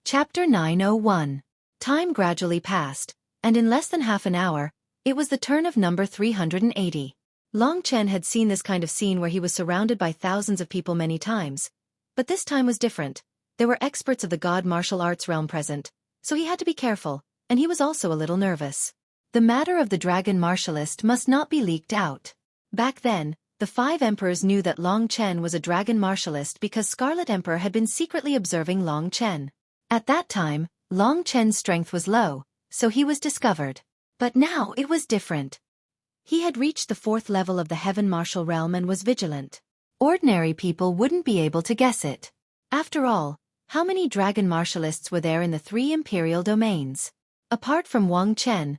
Chapter 901. Time gradually passed, and in less than half an hour, it was the turn of number 380. Long Chen had seen this kind of scene where he was surrounded by thousands of people many times. But this time was different. There were experts of the god martial arts realm present, so he had to be careful, and he was also a little nervous. The matter of the dragon martialist must not be leaked out. Back then, the 5 emperors knew that Long Chen was a dragon martialist because Scarlet Emperor had been secretly observing Long Chen. At that time, Long Chen's strength was low, so he was discovered. But now it was different. He had reached the 4th level of the heaven martial realm and was vigilant. Ordinary people wouldn't be able to guess it. After all, how many dragon martialists were there in the 3 imperial domains? Apart from Long Chen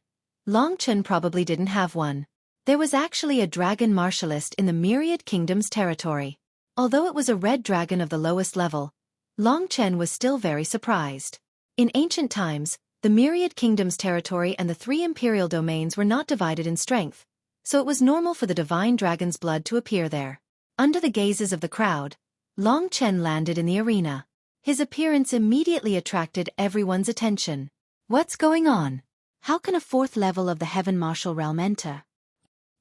probably didn't have one. There was actually a dragon martialist in the Myriad Kingdom's territory. Although it was a red dragon of the lowest level, Long Chen was still very surprised. In ancient times, the Myriad Kingdom's territory and the 3 imperial domains were not divided in strength, so it was normal for the divine dragon's blood to appear there. Under the gazes of the crowd, Long Chen landed in the arena. His appearance immediately attracted everyone's attention. What's going on? How can a 4th level of the heaven martial realm enter?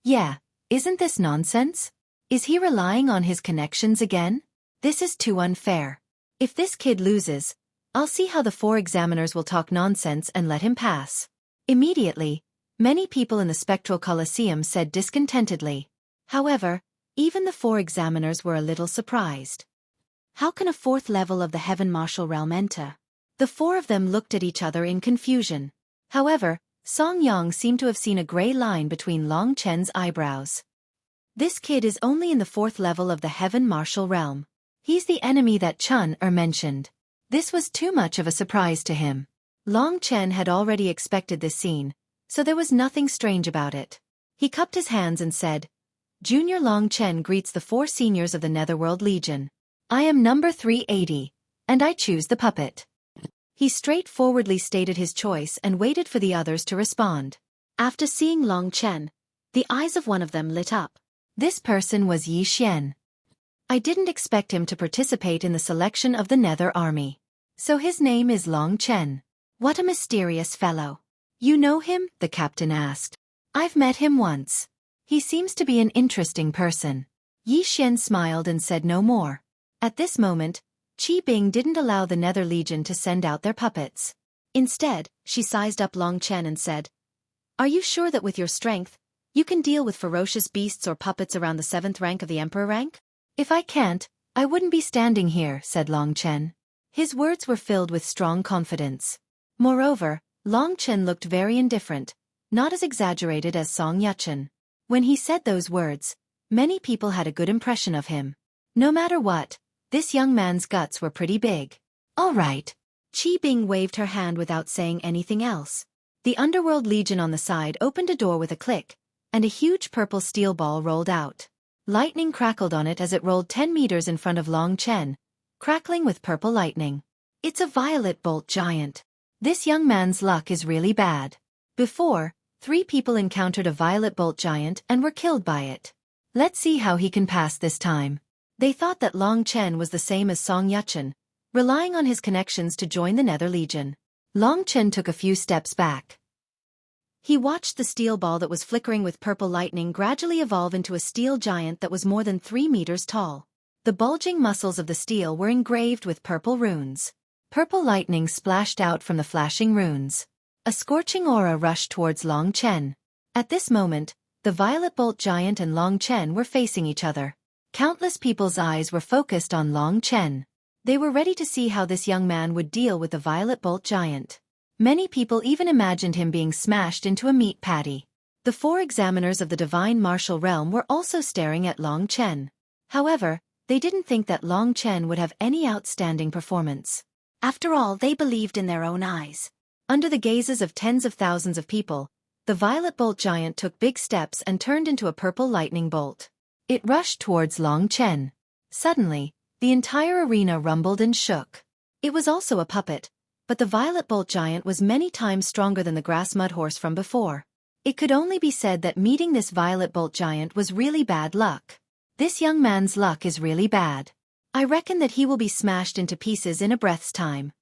Yeah, isn't this nonsense? Is he relying on his connections again? This is too unfair. If this kid loses, I'll see how the 4 examiners will talk nonsense and let him pass. Immediately, many people in the Spectral Colosseum said discontentedly. However, even the 4 examiners were a little surprised. How can a 4th level of the heaven martial realm enter? The 4 of them looked at each other in confusion. However, Song Yang seemed to have seen a gray line between Long Chen's eyebrows. This kid is only in the 4th level of the heaven martial realm. He's the enemy that Chun mentioned. This was too much of a surprise to him. Long Chen had already expected this scene, so there was nothing strange about it. He cupped his hands and said, Junior Long Chen greets the 4 seniors of the Netherworld Legion. I am number 380, and I choose the puppet. He straightforwardly stated his choice and waited for the others to respond. After seeing Long Chen, the eyes of one of them lit up. This person was Yi Xian. I didn't expect him to participate in the selection of the Nether Army. So his name is Long Chen. What a mysterious fellow. You know him? The captain asked. I've met him once. He seems to be an interesting person. Yi Xian smiled and said no more. At this moment, Qi Bing didn't allow the Nether Legion to send out their puppets. Instead, she sized up Long Chen and said, Are you sure that with your strength, you can deal with ferocious beasts or puppets around the 7th rank of the Emperor rank? If I can't, I wouldn't be standing here, said Long Chen. His words were filled with strong confidence. Moreover, Long Chen looked very indifferent, not as exaggerated as Song Yuchen. When he said those words, many people had a good impression of him. No matter what, this young man's guts were pretty big. All right. Qi Bing waved her hand without saying anything else. The Underworld Legion on the side opened a door with a click, and a huge purple steel ball rolled out. Lightning crackled on it as it rolled 10 meters in front of Long Chen, crackling with purple lightning. It's a violet bolt giant. This young man's luck is really bad. Before, 3 people encountered a violet bolt giant and were killed by it. Let's see how he can pass this time. They thought that Long Chen was the same as Song Yuchen, relying on his connections to join the Nether Legion. Long Chen took a few steps back. He watched the steel ball that was flickering with purple lightning gradually evolve into a steel giant that was more than 3 meters tall. The bulging muscles of the steel were engraved with purple runes. Purple lightning splashed out from the flashing runes. A scorching aura rushed towards Long Chen. At this moment, the violet bolt giant and Long Chen were facing each other. Countless people's eyes were focused on Long Chen. They were ready to see how this young man would deal with the violet bolt giant. Many people even imagined him being smashed into a meat patty. The 4 examiners of the divine martial realm were also staring at Long Chen. However, they didn't think that Long Chen would have any outstanding performance. After all, they believed in their own eyes. Under the gazes of tens of thousands of people, the violet bolt giant took big steps and turned into a purple lightning bolt. It rushed towards Long Chen. Suddenly, the entire arena rumbled and shook. It was also a puppet, but the violet bolt giant was many times stronger than the grass mud horse from before. It could only be said that meeting this violet bolt giant was really bad luck. This young man's luck is really bad. I reckon that he will be smashed into pieces in a breath's time.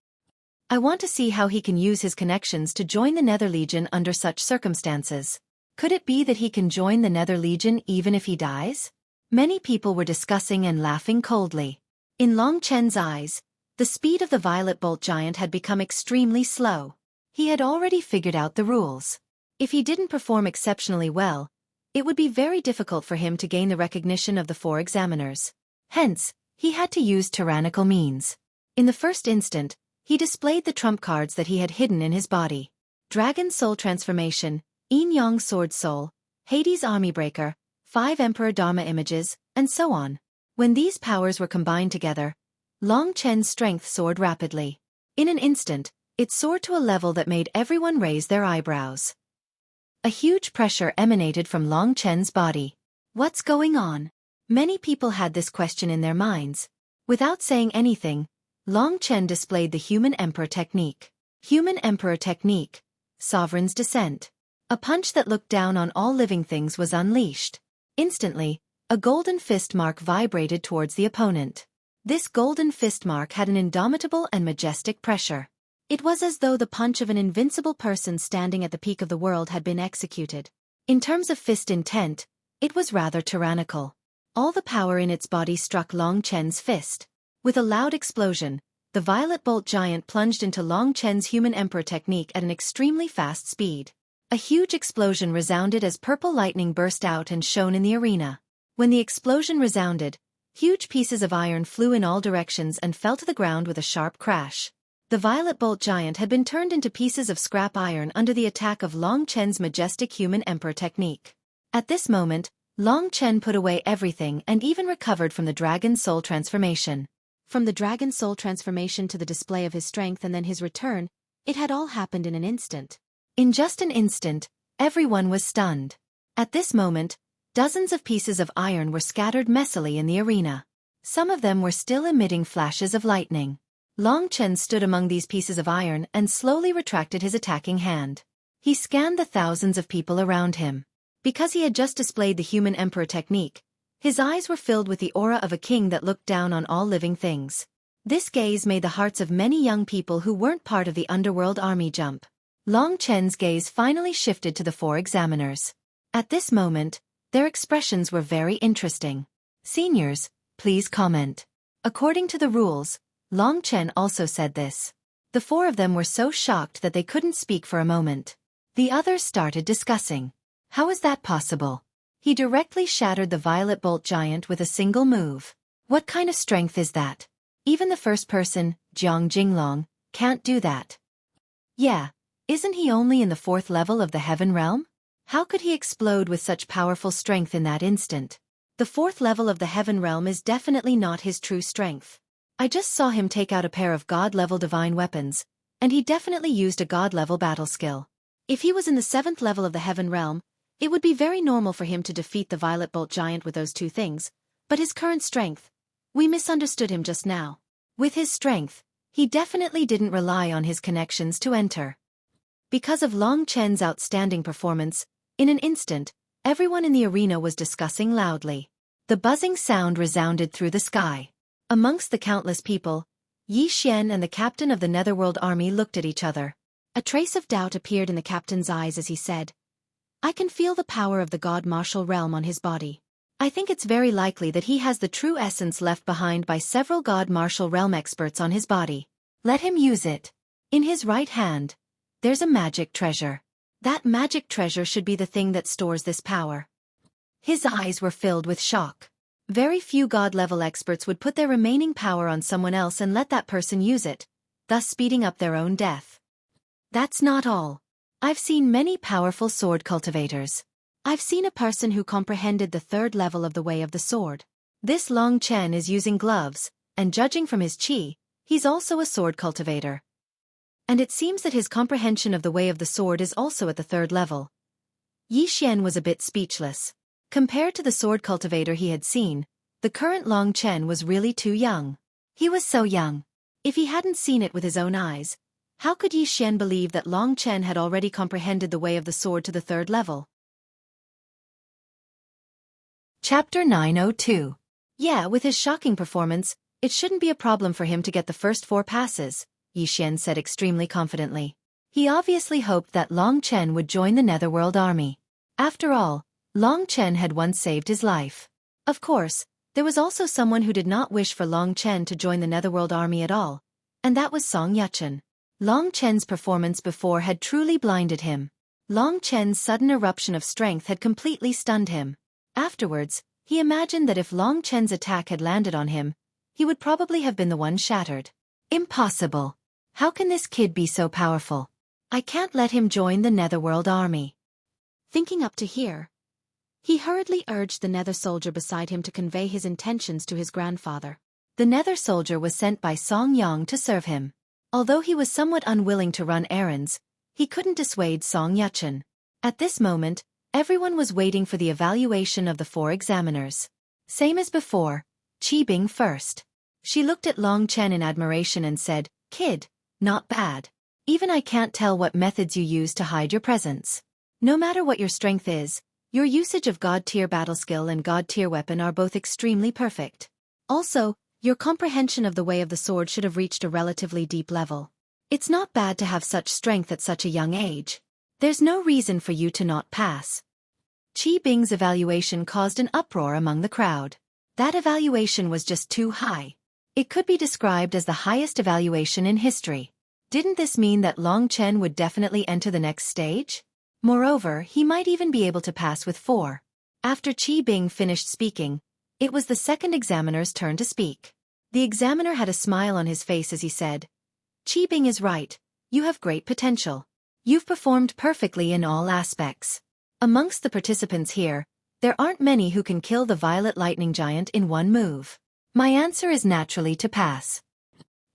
I want to see how he can use his connections to join the Nether Legion under such circumstances. Could it be that he can join the Nether Legion even if he dies? Many people were discussing and laughing coldly. In Long Chen's eyes, the speed of the Violet Bolt Giant had become extremely slow. He had already figured out the rules. If he didn't perform exceptionally well, it would be very difficult for him to gain the recognition of the 4 examiners. Hence, he had to use tyrannical means. In the first instant, he displayed the trump cards that he had hidden in his body. Dragon Soul Transformation, Yin Yang Sword Soul, Hades Army Breaker, 5 Emperor Dharma Images, and so on. When these powers were combined together, Long Chen's strength soared rapidly. In an instant, it soared to a level that made everyone raise their eyebrows. A huge pressure emanated from Long Chen's body. What's going on? Many people had this question in their minds. Without saying anything, Long Chen displayed the Human Emperor technique. Human Emperor technique, Sovereign's Descent. A punch that looked down on all living things was unleashed. Instantly, a golden fist mark vibrated towards the opponent. This golden fist mark had an indomitable and majestic pressure. It was as though the punch of an invincible person standing at the peak of the world had been executed. In terms of fist intent, it was rather tyrannical. All the power in its body struck Long Chen's fist. With a loud explosion, the Violet Bolt Giant plunged into Long Chen's Human Emperor technique at an extremely fast speed. A huge explosion resounded as purple lightning burst out and shone in the arena. When the explosion resounded, huge pieces of iron flew in all directions and fell to the ground with a sharp crash. The Violet Bolt Giant had been turned into pieces of scrap iron under the attack of Long Chen's majestic Human Emperor technique. At this moment, Long Chen put away everything and even recovered from the Dragon Soul Transformation. From the Dragon Soul Transformation to the display of his strength and then his return, it had all happened in an instant. In just an instant, everyone was stunned. At this moment, dozens of pieces of iron were scattered messily in the arena. Some of them were still emitting flashes of lightning. Long Chen stood among these pieces of iron and slowly retracted his attacking hand. He scanned the thousands of people around him. Because he had just displayed the Human Emperor technique, his eyes were filled with the aura of a king that looked down on all living things. This gaze made the hearts of many young people who weren't part of the underworld army jump. Long Chen's gaze finally shifted to the 4 examiners. At this moment, their expressions were very interesting. Seniors, please comment. According to the rules, Long Chen also said this. The 4 of them were so shocked that they couldn't speak for a moment. The others started discussing. How is that possible? He directly shattered the Violet Bolt Giant with a single move. What kind of strength is that? Even the first person, Jiang Jinglong, can't do that. Yeah, isn't he only in the 4th level of the Heaven Realm? How could he explode with such powerful strength in that instant? The 4th level of the Heaven Realm is definitely not his true strength. I just saw him take out a pair of God-level divine weapons, and he definitely used a God-level battle skill. If he was in the 7th level of the Heaven Realm, it would be very normal for him to defeat the Violet Bolt Giant with those 2 things, but his current strength, we misunderstood him just now. With his strength, he definitely didn't rely on his connections to enter. Because of Long Chen's outstanding performance, in an instant, everyone in the arena was discussing loudly. The buzzing sound resounded through the sky. Amongst the countless people, Yi Xian and the captain of the Netherworld army looked at each other. A trace of doubt appeared in the captain's eyes as he said, I can feel the power of the God Martial Realm on his body. I think it's very likely that he has the true essence left behind by several God Martial Realm experts on his body. Let him use it. In his right hand, there's a magic treasure. That magic treasure should be the thing that stores this power. His eyes were filled with shock. Very few God-level experts would put their remaining power on someone else and let that person use it, thus speeding up their own death. That's not all. I've seen many powerful sword cultivators. I've seen a person who comprehended the 3rd level of the Way of the Sword. This Long Chen is using gloves, and judging from his chi, he's also a sword cultivator. And it seems that his comprehension of the Way of the Sword is also at the 3rd level. Yi Xian was a bit speechless. Compared to the sword cultivator he had seen, the current Long Chen was really too young. He was so young. If he hadn't seen it with his own eyes, how could Yi Xian believe that Long Chen had already comprehended the Way of the Sword to the 3rd level? Chapter 902. Yeah, with his shocking performance, it shouldn't be a problem for him to get the first 4 passes. Yixian said extremely confidently. He obviously hoped that Long Chen would join the Netherworld army. After all, Long Chen had once saved his life. Of course, there was also someone who did not wish for Long Chen to join the Netherworld army at all, and that was Song Yuchen. Long Chen's performance before had truly blinded him. Long Chen's sudden eruption of strength had completely stunned him. Afterwards, he imagined that if Long Chen's attack had landed on him, he would probably have been the one shattered. Impossible. How can this kid be so powerful? I can't let him join the Netherworld army. Thinking up to here, he hurriedly urged the Nether soldier beside him to convey his intentions to his grandfather. The Nether soldier was sent by Song Yang to serve him. Although he was somewhat unwilling to run errands, he couldn't dissuade Song Yuchen. At this moment, everyone was waiting for the evaluation of the 4 examiners. Same as before, Qi Bing first. She looked at Long Chen in admiration and said, "Kid, not bad. Even I can't tell what methods you use to hide your presence. No matter what your strength is, your usage of God-tier battle skill and God-tier weapon are both extremely perfect. Also, your comprehension of the way of the sword should have reached a relatively deep level. It's not bad to have such strength at such a young age. There's no reason for you to not pass." Qi Bing's evaluation caused an uproar among the crowd. That evaluation was just too high. It could be described as the highest evaluation in history. Didn't this mean that Long Chen would definitely enter the next stage? Moreover, he might even be able to pass with 4. After Qi Bing finished speaking, it was the second examiner's turn to speak. The examiner had a smile on his face as he said, "Qi Bing is right. You have great potential. You've performed perfectly in all aspects. Amongst the participants here, there aren't many who can kill the Violet Lightning Giant in one move. My answer is naturally to pass."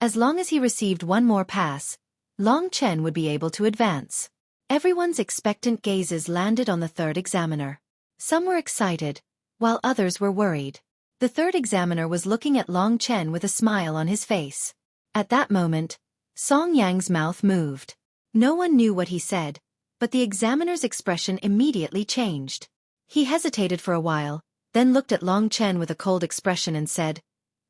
As long as he received one more pass, Long Chen would be able to advance. Everyone's expectant gazes landed on the 3rd examiner. Some were excited, while others were worried. The 3rd examiner was looking at Long Chen with a smile on his face. At that moment, Song Yang's mouth moved. No one knew what he said, but the examiner's expression immediately changed. He hesitated for a while, then looked at Long Chen with a cold expression and said,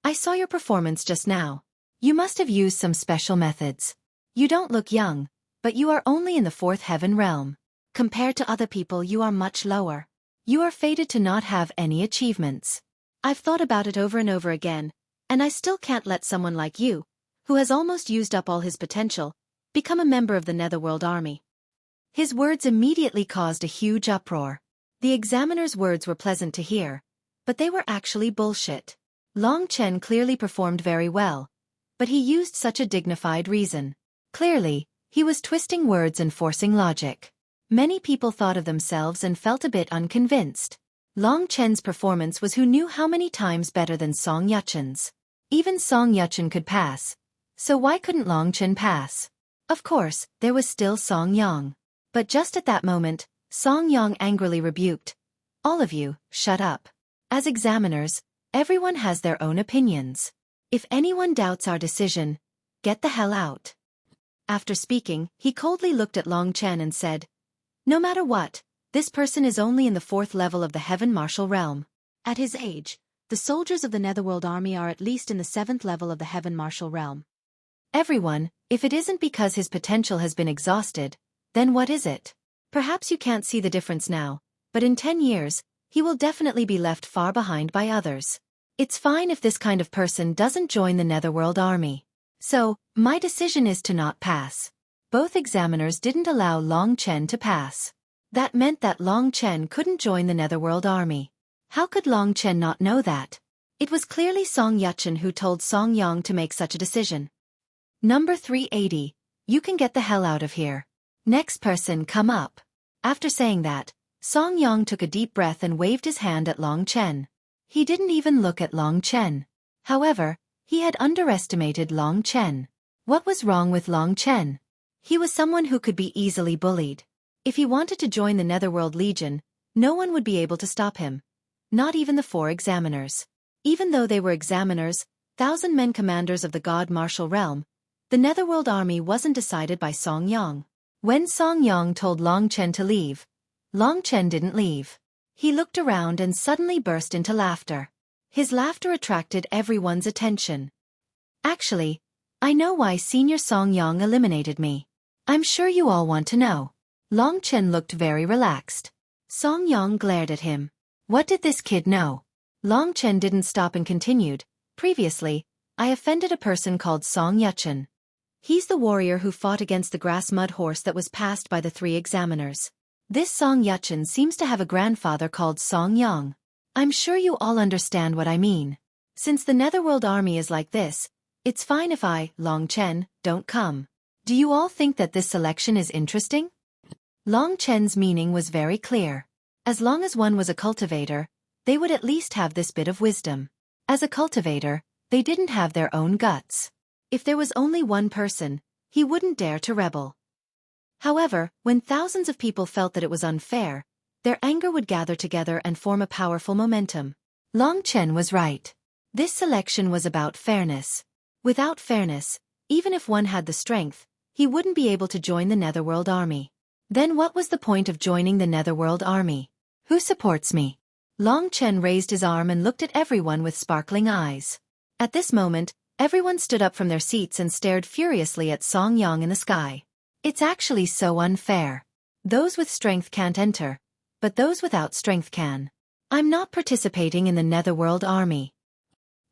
"I saw your performance just now. You must have used some special methods. You don't look young, but you are only in the 4th heaven realm. Compared to other people, you are much lower. You are fated to not have any achievements. I've thought about it over and over again, and I still can't let someone like you, who has almost used up all his potential, become a member of the Netherworld army." His words immediately caused a huge uproar. The examiner's words were pleasant to hear, but they were actually bullshit. Long Chen clearly performed very well, but he used such a dignified reason. Clearly, he was twisting words and forcing logic. Many people thought of themselves and felt a bit unconvinced. Long Chen's performance was who knew how many times better than Song Yuchen's. Even Song Yuchen could pass, so why couldn't Long Chen pass? Of course, there was still Song Yang. But just at that moment, Song Yang angrily rebuked, "All of you, shut up. As examiners, everyone has their own opinions. If anyone doubts our decision, get the hell out." After speaking, he coldly looked at Long Chen and said, "No matter what, this person is only in the 4th level of the Heaven Martial Realm. At his age, the soldiers of the Netherworld army are at least in the 7th level of the Heaven Martial Realm. Everyone, if it isn't because his potential has been exhausted, then what is it? Perhaps you can't see the difference now, but in 10 years, he will definitely be left far behind by others. It's fine if this kind of person doesn't join the Netherworld army. So, my decision is to not pass." Both examiners didn't allow Long Chen to pass. That meant that Long Chen couldn't join the Netherworld army. How could Long Chen not know that? It was clearly Song Yuchen who told Song Yang to make such a decision. Number 380, you can get the hell out of here. Next person come up. After saying that, Song Yang took a deep breath and waved his hand at Long Chen. He didn't even look at Long Chen. However, he had underestimated Long Chen. What was wrong with Long Chen? He was someone who could be easily bullied. If he wanted to join the Netherworld Legion, no one would be able to stop him. Not even the 4 examiners. Even though they were examiners, 1,000-men commanders of the God Martial Realm, the Netherworld army wasn't decided by Song Yang. When Song Yang told Long Chen to leave, Long Chen didn't leave. He looked around and suddenly burst into laughter. His laughter attracted everyone's attention. Actually, I know why Senior Song Yang eliminated me. I'm sure you all want to know. Long Chen looked very relaxed. Song Yang glared at him. What did this kid know? Long Chen didn't stop and continued. Previously, I offended a person called Song Yuchen. He's the warrior who fought against the grass mud horse that was passed by the 3 examiners. This Song Yuchen seems to have a grandfather called Song Yang. I'm sure you all understand what I mean. Since the Netherworld army is like this, it's fine if I, Long Chen, don't come. Do you all think that this selection is interesting? Long Chen's meaning was very clear. As long as one was a cultivator, they would at least have this bit of wisdom. As a cultivator, they didn't have their own guts. If there was only one person, he wouldn't dare to rebel. However, when thousands of people felt that it was unfair, their anger would gather together and form a powerful momentum. Long Chen was right. This selection was about fairness. Without fairness, even if one had the strength, he wouldn't be able to join the Netherworld army. Then what was the point of joining the Netherworld army? Who supports me? Long Chen raised his arm and looked at everyone with sparkling eyes. At this moment, everyone stood up from their seats and stared furiously at Song Yang in the sky. It's actually so unfair. Those with strength can't enter, but those without strength can. I'm not participating in the Netherworld army.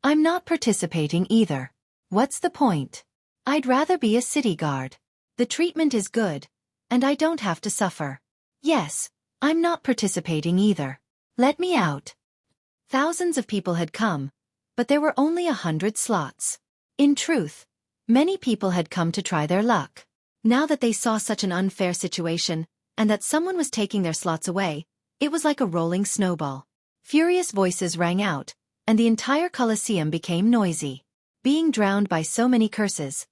I'm not participating either. What's the point? I'd rather be a city guard. The treatment is good, and I don't have to suffer. Yes, I'm not participating either. Let me out. Thousands of people had come, but there were only 100 slots. In truth, many people had come to try their luck. Now that they saw such an unfair situation, and that someone was taking their slots away, it was like a rolling snowball. Furious voices rang out, and the entire Colosseum became noisy, being drowned by so many curses.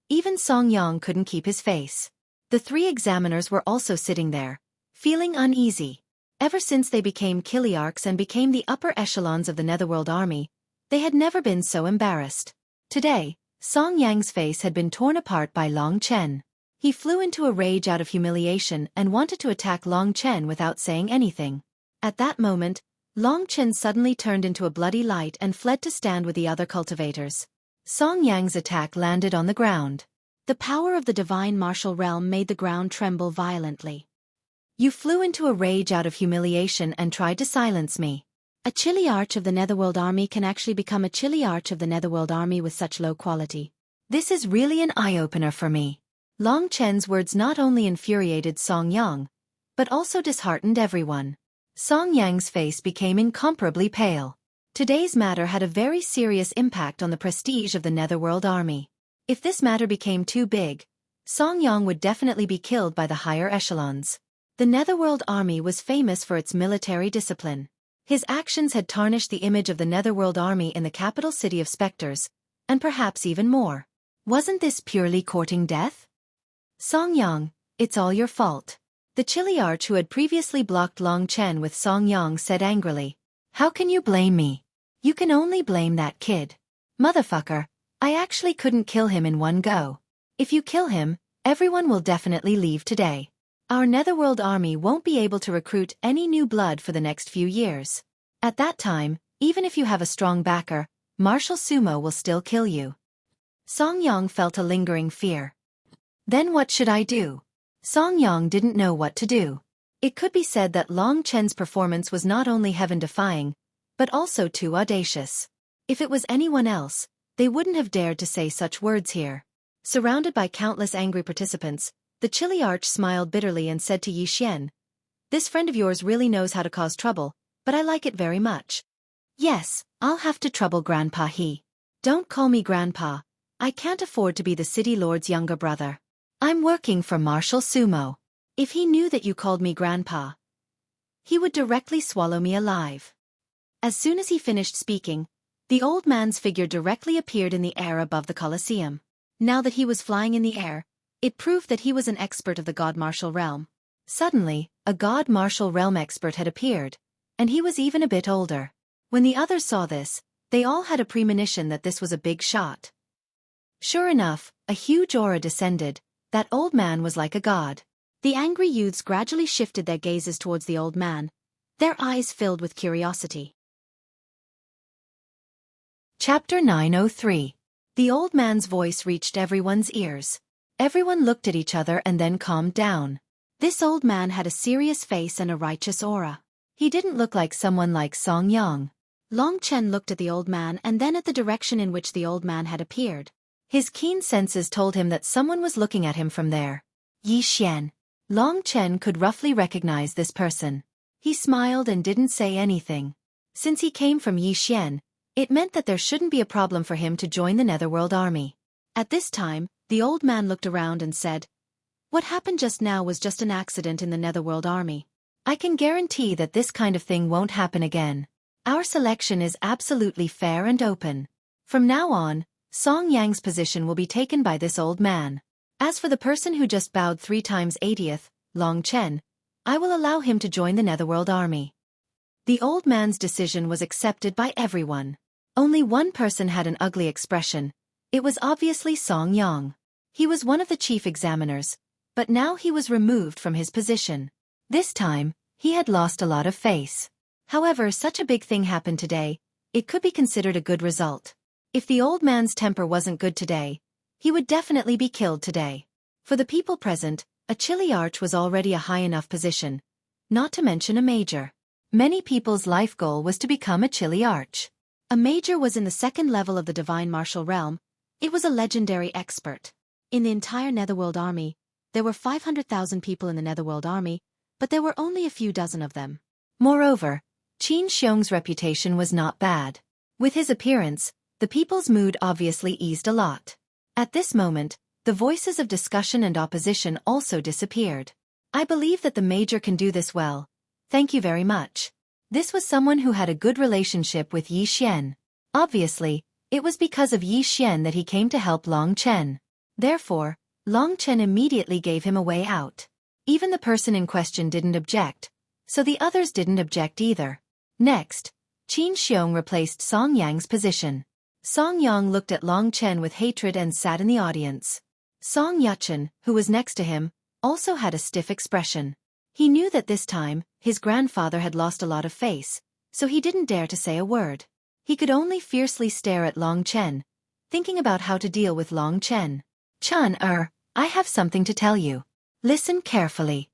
Even Song Yang couldn't keep his face. The 3 examiners were also sitting there, feeling uneasy. Ever since they became Kiliarchs and became the upper echelons of the Netherworld army, they had never been so embarrassed. Today, Song Yang's face had been torn apart by Long Chen. He flew into a rage out of humiliation and wanted to attack Long Chen without saying anything. At that moment, Long Chen suddenly turned into a bloody light and fled to stand with the other cultivators. Song Yang's attack landed on the ground. The power of the divine martial realm made the ground tremble violently. You flew into a rage out of humiliation and tried to silence me. A Chiliarch of the Netherworld army can actually become a Chiliarch of the Netherworld army with such low quality. This is really an eye-opener for me. Long Chen's words not only infuriated Song Yang, but also disheartened everyone. Song Yang's face became incomparably pale. Today's matter had a very serious impact on the prestige of the Netherworld army. If this matter became too big, Song Yang would definitely be killed by the higher echelons. The Netherworld army was famous for its military discipline. His actions had tarnished the image of the Netherworld army in the capital city of specters, and perhaps even more. Wasn't this purely courting death? Song Yang, it's all your fault. The Chiliarch who had previously blocked Long Chen with Song Yang said angrily. How can you blame me? You can only blame that kid. Motherfucker, I actually couldn't kill him in one go. If you kill him, everyone will definitely leave today. Our Netherworld army won't be able to recruit any new blood for the next few years. At that time, even if you have a strong backer, martial sumo will still kill you. Song Yang felt a lingering fear. Then what should I do? Song Yang didn't know what to do. It could be said that Long Chen's performance was not only heaven-defying, but also too audacious. If it was anyone else, they wouldn't have dared to say such words here. Surrounded by countless angry participants, the Chiliarch smiled bitterly and said to Yi Xian, "This friend of yours really knows how to cause trouble, but I like it very much." "Yes, I'll have to trouble Grandpa He. Don't call me Grandpa. I can't afford to be the city lord's younger brother. I'm working for Martial Sumo. If he knew that you called me Grandpa, he would directly swallow me alive." As soon as he finished speaking, the old man's figure directly appeared in the air above the Colosseum. Now that he was flying in the air, it proved that he was an expert of the God Martial Realm. Suddenly, a God Martial Realm expert had appeared, and he was even a bit older. When the others saw this, they all had a premonition that this was a big shot. Sure enough, a huge aura descended. That old man was like a god. The angry youths gradually shifted their gazes towards the old man, their eyes filled with curiosity. Chapter 903. The old man's voice reached everyone's ears. Everyone looked at each other and then calmed down. This old man had a serious face and a righteous aura. He didn't look like someone like Song Yang. Long Chen looked at the old man and then at the direction in which the old man had appeared. His keen senses told him that someone was looking at him from there. Yi Xian. Long Chen could roughly recognize this person. He smiled and didn't say anything. Since he came from Yi Xian, it meant that there shouldn't be a problem for him to join the Netherworld army. At this time, the old man looked around and said, "What happened just now was just an accident in the Netherworld army. I can guarantee that this kind of thing won't happen again. Our selection is absolutely fair and open. From now on, Song Yang's position will be taken by this old man. As for the person who just bowed 3 times 80th, Long Chen, I will allow him to join the Netherworld army." The old man's decision was accepted by everyone. Only one person had an ugly expression. It was obviously Song Yang. He was one of the chief examiners, but now he was removed from his position. This time, he had lost a lot of face. However, such a big thing happened today, it could be considered a good result. If the old man's temper wasn't good today, he would definitely be killed today. For the people present, a chili arch was already a high enough position, not to mention a major. Many people's life goal was to become a chili arch. A major was in the 2nd level of the divine martial realm. It was a legendary expert. In the entire Netherworld army, there were 500,000 people in the Netherworld army, but there were only a few dozen of them. Moreover, Qin Xiong's reputation was not bad. With his appearance, the people's mood obviously eased a lot. At this moment, the voices of discussion and opposition also disappeared. "I believe that the major can do this well. Thank you very much." This was someone who had a good relationship with Yi Xian. Obviously, it was because of Yi Xian that he came to help Long Chen. Therefore, Long Chen immediately gave him a way out. Even the person in question didn't object, so the others didn't object either. Next, Qin Xiong replaced Song Yang's position. Song Yang looked at Long Chen with hatred and sat in the audience. Song Yuchen, who was next to him, also had a stiff expression. He knew that this time, his grandfather had lost a lot of face, so he didn't dare to say a word. He could only fiercely stare at Long Chen, thinking about how to deal with Long Chen. I have something to tell you. Listen carefully."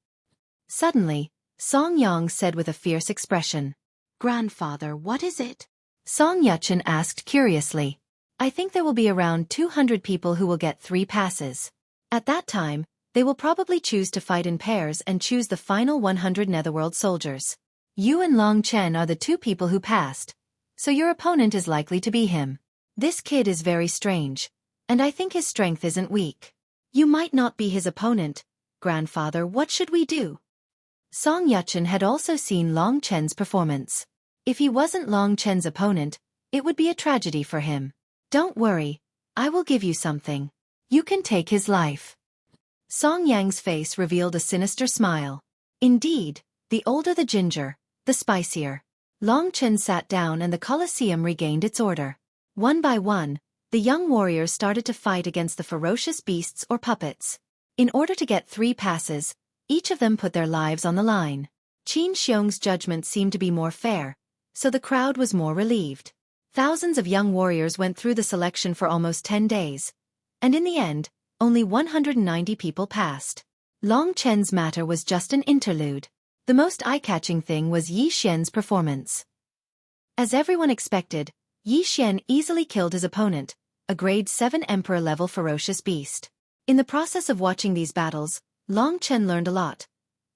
Suddenly, Song Yang said with a fierce expression. "Grandfather, what is it?" Song Yuchen asked curiously. "I think there will be around 200 people who will get 3 passes. At that time, they will probably choose to fight in pairs and choose the final 100 Netherworld soldiers. You and Long Chen are the 2 people who passed, so your opponent is likely to be him. This kid is very strange, and I think his strength isn't weak. You might not be his opponent. Grandfather, what should we do?" Song Yuchen had also seen Long Chen's performance. If he wasn't Long Chen's opponent, it would be a tragedy for him. "Don't worry, I will give you something. You can take his life." Song Yang's face revealed a sinister smile. Indeed, the older the ginger, the spicier. Long Chen sat down and the Colosseum regained its order. One by one, the young warriors started to fight against the ferocious beasts or puppets. In order to get 3 passes, each of them put their lives on the line. Qin Xiong's judgment seemed to be more fair, so the crowd was more relieved. Thousands of young warriors went through the selection for almost 10 days, and in the end, only 190 people passed. Long Chen's matter was just an interlude. The most eye-catching thing was Yi Xian's performance. As everyone expected, Yi Xian easily killed his opponent, a grade 7 emperor-level ferocious beast. In the process of watching these battles, Long Chen learned a lot,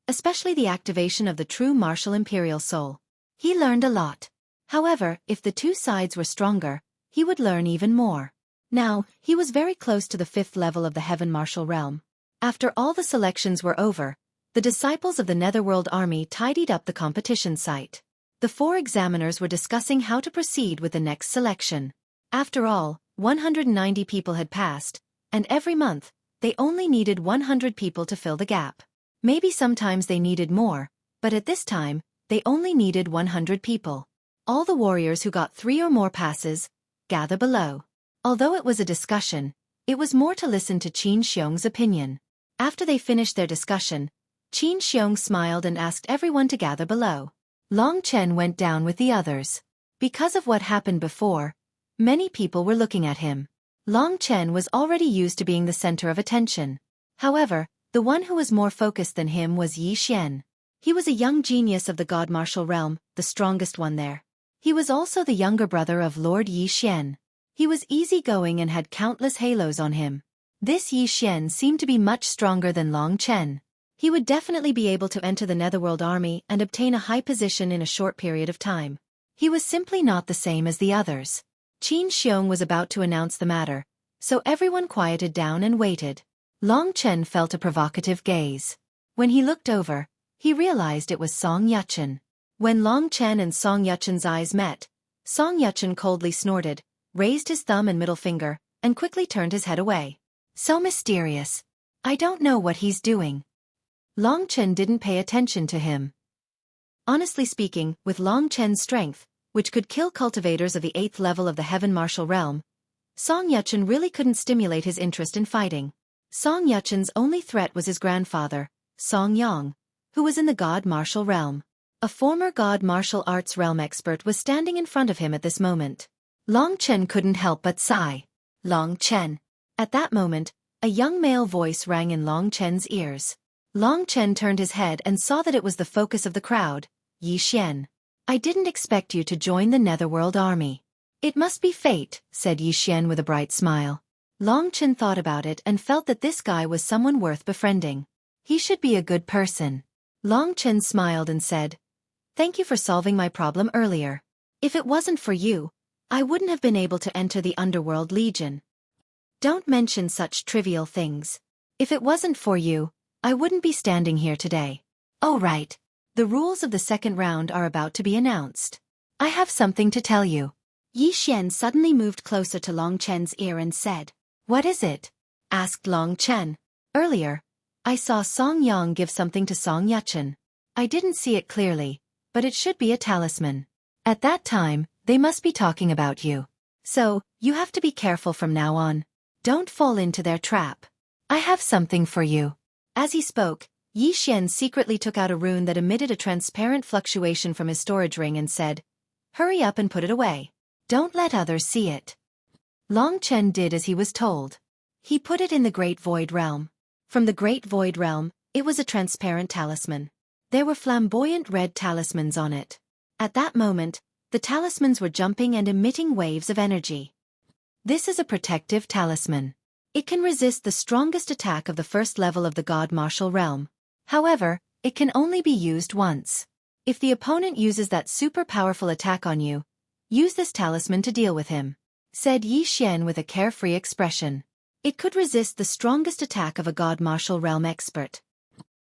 especially the activation of the true martial imperial soul. He learned a lot. However, if the 2 sides were stronger, he would learn even more. Now, he was very close to the 5th level of the Heaven Martial Realm. After all the selections were over, the disciples of the Netherworld army tidied up the competition site. The 4 examiners were discussing how to proceed with the next selection. After all, 190 people had passed, and every month, they only needed 100 people to fill the gap. Maybe sometimes they needed more, but at this time, they only needed 100 people. All the warriors who got 3 or more passes, gather below. Although it was a discussion, it was more to listen to Qin Xiong's opinion. After they finished their discussion, Qin Xiong smiled and asked everyone to gather below. Long Chen went down with the others. Because of what happened before, many people were looking at him. Long Chen was already used to being the center of attention. However, the one who was more focused than him was Yi Xian. He was a young genius of the god martial realm, the strongest one there. He was also the younger brother of Lord Yi Xian. He was easygoing and had countless halos on him. This Yi Xian seemed to be much stronger than Long Chen. He would definitely be able to enter the Netherworld army and obtain a high position in a short period of time. He was simply not the same as the others. Qin Xiong was about to announce the matter, so everyone quieted down and waited. Long Chen felt a provocative gaze. When he looked over, he realized it was Song Yuchen. When Long Chen and Song Yuchen's eyes met, Song Yuchen coldly snorted, raised his thumb and middle finger, and quickly turned his head away. So mysterious. I don't know what he's doing. Long Chen didn't pay attention to him. Honestly speaking, with Long Chen's strength, which could kill cultivators of the 8th level of the Heaven Martial Realm, Song Yuchen really couldn't stimulate his interest in fighting. Song Yuchen's only threat was his grandfather, Song Yang, who was in the God Martial Realm. A former God Martial Arts Realm expert was standing in front of him at this moment. Long Chen couldn't help but sigh. Long Chen. At that moment, a young male voice rang in Long Chen's ears. Long Chen turned his head and saw that it was the focus of the crowd, Yi Xian. I didn't expect you to join the Netherworld army. It must be fate, said Yi Xian with a bright smile. Long Chen thought about it and felt that this guy was someone worth befriending. He should be a good person. Long Chen smiled and said, Thank you for solving my problem earlier. If it wasn't for you, I wouldn't have been able to enter the Underworld Legion. Don't mention such trivial things. If it wasn't for you, I wouldn't be standing here today. Oh right. The rules of the second round are about to be announced. I have something to tell you. Yi Xian suddenly moved closer to Long Chen's ear and said, What is it? Asked Long Chen. Earlier, I saw Song Yang give something to Song Yuchen. I didn't see it clearly, but it should be a talisman. At that time, they must be talking about you. So, you have to be careful from now on. Don't fall into their trap. I have something for you. As he spoke, Yi Xian secretly took out a rune that emitted a transparent fluctuation from his storage ring and said, Hurry up and put it away. Don't let others see it. Long Chen did as he was told. He put it in the Great Void Realm. From the Great Void Realm, it was a transparent talisman. There were flamboyant red talismans on it. At that moment, the talismans were jumping and emitting waves of energy. This is a protective talisman. It can resist the strongest attack of the first level of the God Martial Realm. However, it can only be used once. If the opponent uses that super powerful attack on you, use this talisman to deal with him, said Yi Xian with a carefree expression. It could resist the strongest attack of a God Martial Realm expert.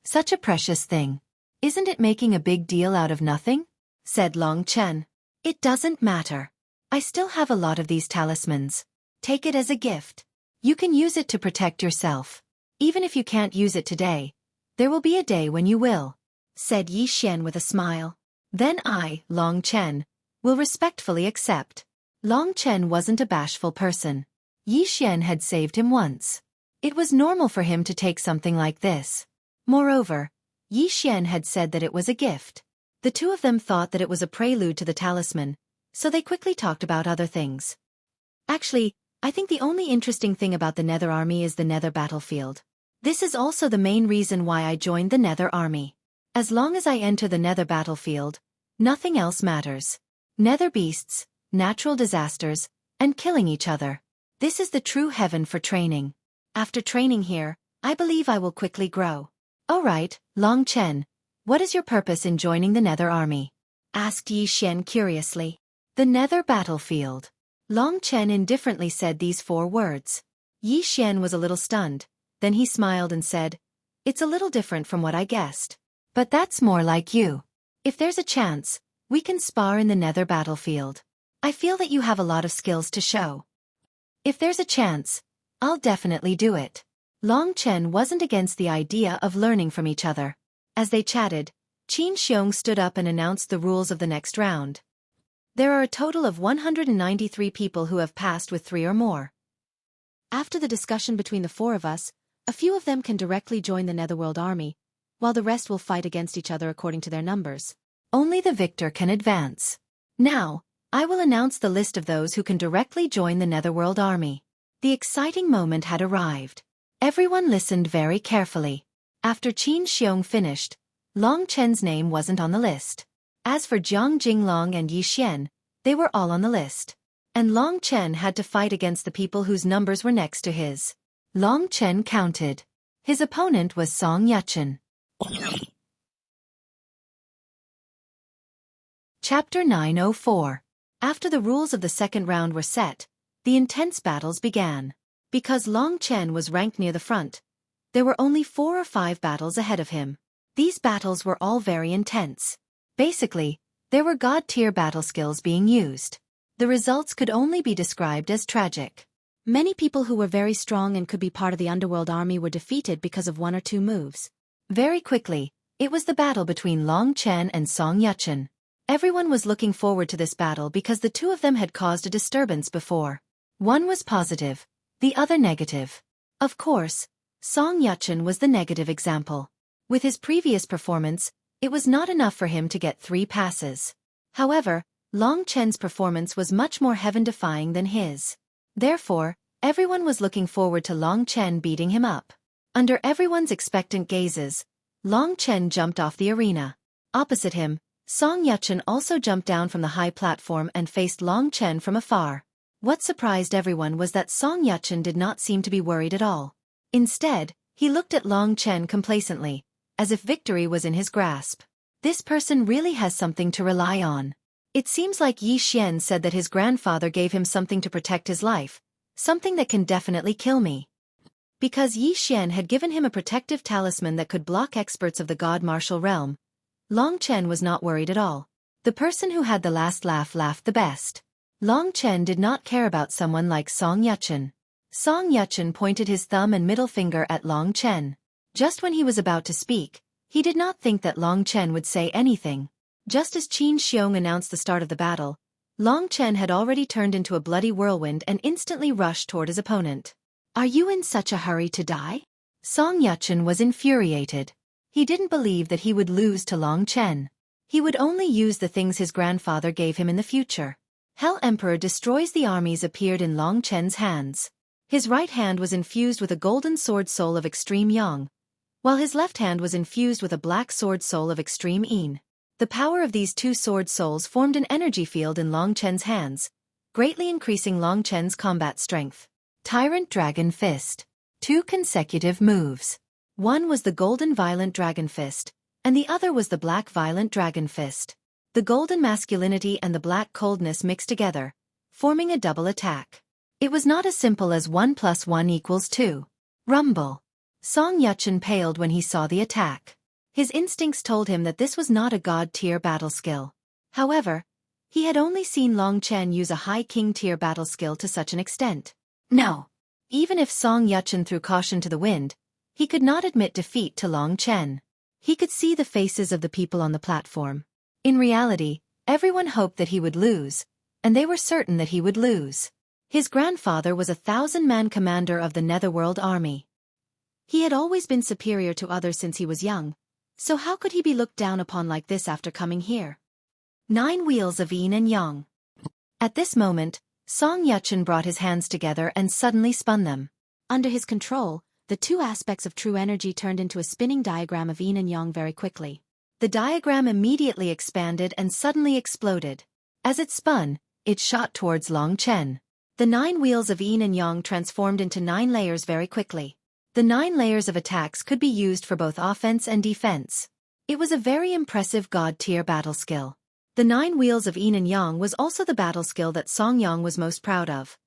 Such a precious thing. Isn't it making a big deal out of nothing? Said Long Chen. It doesn't matter. I still have a lot of these talismans. Take it as a gift. You can use it to protect yourself. Even if you can't use it today, there will be a day when you will, said Yi Xian with a smile. Then I, Long Chen, will respectfully accept. Long Chen wasn't a bashful person. Yi Xian had saved him once. It was normal for him to take something like this. Moreover, Yi Xian had said that it was a gift. The two of them thought that it was a prelude to the talisman, so they quickly talked about other things. Actually, I think the only interesting thing about the Nether Army is the Nether battlefield. This is also the main reason why I joined the Nether Army. As long as I enter the Nether battlefield, nothing else matters. Nether beasts, natural disasters, and killing each other. This is the true heaven for training. After training here, I believe I will quickly grow. Alright, Long Chen, what is your purpose in joining the Nether Army? Asked Yi Xian curiously. The Nether battlefield. Long Chen indifferently said these 4 words. Yi Xian was a little stunned, then he smiled and said, It's a little different from what I guessed. But that's more like you. If there's a chance, we can spar in the Nether battlefield. I feel that you have a lot of skills to show. If there's a chance, I'll definitely do it. Long Chen wasn't against the idea of learning from each other. As they chatted, Qin Xiong stood up and announced the rules of the next round. There are a total of 193 people who have passed with 3 or more. After the discussion between the 4 of us, a few of them can directly join the Netherworld Army, while the rest will fight against each other according to their numbers. Only the victor can advance. Now, I will announce the list of those who can directly join the Netherworld Army. The exciting moment had arrived. Everyone listened very carefully. After Qin Xiong finished, Long Chen's name wasn't on the list. As for Jiang Jinglong and Yi Xian, they were all on the list. And Long Chen had to fight against the people whose numbers were next to his. Long Chen counted. His opponent was Song Yuchen. Chapter 904. After the rules of the second round were set, the intense battles began. Because Long Chen was ranked near the front, there were only 4 or 5 battles ahead of him. These battles were all very intense. Basically, there were god-tier battle skills being used. The results could only be described as tragic. Many people who were very strong and could be part of the underworld army were defeated because of 1 or 2 moves. Very quickly, it was the battle between Long Chen and Song Yuchen. Everyone was looking forward to this battle because the 2 of them had caused a disturbance before. One was positive, the other negative. Of course, Song Yuchen was the negative example. With his previous performance, it was not enough for him to get 3 passes. However, Long Chen's performance was much more heaven-defying than his. Therefore, everyone was looking forward to Long Chen beating him up. Under everyone's expectant gazes, Long Chen jumped off the arena. Opposite him, Song Yuchen also jumped down from the high platform and faced Long Chen from afar. What surprised everyone was that Song Yuchen did not seem to be worried at all. Instead, he looked at Long Chen complacently, as if victory was in his grasp. This person really has something to rely on. It seems like Yi Xian said that his grandfather gave him something to protect his life, something that can definitely kill me. Because Yi Xian had given him a protective talisman that could block experts of the god martial realm, Long Chen was not worried at all. The person who had the last laugh laughed the best. Long Chen did not care about someone like Song Yuchen. Song Yuchen pointed his thumb and middle finger at Long Chen. Just when he was about to speak, he did not think that Long Chen would say anything. Just as Qin Xiong announced the start of the battle, Long Chen had already turned into a bloody whirlwind and instantly rushed toward his opponent. "Are you in such a hurry to die?" Song Yuchen was infuriated. He didn't believe that he would lose to Long Chen. He would only use the things his grandfather gave him in the future. Hell Emperor destroys the armies appeared in Long Chen's hands. His right hand was infused with a golden sword soul of extreme yang, while his left hand was infused with a black sword soul of extreme yin. The power of these 2 sword souls formed an energy field in Long Chen's hands, greatly increasing Long Chen's combat strength. Tyrant Dragon Fist. 2 consecutive moves. One was the Golden Violent Dragon Fist, and the other was the Black Violent Dragon Fist. The golden masculinity and the black coldness mixed together, forming a double attack. It was not as simple as 1 + 1 = 2. Rumble. Song Yuchen paled when he saw the attack. His instincts told him that this was not a god-tier battle skill. However, he had only seen Long Chen use a high king-tier battle skill to such an extent. No. Even if Song Yuchen threw caution to the wind, he could not admit defeat to Long Chen. He could see the faces of the people on the platform. In reality, everyone hoped that he would lose, and they were certain that he would lose. His grandfather was a 1,000-man commander of the Netherworld army. He had always been superior to others since he was young, so how could he be looked down upon like this after coming here? 9 wheels of yin and yang. At this moment, Song Yuchen brought his hands together and suddenly spun them. Under his control, the 2 aspects of true energy turned into a spinning diagram of yin and yang very quickly. The diagram immediately expanded and suddenly exploded. As it spun, it shot towards Long Chen. The 9 wheels of yin and yang transformed into 9 layers very quickly. The 9 layers of attacks could be used for both offense and defense. It was a very impressive god-tier battle skill. The 9 wheels of yin and yang was also the battle skill that Song Yang was most proud of.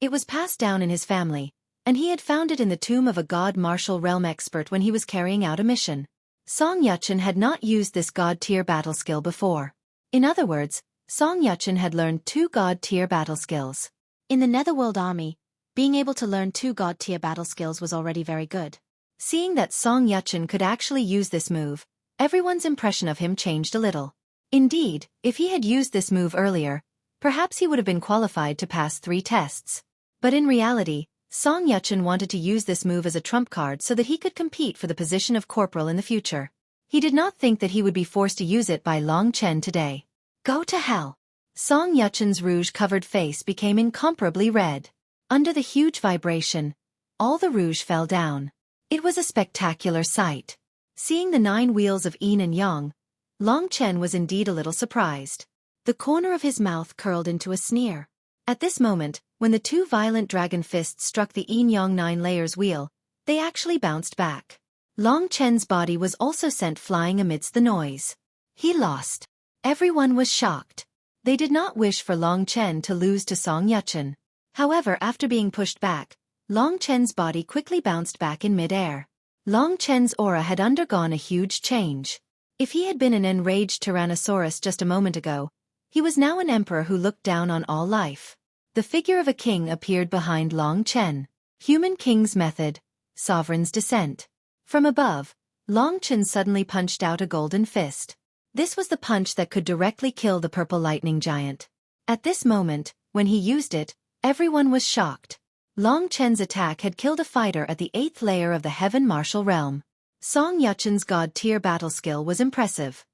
It was passed down in his family, and he had found it in the tomb of a god martial realm expert when he was carrying out a mission. Song Yuchen had not used this god-tier battle skill before. In other words, Song Yuchen had learned 2 god-tier battle skills. In the Netherworld army, being able to learn 2 god-tier battle skills was already very good. Seeing that Song Yuchen could actually use this move, everyone's impression of him changed a little. Indeed, if he had used this move earlier, perhaps he would have been qualified to pass 3 tests. But in reality, Song Yuchen wanted to use this move as a trump card so that he could compete for the position of corporal in the future. He did not think that he would be forced to use it by Long Chen today. Go to hell! Song Yuchen's rouge-covered face became incomparably red. Under the huge vibration, all the rouge fell down. It was a spectacular sight. Seeing the 9 wheels of yin and yang, Long Chen was indeed a little surprised. The corner of his mouth curled into a sneer. At this moment, when the 2 violent dragon fists struck the yin-yang 9 layers wheel, they actually bounced back. Long Chen's body was also sent flying amidst the noise. He lost. Everyone was shocked. They did not wish for Long Chen to lose to Song Yuchen. However, after being pushed back, Long Chen's body quickly bounced back in mid-air. Long Chen's aura had undergone a huge change. If he had been an enraged Tyrannosaurus just a moment ago, he was now an emperor who looked down on all life. The figure of a king appeared behind Long Chen. Human King's Method, Sovereign's Descent. From above, Long Chen suddenly punched out a golden fist. This was the punch that could directly kill the purple lightning giant. At this moment, when he used it, everyone was shocked. Long Chen's attack had killed a fighter at the 8th layer of the Heaven Martial Realm. Song Yuchen's God-tier battle skill was impressive.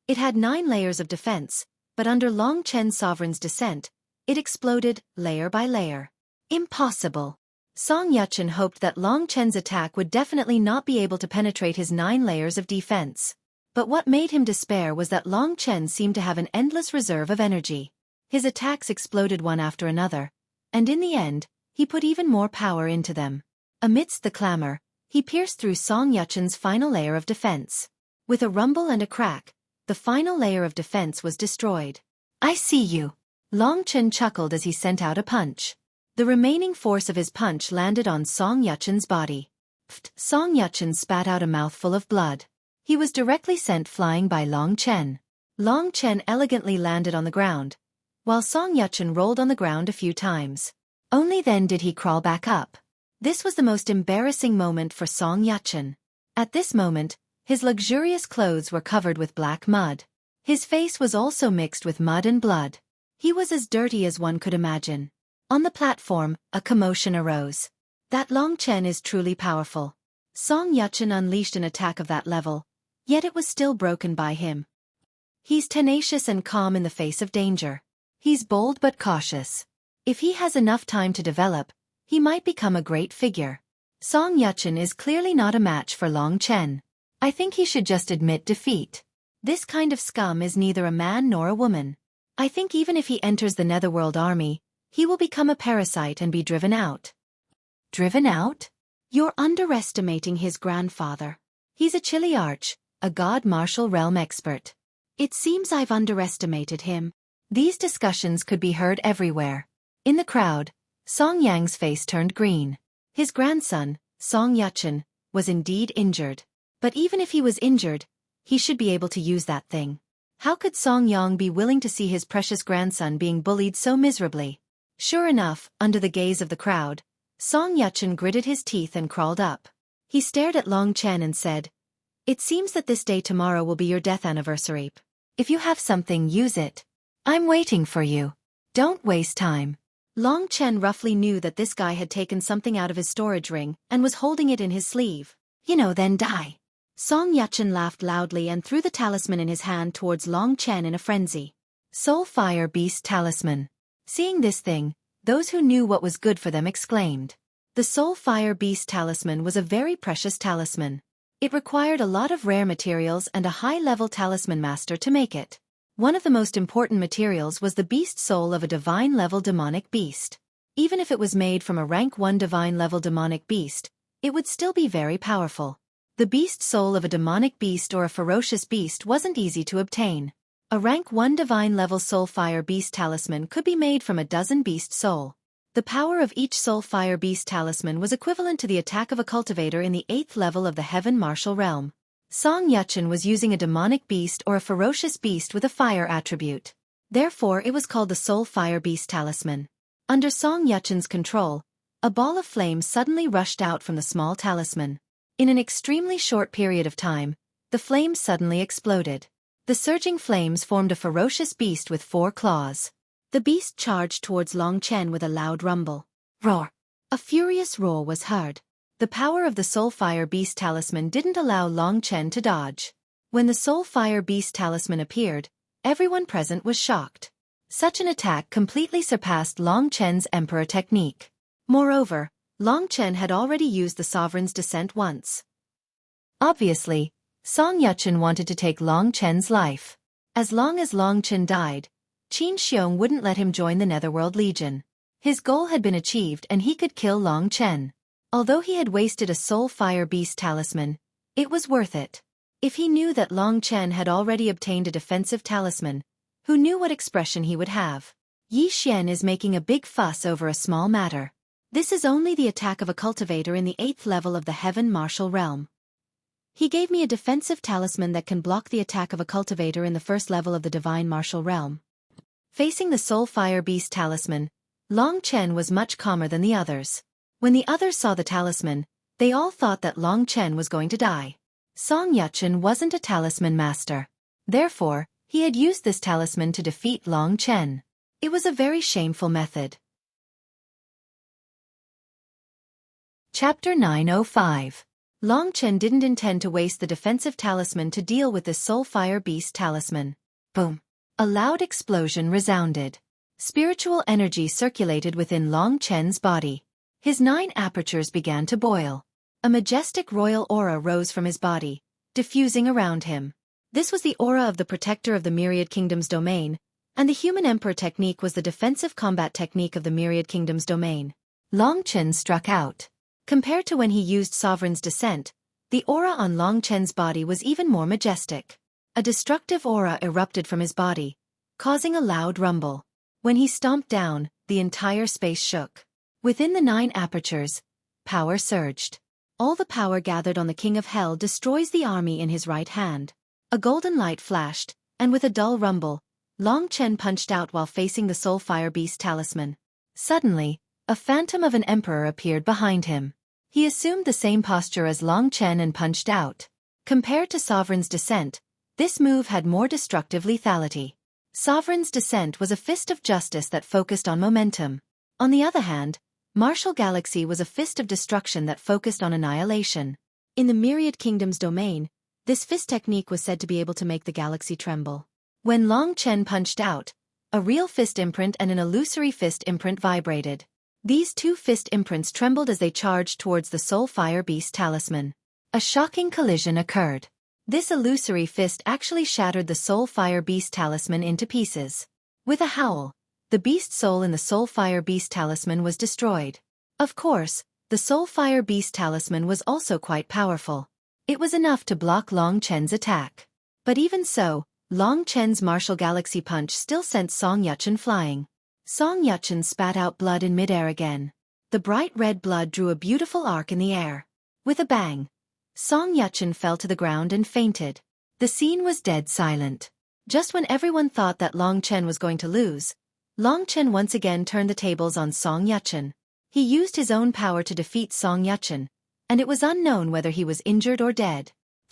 It had 9 layers of defense, but under Long Chen's Sovereign's Descent, it exploded layer by layer. Impossible. Song Yuchen hoped that Long Chen's attack would definitely not be able to penetrate his 9 layers of defense. But what made him despair was that Long Chen seemed to have an endless reserve of energy. His attacks exploded one after another, and in the end, he put even more power into them. Amidst the clamor, he pierced through Song Yuchen's final layer of defense. With a rumble and a crack, the final layer of defense was destroyed. "I see you." Long Chen chuckled as he sent out a punch. The remaining force of his punch landed on Song Yuchen's body. Pfft! Song Yuchen spat out a mouthful of blood. He was directly sent flying by Long Chen. Long Chen elegantly landed on the ground, while Song Yuchen rolled on the ground a few times. Only then did he crawl back up. This was the most embarrassing moment for Song Yuchen. At this moment, his luxurious clothes were covered with black mud. His face was also mixed with mud and blood. He was as dirty as one could imagine. On the platform, a commotion arose. That Long Chen is truly powerful. Song Yuchen unleashed an attack of that level, yet it was still broken by him. He's tenacious and calm in the face of danger. He's bold but cautious. If he has enough time to develop, he might become a great figure. Song Yuchen is clearly not a match for Long Chen. I think he should just admit defeat. This kind of scum is neither a man nor a woman. I think even if he enters the Netherworld army, he will become a parasite and be driven out. Driven out? You're underestimating his grandfather. He's a Chiliarch, a god martial realm expert. It seems I've underestimated him. These discussions could be heard everywhere. In the crowd, Song Yang's face turned green. His grandson, Song Yuchen, was indeed injured. But even if he was injured, he should be able to use that thing. How could Song Yang be willing to see his precious grandson being bullied so miserably? Sure enough, under the gaze of the crowd, Song Yuchen gritted his teeth and crawled up. He stared at Long Chen and said, "It seems that this day tomorrow will be your death anniversary. If you have something, use it. I'm waiting for you. Don't waste time." Long Chen roughly knew that this guy had taken something out of his storage ring and was holding it in his sleeve. Then die. Song Yuchen laughed loudly and threw the talisman in his hand towards Long Chen in a frenzy. Soul Fire Beast Talisman. Seeing this thing, those who knew what was good for them exclaimed. The Soul Fire Beast Talisman was a very precious talisman. It required a lot of rare materials and a high-level talisman master to make it. One of the most important materials was the beast soul of a divine-level demonic beast. Even if it was made from a rank 1 divine-level demonic beast, it would still be very powerful. The beast soul of a demonic beast or a ferocious beast wasn't easy to obtain. A rank 1 divine-level soul fire beast talisman could be made from a dozen beast soul. The power of each soul fire beast talisman was equivalent to the attack of a cultivator in the 8th level of the Heaven Martial Realm. Song Yuchen was using a demonic beast or a ferocious beast with a fire attribute. Therefore it was called the Soul Fire Beast Talisman. Under Song Yuchen's control, a ball of flame suddenly rushed out from the small talisman. In an extremely short period of time, the flames suddenly exploded. The surging flames formed a ferocious beast with 4 claws. The beast charged towards Long Chen with a loud rumble. Roar! A furious roar was heard. The power of the Soul Fire Beast Talisman didn't allow Long Chen to dodge. When the Soul Fire Beast Talisman appeared, everyone present was shocked. Such an attack completely surpassed Long Chen's emperor technique. Moreover, Long Chen had already used the sovereign's descent once. Obviously, Song Yuchen wanted to take Long Chen's life. As long as Long Chen died, Qin Xiong wouldn't let him join the Netherworld Legion. His goal had been achieved and he could kill Long Chen. Although he had wasted a Soul Fire Beast talisman, it was worth it. If he knew that Long Chen had already obtained a defensive talisman, who knew what expression he would have? Yi Xian is making a big fuss over a small matter. This is only the attack of a cultivator in the 8th level of the Heaven Martial Realm. He gave me a defensive talisman that can block the attack of a cultivator in the 1st level of the Divine Martial Realm. Facing the Soul Fire Beast talisman, Long Chen was much calmer than the others. When the others saw the talisman, they all thought that Long Chen was going to die. Song Yuchen wasn't a talisman master. Therefore, he had used this talisman to defeat Long Chen. It was a very shameful method. Chapter 905. Long Chen didn't intend to waste the defensive talisman to deal with this Soul Fire Beast talisman. Boom! A loud explosion resounded. Spiritual energy circulated within Long Chen's body. His 9 apertures began to boil. A majestic royal aura rose from his body, diffusing around him. This was the aura of the protector of the Myriad Kingdom's domain, and the human emperor technique was the defensive combat technique of the Myriad Kingdom's domain. Long Chen struck out. Compared to when he used Sovereign's Descent, the aura on Long Chen's body was even more majestic. A destructive aura erupted from his body, causing a loud rumble. When he stomped down, the entire space shook. Within the 9 apertures, power surged. All the power gathered on the King of Hell destroys the army in his right hand. A golden light flashed, and with a dull rumble, Long Chen punched out while facing the Soul Fire Beast talisman. Suddenly, a phantom of an emperor appeared behind him. He assumed the same posture as Long Chen and punched out. Compared to Sovereign's Descent, this move had more destructive lethality. Sovereign's Descent was a fist of justice that focused on momentum. On the other hand, Martial Galaxy was a fist of destruction that focused on annihilation. In the Myriad Kingdom's domain, this fist technique was said to be able to make the galaxy tremble. When Long Chen punched out, a real fist imprint and an illusory fist imprint vibrated. These 2 fist imprints trembled as they charged towards the Soul Fire Beast talisman. A shocking collision occurred. This illusory fist actually shattered the Soul Fire Beast talisman into pieces. With a howl, the beast soul in the Soul Fire Beast talisman was destroyed. Of course, the Soul Fire Beast talisman was also quite powerful. It was enough to block Long Chen's attack. But even so, Long Chen's Martial Galaxy punch still sent Song Yuchen flying. Song Yuchen spat out blood in midair again. The bright red blood drew a beautiful arc in the air. With a bang, Song Yuchen fell to the ground and fainted. The scene was dead silent. Just when everyone thought that Long Chen was going to lose, Long Chen once again turned the tables on Song Yuchen. He used his own power to defeat Song Yuchen, and it was unknown whether he was injured or dead.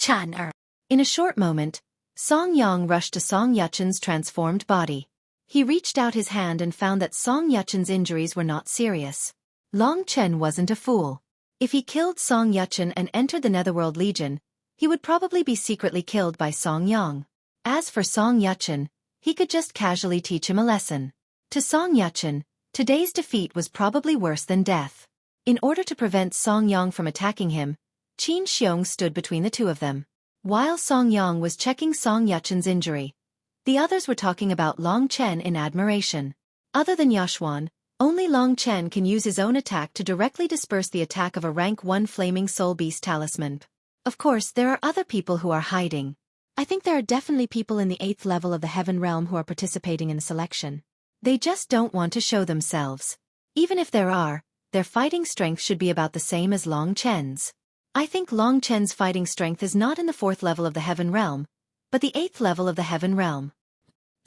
In a short moment, Song Yang rushed to Song Yuchen's transformed body. He reached out his hand and found that Song Yuchen's injuries were not serious. Long Chen wasn't a fool. If he killed Song Yuchen and entered the Netherworld Legion, he would probably be secretly killed by Song Yang. As for Song Yuchen, he could just casually teach him a lesson. To Song Yuchen, today's defeat was probably worse than death. In order to prevent Song Yang from attacking him, Qin Xiong stood between the 2 of them. While Song Yang was checking Song Yuchen's injury, the others were talking about Long Chen in admiration. Other than Yashuan, only Long Chen can use his own attack to directly disperse the attack of a rank 1 Flaming Soul Beast talisman. Of course, there are other people who are hiding. I think there are definitely people in the 8th level of the Heaven Realm who are participating in the selection. They just don't want to show themselves. Even if there are, their fighting strength should be about the same as Long Chen's. I think Long Chen's fighting strength is not in the 4th level of the Heaven Realm, but the 8th level of the Heaven Realm.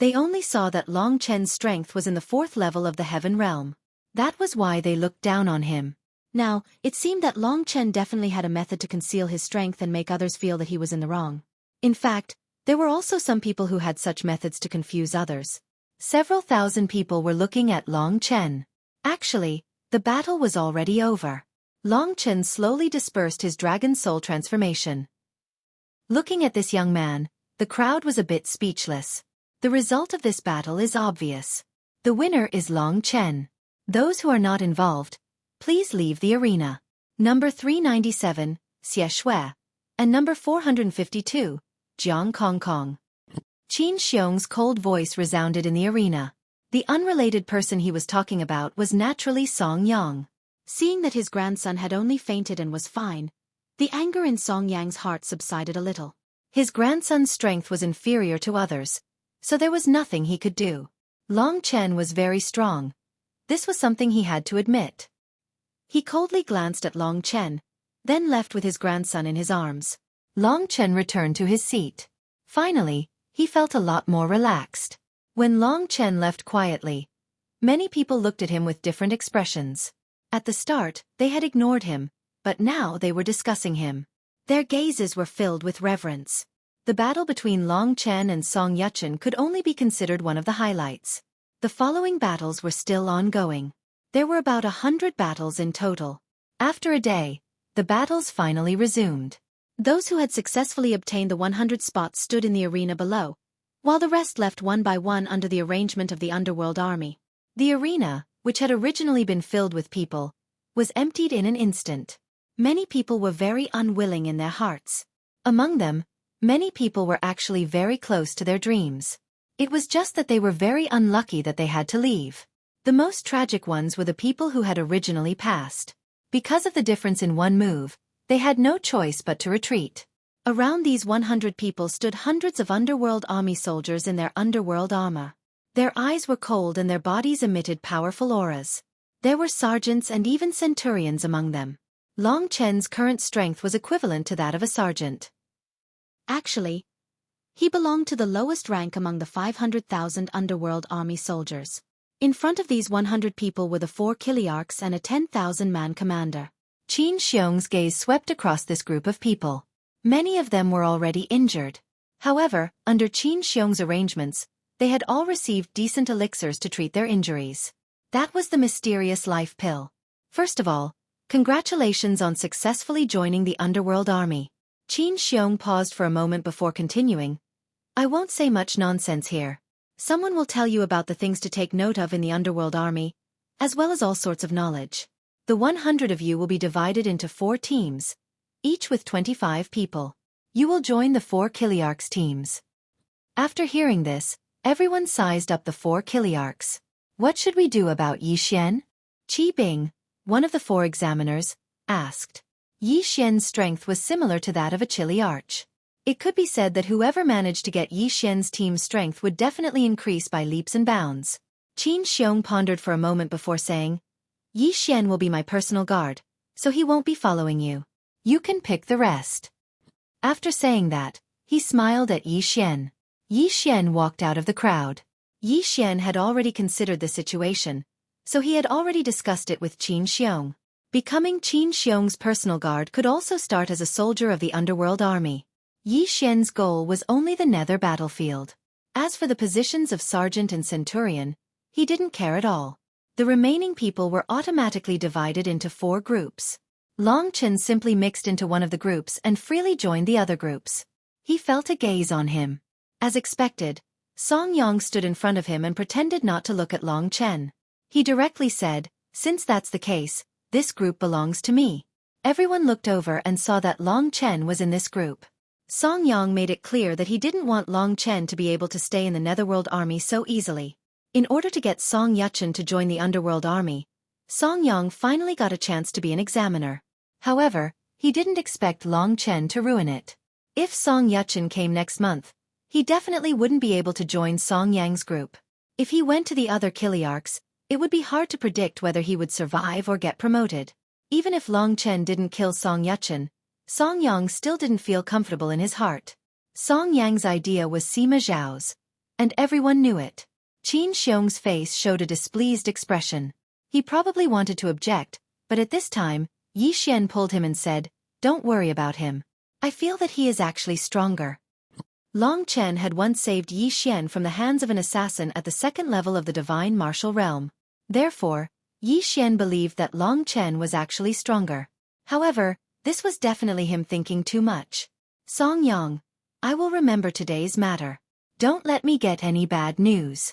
They only saw that Long Chen's strength was in the 4th level of the Heaven Realm. That was why they looked down on him. Now, it seemed that Long Chen definitely had a method to conceal his strength and make others feel that he was in the wrong. In fact, there were also some people who had such methods to confuse others. Several thousand people were looking at Long Chen. Actually, the battle was already over. Long Chen slowly dispersed his dragon soul transformation. Looking at this young man, the crowd was a bit speechless. The result of this battle is obvious. The winner is Long Chen. Those who are not involved, please leave the arena. Number 397, Xueqi, and number 452, Jiang Kongkong. Qin Xiong's cold voice resounded in the arena. The unrelated person he was talking about was naturally Song Yang. Seeing that his grandson had only fainted and was fine, the anger in Song Yang's heart subsided a little. His grandson's strength was inferior to others, so there was nothing he could do. Long Chen was very strong. This was something he had to admit. He coldly glanced at Long Chen, then left with his grandson in his arms. Long Chen returned to his seat. Finally, he felt a lot more relaxed. When Long Chen left quietly, many people looked at him with different expressions. At the start, they had ignored him, but now they were discussing him. Their gazes were filled with reverence. The battle between Long Chen and Song Yuchen could only be considered one of the highlights. The following battles were still ongoing. There were about 100 battles in total. After a day, the battles finally resumed. Those who had successfully obtained the 100 spots stood in the arena below, while the rest left one by one under the arrangement of the underworld army. The arena, which had originally been filled with people, was emptied in an instant. Many people were very unwilling in their hearts. Among them, many people were actually very close to their dreams. It was just that they were very unlucky that they had to leave. The most tragic ones were the people who had originally passed. Because of the difference in one move, they had no choice but to retreat. Around these 100 people stood hundreds of underworld army soldiers in their underworld armor. Their eyes were cold and their bodies emitted powerful auras. There were sergeants and even centurions among them. Long Chen's current strength was equivalent to that of a sergeant. Actually, he belonged to the lowest rank among the 500,000 underworld army soldiers. In front of these 100 people were the 4 Kiliarchs and a 10,000-man commander. Qin Xiong's gaze swept across this group of people. Many of them were already injured. However, under Qin Xiong's arrangements, they had all received decent elixirs to treat their injuries. That was the mysterious life pill. First of all, congratulations on successfully joining the underworld army. Qin Xiong paused for a moment before continuing. I won't say much nonsense here. Someone will tell you about the things to take note of in the underworld army, as well as all sorts of knowledge. The 100 of you will be divided into 4 teams, each with 25 people. You will join the 4 Kiliarchs teams. After hearing this, everyone sized up the 4 Kiliarchs. What should we do about Yi Xian? Qi Bing, one of the 4 examiners, asked. Yi Xian's strength was similar to that of a Kiliarch. It could be said that whoever managed to get Yi Xian's team's strength would definitely increase by leaps and bounds. Qin Xiong pondered for a moment before saying, Yi Xian will be my personal guard, so he won't be following you. You can pick the rest. After saying that, he smiled at Yi Xian. Yi Xian walked out of the crowd. Yi Xian had already considered the situation, so he had already discussed it with Qin Xiong. Becoming Qin Xiong's personal guard could also start as a soldier of the underworld army. Yi Xian's goal was only the nether battlefield. As for the positions of sergeant and centurion, he didn't care at all. The remaining people were automatically divided into 4 groups. Long Chen simply mixed into one of the groups and freely joined the other groups. He felt a gaze on him. As expected, Song Yang stood in front of him and pretended not to look at Long Chen. He directly said, since that's the case, this group belongs to me. Everyone looked over and saw that Long Chen was in this group. Song Yang made it clear that he didn't want Long Chen to be able to stay in the Netherworld army so easily. In order to get Song Yuchen to join the Underworld army, Song Yang finally got a chance to be an examiner. However, he didn't expect Long Chen to ruin it. If Song Yuchen came next month, he definitely wouldn't be able to join Song Yang's group. If he went to the other Kiliarchs, it would be hard to predict whether he would survive or get promoted. Even if Long Chen didn't kill Song Yuchen, Song Yang still didn't feel comfortable in his heart. Song Yang's idea was Sima Zhao's, and everyone knew it. Qin Xiong's face showed a displeased expression. He probably wanted to object, but at this time, Yi Xian pulled him and said, "Don't worry about him. I feel that he is actually stronger." Long Chen had once saved Yi Xian from the hands of an assassin at the 2nd level of the divine martial realm. Therefore, Yi Xian believed that Long Chen was actually stronger. However, this was definitely him thinking too much. Song Yang, I will remember today's matter. Don't let me get any bad news.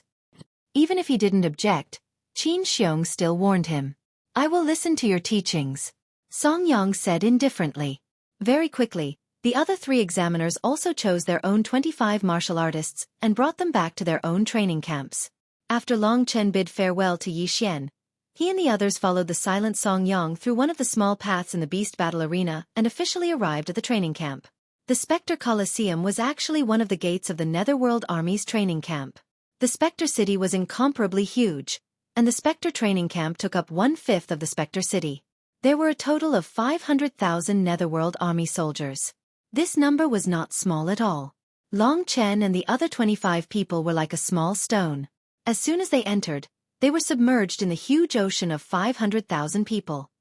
Even if he didn't object, Qin Xiong still warned him. I will listen to your teachings, Song Yang said indifferently. Very quickly, the other 3 examiners also chose their own 25 martial artists and brought them back to their own training camps. After Long Chen bid farewell to Yi Xian, he and the others followed the silent Song Yang through one of the small paths in the Beast Battle Arena and officially arrived at the training camp. The Spectre Colosseum was actually one of the gates of the Netherworld Army's training camp. The Spectre City was incomparably huge, and the Spectre training camp took up 1/5 of the Spectre City. There were a total of 500,000 Netherworld Army soldiers. This number was not small at all. Long Chen and the other 25 people were like a small stone. As soon as they entered, they were submerged in the huge ocean of 500,000 people.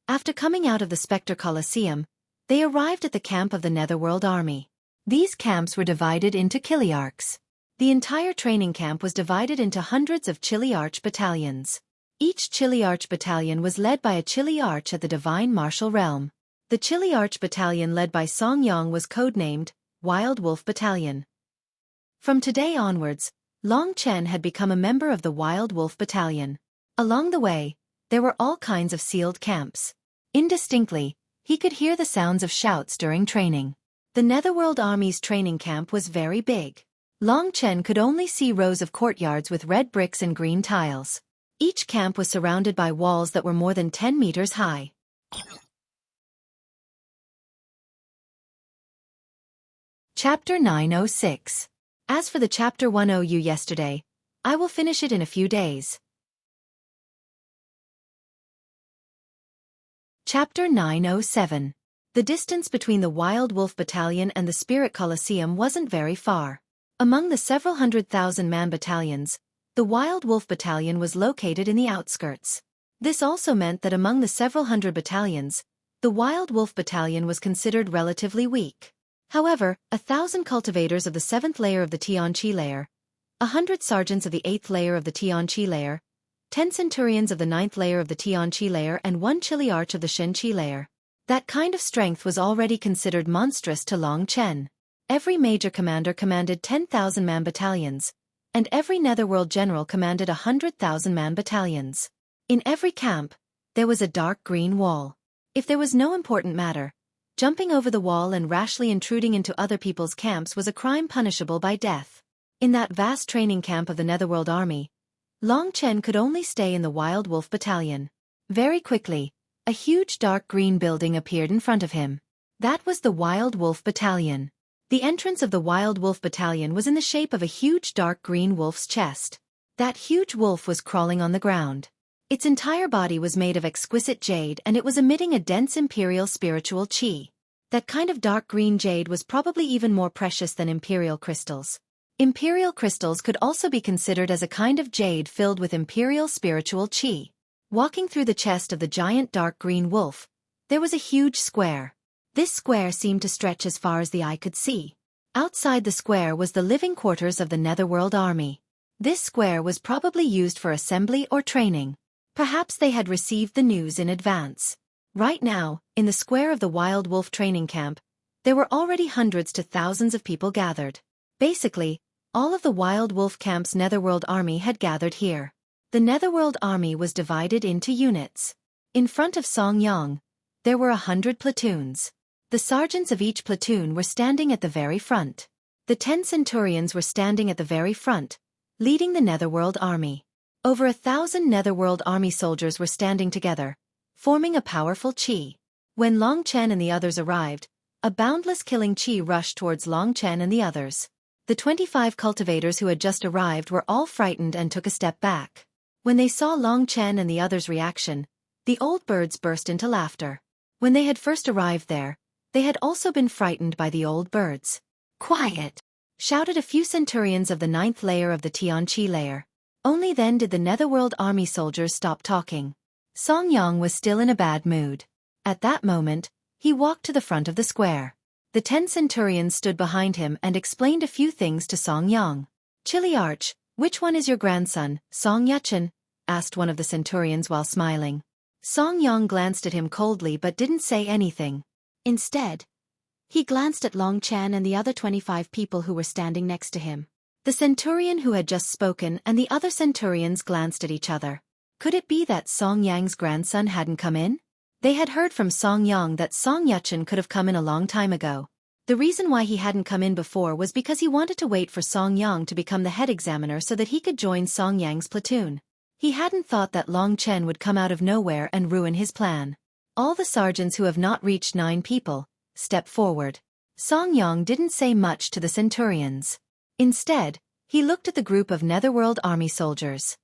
After coming out of the Spectre Colosseum, they arrived at the camp of the Netherworld Army. These camps were divided into chiliarchs. The entire training camp was divided into hundreds of chiliarch battalions. Each chiliarch battalion was led by a chiliarch at the Divine Martial Realm. The chiliarch battalion led by Song Yang was codenamed Wild Wolf Battalion. From today onwards, Long Chen had become a member of the Wild Wolf Battalion. Along the way, there were all kinds of sealed camps. Indistinctly, he could hear the sounds of shouts during training. The Netherworld Army's training camp was very big. Long Chen could only see rows of courtyards with red bricks and green tiles. Each camp was surrounded by walls that were more than 10 meters high. Chapter 906. As for the Chapter 10 you yesterday, I will finish it in a few days. Chapter 907. The distance between the Wild Wolf Battalion and the Spirit Colosseum wasn't very far. Among the several 100,000-man battalions, the Wild Wolf Battalion was located in the outskirts. This also meant that among the several hundred battalions, the Wild Wolf Battalion was considered relatively weak. However, 1,000 cultivators of the 7th layer of the Tianqi layer, 100 sergeants of the 8th layer of the Tianqi layer, 10 centurions of the 9th layer of the Tianqi layer and 1 chiliarch of the Shenqi layer. That kind of strength was already considered monstrous to Long Chen. Every major commander commanded 10,000-man battalions, and every Netherworld general commanded 100,000-man battalions. In every camp, there was a dark green wall. If there was no important matter, jumping over the wall and rashly intruding into other people's camps was a crime punishable by death. In that vast training camp of the Netherworld Army, Long Chen could only stay in the Wild Wolf Battalion. Very quickly, a huge dark green building appeared in front of him. That was the Wild Wolf Battalion. The entrance of the Wild Wolf Battalion was in the shape of a huge dark green wolf's chest. That huge wolf was crawling on the ground. Its entire body was made of exquisite jade and it was emitting a dense imperial spiritual qi. That kind of dark green jade was probably even more precious than imperial crystals. Imperial crystals could also be considered as a kind of jade filled with imperial spiritual qi. Walking through the chest of the giant dark green wolf, there was a huge square. This square seemed to stretch as far as the eye could see. Outside the square was the living quarters of the Netherworld Army. This square was probably used for assembly or training. Perhaps they had received the news in advance. Right now, in the square of the Wild Wolf training camp, there were already hundreds to thousands of people gathered. Basically, all of the Wild Wolf camp's Netherworld Army had gathered here. The Netherworld Army was divided into units. In front of Song Yang, there were 100 platoons. The sergeants of each platoon were standing at the very front. The 10 centurions were standing at the very front, leading the Netherworld Army. Over 1,000 Netherworld Army soldiers were standing together, forming a powerful qi. When Long Chen and the others arrived, a boundless killing qi rushed towards Long Chen and the others. The 25 cultivators who had just arrived were all frightened and took a step back. When they saw Long Chen and the others' reaction, the old birds burst into laughter. When they had first arrived there, they had also been frightened by the old birds. "Quiet!" shouted a few centurions of the 9th layer of the Tianqi layer. Only then did the Netherworld Army soldiers stop talking. Song Yang was still in a bad mood. At that moment, he walked to the front of the square. The 10 centurions stood behind him and explained a few things to Song Yang. "Chiliarch, which one is your grandson, Song Yachen?" asked one of the centurions while smiling. Song Yang glanced at him coldly but didn't say anything. Instead, He glanced at Long Chen and the other 25 people who were standing next to him. The centurion who had just spoken and the other centurions glanced at each other. Could it be that Song Yang's grandson hadn't come in? They had heard from Song Yang that Song Yuchen could have come in a long time ago. The reason why he hadn't come in before was because he wanted to wait for Song Yang to become the head examiner so that he could join Song Yang's platoon. He hadn't thought that Long Chen would come out of nowhere and ruin his plan. All the sergeants who have not reached 9 people, step forward. Song Yang didn't say much to the centurions. Instead, he looked at the group of Netherworld army soldiers.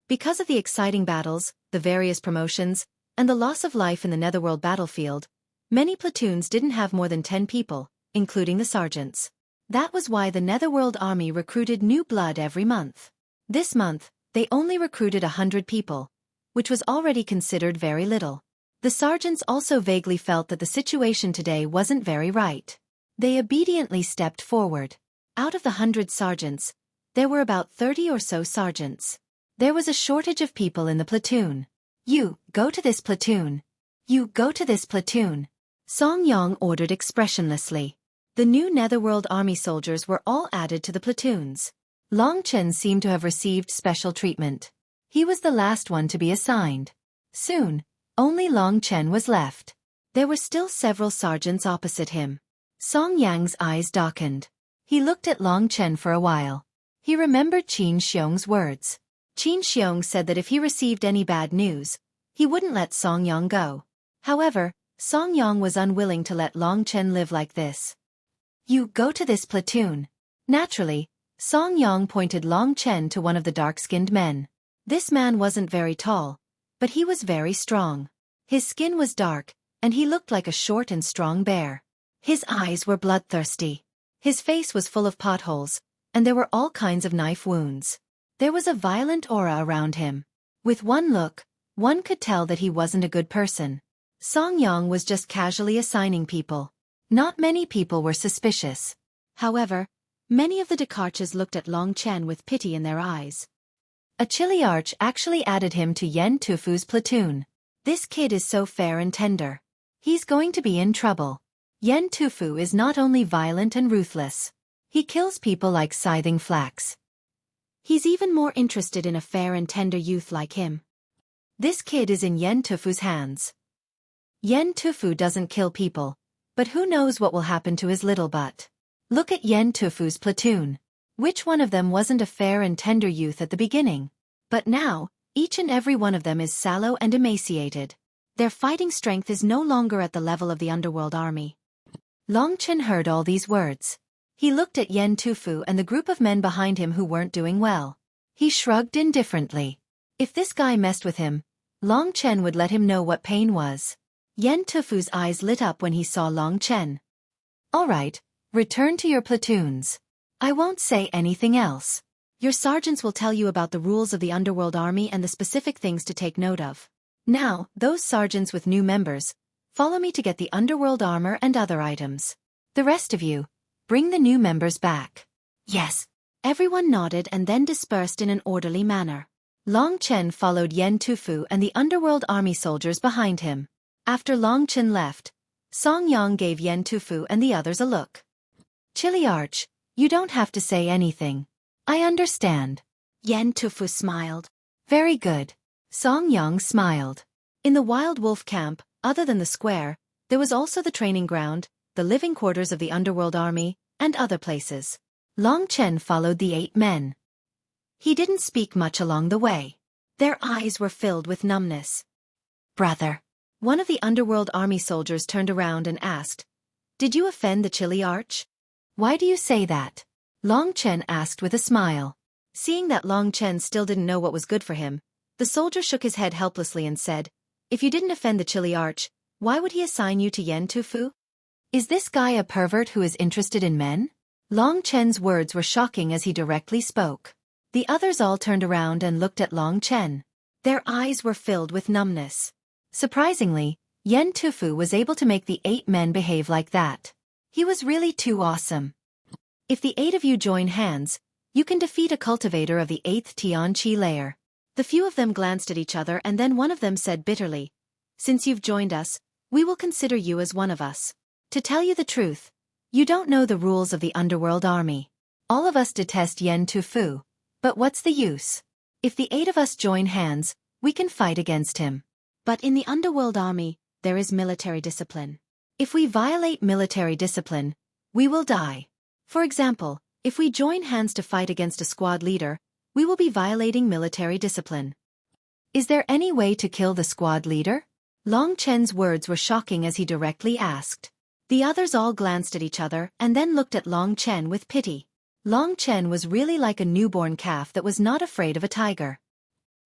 Because of the exciting battles, the various promotions, and the loss of life in the Netherworld battlefield, many platoons didn't have more than 10 people, including the sergeants. That was why the Netherworld army recruited new blood every month. This month, they only recruited 100 people, which was already considered very little. The sergeants also vaguely felt that the situation today wasn't very right. They obediently stepped forward. Out of the 100 sergeants, there were about 30 or so sergeants. There was a shortage of people in the platoon. You, go to this platoon. You, go to this platoon. Song Yang ordered expressionlessly. The new Netherworld army soldiers were all added to the platoons. Long Chen seemed to have received special treatment. He was the last one to be assigned. Soon, only Long Chen was left. There were still several sergeants opposite him. Song Yang's eyes darkened. He looked at Long Chen for a while. He remembered Qin Xiong's words. Qin Xiong said that if he received any bad news, he wouldn't let Song Yang go. However, Song Yang was unwilling to let Long Chen live like this. You, go to this platoon. Naturally, Song Yang pointed Long Chen to one of the dark-skinned men. This man wasn't very tall, but he was very strong. His skin was dark, and he looked like a short and strong bear. His eyes were bloodthirsty. His face was full of potholes, and there were all kinds of knife wounds. There was a violent aura around him. With one look, one could tell that he wasn't a good person. Song Yang was just casually assigning people. Not many people were suspicious. However, many of the Descartes looked at Long Chen with pity in their eyes. A chilly arch actually added him to Yen Tufu's platoon. This kid is so fair and tender. He's going to be in trouble. Yen Tufu is not only violent and ruthless. He kills people like scything flax. He's even more interested in a fair and tender youth like him. This kid is in Yen Tufu's hands. Yen Tufu doesn't kill people, but who knows what will happen to his little butt. Look at Yen Tufu's platoon. Which one of them wasn't a fair and tender youth at the beginning? But now, each and every one of them is sallow and emaciated. Their fighting strength is no longer at the level of the underworld army. Long Chen heard all these words. He looked at Yen Tufu and the group of men behind him who weren't doing well. He shrugged indifferently. If this guy messed with him, Long Chen would let him know what pain was. Yen Tufu's eyes lit up when he saw Long Chen. All right, return to your platoons. I won't say anything else. Your sergeants will tell you about the rules of the underworld army and the specific things to take note of. Now, those sergeants with new members, follow me to get the underworld armor and other items. The rest of you, bring the new members back. Yes. Everyone nodded and then dispersed in an orderly manner. Long Chen followed Yen Tufu and the underworld army soldiers behind him. After Long Chen left, Song Yang gave Yen Tufu and the others a look. Chili Arch, you don't have to say anything. I understand. Yen Tufu smiled. Very good. Song Yang smiled. In the Wild Wolf camp, other than the square, there was also the training ground, the living quarters of the underworld army, and other places. Long Chen followed the 8 men. He didn't speak much along the way. Their eyes were filled with numbness. Brother. One of the underworld army soldiers turned around and asked, Did you offend the Chili Arch? Why do you say that? Long Chen asked with a smile. Seeing that Long Chen still didn't know what was good for him, the soldier shook his head helplessly and said, If you didn't offend the Chili Arch, why would he assign you to Yen Tufu? Is this guy a pervert who is interested in men? Long Chen's words were shocking as he directly spoke. The others all turned around and looked at Long Chen. Their eyes were filled with numbness. Surprisingly, Yen Tufu was able to make the 8 men behave like that. He was really too awesome. If the 8 of you join hands, you can defeat a cultivator of the 8th Tianqi layer. The few of them glanced at each other and then one of them said bitterly, Since you've joined us, we will consider you as one of us. To tell you the truth, you don't know the rules of the underworld army. All of us detest Yen Tufu. But what's the use? If the 8 of us join hands, we can fight against him. But in the underworld army, there is military discipline. If we violate military discipline, we will die. For example, if we join hands to fight against a squad leader, we will be violating military discipline. Is there any way to kill the squad leader? Long Chen's words were shocking as he directly asked. The others all glanced at each other and then looked at Long Chen with pity. Long Chen was really like a newborn calf that was not afraid of a tiger.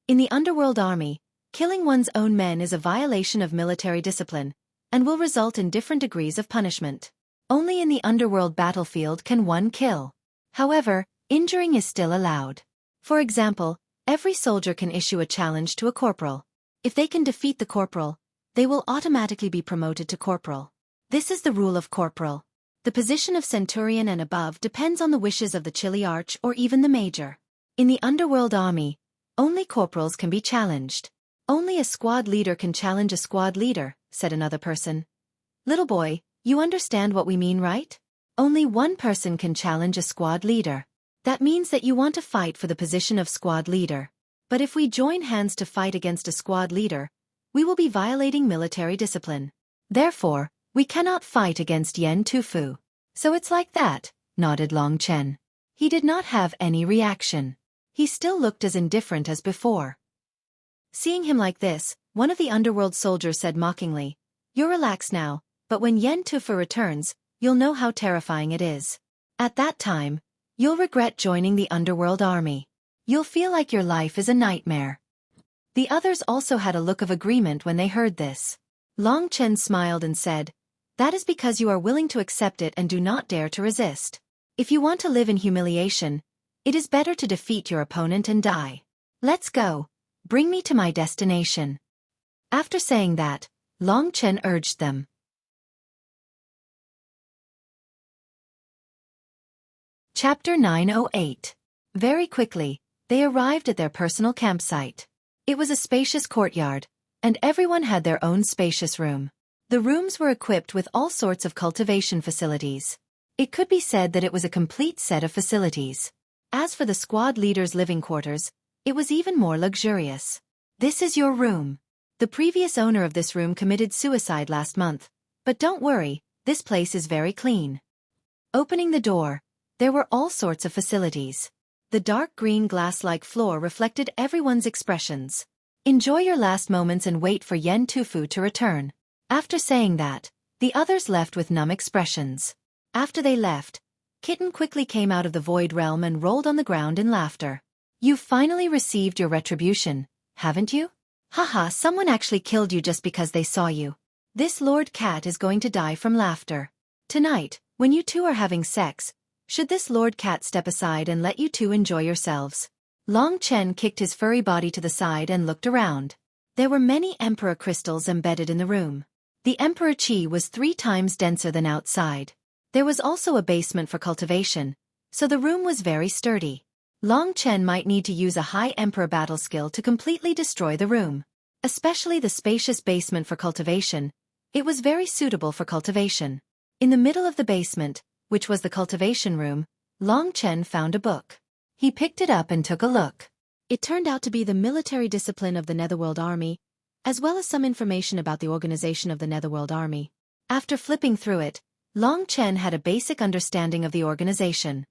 In the underworld army, killing one's own men is a violation of military discipline, and will result in different degrees of punishment. Only in the underworld battlefield can one kill. However, injuring is still allowed. For example, every soldier can issue a challenge to a corporal. If they can defeat the corporal, they will automatically be promoted to corporal. This is the rule of corporal. The position of centurion and above depends on the wishes of the chiliarch or even the major. In the underworld army, only corporals can be challenged. Only a squad leader can challenge a squad leader, said another person. Little boy, you understand what we mean, right? Only one person can challenge a squad leader. That means that you want to fight for the position of squad leader. But if we join hands to fight against a squad leader, we will be violating military discipline. Therefore, we cannot fight against Yen Tufu. So it's like that, nodded Long Chen. He did not have any reaction. He still looked as indifferent as before. Seeing him like this, one of the underworld soldiers said mockingly, "You're relaxed now, but when Yen Tufu returns, you'll know how terrifying it is. At that time, you'll regret joining the underworld army. You'll feel like your life is a nightmare." The others also had a look of agreement when they heard this. Long Chen smiled and said, "That is because you are willing to accept it and do not dare to resist. If you want to live in humiliation, it is better to defeat your opponent and die. Let's go. Bring me to my destination." After saying that, Long Chen urged them. Chapter 908. Very quickly, they arrived at their personal campsite. It was a spacious courtyard, and everyone had their own spacious room. The rooms were equipped with all sorts of cultivation facilities. It could be said that it was a complete set of facilities. As for the squad leader's living quarters, it was even more luxurious. "This is your room. The previous owner of this room committed suicide last month, but don't worry, this place is very clean." Opening the door, there were all sorts of facilities. The dark green glass-like floor reflected everyone's expressions. "Enjoy your last moments and wait for Yen Tufu to return." After saying that, the others left with numb expressions. After they left, Kitten quickly came out of the void realm and rolled on the ground in laughter. "You've finally received your retribution, haven't you? Haha, someone actually killed you just because they saw you. This Lord Cat is going to die from laughter. Tonight, when you two are having sex, should this Lord Cat step aside and let you two enjoy yourselves?" Long Chen kicked his furry body to the side and looked around. There were many Emperor crystals embedded in the room. The Emperor Qi was 3 times denser than outside. There was also a basement for cultivation, so the room was very sturdy. Long Chen might need to use a high Emperor battle skill to completely destroy the room. Especially the spacious basement for cultivation. It was very suitable for cultivation. In the middle of the basement, which was the cultivation room, Long Chen found a book. He picked it up and took a look. It turned out to be the military discipline of the Netherworld Army, as well as some information about the organization of the Netherworld Army. After flipping through it, Long Chen had a basic understanding of the organization.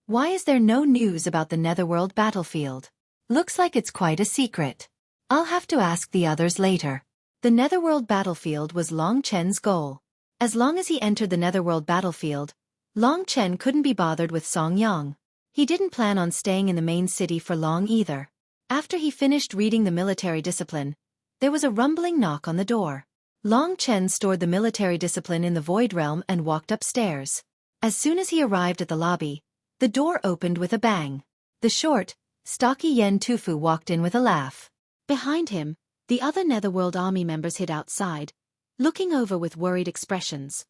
Why is there no news about the Netherworld battlefield? Looks like it's quite a secret. I'll have to ask the others later. The Netherworld battlefield was Long Chen's goal. As long as he entered the Netherworld battlefield, Long Chen couldn't be bothered with Song Yang. He didn't plan on staying in the main city for long either. After he finished reading the military discipline, there was a rumbling knock on the door. Long Chen stored the military discipline in the void realm and walked upstairs. As soon as he arrived at the lobby, the door opened with a bang. The short, stocky Yen Tufu walked in with a laugh. Behind him, the other Netherworld Army members hid outside, looking over with worried expressions.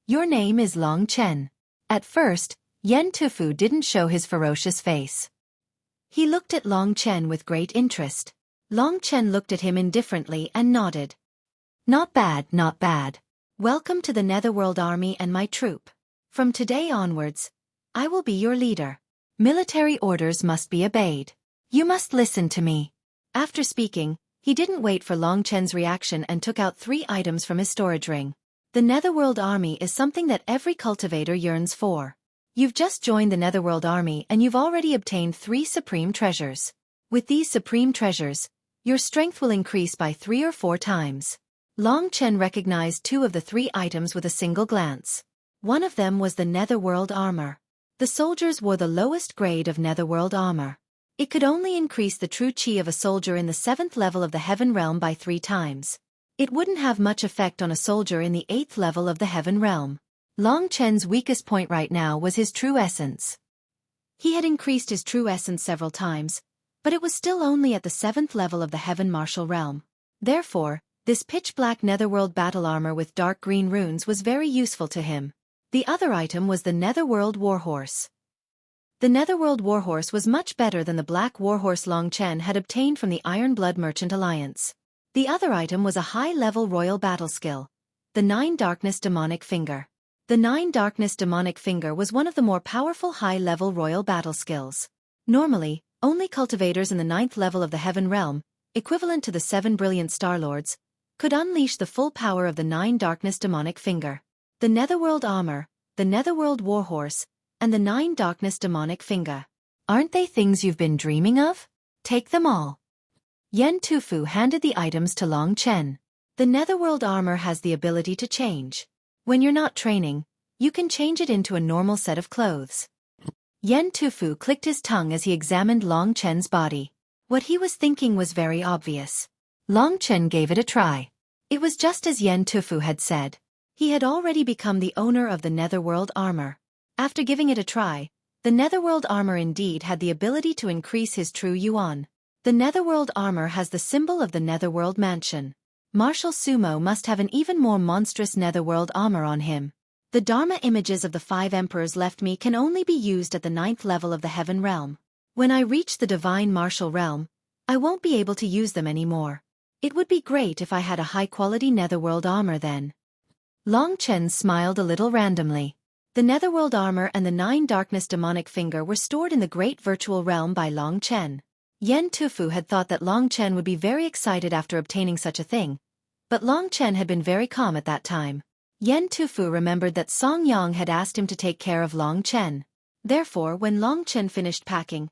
"Your name is Long Chen." At first, Yen Tufu didn't show his ferocious face. He looked at Long Chen with great interest. Long Chen looked at him indifferently and nodded. "Not bad, not bad. Welcome to the Netherworld Army and my troop. From today onwards, I will be your leader. Military orders must be obeyed. You must listen to me. After speaking, he didn't wait for Long Chen's reaction and took out 3 items from his storage ring. The Netherworld Army is something that every cultivator yearns for. You've just joined the Netherworld Army and you've already obtained 3 supreme treasures. With these supreme treasures, your strength will increase by 3 or 4 times. Long Chen recognized 2 of the 3 items with a single glance. One of them was the Netherworld Armor. The soldiers wore the lowest grade of Netherworld Armor. It could only increase the true chi of a soldier in the 7th level of the Heaven Realm by 3 times. It wouldn't have much effect on a soldier in the 8th level of the Heaven Realm. Long Chen's weakest point right now was his true essence. He had increased his true essence several times, but it was still only at the 7th level of the Heaven Martial Realm. Therefore, this pitch-black Netherworld battle armor with dark green runes was very useful to him. The other item was the Netherworld Warhorse. The Netherworld Warhorse was much better than the black warhorse Long Chen had obtained from the Iron Blood Merchant Alliance. The other item was a high-level royal battle skill, the 9 Darkness Demonic Finger. The 9 Darkness Demonic Finger was one of the more powerful high-level royal battle skills. Normally, only cultivators in the 9th level of the Heaven Realm, equivalent to the 7 Brilliant Star Lords, could unleash the full power of the 9 Darkness Demonic Finger. The Netherworld Armor, the Netherworld Warhorse, and the 9 Darkness Demonic Finger. Aren't they things you've been dreaming of? Take them all. Yen Tufu handed the items to Long Chen. The Netherworld Armor has the ability to change. When you're not training, you can change it into a normal set of clothes. Yen Tufu clicked his tongue as he examined Long Chen's body. What he was thinking was very obvious. Long Chen gave it a try. It was just as Yen Tufu had said. He had already become the owner of the Netherworld Armor. After giving it a try, the Netherworld Armor indeed had the ability to increase his true yuan. The Netherworld Armor has the symbol of the Netherworld Mansion. Martial Sumo must have an even more monstrous Netherworld Armor on him. The Dharma images of the 5 emperors left me can only be used at the 9th level of the Heaven Realm. When I reach the Divine Martial Realm, I won't be able to use them anymore. It would be great if I had a high-quality Netherworld Armor then. Long Chen smiled a little randomly. The Netherworld Armor and the 9 Darkness Demonic Finger were stored in the Great Virtual Realm by Long Chen. Yen Tufu had thought that Long Chen would be very excited after obtaining such a thing, but Long Chen had been very calm at that time. Yen Tufu remembered that Song Yang had asked him to take care of Long Chen. Therefore, when Long Chen finished packing,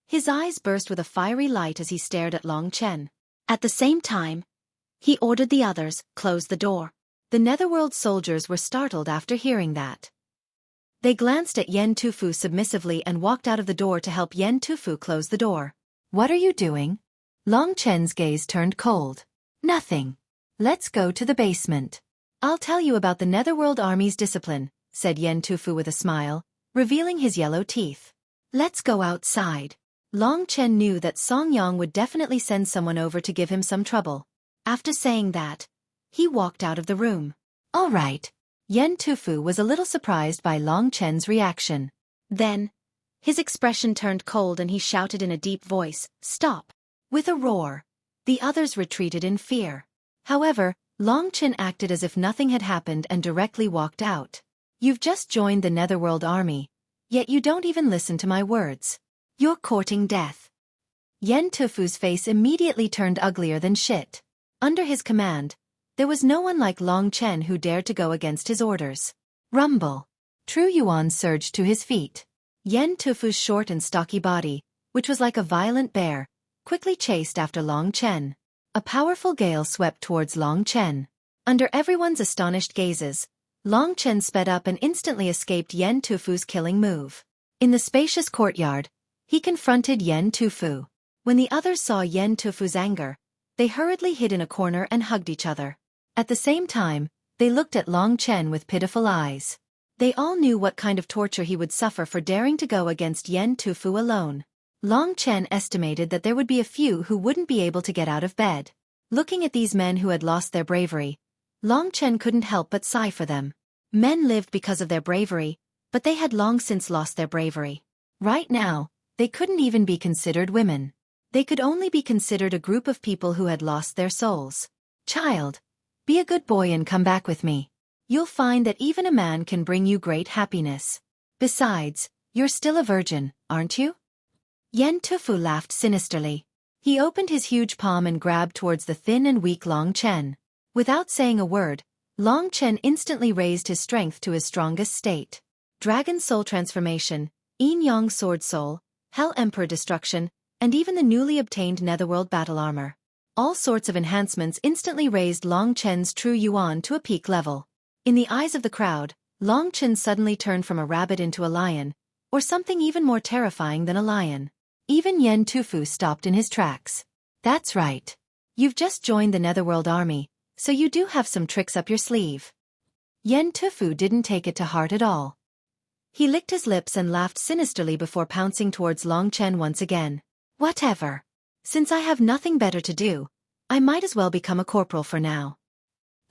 his eyes burst with a fiery light as he stared at Long Chen. At the same time, he ordered the others, close the door. The Netherworld soldiers were startled after hearing that. They glanced at Yen Tufu submissively and walked out of the door to help Yen Tufu close the door. What are you doing? Long Chen's gaze turned cold. Nothing. Let's go to the basement. I'll tell you about the Netherworld Army's discipline, said Yen Tufu with a smile, revealing his yellow teeth. Let's go outside. Long Chen knew that Song Yang would definitely send someone over to give him some trouble. After saying that, he walked out of the room. All right. Yen Tufu was a little surprised by Long Chen's reaction. Then, his expression turned cold and he shouted in a deep voice, "Stop!" With a roar, the others retreated in fear. However, Long Chen acted as if nothing had happened and directly walked out. You've just joined the Netherworld Army, yet you don't even listen to my words. You're courting death. Yen Tufu's face immediately turned uglier than shit. Under his command, there was no one like Long Chen who dared to go against his orders. Rumble. True Yuan surged to his feet. Yen Tufu's short and stocky body, which was like a violent bear, quickly chased after Long Chen. A powerful gale swept towards Long Chen. Under everyone's astonished gazes, Long Chen sped up and instantly escaped Yen Tufu's killing move. In the spacious courtyard, he confronted Yen Tufu. When the others saw Yen Tufu's anger, they hurriedly hid in a corner and hugged each other. At the same time, they looked at Long Chen with pitiful eyes. They all knew what kind of torture he would suffer for daring to go against Yen Tufu alone. Long Chen estimated that there would be a few who wouldn't be able to get out of bed. Looking at these men who had lost their bravery, Long Chen couldn't help but sigh for them. Men lived because of their bravery, but they had long since lost their bravery. Right now, they couldn't even be considered women. They could only be considered a group of people who had lost their souls. Child, Be a good boy and come back with me. You'll find that even a man can bring you great happiness. Besides, you're still a virgin, aren't you? Yen Tufu laughed sinisterly. He opened his huge palm and grabbed towards the thin and weak Long Chen. Without saying a word, Long Chen instantly raised his strength to his strongest state. Dragon Soul Transformation, Yin Yang Sword Soul, Hell Emperor Destruction, and even the newly obtained Netherworld Battle Armor. All sorts of enhancements instantly raised Long Chen's true yuan to a peak level. In the eyes of the crowd, Long Chen suddenly turned from a rabbit into a lion, or something even more terrifying than a lion. Even Yen Tufu stopped in his tracks. That's right. You've just joined the Netherworld army, so you do have some tricks up your sleeve. Yen Tufu didn't take it to heart at all. He licked his lips and laughed sinisterly before pouncing towards Long Chen once again. Whatever. Since I have nothing better to do, I might as well become a corporal for now.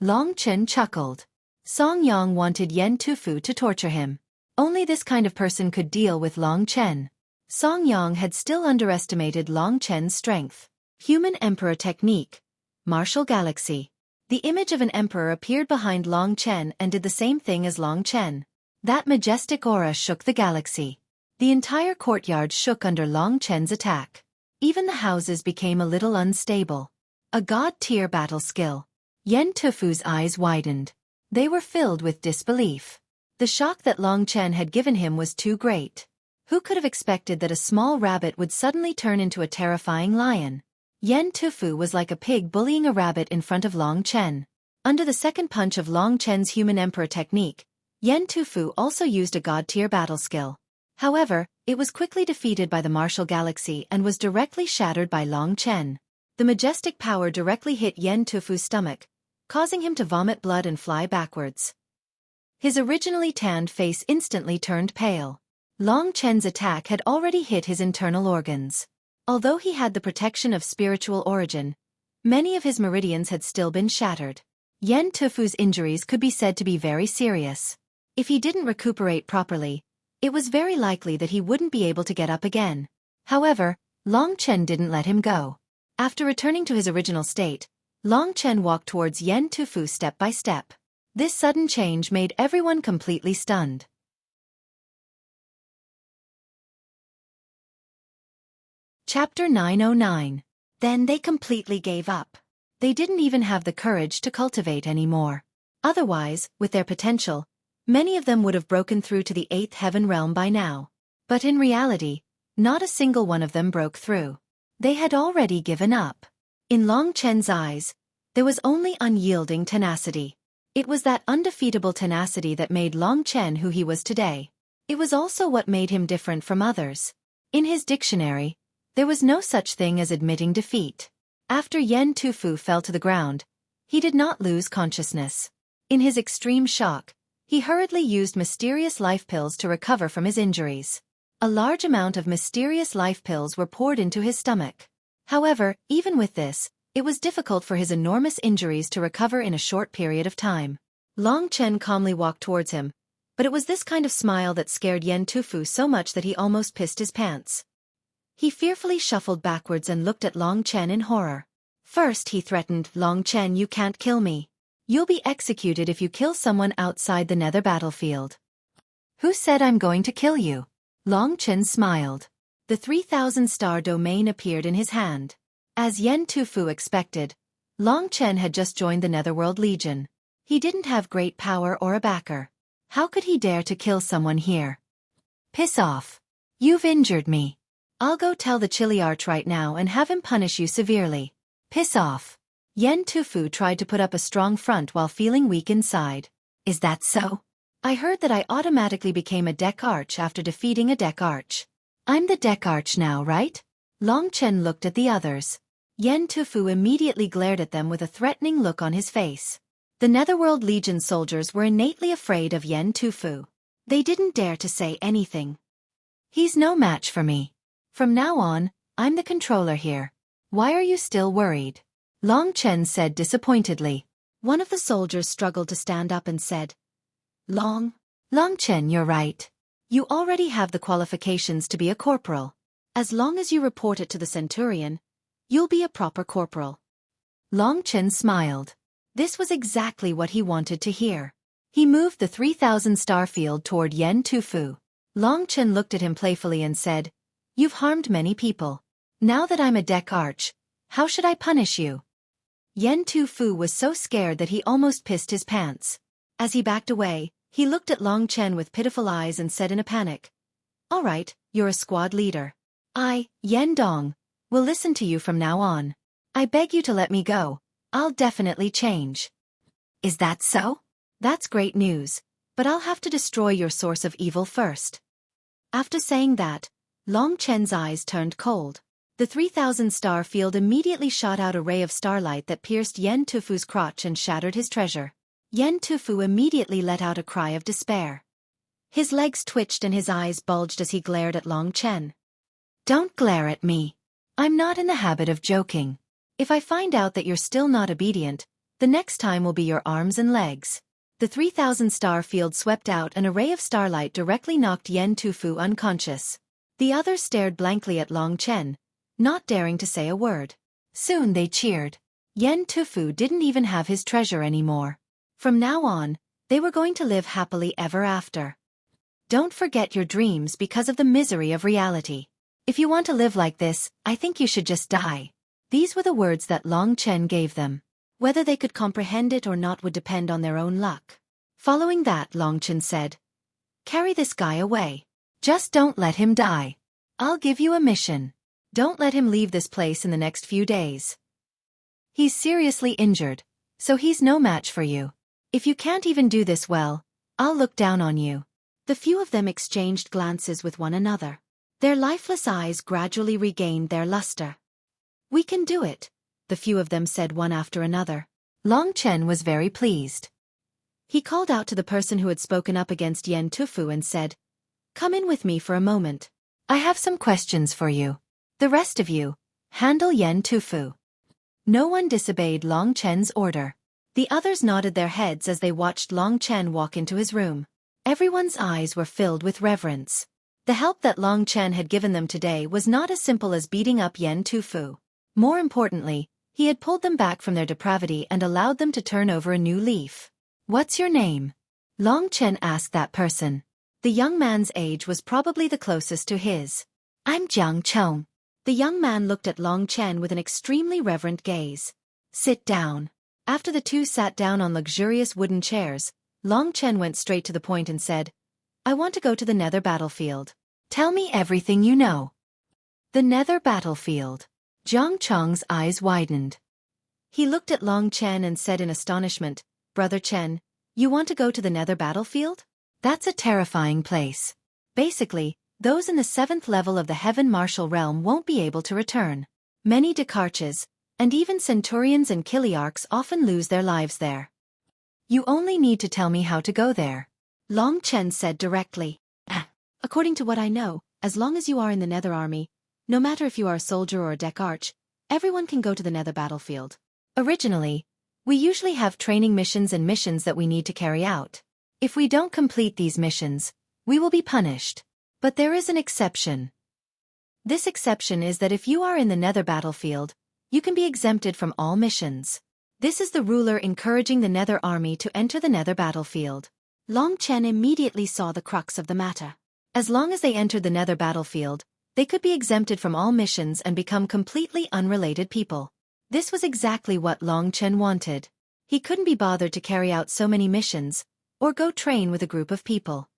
Long Chen chuckled. Song Yang wanted Yen Tufu to torture him. Only this kind of person could deal with Long Chen. Song Yang had still underestimated Long Chen's strength. Human Emperor Technique. Martial Galaxy. The image of an emperor appeared behind Long Chen and did the same thing as Long Chen. That majestic aura shook the galaxy. The entire courtyard shook under Long Chen's attack. Even the houses became a little unstable. A god-tier battle skill. Yen Tufu's eyes widened. They were filled with disbelief. The shock that Long Chen had given him was too great. Who could have expected that a small rabbit would suddenly turn into a terrifying lion? Yen Tufu was like a pig bullying a rabbit in front of Long Chen. Under the second punch of Long Chen's Human Emperor Technique, Yen Tufu also used a god-tier battle skill. However, it was quickly defeated by the Martial Galaxy and was directly shattered by Long Chen. The majestic power directly hit Yen Tufu's stomach, causing him to vomit blood and fly backwards. His originally tanned face instantly turned pale. Long Chen's attack had already hit his internal organs. Although he had the protection of spiritual origin, many of his meridians had still been shattered. Yen Tufu's injuries could be said to be very serious. If he didn't recuperate properly, it was very likely that he wouldn't be able to get up again. However, Long Chen didn't let him go. After returning to his original state, Long Chen walked towards Yen Tufu step by step. This sudden change made everyone completely stunned. Chapter 909. Then they completely gave up. They didn't even have the courage to cultivate anymore. Otherwise, with their potential, many of them would have broken through to the 8th heaven realm by now. But in reality, not a single one of them broke through. They had already given up. In Long Chen's eyes, there was only unyielding tenacity. It was that undefeatable tenacity that made Long Chen who he was today. It was also what made him different from others. In his dictionary, there was no such thing as admitting defeat. After Yen Tufu fell to the ground, he did not lose consciousness. In his extreme shock, he hurriedly used mysterious life pills to recover from his injuries. A large amount of mysterious life pills were poured into his stomach. However, even with this, it was difficult for his enormous injuries to recover in a short period of time. Long Chen calmly walked towards him, but it was this kind of smile that scared Yen Tufu so much that he almost pissed his pants. He fearfully shuffled backwards and looked at Long Chen in horror. First he threatened, "Long Chen, you can't kill me. You'll be executed if you kill someone outside the Nether battlefield." "Who said I'm going to kill you?" Long Chen smiled. The 3,000-star domain appeared in his hand. As Yen Tufu expected, Long Chen had just joined the Netherworld Legion. He didn't have great power or a backer. How could he dare to kill someone here? "Piss off. You've injured me. I'll go tell the Chiliarch right now and have him punish you severely. Piss off." Yen Tufu tried to put up a strong front while feeling weak inside. "Is that so? I heard that I automatically became a deck arch after defeating a deck arch. I'm the deck arch now, right?" Long Chen looked at the others. Yen Tufu immediately glared at them with a threatening look on his face. The Netherworld Legion soldiers were innately afraid of Yen Tufu. They didn't dare to say anything. "He's no match for me. From now on, I'm the controller here. Why are you still worried?" Long Chen said disappointedly. One of the soldiers struggled to stand up and said, Long Chen, you're right. You already have the qualifications to be a corporal. As long as you report it to the Centurion, you'll be a proper corporal." Long Chen smiled. This was exactly what he wanted to hear. He moved the 3,000 star field toward Yen Tufu. Long Chen looked at him playfully and said, "You've harmed many people. Now that I'm a deck arch, how should I punish you?" Yen Tufu was so scared that he almost pissed his pants. As he backed away, he looked at Long Chen with pitiful eyes and said in a panic, "All right, you're a squad leader. I, Yen Dong, will listen to you from now on. I beg you to let me go. I'll definitely change." "Is that so?" "That's great news, but I'll have to destroy your source of evil first." After saying that, Long Chen's eyes turned cold. The 3,000 star field immediately shot out a ray of starlight that pierced Yen Tufu's crotch and shattered his treasure. Yen Tufu immediately let out a cry of despair. His legs twitched and his eyes bulged as he glared at Long Chen. "Don't glare at me. I'm not in the habit of joking. If I find out that you're still not obedient, the next time will be your arms and legs." The 3,000 star field swept out and a ray of starlight directly knocked Yen Tufu unconscious. The others stared blankly at Long Chen, not daring to say a word. Soon they cheered. Yen Tufu didn't even have his treasure anymore. From now on, they were going to live happily ever after. Don't forget your dreams because of the misery of reality. If you want to live like this, I think you should just die. These were the words that Long Chen gave them. Whether they could comprehend it or not would depend on their own luck. Following that, Long Chen said, "Carry this guy away. Just don't let him die. I'll give you a mission. Don't let him leave this place in the next few days. He's seriously injured, so he's no match for you. If you can't even do this well, I'll look down on you." The few of them exchanged glances with one another. Their lifeless eyes gradually regained their luster. "We can do it," the few of them said one after another. Long Chen was very pleased. He called out to the person who had spoken up against Yen Tufu and said, "Come in with me for a moment. I have some questions for you. The rest of you, handle Yen Tufu." No one disobeyed Long Chen's order. The others nodded their heads as they watched Long Chen walk into his room. Everyone's eyes were filled with reverence. The help that Long Chen had given them today was not as simple as beating up Yen Tufu. More importantly, he had pulled them back from their depravity and allowed them to turn over a new leaf. "What's your name?" Long Chen asked that person. The young man's age was probably the closest to his. "I'm Jiang Cheng." The young man looked at Long Chen with an extremely reverent gaze. "Sit down." After the two sat down on luxurious wooden chairs, Long Chen went straight to the point and said, "I want to go to the Nether battlefield. Tell me everything you know." The Nether battlefield. Jiang Cheng's eyes widened. He looked at Long Chen and said in astonishment, "Brother Chen, you want to go to the Nether battlefield? That's a terrifying place. Basically, those in the 7th level of the Heaven Martial Realm won't be able to return. Many Descartes, and even Centurions and Kiliarchs often lose their lives there. You only need to tell me how to go there." Long Chen said directly. "According to what I know, as long as you are in the Nether army, no matter if you are a soldier or a deck arch, everyone can go to the Nether battlefield. Originally, we usually have training missions and missions that we need to carry out. If we don't complete these missions, we will be punished. But there is an exception. This exception is that if you are in the Nether battlefield, you can be exempted from all missions. This is the ruler encouraging the Nether army to enter the Nether battlefield." Long Chen immediately saw the crux of the matter. As long as they entered the Nether battlefield, they could be exempted from all missions and become completely unrelated people. This was exactly what Long Chen wanted. He couldn't be bothered to carry out so many missions, or go train with a group of people.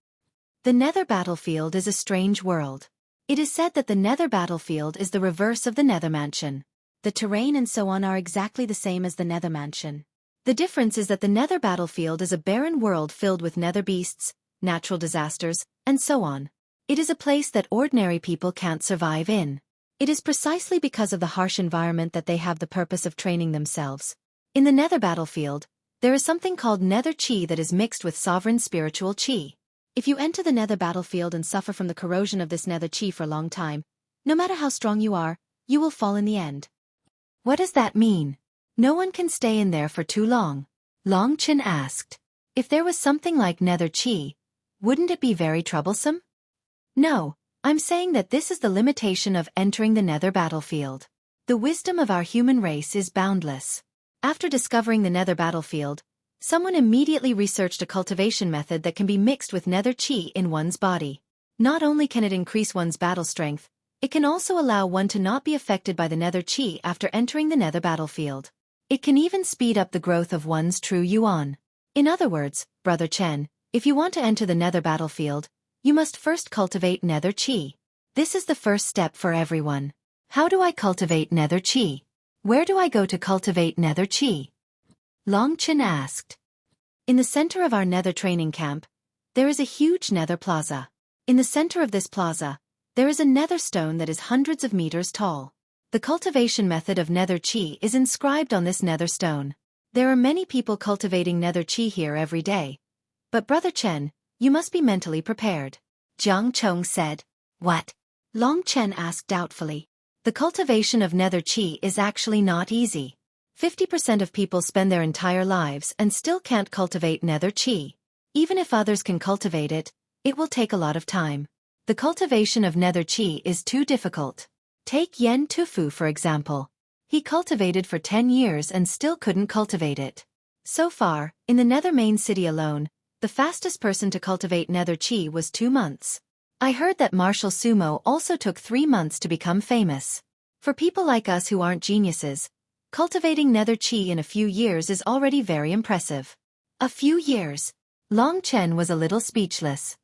The Nether battlefield is a strange world. It is said that the Nether battlefield is the reverse of the Nether mansion. The terrain and so on are exactly the same as the Nether mansion. The difference is that the Nether battlefield is a barren world filled with nether beasts, natural disasters, and so on. It is a place that ordinary people can't survive in. It is precisely because of the harsh environment that they have the purpose of training themselves. In the Nether battlefield, there is something called Nether Chi that is mixed with sovereign spiritual Chi. If you enter the Nether battlefield and suffer from the corrosion of this Nether Chi for a long time, no matter how strong you are, you will fall in the end. What does that mean? No one can stay in there for too long. Long Chen asked. If there was something like Nether Chi, wouldn't it be very troublesome? No, I'm saying that this is the limitation of entering the Nether battlefield. The wisdom of our human race is boundless. After discovering the nether battlefield, someone immediately researched a cultivation method that can be mixed with nether chi in one's body. Not only can it increase one's battle strength, it can also allow one to not be affected by the nether chi after entering the nether battlefield. It can even speed up the growth of one's true yuan. In other words, Brother Chen, if you want to enter the nether battlefield, you must first cultivate nether chi. This is the first step for everyone. How do I cultivate nether chi? Where do I go to cultivate nether chi? Long Chen asked. In the center of our nether training camp, there is a huge nether plaza. In the center of this plaza, there is a nether stone that is hundreds of meters tall. The cultivation method of nether chi is inscribed on this nether stone. There are many people cultivating nether chi here every day. But Brother Chen, you must be mentally prepared. Jiang Chong said. What? Long Chen asked doubtfully. The cultivation of nether chi is actually not easy. 50% of people spend their entire lives and still can't cultivate nether chi. Even if others can cultivate it, it will take a lot of time. The cultivation of nether chi is too difficult. Take Yen Tufu for example. He cultivated for 10 years and still couldn't cultivate it. So far, in the nether main city alone, the fastest person to cultivate nether chi was 2 months. I heard that martial sumo also took 3 months to become famous. For people like us who aren't geniuses, cultivating nether chi in a few years is already very impressive. A few years. Long Chen was a little speechless.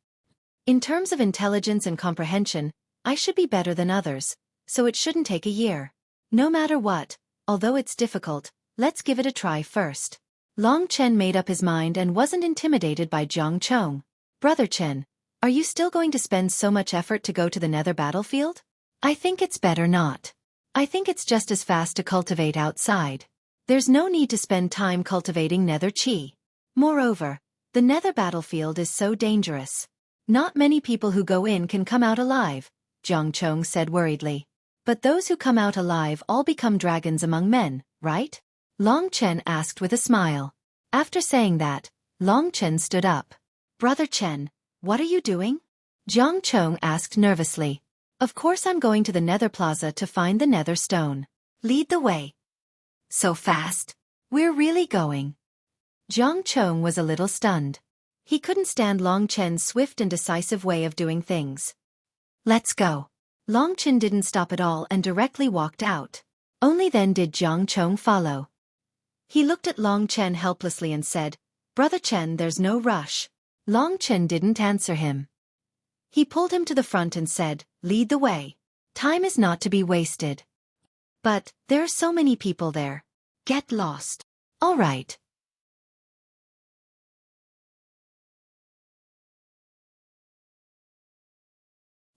In terms of intelligence and comprehension, I should be better than others, so it shouldn't take a year. No matter what, although it's difficult, let's give it a try first. Long Chen made up his mind and wasn't intimidated by Jiang Chong. Brother Chen, are you still going to spend so much effort to go to the nether battlefield? I think it's better not. I think it's just as fast to cultivate outside. There's no need to spend time cultivating nether chi. Moreover, the nether battlefield is so dangerous. Not many people who go in can come out alive, Jiang Chong said worriedly. But those who come out alive all become dragons among men, right? Long Chen asked with a smile. After saying that, Long Chen stood up. Brother Chen, what are you doing? Jiang Chong asked nervously. Of course I'm going to the nether plaza to find the nether stone. Lead the way. So fast? We're really going? Jiang Chong was a little stunned. He couldn't stand Long Chen's swift and decisive way of doing things. Let's go. Long Chen didn't stop at all and directly walked out. Only then did Jiang Chong follow. He looked at Long Chen helplessly and said, Brother Chen, there's no rush. Long Chen didn't answer him. He pulled him to the front and said, lead the way. Time is not to be wasted. But, there are so many people there. Get lost. All right.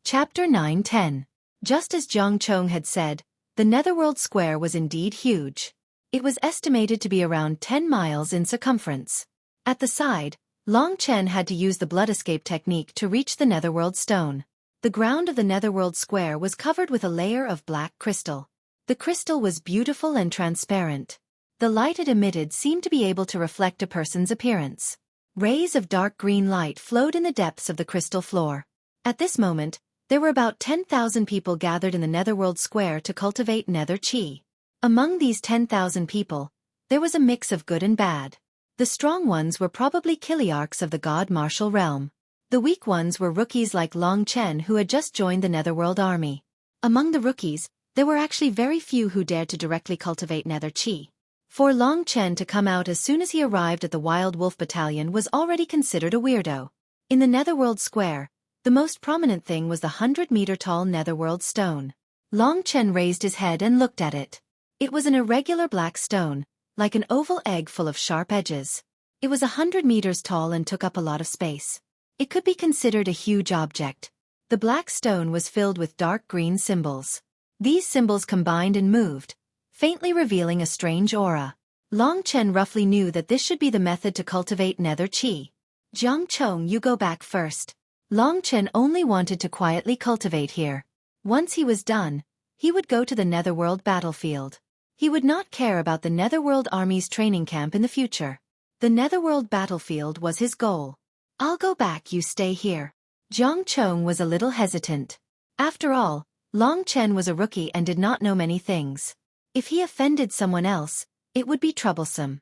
Chapter 9-10. Just as Jiang Chong had said, the Netherworld Square was indeed huge. It was estimated to be around 10 miles in circumference. At the side, Long Chen had to use the blood escape technique to reach the Netherworld Stone. The ground of the Netherworld Square was covered with a layer of black crystal. The crystal was beautiful and transparent. The light it emitted seemed to be able to reflect a person's appearance. Rays of dark green light flowed in the depths of the crystal floor. At this moment, there were about 10,000 people gathered in the Netherworld Square to cultivate nether chi. Among these 10,000 people, there was a mix of good and bad. The strong ones were probably Kiliarchs of the god martial realm. The weak ones were rookies like Long Chen who had just joined the Netherworld army. Among the rookies, there were actually very few who dared to directly cultivate nether chi. For Long Chen to come out as soon as he arrived at the Wild Wolf Battalion was already considered a weirdo. In the Netherworld Square, the most prominent thing was the 100-meter-tall Netherworld Stone. Long Chen raised his head and looked at it. It was an irregular black stone, like an oval egg full of sharp edges. It was 100 meters tall and took up a lot of space. It could be considered a huge object. The black stone was filled with dark green symbols. These symbols combined and moved, faintly revealing a strange aura. Long Chen roughly knew that this should be the method to cultivate nether chi. Jiang Chong, you go back first. Long Chen only wanted to quietly cultivate here. Once he was done, he would go to the Netherworld battlefield. He would not care about the Netherworld Army's training camp in the future. The Netherworld battlefield was his goal. I'll go back, you stay here. Jiang Chong was a little hesitant. After all, Long Chen was a rookie and did not know many things. If he offended someone else, It would be troublesome.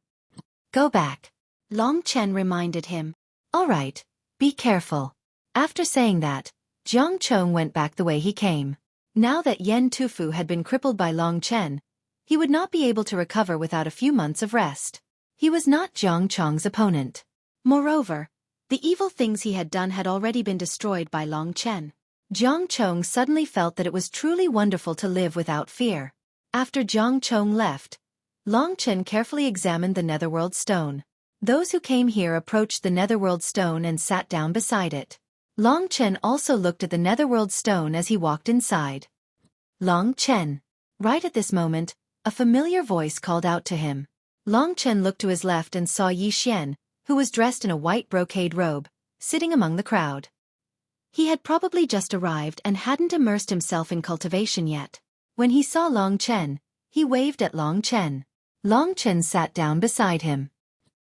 Go back. Long Chen reminded him. All right, be careful. After saying that, Jiang Chong went back the way he came. Now that Yen Tufu had been crippled by Long Chen, he would not be able to recover without a few months of rest. He was not Jiang Chong's opponent. Moreover, the evil things he had done had already been destroyed by Long Chen. Jiang Chong suddenly felt that it was truly wonderful to live without fear. After Jiang Chong left, Long Chen carefully examined the Netherworld Stone. Those who came here approached the Netherworld Stone and sat down beside it. Long Chen also looked at the Netherworld Stone as he walked inside. Long Chen. Right at this moment, a familiar voice called out to him. Long Chen looked to his left and saw Yi Xian, who was dressed in a white brocade robe, sitting among the crowd. He had probably just arrived and hadn't immersed himself in cultivation yet. When he saw Long Chen, he waved at Long Chen. Long Chen sat down beside him.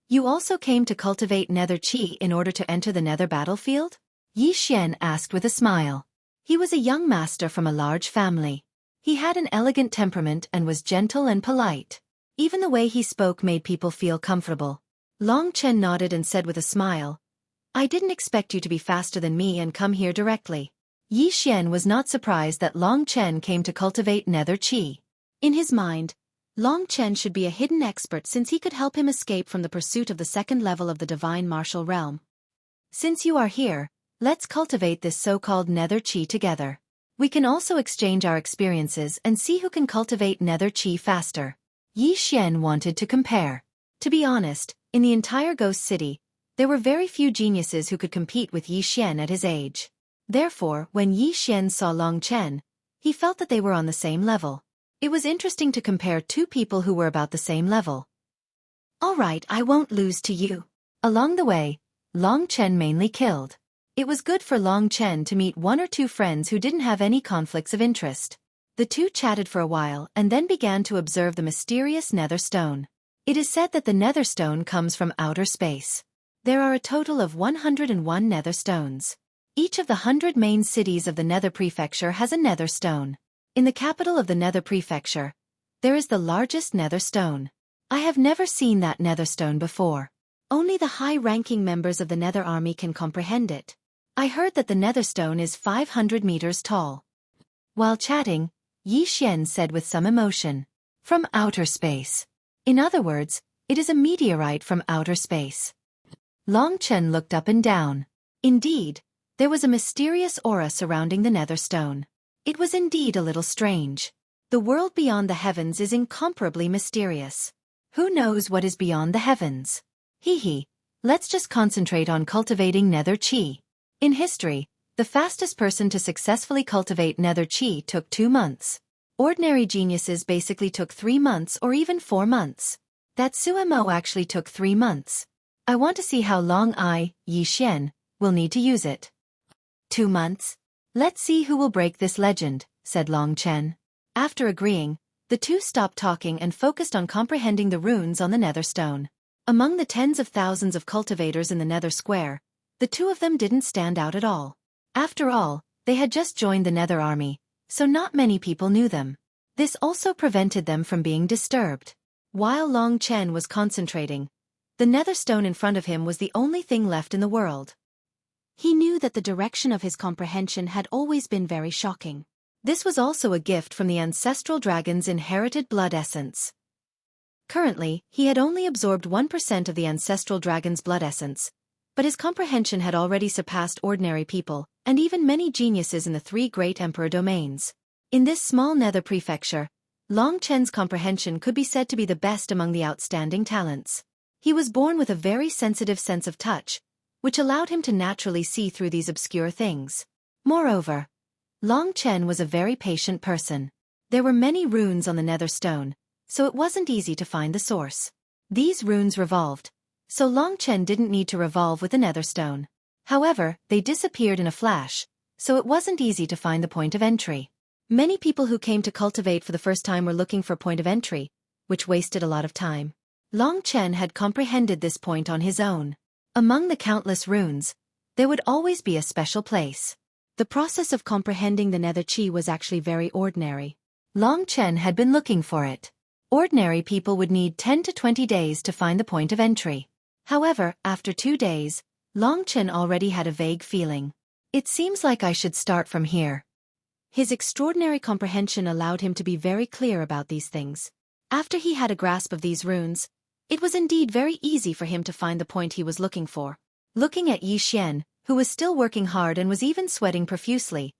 You also came to cultivate Nether Chi in order to enter the Nether battlefield? Yi Xian asked with a smile. He was a young master from a large family. He had an elegant temperament and was gentle and polite. Even the way he spoke made people feel comfortable. Long Chen nodded and said with a smile, I didn't expect you to be faster than me and come here directly. Yi Xian was not surprised that Long Chen came to cultivate Nether Chi. In his mind, Long Chen should be a hidden expert since he could help him escape from the pursuit of the second level of the divine martial realm. Since you are here, let's cultivate this so-called Nether Chi together. We can also exchange our experiences and see who can cultivate Nether Chi faster. Yi Xian wanted to compare. To be honest, in the entire Ghost City, there were very few geniuses who could compete with Yi Xian at his age. Therefore, when Yi Xian saw Long Chen, he felt that they were on the same level. It was interesting to compare two people who were about the same level. All right, I won't lose to you. Along the way, Long Chen mainly killed. It was good for Long Chen to meet one or two friends who didn't have any conflicts of interest. The two chatted for a while and then began to observe the mysterious Nether Stone. It is said that the Nether Stone comes from outer space. There are a total of 101 Nether Stones. Each of the 100 main cities of the Nether Prefecture has a Nether Stone. In the capital of the Nether Prefecture, there is the largest Nether Stone. I have never seen that Nether Stone before. Only the high-ranking members of the Nether Army can comprehend it. I heard that the Nether Stone is 500 meters tall. While chatting, Yi Xian said with some emotion, from outer space. In other words, it is a meteorite from outer space. Long Chen looked up and down. Indeed, there was a mysterious aura surrounding the Nether Stone. It was indeed a little strange. The world beyond the heavens is incomparably mysterious. Who knows what is beyond the heavens? Let's just concentrate on cultivating Nether Chi. In history, the fastest person to successfully cultivate Nether Chi took 2 months. Ordinary geniuses basically took 3 months or even 4 months. That Sumo actually took 3 months. I want to see how long Yi Xian, will need to use it. 2 months? Let's see who will break this legend, said Long Chen. After agreeing, the two stopped talking and focused on comprehending the runes on the Nether Stone. Among the tens of thousands of cultivators in the Nether Square, the two of them didn't stand out at all. After all, they had just joined the Nether Army, so not many people knew them. This also prevented them from being disturbed. While Long Chen was concentrating, the Nether Stone in front of him was the only thing left in the world. He knew that the direction of his comprehension had always been very shocking. This was also a gift from the ancestral dragon's inherited blood essence. Currently, he had only absorbed 1% of the ancestral dragon's blood essence, but his comprehension had already surpassed ordinary people, and even many geniuses in the 3 great emperor domains. In this small Nether Prefecture, Long Chen's comprehension could be said to be the best among the outstanding talents. He was born with a very sensitive sense of touch, which allowed him to naturally see through these obscure things. Moreover, Long Chen was a very patient person. There were many runes on the Nether Stone, so it wasn't easy to find the source. These runes revolved, so Long Chen didn't need to revolve with the Nether Stone. However, they disappeared in a flash, so it wasn't easy to find the point of entry. Many people who came to cultivate for the first time were looking for a point of entry, which wasted a lot of time. Long Chen had comprehended this point on his own. Among the countless runes, there would always be a special place. The process of comprehending the Nether Chi was actually very ordinary. Long Chen had been looking for it. Ordinary people would need 10 to 20 days to find the point of entry. However, after 2 days, Long Chen already had a vague feeling. It seems like I should start from here. His extraordinary comprehension allowed him to be very clear about these things. After he had a grasp of these runes, it was indeed very easy for him to find the point he was looking for. Looking at Yi Xian, who was still working hard and was even sweating profusely,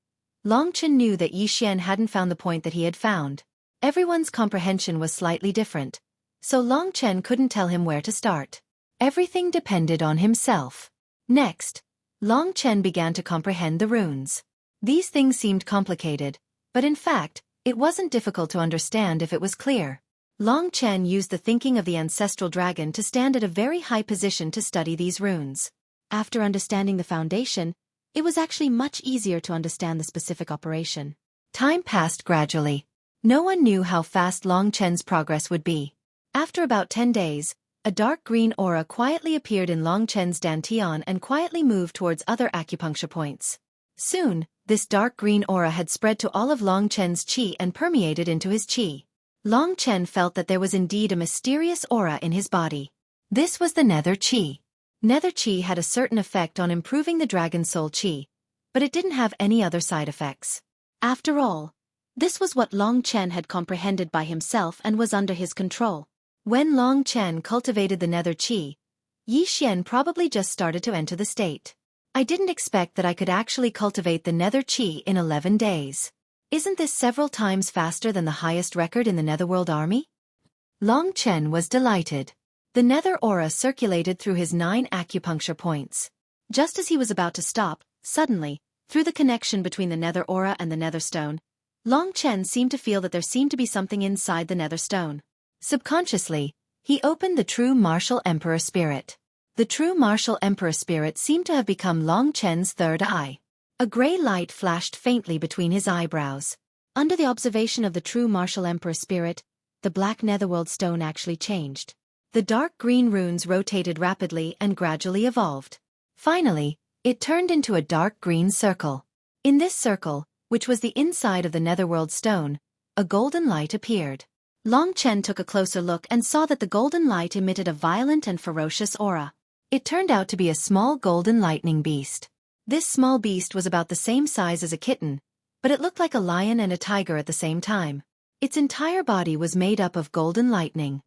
Long Chen knew that Yi Xian hadn't found the point that he had found. Everyone's comprehension was slightly different, so Long Chen couldn't tell him where to start. Everything depended on himself. Next, Long Chen began to comprehend the runes. These things seemed complicated, but in fact, it wasn't difficult to understand if it was clear. Long Chen used the thinking of the ancestral dragon to stand at a very high position to study these runes. After understanding the foundation, it was actually much easier to understand the specific operation. Time passed gradually. No one knew how fast Long Chen's progress would be. After about 10 days, a dark green aura quietly appeared in Long Chen's dantian and quietly moved towards other acupuncture points. Soon, this dark green aura had spread to all of Long Chen's qi and permeated into his qi. Long Chen felt that there was indeed a mysterious aura in his body. This was the nether qi. Nether qi had a certain effect on improving the dragon soul qi, but it didn't have any other side effects. After all, this was what Long Chen had comprehended by himself and was under his control. When Long Chen cultivated the nether qi, Yi Xian probably just started to enter the state. I didn't expect that I could actually cultivate the nether qi in 11 days. Isn't this several times faster than the highest record in the Netherworld army? Long Chen was delighted. The nether aura circulated through his 9 acupuncture points. Just as he was about to stop, suddenly, through the connection between the nether aura and the nether stone, Long Chen seemed to feel that there seemed to be something inside the nether stone. Subconsciously, he opened the true martial emperor spirit. The true martial emperor spirit seemed to have become Long Chen's third eye. A gray light flashed faintly between his eyebrows. Under the observation of the true martial emperor spirit, the black netherworld stone actually changed. The dark green runes rotated rapidly and gradually evolved. Finally, it turned into a dark green circle. In this circle, which was the inside of the netherworld stone, a golden light appeared. Long Chen took a closer look and saw that the golden light emitted a violent and ferocious aura. It turned out to be a small golden lightning beast. This small beast was about the same size as a kitten, but it looked like a lion and a tiger at the same time. Its entire body was made up of golden lightning.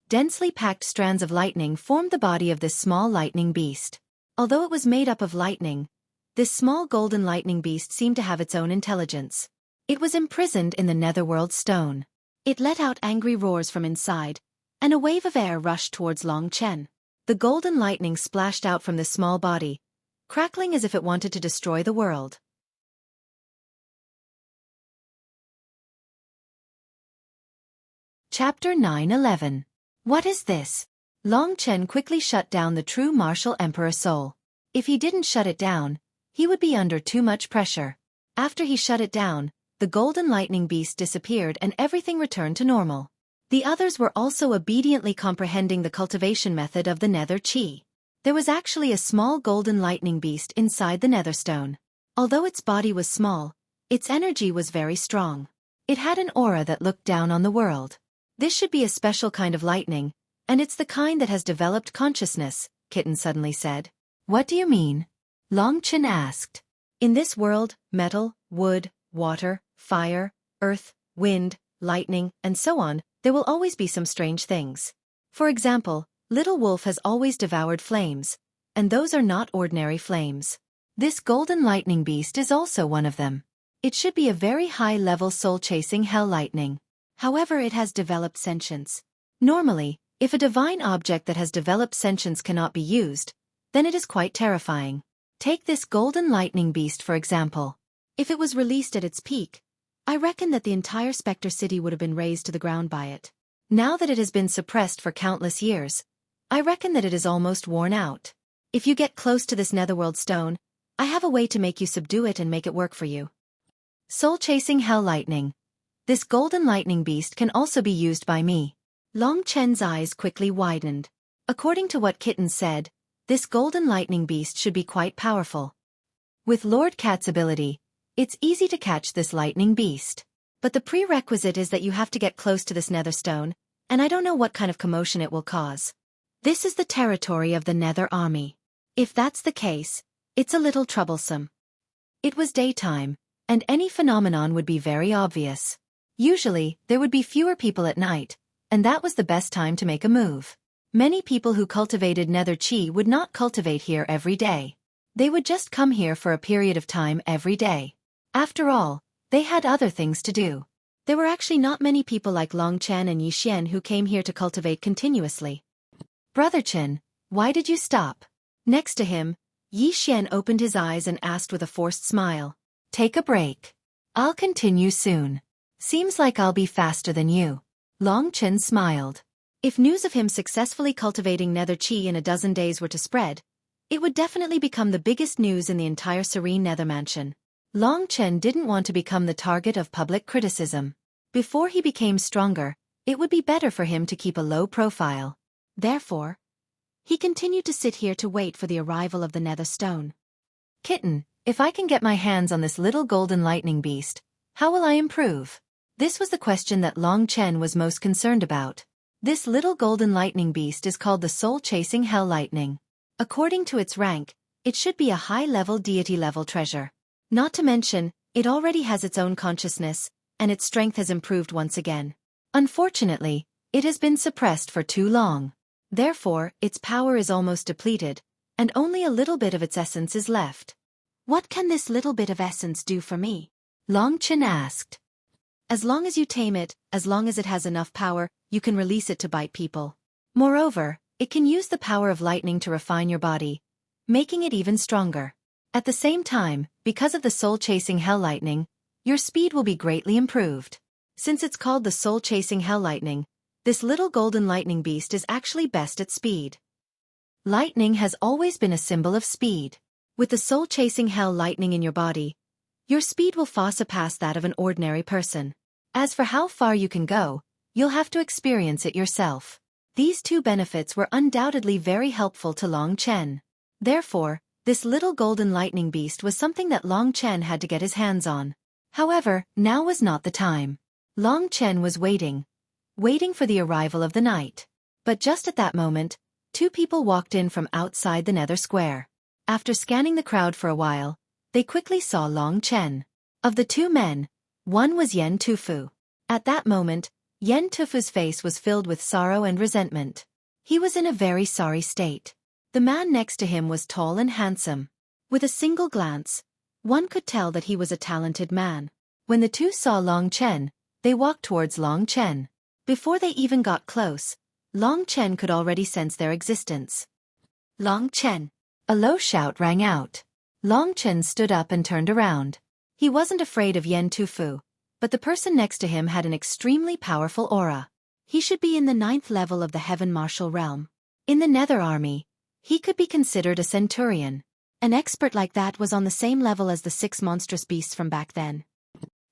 Densely packed strands of lightning formed the body of this small lightning beast. Although it was made up of lightning, this small golden lightning beast seemed to have its own intelligence. It was imprisoned in the netherworld stone. It let out angry roars from inside, and a wave of air rushed towards Long Chen. The golden lightning splashed out from this small body, crackling as if it wanted to destroy the world. Chapter 9:11. What is this? Long Chen quickly shut down the true martial emperor soul. If he didn't shut it down, he would be under too much pressure. After he shut it down, the golden lightning beast disappeared and everything returned to normal. The others were also obediently comprehending the cultivation method of the nether qi. There was actually a small golden lightning beast inside the nether stone. Although its body was small, its energy was very strong. It had an aura that looked down on the world. This should be a special kind of lightning, and it's the kind that has developed consciousness, Kitten suddenly said. What do you mean? Long Chen asked. In this world, metal, wood, water, fire, earth, wind, lightning, and so on, there will always be some strange things. For example, Little Wolf has always devoured flames, and those are not ordinary flames. This golden lightning beast is also one of them. It should be a very high-level soul-chasing hell lightning. However, it has developed sentience. Normally, if a divine object that has developed sentience cannot be used, then it is quite terrifying. Take this golden lightning beast for example. If it was released at its peak, I reckon that the entire Spectre City would have been razed to the ground by it. Now that it has been suppressed for countless years, I reckon that it is almost worn out. If you get close to this netherworld stone, I have a way to make you subdue it and make it work for you. Soul-chasing hell lightning. This golden lightning beast can also be used by me. Long Chen's eyes quickly widened. According to what Kitten said, this golden lightning beast should be quite powerful. With Lord Cat's ability, it's easy to catch this lightning beast. But the prerequisite is that you have to get close to this nether stone, and I don't know what kind of commotion it will cause. This is the territory of the Nether Army. If that's the case, it's a little troublesome. It was daytime, and any phenomenon would be very obvious. Usually, there would be fewer people at night, and that was the best time to make a move. Many people who cultivated nether chi would not cultivate here every day. They would just come here for a period of time every day. After all, they had other things to do. There were actually not many people like Long Chen and Yi Xian who came here to cultivate continuously. Brother Chen, why did you stop? Next to him, Yi Xian opened his eyes and asked with a forced smile. Take a break. I'll continue soon. Seems like I'll be faster than you. Long Chen smiled. If news of him successfully cultivating nether chi in a dozen days were to spread, it would definitely become the biggest news in the entire serene nether mansion. Long Chen didn't want to become the target of public criticism. Before he became stronger, it would be better for him to keep a low profile. Therefore, he continued to sit here to wait for the arrival of the nether stone. Kitten, if I can get my hands on this little golden lightning beast, how will I improve? This was the question that Long Chen was most concerned about. This little golden lightning beast is called the soul-chasing hell lightning. According to its rank, it should be a high-level deity-level treasure. Not to mention, it already has its own consciousness, and its strength has improved once again. Unfortunately, it has been suppressed for too long. Therefore, its power is almost depleted, and only a little bit of its essence is left. What can this little bit of essence do for me? Long Chen asked. As long as you tame it, as long as it has enough power, you can release it to bite people. Moreover, it can use the power of lightning to refine your body, making it even stronger. At the same time, because of the soul-chasing hell lightning, your speed will be greatly improved. Since it's called the soul-chasing hell lightning, this little golden lightning beast is actually best at speed. Lightning has always been a symbol of speed. With the soul-chasing hell lightning in your body, your speed will far surpass that of an ordinary person. As for how far you can go, you'll have to experience it yourself. These two benefits were undoubtedly very helpful to Long Chen. Therefore, this little golden lightning beast was something that Long Chen had to get his hands on. However, now was not the time. Long Chen was waiting for the arrival of the night. But just at that moment, two people walked in from outside the nether square. After scanning the crowd for a while, they quickly saw Long Chen. Of the two men, one was Yen Tufu. At that moment, Yen Tufu's face was filled with sorrow and resentment. He was in a very sorry state. The man next to him was tall and handsome. With a single glance, one could tell that he was a talented man. When the two saw Long Chen, they walked towards Long Chen. Before they even got close, Long Chen could already sense their existence. Long Chen! A low shout rang out. Long Chen stood up and turned around. He wasn't afraid of Yen Tufu, but the person next to him had an extremely powerful aura. He should be in the 9th level of the Heaven Martial Realm. In the Nether Army, he could be considered a centurion. An expert like that was on the same level as the 6 monstrous beasts from back then.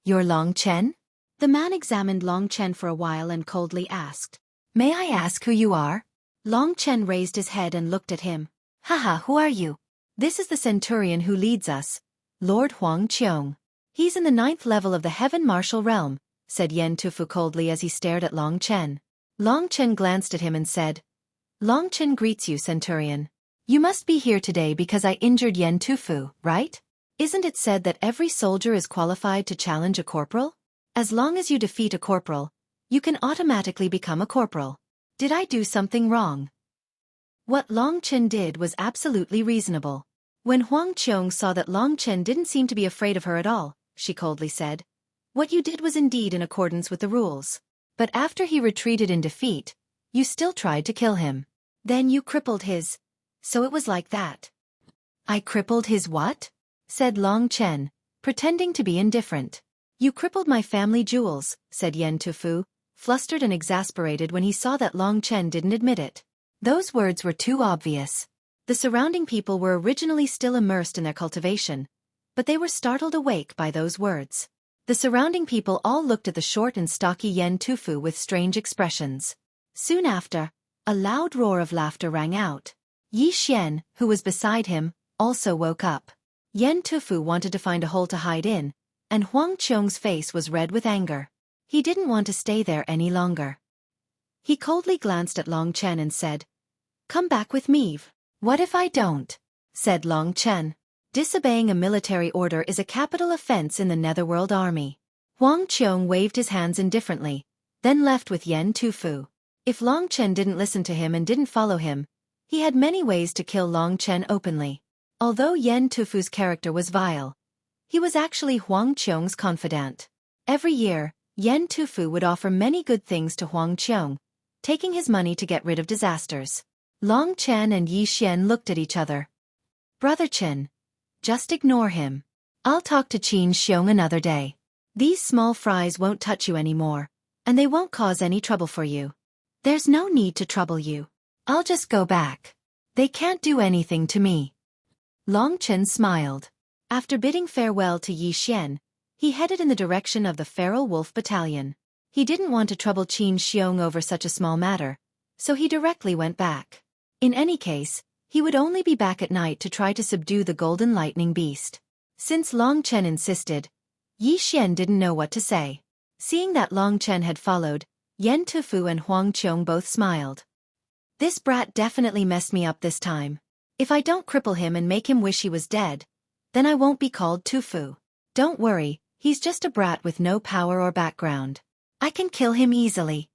You're Long Chen? The man examined Long Chen for a while and coldly asked. May I ask who you are? Long Chen raised his head and looked at him. Haha, who are you? This is the centurion who leads us, Lord Huang Qiong. He's in the 9th level of the Heaven Martial Realm, said Yen Tufu coldly as he stared at Long Chen. Long Chen glanced at him and said, Long Chen greets you, centurion. You must be here today because I injured Yen Tufu, right? Isn't it said that every soldier is qualified to challenge a corporal? As long as you defeat a corporal, you can automatically become a corporal. Did I do something wrong? What Long Chen did was absolutely reasonable. When Huang Qiong saw that Long Chen didn't seem to be afraid of her at all, she coldly said, what you did was indeed in accordance with the rules. But after he retreated in defeat, you still tried to kill him. Then you crippled his... So it was like that. I crippled his what? Said Long Chen, pretending to be indifferent. You crippled my family jewels, said Yen Tufu, flustered and exasperated when he saw that Long Chen didn't admit it. Those words were too obvious. The surrounding people were originally still immersed in their cultivation, but they were startled awake by those words. The surrounding people all looked at the short and stocky Yen Tufu with strange expressions. Soon after, a loud roar of laughter rang out. Yi Xian, who was beside him, also woke up. Yen Tufu wanted to find a hole to hide in, and Huang Qiong's face was red with anger. He didn't want to stay there any longer. He coldly glanced at Long Chen and said, "Come back with me." "What if I don't?" said Long Chen. Disobeying a military order is a capital offense in the Netherworld Army. Huang Qiong waved his hands indifferently, then left with Yen Tufu. If Long Chen didn't listen to him and didn't follow him, he had many ways to kill Long Chen openly. Although Yen Tufu's character was vile, he was actually Huang Qiong's confidant. Every year, Yen Tufu would offer many good things to Huang Qiong, taking his money to get rid of disasters. Long Chen and Yi Xian looked at each other. "Brother Chen, just ignore him. I'll talk to Qin Xiong another day. These small fries won't touch you anymore, and they won't cause any trouble for you. There's no need to trouble you. I'll just go back. They can't do anything to me." Long Chen smiled. After bidding farewell to Yi Xian, he headed in the direction of the Feral Wolf Battalion. He didn't want to trouble Qin Xiong over such a small matter, so he directly went back. In any case, he would only be back at night to try to subdue the Golden Lightning Beast. Since Long Chen insisted, Yi Xian didn't know what to say. Seeing that Long Chen had followed, Yen Tufu and Huang Qiong both smiled. "This brat definitely messed me up this time. If I don't cripple him and make him wish he was dead, then I won't be called Tufu. Don't worry, he's just a brat with no power or background. I can kill him easily."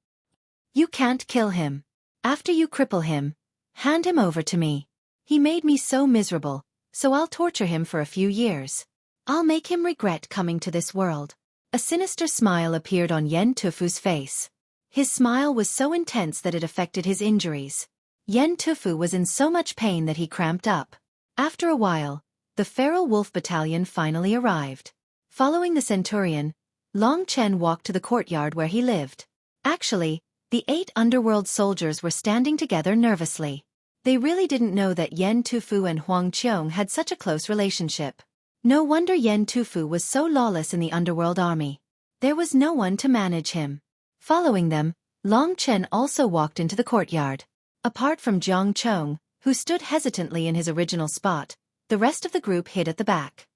"You can't kill him. After you cripple him, hand him over to me. He made me so miserable, so I'll torture him for a few years. I'll make him regret coming to this world." A sinister smile appeared on Yen Tufu's face. His smile was so intense that it affected his injuries. Yen Tufu was in so much pain that he cramped up. After a while, the Feral Wolf Battalion finally arrived. Following the Centurion, Long Chen walked to the courtyard where he lived. Actually, the 8 underworld soldiers were standing together nervously. They really didn't know that Yen Tufu and Huang Qiong had such a close relationship. No wonder Yen Tufu was so lawless in the underworld army. There was no one to manage him. Following them, Long Chen also walked into the courtyard. Apart from Jiang Chong, who stood hesitantly in his original spot, the rest of the group hid at the back.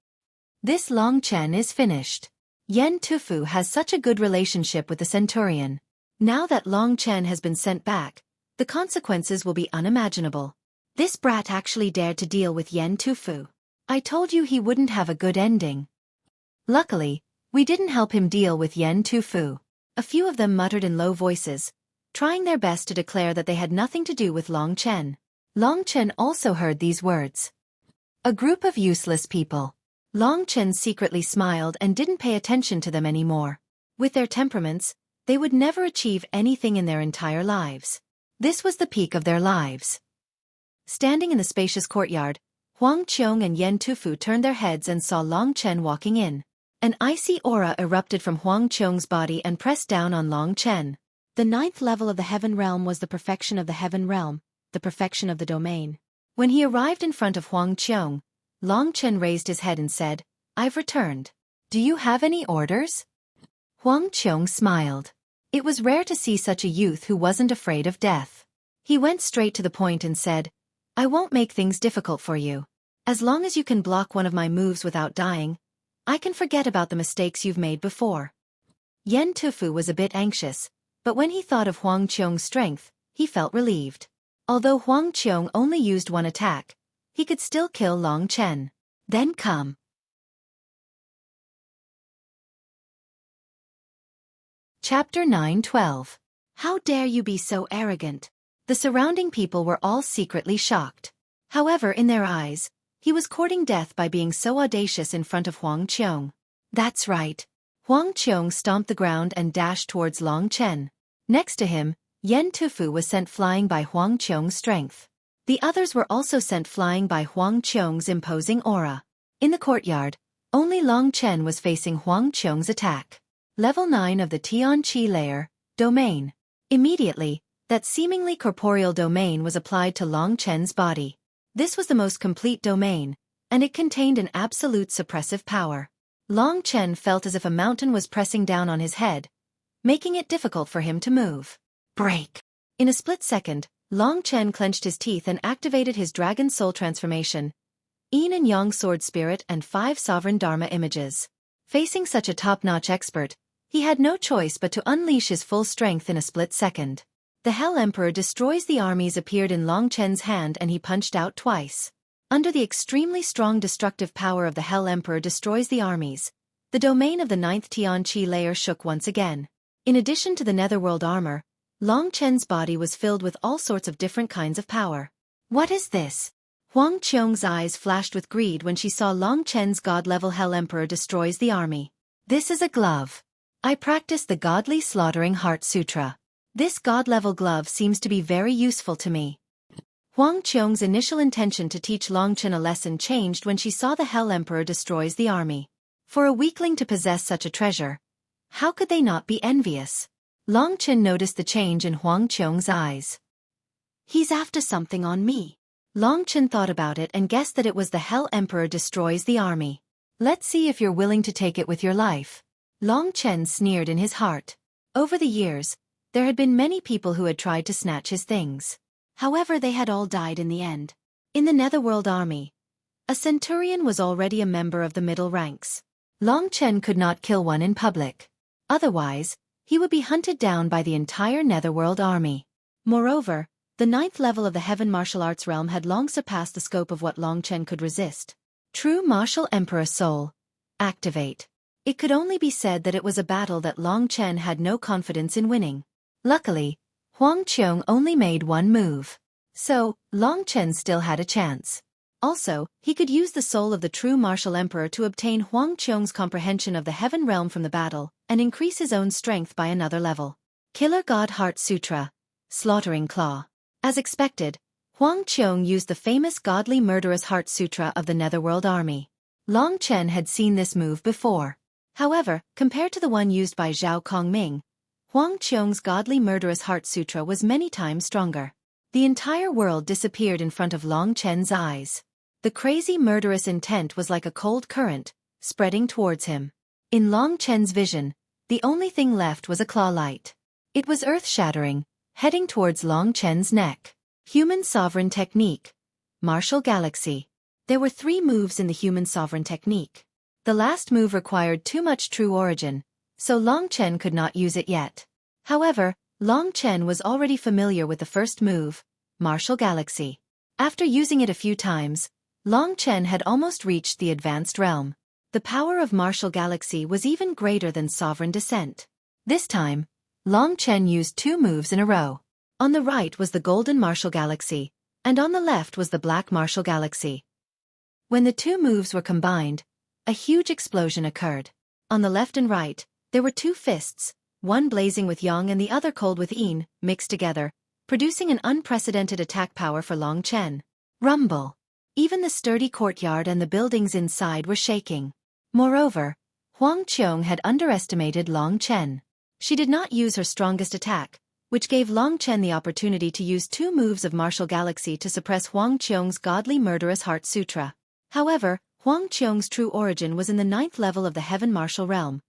This Long Chen is finished. Yen Tufu has such a good relationship with the Centurion. Now that Long Chen has been sent back, the consequences will be unimaginable. This brat actually dared to deal with Yen Tufu. I told you he wouldn't have a good ending. Luckily, we didn't help him deal with Yen Tufu. A few of them muttered in low voices, trying their best to declare that they had nothing to do with Long Chen. Long Chen also heard these words. A group of useless people. Long Chen secretly smiled and didn't pay attention to them anymore. With their temperaments, they would never achieve anything in their entire lives. This was the peak of their lives. Standing in the spacious courtyard, Huang Qiong and Yen Tufu turned their heads and saw Long Chen walking in. An icy aura erupted from Huang Qiong's body and pressed down on Long Chen. The 9th level of the Heaven Realm was the perfection of the Heaven Realm, the perfection of the domain. When he arrived in front of Huang Qiong, Long Chen raised his head and said, "I've returned. Do you have any orders?" Huang Qiong smiled. It was rare to see such a youth who wasn't afraid of death. He went straight to the point and said, "I won't make things difficult for you. As long as you can block one of my moves without dying, I can forget about the mistakes you've made before." Yen Tufu was a bit anxious, but when he thought of Huang Qiong's strength, he felt relieved. Although Huang Qiong only used one attack, he could still kill Long Chen. Then come. Chapter 9:12. How dare you be so arrogant? The surrounding people were all secretly shocked. However, in their eyes, he was courting death by being so audacious in front of Huang Qiong. That's right. Huang Qiong stomped the ground and dashed towards Long Chen. Next to him, Yen Tufu was sent flying by Huang Qiong's strength. The others were also sent flying by Huang Qiong's imposing aura. In the courtyard, only Long Chen was facing Huang Qiong's attack. Level 9 of the Tian Qi layer, domain. Immediately, that seemingly corporeal domain was applied to Long Chen's body. This was the most complete domain, and it contained an absolute suppressive power. Long Chen felt as if a mountain was pressing down on his head, making it difficult for him to move. Break! In a split second, Long Chen clenched his teeth and activated his Dragon Soul transformation, Yin and Yang Sword Spirit and 5 Sovereign Dharma images. Facing such a top-notch expert, he had no choice but to unleash his full strength in a split second. The Hell Emperor destroys the armies appeared in Long Chen's hand and he punched out twice. Under the extremely strong destructive power of the Hell Emperor destroys the armies, the domain of the 9th Tianqi layer shook once again. In addition to the netherworld armor, Long Chen's body was filled with all sorts of different kinds of power. What is this? Huang Qiong's eyes flashed with greed when she saw Long Chen's god-level Hell Emperor destroys the army. This is a glove. I practice the Godly Slaughtering Heart Sutra. This god-level glove seems to be very useful to me. Huang Qiong's initial intention to teach Long Chen a lesson changed when she saw the Hell Emperor destroys the army. For a weakling to possess such a treasure, how could they not be envious? Long Chen noticed the change in Huang Qiong's eyes. He's after something on me. Long Chen thought about it and guessed that it was the Hell Emperor destroys the army. Let's see if you're willing to take it with your life. Long Chen sneered in his heart. Over the years, there had been many people who had tried to snatch his things. However, they had all died in the end. In the Netherworld army, a centurion was already a member of the middle ranks. Long Chen could not kill one in public. Otherwise, he would be hunted down by the entire Netherworld army. Moreover, the 9th level of the Heaven Martial Arts realm had long surpassed the scope of what Long Chen could resist. True Martial Emperor Soul. Activate. It could only be said that it was a battle that Long Chen had no confidence in winning. Luckily, Huang Qiong only made one move. So, Long Chen still had a chance. Also, he could use the soul of the true martial emperor to obtain Huang Qiong's comprehension of the heaven realm from the battle, and increase his own strength by another level. Killer God Heart Sutra. Slaughtering Claw. As expected, Huang Qiong used the famous Godly Murderous Heart Sutra of the Netherworld army. Long Chen had seen this move before. However, compared to the one used by Zhao Kongming, Huang Qiong's Godly Murderous Heart Sutra was many times stronger. The entire world disappeared in front of Long Chen's eyes. The crazy murderous intent was like a cold current, spreading towards him. In Long Chen's vision, the only thing left was a claw light. It was earth-shattering, heading towards Long Chen's neck. Human Sovereign Technique. Martial Galaxy. There were 3 moves in the Human Sovereign Technique. The last move required too much true origin, so Long Chen could not use it yet. However, Long Chen was already familiar with the first move, Martial Galaxy. After using it a few times, Long Chen had almost reached the advanced realm. The power of Martial Galaxy was even greater than Sovereign Descent. This time, Long Chen used 2 moves in a row. On the right was the Golden Martial Galaxy, and on the left was the Black Martial Galaxy. When the 2 moves were combined, a huge explosion occurred. On the left and right, there were 2 fists, one blazing with yang and the other cold with yin, mixed together, producing an unprecedented attack power for Long Chen. Rumble. Even the sturdy courtyard and the buildings inside were shaking. Moreover, Huang Qiong had underestimated Long Chen. She did not use her strongest attack, which gave Long Chen the opportunity to use 2 moves of Martial Galaxy to suppress Huang Qiong's Godly Murderous Heart Sutra. However, Huang Qiong's true origin was in the 9th level of the Heaven Martial Realm,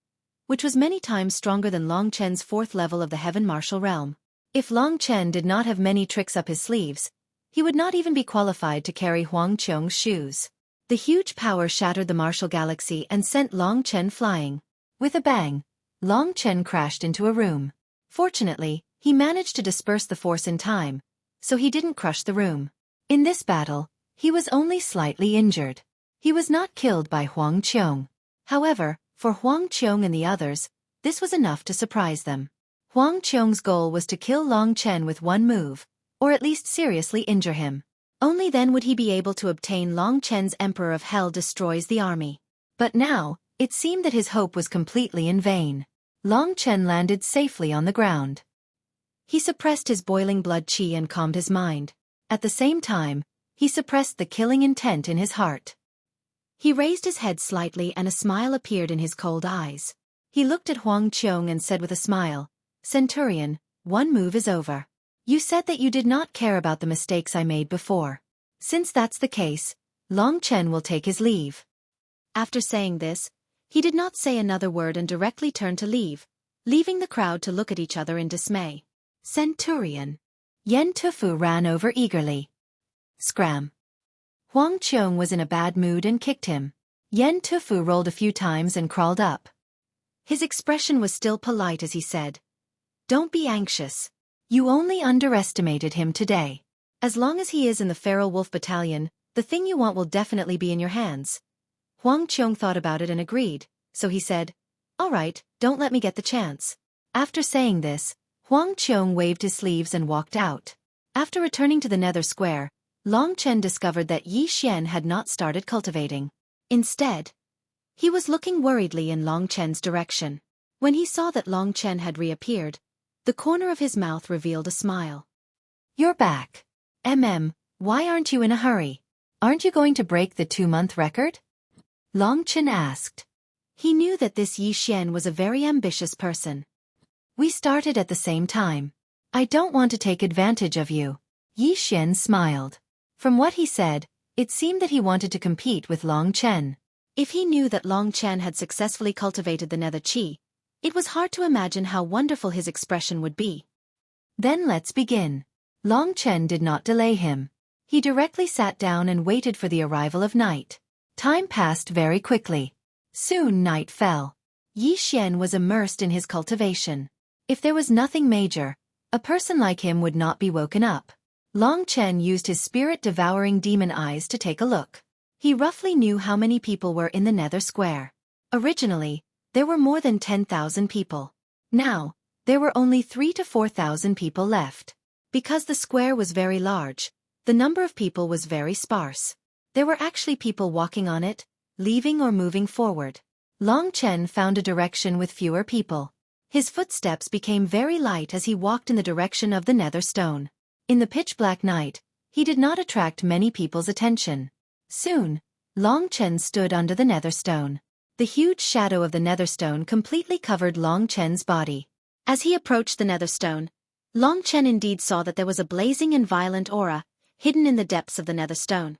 which was many times stronger than Long Chen's 4th level of the Heaven Martial Realm. If Long Chen did not have many tricks up his sleeves, he would not even be qualified to carry Huang Qiong's shoes. The huge power shattered the Martial Galaxy and sent Long Chen flying. With a bang, Long Chen crashed into a room. Fortunately, he managed to disperse the force in time, so he didn't crush the room. In this battle, he was only slightly injured. He was not killed by Huang Qiong. However, for Huang Qiong and the others, this was enough to surprise them. Huang Qiong's goal was to kill Long Chen with one move, or at least seriously injure him. Only then would he be able to obtain Long Chen's Emperor of Hell destroys the army. But now, it seemed that his hope was completely in vain. Long Chen landed safely on the ground. He suppressed his boiling blood qi and calmed his mind. At the same time, he suppressed the killing intent in his heart. He raised his head slightly and a smile appeared in his cold eyes. He looked at Huang Qiong and said with a smile, "Centurion, one move is over. You said that you did not care about the mistakes I made before. Since that's the case, Long Chen will take his leave." After saying this, he did not say another word and directly turned to leave, leaving the crowd to look at each other in dismay. Centurion. Yen Tufu ran over eagerly. Scram. Huang Qiong was in a bad mood and kicked him. Yen Tufu rolled a few times and crawled up. His expression was still polite as he said, "Don't be anxious. You only underestimated him today. As long as he is in the feral wolf battalion, the thing you want will definitely be in your hands." Huang Qiong thought about it and agreed, so he said, "All right, don't let me get the chance." After saying this, Huang Qiong waved his sleeves and walked out. After returning to the nether square, Long Chen discovered that Yi Xian had not started cultivating. Instead, he was looking worriedly in Long Chen's direction. When he saw that Long Chen had reappeared, the corner of his mouth revealed a smile. "You're back. Why aren't you in a hurry? Aren't you going to break the 2-month record?" Long Chen asked. He knew that this Yi Xian was a very ambitious person. "We started at the same time. I don't want to take advantage of you." Yi Xian smiled. From what he said, it seemed that he wanted to compete with Long Chen. If he knew that Long Chen had successfully cultivated the nether chi, it was hard to imagine how wonderful his expression would be. "Then let's begin." Long Chen did not delay him. He directly sat down and waited for the arrival of night. Time passed very quickly. Soon night fell. Yi Xian was immersed in his cultivation. If there was nothing major, a person like him would not be woken up. Long Chen used his spirit-devouring demon eyes to take a look. He roughly knew how many people were in the nether square. Originally, there were more than 10,000 people. Now, there were only 3,000 to 4,000 people left. Because the square was very large, the number of people was very sparse. There were actually people walking on it, leaving or moving forward. Long Chen found a direction with fewer people. His footsteps became very light as he walked in the direction of the nether stone. In the pitch-black night, he did not attract many people's attention. Soon, Long Chen stood under the nether stone. The huge shadow of the nether stone completely covered Long Chen's body. As he approached the nether stone, Long Chen indeed saw that there was a blazing and violent aura, hidden in the depths of the nether stone.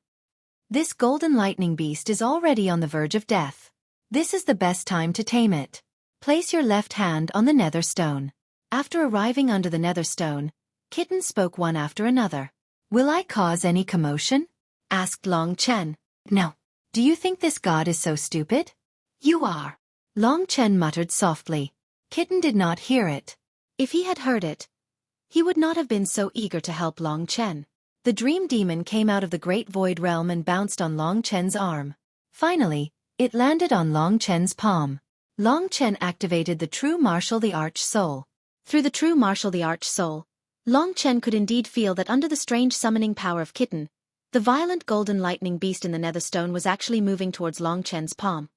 This golden lightning beast is already on the verge of death. This is the best time to tame it. Place your left hand on the nether stone. After arriving under the nether stone, kittens spoke one after another. "Will I cause any commotion?" asked Long Chen. "No. Do you think this god is so stupid?" "You are," Long Chen muttered softly. Kitten did not hear it. If he had heard it, he would not have been so eager to help Long Chen. The dream demon came out of the great void realm and bounced on Long Chen's arm. Finally, it landed on Long Chen's palm. Long Chen activated the true martial the Arch Soul. Through the true martial the Arch Soul, Long Chen could indeed feel that under the strange summoning power of Kitten, the violent golden lightning beast in the nether stone was actually moving towards Long Chen's palm.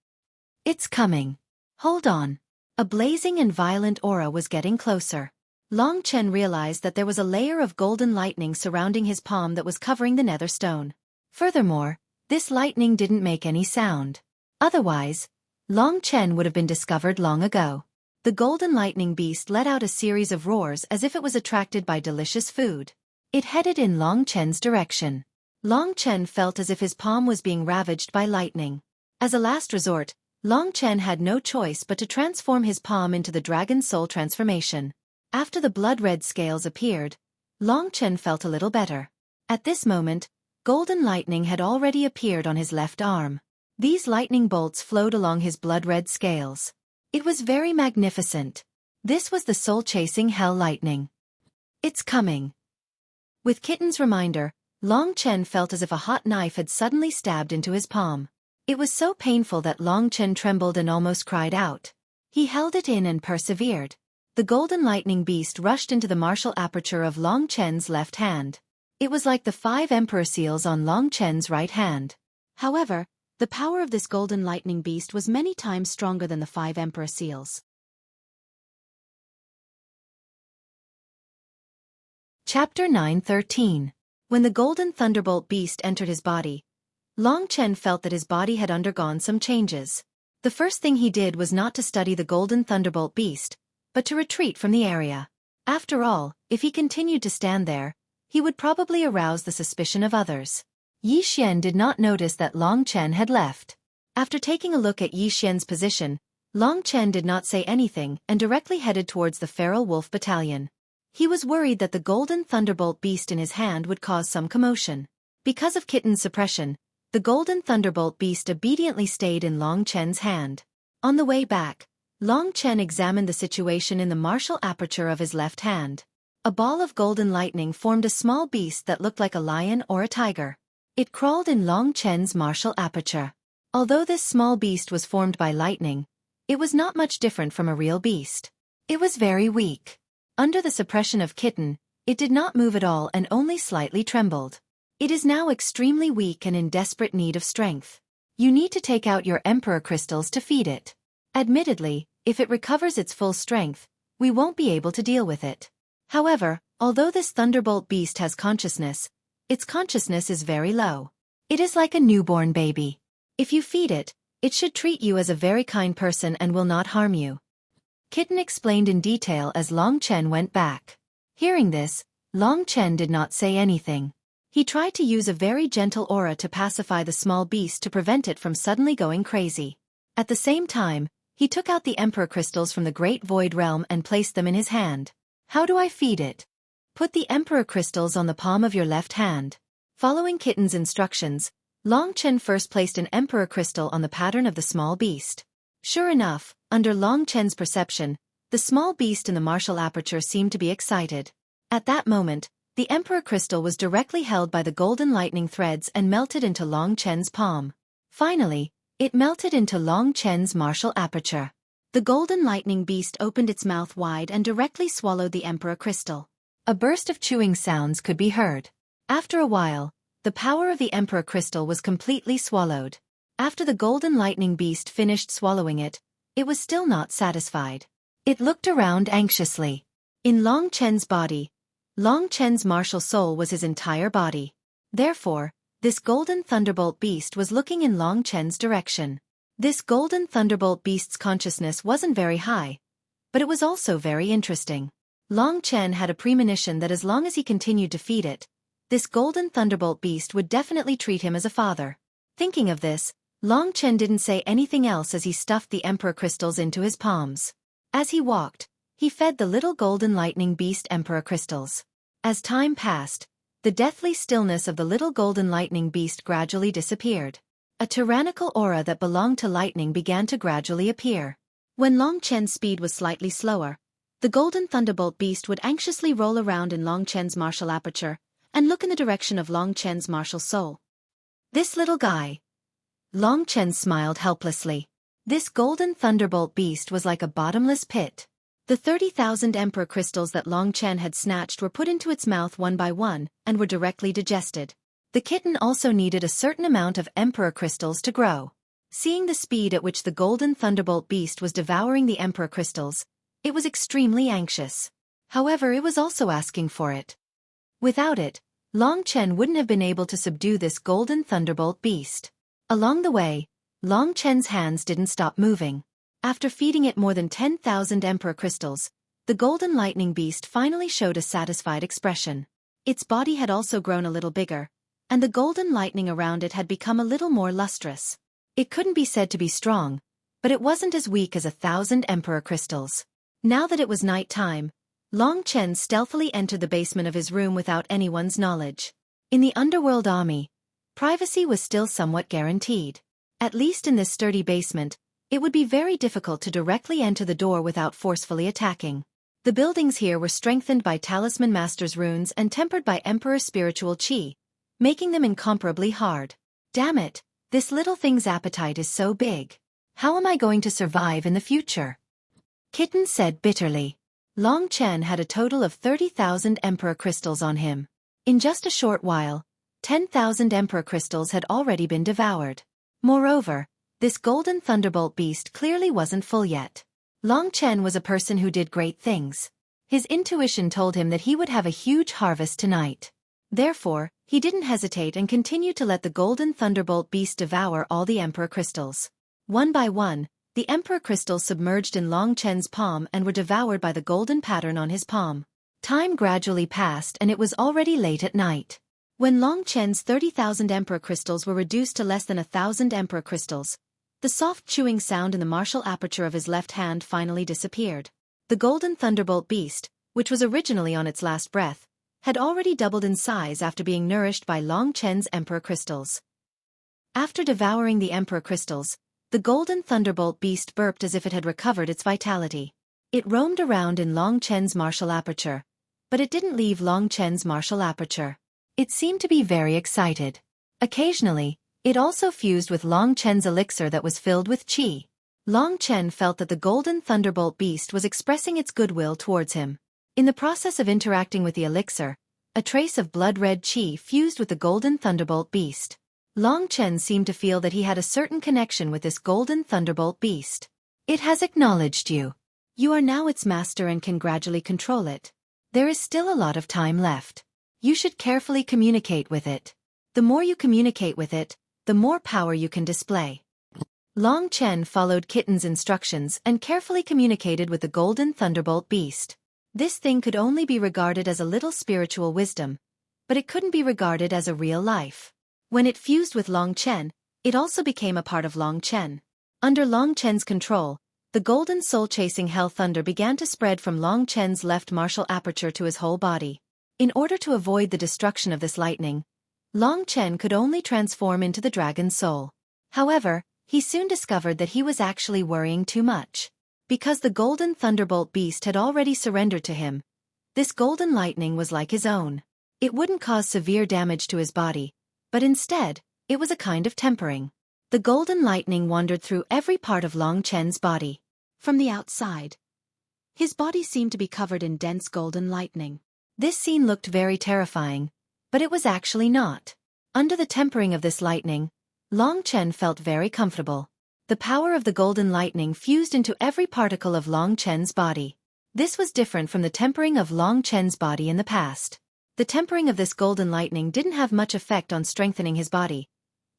"It's coming. Hold on." A blazing and violent aura was getting closer. Long Chen realized that there was a layer of golden lightning surrounding his palm that was covering the nether stone. Furthermore, this lightning didn't make any sound. Otherwise, Long Chen would have been discovered long ago. The golden lightning beast let out a series of roars as if it was attracted by delicious food. It headed in Long Chen's direction. Long Chen felt as if his palm was being ravaged by lightning. As a last resort, Long Chen had no choice but to transform his palm into the dragon soul transformation. After the blood-red scales appeared, Long Chen felt a little better. At this moment, golden lightning had already appeared on his left arm. These lightning bolts flowed along his blood-red scales. It was very magnificent. This was the soul-chasing hell lightning. "It's coming." With Kitten's reminder, Long Chen felt as if a hot knife had suddenly stabbed into his palm. It was so painful that Long Chen trembled and almost cried out. He held it in and persevered. The golden lightning beast rushed into the martial aperture of Long Chen's left hand. It was like the 5 emperor seals on Long Chen's right hand. However, the power of this golden lightning beast was many times stronger than the 5 emperor seals. Chapter 9:13. When the golden thunderbolt beast entered his body, Long Chen felt that his body had undergone some changes. The first thing he did was not to study the golden thunderbolt beast, but to retreat from the area. After all, if he continued to stand there, he would probably arouse the suspicion of others. Yi Xian did not notice that Long Chen had left. After taking a look at Yi Xian's position, Long Chen did not say anything and directly headed towards the feral wolf battalion. He was worried that the golden thunderbolt beast in his hand would cause some commotion. Because of Kitten's suppression, The golden thunderbolt beast obediently stayed in Long Chen's hand. On the way back, Long Chen examined the situation in the martial aperture of his left hand. A ball of golden lightning formed a small beast that looked like a lion or a tiger. It crawled in Long Chen's martial aperture. Although this small beast was formed by lightning, it was not much different from a real beast. It was very weak. Under the suppression of Kitten, it did not move at all and only slightly trembled. It is now extremely weak and in desperate need of strength. You need to take out your emperor crystals to feed it. Admittedly, if it recovers its full strength, we won't be able to deal with it. However, although this thunderbolt beast has consciousness, its consciousness is very low. It is like a newborn baby. If you feed it, it should treat you as a very kind person and will not harm you. Kitten explained in detail as Long Chen went back. Hearing this, Long Chen did not say anything. He tried to use a very gentle aura to pacify the small beast to prevent it from suddenly going crazy. At the same time, he took out the emperor crystals from the Great Void Realm and placed them in his hand. How do I feed it? Put the emperor crystals on the palm of your left hand. Following Kitten's instructions, Long Chen first placed an emperor crystal on the pattern of the small beast. Sure enough, under Long Chen's perception, the small beast in the martial aperture seemed to be excited. At that moment, the emperor crystal was directly held by the golden lightning threads and melted into Long Chen's palm. Finally, it melted into Long Chen's martial aperture. The golden lightning beast opened its mouth wide and directly swallowed the emperor crystal. A burst of chewing sounds could be heard. After a while, the power of the emperor crystal was completely swallowed. After the golden lightning beast finished swallowing it, it was still not satisfied. It looked around anxiously. In Long Chen's body, Long Chen's martial soul was his entire body. Therefore, this golden thunderbolt beast was looking in Long Chen's direction. This golden thunderbolt beast's consciousness wasn't very high, but it was also very interesting. Long Chen had a premonition that as long as he continued to feed it, this golden thunderbolt beast would definitely treat him as a father. Thinking of this, Long Chen didn't say anything else as he stuffed the emperor crystals into his palms. As he walked, he fed the little golden lightning beast emperor crystals. As time passed, the deathly stillness of the little golden lightning beast gradually disappeared. A tyrannical aura that belonged to lightning began to gradually appear. When Long Chen's speed was slightly slower, the golden thunderbolt beast would anxiously roll around in Long Chen's martial aperture and look in the direction of Long Chen's martial soul. This little guy. Long Chen smiled helplessly. This golden thunderbolt beast was like a bottomless pit. The 30,000 emperor crystals that Long Chen had snatched were put into its mouth one by one and were directly digested. The kitten also needed a certain amount of emperor crystals to grow. Seeing the speed at which the golden thunderbolt beast was devouring the emperor crystals, it was extremely anxious. However, it was also asking for it. Without it, Long Chen wouldn't have been able to subdue this golden thunderbolt beast. Along the way, Long Chen's hands didn't stop moving. After feeding it more than 10,000 emperor crystals, the golden lightning beast finally showed a satisfied expression. Its body had also grown a little bigger, and the golden lightning around it had become a little more lustrous. It couldn't be said to be strong, but it wasn't as weak as 1,000 emperor crystals. Now that it was night time, Long Chen stealthily entered the basement of his room without anyone's knowledge. In the underworld army, privacy was still somewhat guaranteed. At least in this sturdy basement, it would be very difficult to directly enter the door without forcefully attacking. The buildings here were strengthened by Talisman Master's runes and tempered by Emperor's spiritual qi, making them incomparably hard. Damn it, this little thing's appetite is so big. How am I going to survive in the future? Kitten said bitterly. Long Chen had a total of 30,000 emperor crystals on him. In just a short while, 10,000 emperor crystals had already been devoured. Moreover, this golden thunderbolt beast clearly wasn't full yet. Long Chen was a person who did great things. His intuition told him that he would have a huge harvest tonight. Therefore, he didn't hesitate and continued to let the golden thunderbolt beast devour all the emperor crystals. One by one, the emperor crystals submerged in Long Chen's palm and were devoured by the golden pattern on his palm. Time gradually passed and it was already late at night. When Long Chen's 30,000 emperor crystals were reduced to less than 1,000 emperor crystals, the soft chewing sound in the martial aperture of his left hand finally disappeared. The golden thunderbolt beast, which was originally on its last breath, had already doubled in size after being nourished by Long Chen's emperor crystals. After devouring the Emperor crystals, the golden thunderbolt beast burped as if it had recovered its vitality. It roamed around in Long Chen's martial aperture, but it didn't leave Long Chen's martial aperture. It seemed to be very excited. Occasionally, it also fused with Long Chen's elixir that was filled with qi. Long Chen felt that the golden thunderbolt beast was expressing its goodwill towards him. In the process of interacting with the elixir, a trace of blood-red qi fused with the golden thunderbolt beast. Long Chen seemed to feel that he had a certain connection with this golden thunderbolt beast. It has acknowledged you. You are now its master and can gradually control it. There is still a lot of time left. You should carefully communicate with it. The more you communicate with it, the more power you can display. Long Chen followed Kitten's instructions and carefully communicated with the golden thunderbolt beast. This thing could only be regarded as a little spiritual wisdom, but it couldn't be regarded as a real life. When it fused with Long Chen, it also became a part of Long Chen. Under Long Chen's control, the golden soul-chasing hell thunder began to spread from Long Chen's left martial aperture to his whole body. In order to avoid the destruction of this lightning, Long Chen could only transform into the dragon soul. However, he soon discovered that he was actually worrying too much. Because the golden thunderbolt beast had already surrendered to him, this golden lightning was like his own. It wouldn't cause severe damage to his body, but instead, it was a kind of tempering. The golden lightning wandered through every part of Long Chen's body. From the outside, his body seemed to be covered in dense golden lightning. This scene looked very terrifying, but it was actually not. Under the tempering of this lightning, Long Chen felt very comfortable. The power of the golden lightning fused into every particle of Long Chen's body. This was different from the tempering of Long Chen's body in the past. The tempering of this golden lightning didn't have much effect on strengthening his body,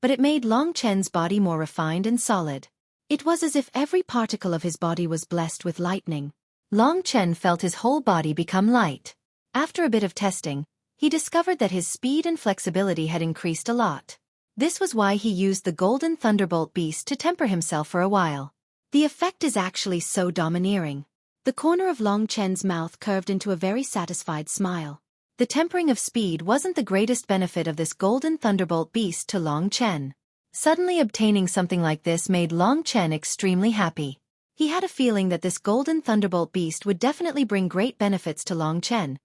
but it made Long Chen's body more refined and solid. It was as if every particle of his body was blessed with lightning. Long Chen felt his whole body become light. After a bit of testing, he discovered that his speed and flexibility had increased a lot. This was why he used the golden thunderbolt beast to temper himself for a while. The effect is actually so domineering. The corner of Long Chen's mouth curved into a very satisfied smile. The tempering of speed wasn't the greatest benefit of this golden thunderbolt beast to Long Chen. Suddenly obtaining something like this made Long Chen extremely happy. He had a feeling that this golden thunderbolt beast would definitely bring great benefits to Long Chen,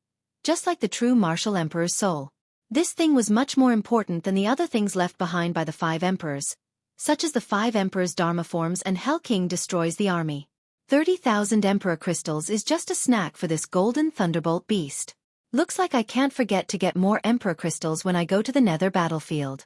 just like the true martial emperor's soul. This thing was much more important than the other things left behind by the 5 emperors, such as the 5 emperors' Dharma forms and Hell King destroys the army. 30,000 emperor crystals is just a snack for this golden thunderbolt beast. Looks like I can't forget to get more emperor crystals when I go to the nether battlefield.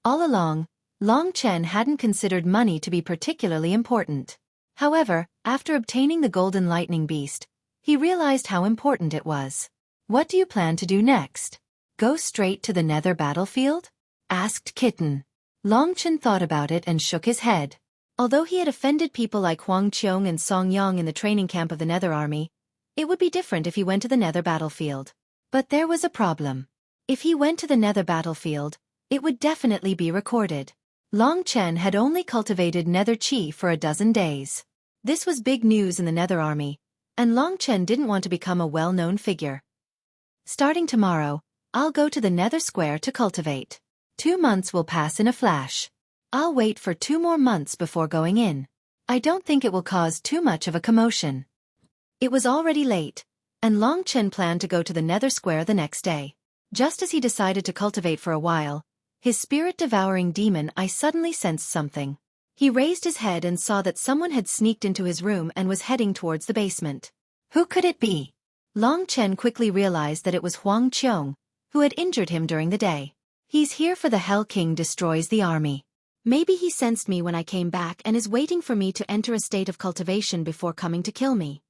All along, Long Chen hadn't considered money to be particularly important. However, after obtaining the golden lightning beast, he realized how important it was. What do you plan to do next? Go straight to the nether battlefield? Asked Kitten. Long Chen thought about it and shook his head. Although he had offended people like Huang Qiong and Song Yang in the training camp of the Nether Army, it would be different if he went to the nether battlefield. But there was a problem. If he went to the nether battlefield, it would definitely be recorded. Long Chen had only cultivated nether chi for a dozen days. This was big news in the Nether Army, and Long Chen didn't want to become a well-known figure. Starting tomorrow, I'll go to the Nether Square to cultivate. 2 months will pass in a flash. I'll wait for 2 more months before going in. I don't think it will cause too much of a commotion. It was already late, and Long Chen planned to go to the Nether Square the next day. Just as he decided to cultivate for a while, his spirit-devouring demon eye suddenly sensed something. He raised his head and saw that someone had sneaked into his room and was heading towards the basement. Who could it be? Long Chen quickly realized that it was Huang Qiong, who had injured him during the day. He's here for the Hell King destroys the army. Maybe he sensed me when I came back and is waiting for me to enter a state of cultivation before coming to kill me.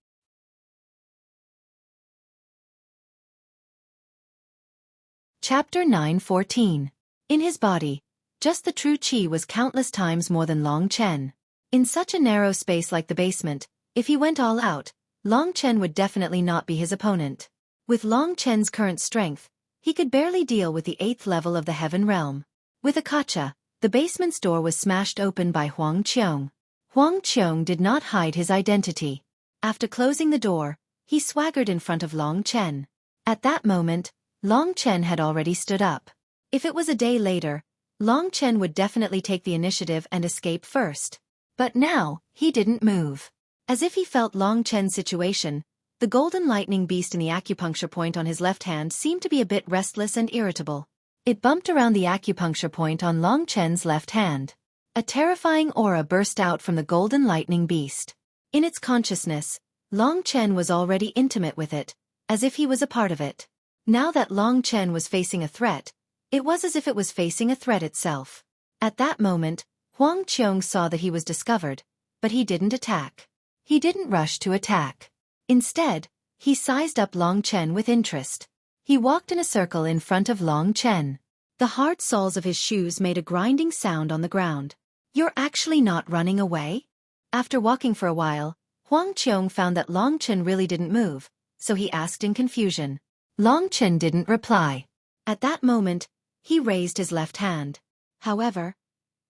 Chapter 9:14. In his body, just the true Qi was countless times more than Long Chen. In such a narrow space like the basement, if he went all out, Long Chen would definitely not be his opponent. With Long Chen's current strength, he could barely deal with the 8th level of the Heaven Realm. With a kacha, the basement's door was smashed open by Huang Qiong. Huang Qiong did not hide his identity. After closing the door, he swaggered in front of Long Chen. At that moment, Long Chen had already stood up. If it was a day later, Long Chen would definitely take the initiative and escape first. But now, he didn't move. As if he felt Long Chen's situation, the golden lightning beast in the acupuncture point on his left hand seemed to be a bit restless and irritable. It bumped around the acupuncture point on Long Chen's left hand. A terrifying aura burst out from the golden lightning beast. In its consciousness, Long Chen was already intimate with it, as if he was a part of it. Now that Long Chen was facing a threat, it was as if it was facing a threat itself. At that moment, Huang Qiong saw that he was discovered, but he didn't attack. He didn't rush to attack. Instead, he sized up Long Chen with interest. He walked in a circle in front of Long Chen. The hard soles of his shoes made a grinding sound on the ground. "You're actually not running away?" After walking for a while, Huang Qiong found that Long Chen really didn't move, so he asked in confusion. Long Chen didn't reply. At that moment, he raised his left hand. However,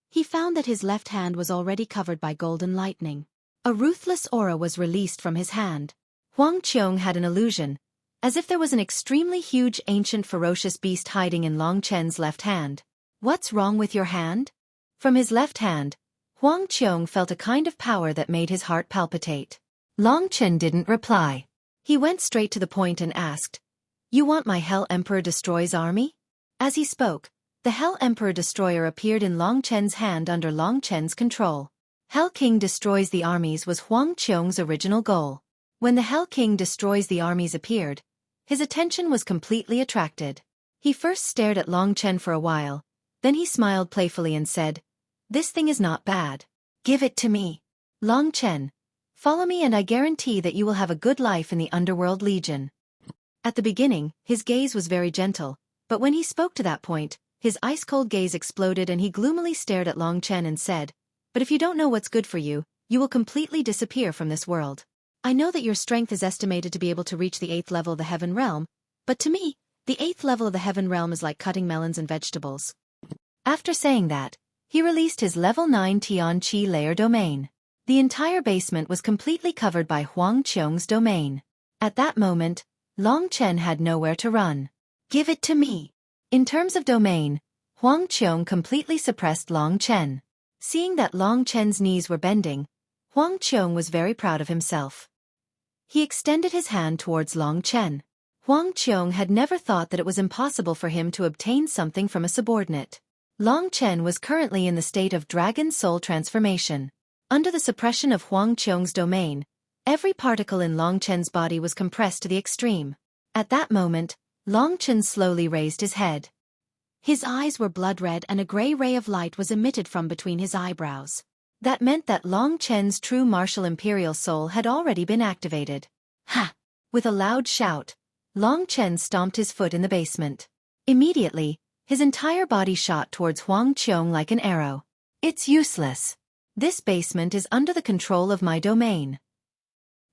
he found that his left hand was already covered by golden lightning. A ruthless aura was released from his hand. Huang Qiong had an illusion, as if there was an extremely huge ancient ferocious beast hiding in Long Chen's left hand. "What's wrong with your hand?" From his left hand, Huang Qiong felt a kind of power that made his heart palpitate. Long Chen didn't reply. He went straight to the point and asked, "You want my Hell Emperor Destroy's army?" As he spoke, the Hell Emperor Destroyer appeared in Long Chen's hand under Long Chen's control. Hell King Destroys the Armies was Huang Qiong's original goal. When the Hell King Destroys the Armies appeared, his attention was completely attracted. He first stared at Long Chen for a while, then he smiled playfully and said, "This thing is not bad. Give it to me. Long Chen, follow me and I guarantee that you will have a good life in the Underworld Legion." At the beginning, his gaze was very gentle, but when he spoke to that point, his ice-cold gaze exploded and he gloomily stared at Long Chen and said, "But if you don't know what's good for you, you will completely disappear from this world. I know that your strength is estimated to be able to reach the 8th level of the Heaven Realm, but to me, the 8th level of the Heaven Realm is like cutting melons and vegetables." After saying that, he released his level 9 Tian Qi layer domain. The entire basement was completely covered by Huang Qiong's domain. At that moment, Long Chen had nowhere to run. "Give it to me." In terms of domain, Huang Qiong completely suppressed Long Chen. Seeing that Long Chen's knees were bending, Huang Qiong was very proud of himself. He extended his hand towards Long Chen. Huang Qiong had never thought that it was impossible for him to obtain something from a subordinate. Long Chen was currently in the state of Dragon Soul transformation. Under the suppression of Huang Qiong's domain, every particle in Long Chen's body was compressed to the extreme. At that moment, Long Chen slowly raised his head. His eyes were blood red and a gray ray of light was emitted from between his eyebrows. That meant that Long Chen's true martial imperial soul had already been activated. "Ha!" With a loud shout, Long Chen stomped his foot in the basement. Immediately, his entire body shot towards Huang Qiong like an arrow. "It's useless. This basement is under the control of my domain.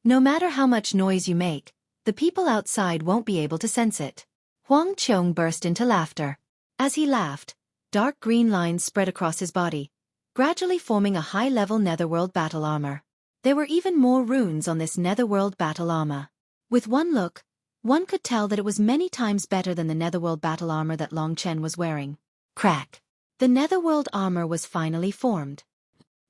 No matter how much noise you make, the people outside won't be able to sense it." Huang Qiong burst into laughter. As he laughed, dark green lines spread across his body, gradually forming a high-level netherworld battle armor. There were even more runes on this netherworld battle armor. With one look, one could tell that it was many times better than the netherworld battle armor that Long Chen was wearing. Crack! The netherworld armor was finally formed.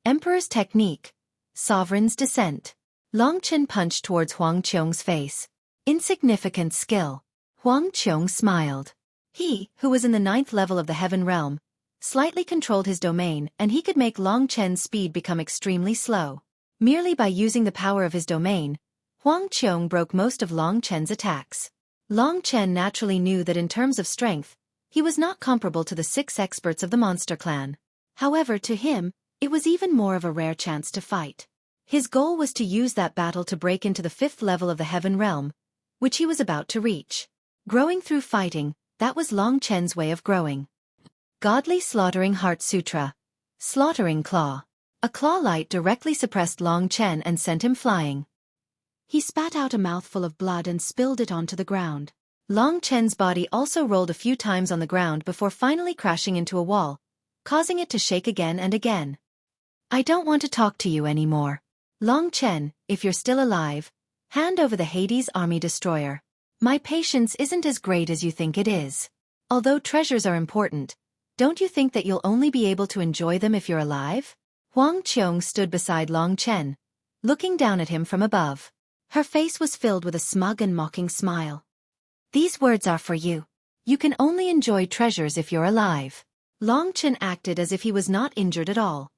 Emperor's Technique. Sovereign's Descent. Long Chen punched towards Huang Qiong's face. Insignificant skill. Huang Qiong smiled. He, who was in the 9th level of the Heaven Realm, slightly controlled his domain and he could make Long Chen's speed become extremely slow. Merely by using the power of his domain, Huang Qiong broke most of Long Chen's attacks. Long Chen naturally knew that in terms of strength, he was not comparable to the 6 experts of the Monster Clan. However, to him, it was even more of a rare chance to fight. His goal was to use that battle to break into the 5th level of the Heaven Realm, which he was about to reach. Growing through fighting, that was Long Chen's way of growing. Godly Slaughtering Heart Sutra. Slaughtering Claw. A claw light directly suppressed Long Chen and sent him flying. He spat out a mouthful of blood and spilled it onto the ground. Long Chen's body also rolled a few times on the ground before finally crashing into a wall, causing it to shake again and again. "I don't want to talk to you anymore. Long Chen, if you're still alive, hand over the Hades Army Destroyer. My patience isn't as great as you think it is. Although treasures are important, Don't you think that you'll only be able to enjoy them if you're alive? Huang Qiong stood beside Long Chen, looking down at him from above. Her face was filled with a smug and mocking smile. These words are for you. You can only enjoy treasures if you're alive. Long Chen acted as if he was not injured at all.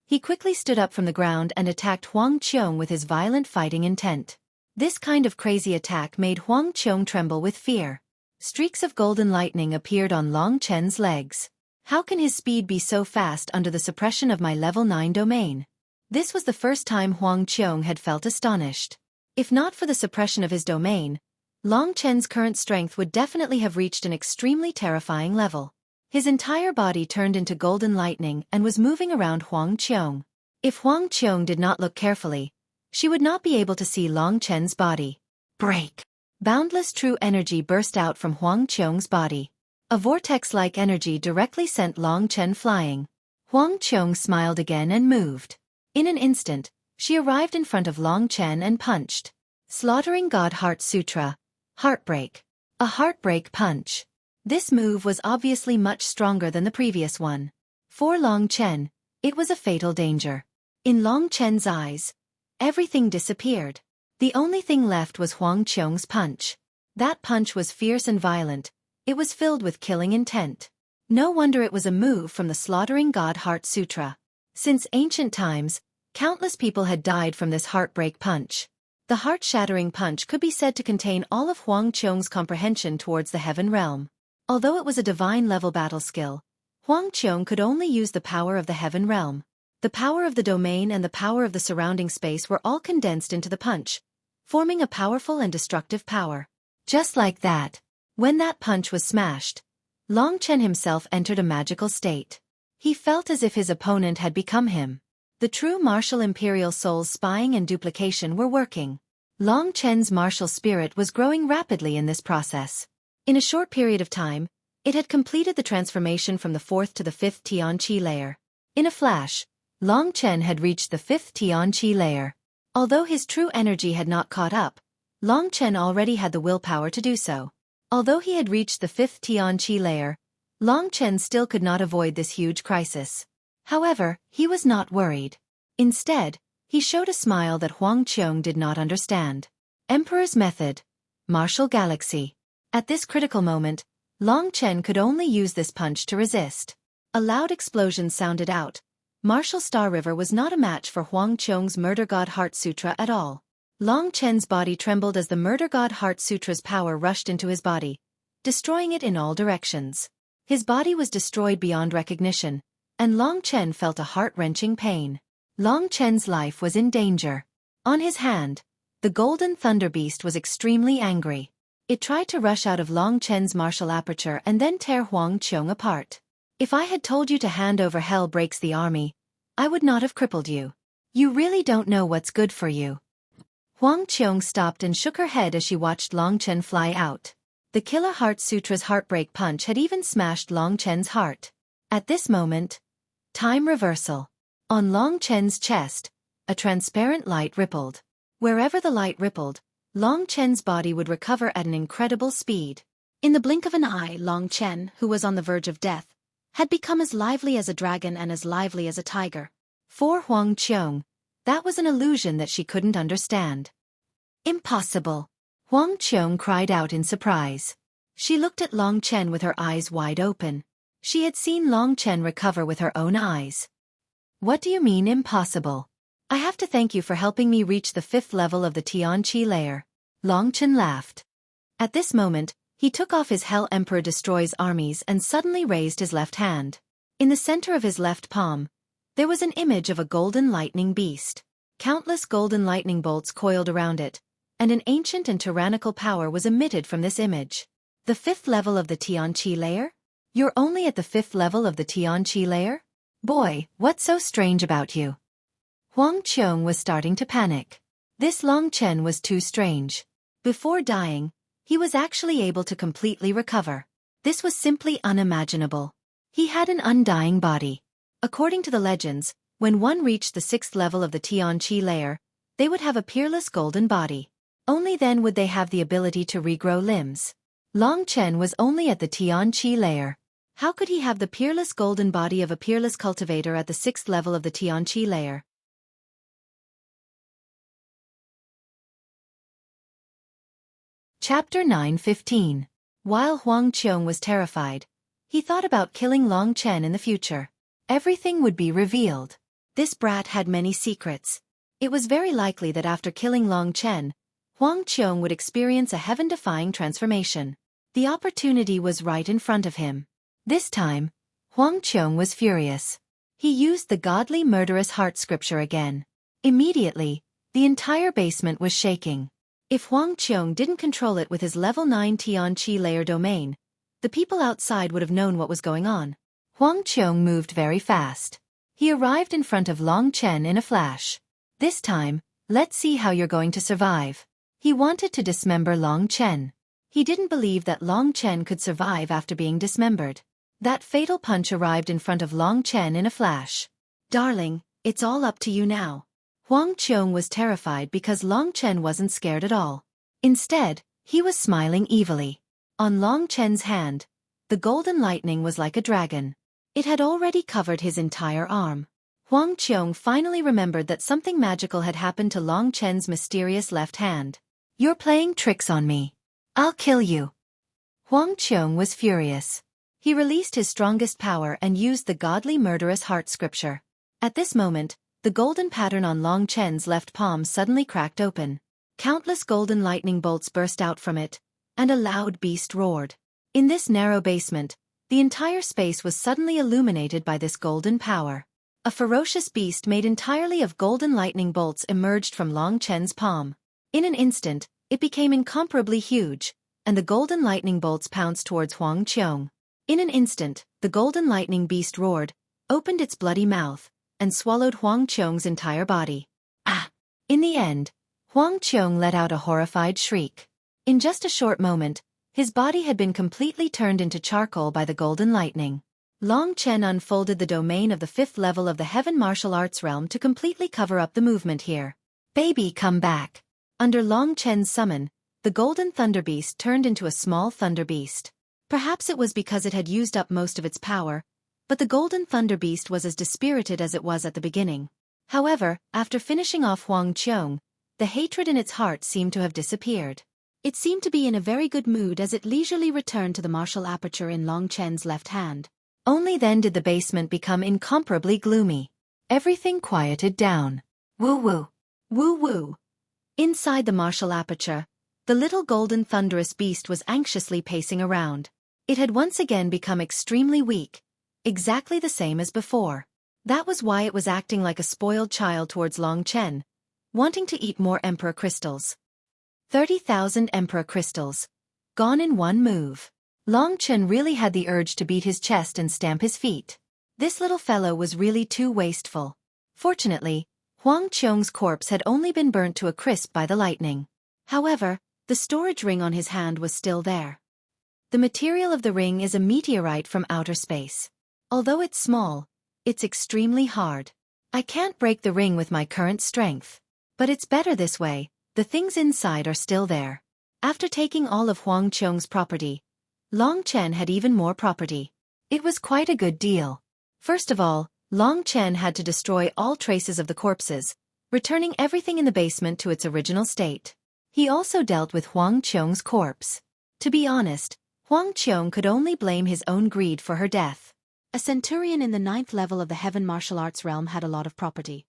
He quickly stood up from the ground and attacked Huang Qiong with his violent fighting intent. This kind of crazy attack made Huang Qiong tremble with fear. Streaks of golden lightning appeared on Long Chen's legs. How can his speed be so fast under the suppression of my level 9 domain? This was the first time Huang Qiong had felt astonished. If not for the suppression of his domain, Long Chen's current strength would definitely have reached an extremely terrifying level. His entire body turned into golden lightning and was moving around Huang Qiong. If Huang Qiong did not look carefully, she would not be able to see Long Chen's body. Break! Boundless true energy burst out from Huang Qiong's body. A vortex-like energy directly sent Long Chen flying. Huang Qiong smiled again and moved. In an instant, she arrived in front of Long Chen and punched. Slaughtering God Heart Sutra. Heartbreak. A heartbreak punch. This move was obviously much stronger than the previous one. For Long Chen, it was a fatal danger. In Long Chen's eyes, everything disappeared. The only thing left was Huang Qiong's punch. That punch was fierce and violent. It was filled with killing intent. No wonder it was a move from the Slaughtering God Heart Sutra. Since ancient times, countless people had died from this heartbreak punch. The heart-shattering punch could be said to contain all of Huang Qiong's comprehension towards the heaven realm. Although it was a divine-level battle skill, Huang Qiong could only use the power of the heaven realm. The power of the domain and the power of the surrounding space were all condensed into the punch, forming a powerful and destructive power. Just like that, when that punch was smashed, Long Chen himself entered a magical state. He felt as if his opponent had become him. The true martial imperial soul's spying and duplication were working. Long Chen's martial spirit was growing rapidly in this process. In a short period of time, it had completed the transformation from the 4th to the 5th Tianqi layer. In a flash, Long Chen had reached the 5th Tianqi layer. Although his true energy had not caught up, Long Chen already had the willpower to do so. Although he had reached the 5th Tianqi layer, Long Chen still could not avoid this huge crisis. However, he was not worried. Instead, he showed a smile that Huang Qiong did not understand. Emperor's Method. Martial Galaxy. At this critical moment, Long Chen could only use this punch to resist. A loud explosion sounded out. Martial Star River was not a match for Huang Qiong's Murder God Heart Sutra at all. Long Chen's body trembled as the Murder God Heart Sutra's power rushed into his body, destroying it in all directions. His body was destroyed beyond recognition, and Long Chen felt a heart-wrenching pain. Long Chen's life was in danger. On his hand, the Golden Thunder Beast was extremely angry. It tried to rush out of Long Chen's martial aperture and then tear Huang Qiong apart. If I had told you to hand over Hell Breaks the Army, I would not have crippled you. You really don't know what's good for you. Huang Qiong stopped and shook her head as she watched Long Chen fly out. The Killer Heart Sutra's heartbreak punch had even smashed Long Chen's heart. At this moment, time reversal. On Long Chen's chest, a transparent light rippled. Wherever the light rippled, Long Chen's body would recover at an incredible speed. In the blink of an eye, Long Chen, who was on the verge of death, had become as lively as a dragon and as lively as a tiger. For Huang Qiong, that was an illusion that she couldn't understand. Impossible! Huang Qiong cried out in surprise. She looked at Long Chen with her eyes wide open. She had seen Long Chen recover with her own eyes. What do you mean impossible? I have to thank you for helping me reach the 5th level of the Tianqi layer. Long Chen laughed. At this moment, he took off his Hell Emperor Destroys Armies and suddenly raised his left hand. In the center of his left palm, there was an image of a golden lightning beast. Countless golden lightning bolts coiled around it, and an ancient and tyrannical power was emitted from this image. The 5th level of the Tianqi layer? You're only at the 5th level of the Tianqi layer? Boy, what's so strange about you? Huang Qiong was starting to panic. This Long Chen was too strange. Before dying, he was actually able to completely recover. This was simply unimaginable. He had an undying body. According to the legends, when one reached the 6th level of the Tianqi layer, they would have a peerless golden body. Only then would they have the ability to regrow limbs. Long Chen was only at the Tianqi layer. How could he have the peerless golden body of a peerless cultivator at the 6th level of the Tianqi layer? Chapter 9:15. While Huang Qiong was terrified, he thought about killing Long Chen in the future. Everything would be revealed. This brat had many secrets. It was very likely that after killing Long Chen, Huang Qiong would experience a heaven-defying transformation. The opportunity was right in front of him. This time, Huang Qiong was furious. He used the godly murderous heart scripture again. Immediately, the entire basement was shaking. If Huang Qiong didn't control it with his level 9 Tianqi layer domain, the people outside would have known what was going on. Huang Qiong moved very fast. He arrived in front of Long Chen in a flash. This time, let's see how you're going to survive. He wanted to dismember Long Chen. He didn't believe that Long Chen could survive after being dismembered. That fatal punch arrived in front of Long Chen in a flash. Darling, it's all up to you now. Huang Qiong was terrified because Long Chen wasn't scared at all. Instead, he was smiling evilly. On Long Chen's hand, the golden lightning was like a dragon. It had already covered his entire arm. Huang Qiong finally remembered that something magical had happened to Long Chen's mysterious left hand. You're playing tricks on me. I'll kill you. Huang Qiong was furious. He released his strongest power and used the godly murderous heart scripture. At this moment, the golden pattern on Long Chen's left palm suddenly cracked open. Countless golden lightning bolts burst out from it, and a loud beast roared. In this narrow basement, the entire space was suddenly illuminated by this golden power. A ferocious beast made entirely of golden lightning bolts emerged from Long Chen's palm. In an instant, it became incomparably huge, and the golden lightning bolts pounced towards Huang Qiong. In an instant, the golden lightning beast roared, opened its bloody mouth, and swallowed Huang Qiong's entire body. Ah! In the end, Huang Qiong let out a horrified shriek. In just a short moment, his body had been completely turned into charcoal by the golden lightning. Long Chen unfolded the domain of the 5th level of the Heaven Martial Arts realm to completely cover up the movement here. Baby, come back. Under Long Chen's summon, the golden thunder beast turned into a small thunder beast. Perhaps it was because it had used up most of its power, but the golden thunder beast was as dispirited as it was at the beginning. However, after finishing off Huang Qiong, the hatred in its heart seemed to have disappeared. It seemed to be in a very good mood as it leisurely returned to the martial aperture in Long Chen's left hand. Only then did the basement become incomparably gloomy. Everything quieted down. Woo-woo. Woo-woo. Inside the martial aperture, the little golden thunderous beast was anxiously pacing around. It had once again become extremely weak, exactly the same as before. That was why it was acting like a spoiled child towards Long Chen, wanting to eat more Emperor crystals. 30,000 Emperor crystals. Gone in one move. Long Chen really had the urge to beat his chest and stamp his feet. This little fellow was really too wasteful. Fortunately, Huang Qiong's corpse had only been burnt to a crisp by the lightning. However, the storage ring on his hand was still there. The material of the ring is a meteorite from outer space. Although it's small, it's extremely hard. I can't break the ring with my current strength. But it's better this way, the things inside are still there. After taking all of Huang Qiong's property, Long Chen had even more property. It was quite a good deal. First of all, Long Chen had to destroy all traces of the corpses, returning everything in the basement to its original state. He also dealt with Huang Qiong's corpse. To be honest, Huang Qiong could only blame his own greed for her death. A centurion in the 9th level of the Heaven Martial Arts realm had a lot of property.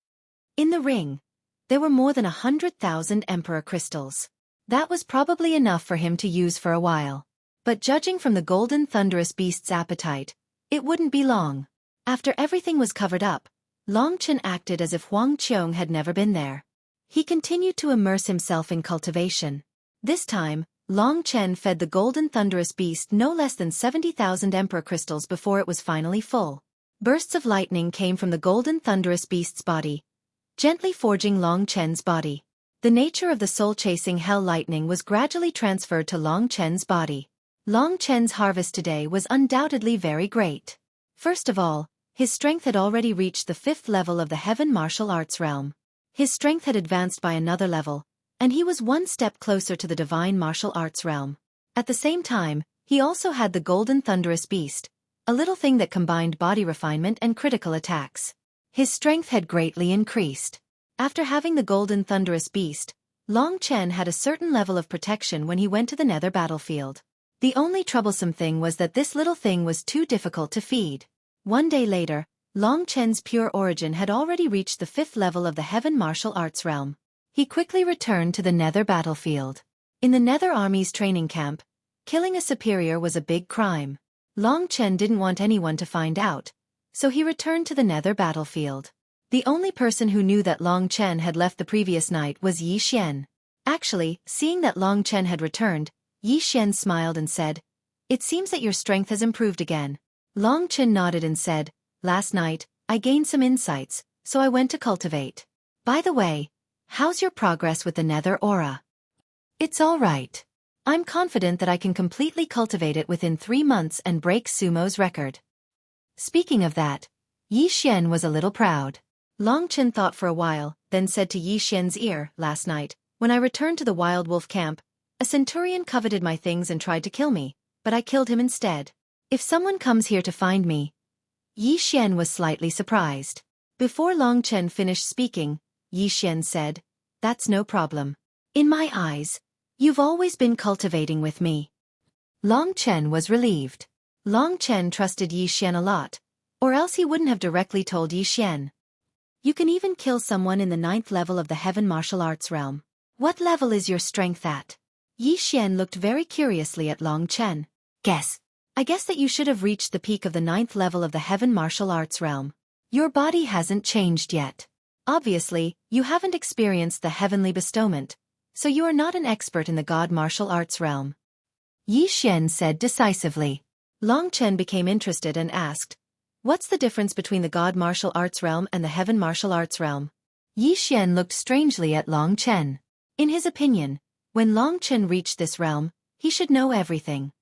In the ring, there were more than 100,000 Emperor crystals. That was probably enough for him to use for a while. But judging from the golden thunderous beast's appetite, it wouldn't be long. After everything was covered up, Long Chen acted as if Huang Qiong had never been there. He continued to immerse himself in cultivation. This time, Long Chen fed the golden thunderous beast no less than 70,000 Emperor crystals before it was finally full. Bursts of lightning came from the golden thunderous beast's body, gently forging Long Chen's body. The nature of the soul-chasing hell lightning was gradually transferred to Long Chen's body. Long Chen's harvest today was undoubtedly very great. First of all, his strength had already reached the 5th level of the Heaven Martial Arts realm. His strength had advanced by another level, and he was one step closer to the Divine Martial Arts realm. At the same time, he also had the golden thunderous beast, a little thing that combined body refinement and critical attacks. His strength had greatly increased. After having the golden thunderous beast, Long Chen had a certain level of protection when he went to the nether battlefield. The only troublesome thing was that this little thing was too difficult to feed. One day later, Long Chen's pure origin had already reached the 5th level of the heaven martial arts realm. He quickly returned to the nether battlefield. In the nether army's training camp, killing a superior was a big crime. Long Chen didn't want anyone to find out, so he returned to the nether battlefield. The only person who knew that Long Chen had left the previous night was Yi Xian. Actually, seeing that Long Chen had returned, Yi Xian smiled and said, "It seems that your strength has improved again." Long Chen nodded and said, "Last night, I gained some insights, so I went to cultivate. By the way, how's your progress with the nether aura?" "It's all right. I'm confident that I can completely cultivate it within 3 months and break Sumo's record." Speaking of that, Yi Xian was a little proud. Long Chen thought for a while, then said to Yi Xian's ear, "Last night, when I returned to the wild wolf camp, a centurion coveted my things and tried to kill me, but I killed him instead. If someone comes here to find me..." Yi Xian was slightly surprised. Before Long Chen finished speaking, Yi Xian said, "That's no problem. In my eyes, you've always been cultivating with me." Long Chen was relieved. Long Chen trusted Yi Xian a lot, or else he wouldn't have directly told Yi Xian. "You can even kill someone in the 9th level of the heaven martial arts realm. What level is your strength at?" Yi Xian looked very curiously at Long Chen. "Guess. I guess that you should have reached the peak of the 9th level of the heaven martial arts realm. Your body hasn't changed yet. Obviously, you haven't experienced the heavenly bestowment, so you are not an expert in the god martial arts realm," Yi Xian said decisively. Long Chen became interested and asked, "What's the difference between the god martial arts realm and the heaven martial arts realm?" Yi Xian looked strangely at Long Chen. In his opinion, when Long Chen reached this realm, he should know everything.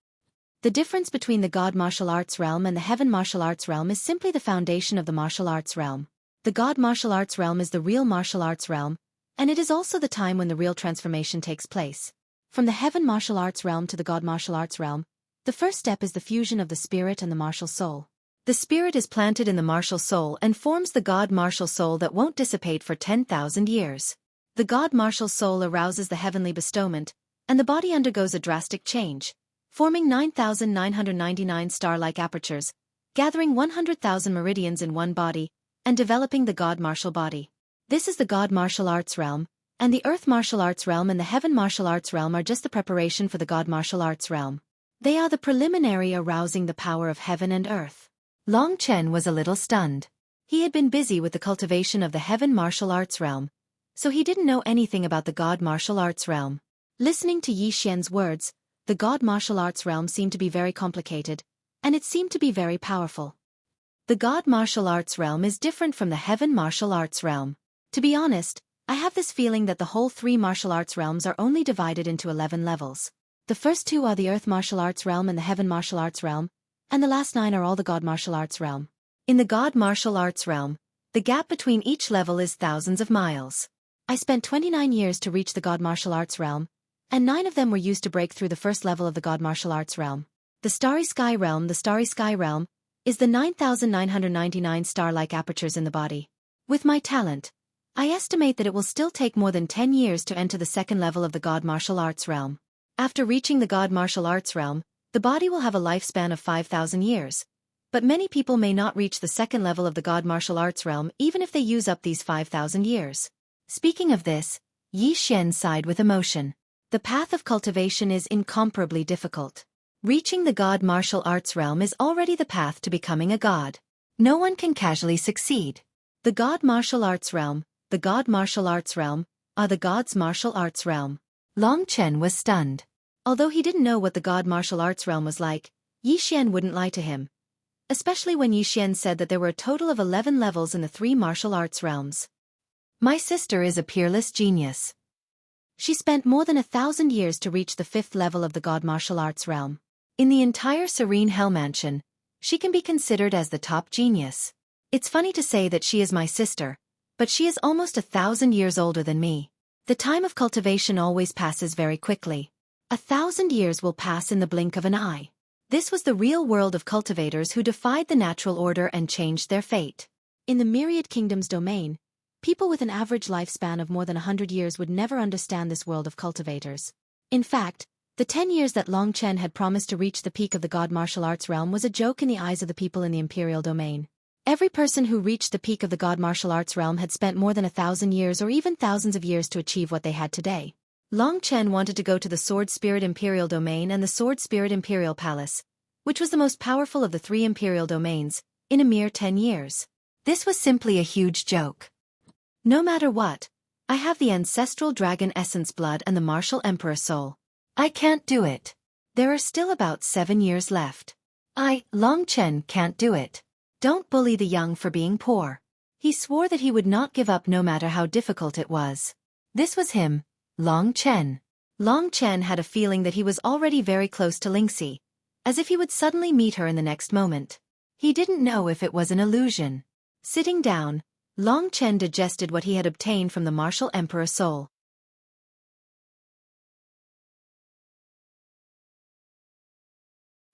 The difference between the god martial arts realm and the heaven martial arts realm is simply the foundation of the martial arts realm. The god martial arts realm is the real martial arts realm, and it is also the time when the real transformation takes place. From the heaven martial arts realm to the god martial arts realm, the first step is the fusion of the spirit and the martial soul. The spirit is planted in the martial soul and forms the god martial soul that won't dissipate for 10,000 years. The god martial soul arouses the heavenly bestowment, and the body undergoes a drastic change, forming 9,999 star-like apertures, gathering 100,000 meridians in one body, and developing the god martial body. This is the god martial arts realm, and the earth martial arts realm and the heaven martial arts realm are just the preparation for the god martial arts realm. They are the preliminary arousing the power of heaven and earth. Long Chen was a little stunned. He had been busy with the cultivation of the heaven martial arts realm, so he didn't know anything about the god martial arts realm. Listening to Yi Xian's words, the god martial arts realm seemed to be very complicated, and it seemed to be very powerful. The god martial arts realm is different from the heaven martial arts realm. To be honest, I have this feeling that the whole 3 martial arts realms are only divided into 11 levels. The first 2 are the earth martial arts realm and the heaven martial arts realm, and the last 9 are all the god martial arts realm. In the god martial arts realm, the gap between each level is thousands of miles. I spent 29 years to reach the god martial arts realm, and 9 of them were used to break through the first level of the god martial arts realm. The starry sky realm is the 9,999 star-like apertures in the body. With my talent, I estimate that it will still take more than 10 years to enter the second level of the god martial arts realm. After reaching the god martial arts realm, the body will have a lifespan of 5,000 years. But many people may not reach the second level of the god martial arts realm even if they use up these 5,000 years. Speaking of this, Yi Xian sighed with emotion. The path of cultivation is incomparably difficult. Reaching the god martial arts realm is already the path to becoming a god. No one can casually succeed. The god martial arts realm, the god martial arts realm, are the god's martial arts realm. Long Chen was stunned. Although he didn't know what the god martial arts realm was like, Yi Xian wouldn't lie to him. Especially when Yi Xian said that there were a total of 11 levels in the 3 martial arts realms. My sister is a peerless genius. She spent more than 1,000 years to reach the 5th level of the god martial arts realm. In the entire Serene Hell Mansion, she can be considered as the top genius. It's funny to say that she is my sister, but she is almost 1,000 years older than me. The time of cultivation always passes very quickly. 1,000 years will pass in the blink of an eye. This was the real world of cultivators who defied the natural order and changed their fate. In the myriad kingdoms domain, people with an average lifespan of more than 100 years would never understand this world of cultivators. In fact, the 10 years that Long Chen had promised to reach the peak of the god martial arts realm was a joke in the eyes of the people in the imperial domain. Every person who reached the peak of the god martial arts realm had spent more than 1,000 years or even thousands of years to achieve what they had today. Long Chen wanted to go to the Sword Spirit Imperial Domain and the Sword Spirit Imperial Palace, which was the most powerful of the 3 imperial domains, in a mere 10 years. This was simply a huge joke. No matter what, I have the ancestral dragon essence blood and the martial emperor soul. I can't do it. There are still about 7 years left. Long Chen, can't do it. Don't bully the young for being poor. He swore that he would not give up no matter how difficult it was. This was him, Long Chen. Long Chen had a feeling that he was already very close to Lingxi, as if he would suddenly meet her in the next moment. He didn't know if it was an illusion. Sitting down, Long Chen digested what he had obtained from the martial emperor soul.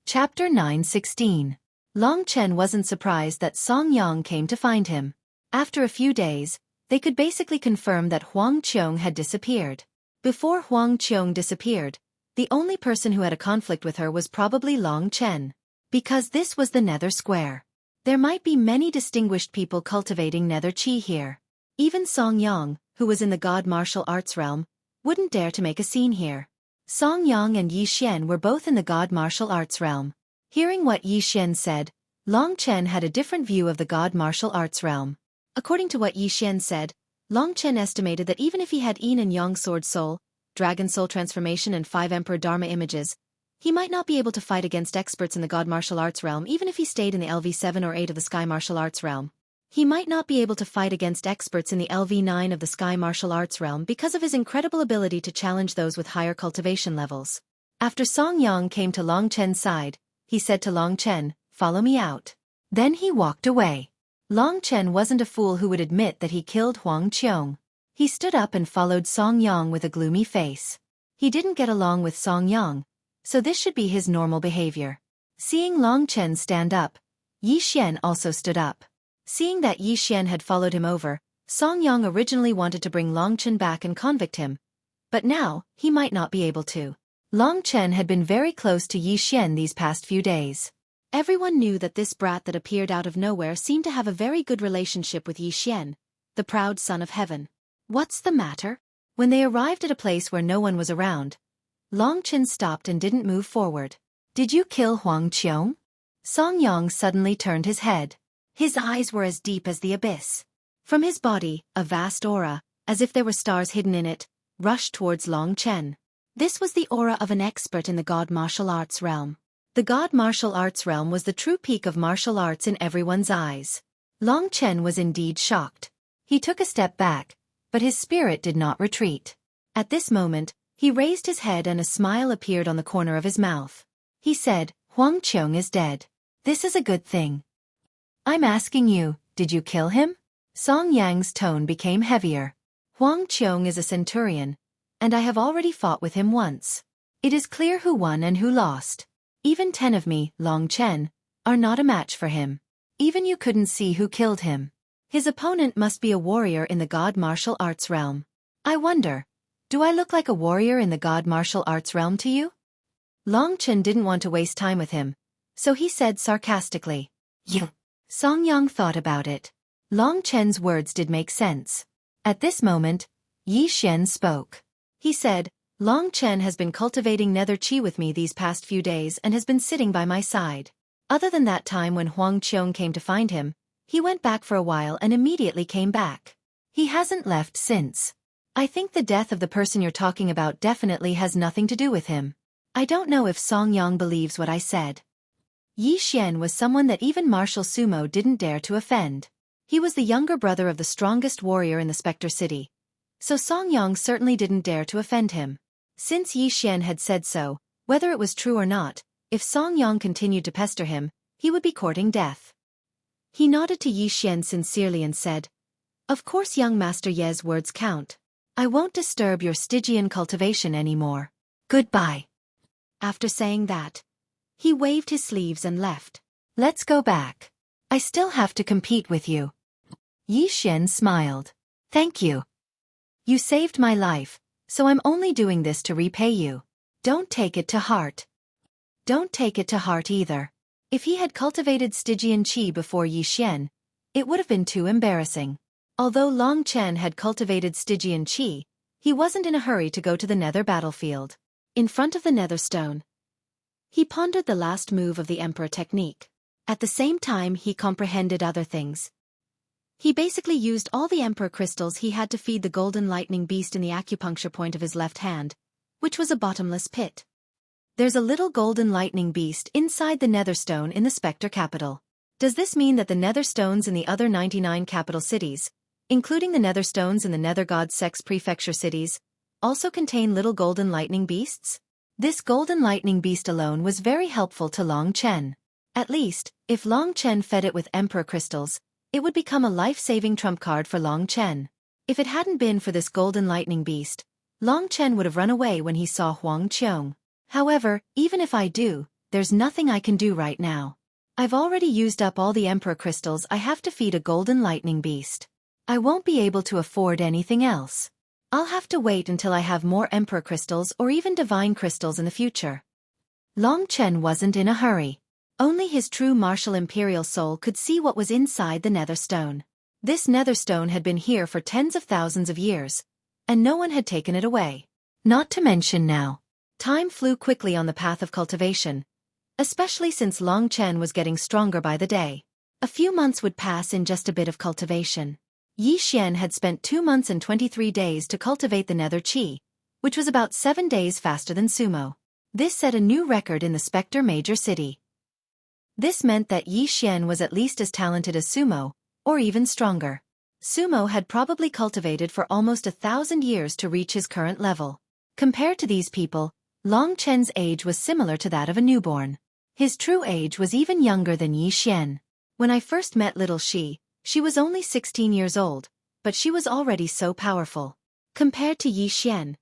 Chapter 9:16. Long Chen wasn't surprised that Song Yang came to find him. After a few days, they could basically confirm that Huang Qiong had disappeared. Before Huang Qiong disappeared, the only person who had a conflict with her was probably Long Chen. Because this was the Nether Square. There might be many distinguished people cultivating Nether Chi here. Even Song Yang, who was in the god martial arts realm, wouldn't dare to make a scene here. Song Yang and Yi Xian were both in the god martial arts realm. Hearing what Yi Xian said, Long Chen had a different view of the god martial arts realm. According to what Yi Xian said, Long Chen estimated that even if he had Yin and Yang Sword Soul, Dragon Soul Transformation and 5 Emperor Dharma images, he might not be able to fight against experts in the god martial arts realm even if he stayed in the LV7 or 8 of the Sky Martial Arts realm. He might not be able to fight against experts in the LV9 of the Sky Martial Arts realm because of his incredible ability to challenge those with higher cultivation levels. After Song Yang came to Long Chen's side, he said to Long Chen, "Follow me out." Then he walked away. Long Chen wasn't a fool who would admit that he killed Huang Qiong. He stood up and followed Song Yang with a gloomy face. He didn't get along with Song Yang, so this should be his normal behavior. Seeing Long Chen stand up, Yi Xian also stood up. Seeing that Yi Xian had followed him over, Song Yang originally wanted to bring Long Chen back and convict him. But now, he might not be able to. Long Chen had been very close to Yi Xian these past few days. Everyone knew that this brat that appeared out of nowhere seemed to have a very good relationship with Yi Xian, the proud son of heaven. What's the matter? When they arrived at a place where no one was around, Long Chen stopped and didn't move forward. "Did you kill Huang Qiong?" Song Yang suddenly turned his head. His eyes were as deep as the abyss. From his body, a vast aura, as if there were stars hidden in it, rushed towards Long Chen. This was the aura of an expert in the god martial arts realm. The god martial arts realm was the true peak of martial arts in everyone's eyes. Long Chen was indeed shocked. He took a step back, but his spirit did not retreat. At this moment, he raised his head and a smile appeared on the corner of his mouth. He said, "Huang Qiong is dead. This is a good thing. I'm asking you, did you kill him?" Song Yang's tone became heavier. "Huang Qiong is a centurion, and I have already fought with him once. It is clear who won and who lost. Even 10 of me, Long Chen, are not a match for him. Even you couldn't see who killed him. His opponent must be a warrior in the god martial arts realm. I wonder, do I look like a warrior in the god martial arts realm to you?" Long Chen didn't want to waste time with him, so he said sarcastically, "You." Song Yang thought about it. Long Chen's words did make sense. At this moment, Yi Xian spoke. He said, "Long Chen has been cultivating nether chi with me these past few days and has been sitting by my side. Other than that time when Huang Qiong came to find him, he went back for a while and immediately came back. He hasn't left since. I think the death of the person you're talking about definitely has nothing to do with him. I don't know if Song Yang believes what I said." Yi Xian was someone that even martial sumo didn't dare to offend. He was the younger brother of the strongest warrior in the Spectre City. So Song Yang certainly didn't dare to offend him. Since Yi Xian had said so, whether it was true or not, if Song Yang continued to pester him, he would be courting death. He nodded to Yi Xian sincerely and said, "Of course young Master Ye's words count. I won't disturb your Stygian cultivation anymore. Goodbye." After saying that, He waved his sleeves and left. Let's go back. I still have to compete with you. Yi Xian smiled. Thank you. You saved my life, so I'm only doing this to repay you. Don't take it to heart. Don't take it to heart either. If he had cultivated Stygian qi before Yi Xian, it would have been too embarrassing. Although Long Chen had cultivated Stygian qi, he wasn't in a hurry to go to the nether battlefield. In front of the nether stone, he pondered the last move of the Emperor technique. At the same time he comprehended other things. He basically used all the Emperor crystals he had to feed the golden lightning beast in the acupuncture point of his left hand, which was a bottomless pit. There's a little golden lightning beast inside the nether stone in the Spectre capital. Does this mean that the nether stones in the other 99 capital cities, including the nether stones in the nether god Sex prefecture cities, also contain little golden lightning beasts? This golden lightning beast alone was very helpful to Long Chen. At least, if Long Chen fed it with Emperor crystals, it would become a life-saving trump card for Long Chen. If it hadn't been for this golden lightning beast, Long Chen would have run away when he saw Huang Qiong. However, even if I do, there's nothing I can do right now. I've already used up all the Emperor crystals I have to feed a golden lightning beast. I won't be able to afford anything else. I'll have to wait until I have more Emperor crystals or even divine crystals in the future. Long Chen wasn't in a hurry. Only his true martial imperial soul could see what was inside the nether stone. This nether stone had been here for tens of thousands of years, and no one had taken it away. Not to mention now. Time flew quickly on the path of cultivation, especially since Long Chen was getting stronger by the day. A few months would pass in just a bit of cultivation. Yi Xian had spent 2 months and 23 days to cultivate the nether qi, which was about 7 days faster than Sumo. This set a new record in the Spectre major city. This meant that Yi Xian was at least as talented as Sumo, or even stronger. Sumo had probably cultivated for almost 1,000 years to reach his current level. Compared to these people, Long Chen's age was similar to that of a newborn. His true age was even younger than Yi Xian. When I first met little she was only 16 years old, but she was already so powerful. Compared to Yi Xian.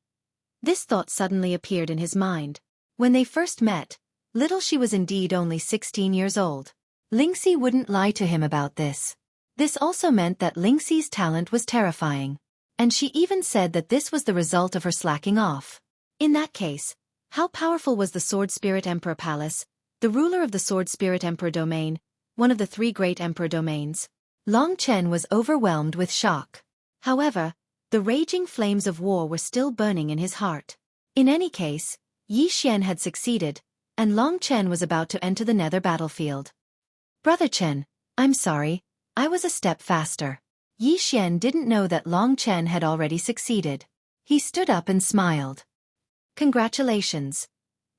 This thought suddenly appeared in his mind. When they first met, little she was indeed only 16 years old. Lingxi wouldn't lie to him about this. This also meant that Lingxi's talent was terrifying. And she even said that this was the result of her slacking off. In that case, how powerful was the Sword Spirit Emperor Palace, the ruler of the Sword Spirit Emperor Domain, one of the 3 great Emperor Domains? Long Chen was overwhelmed with shock. However, the raging flames of war were still burning in his heart. In any case, Yi Xian had succeeded, and Long Chen was about to enter the nether battlefield. Brother Chen, I'm sorry, I was a step faster. Yi Xian didn't know that Long Chen had already succeeded. He stood up and smiled. Congratulations.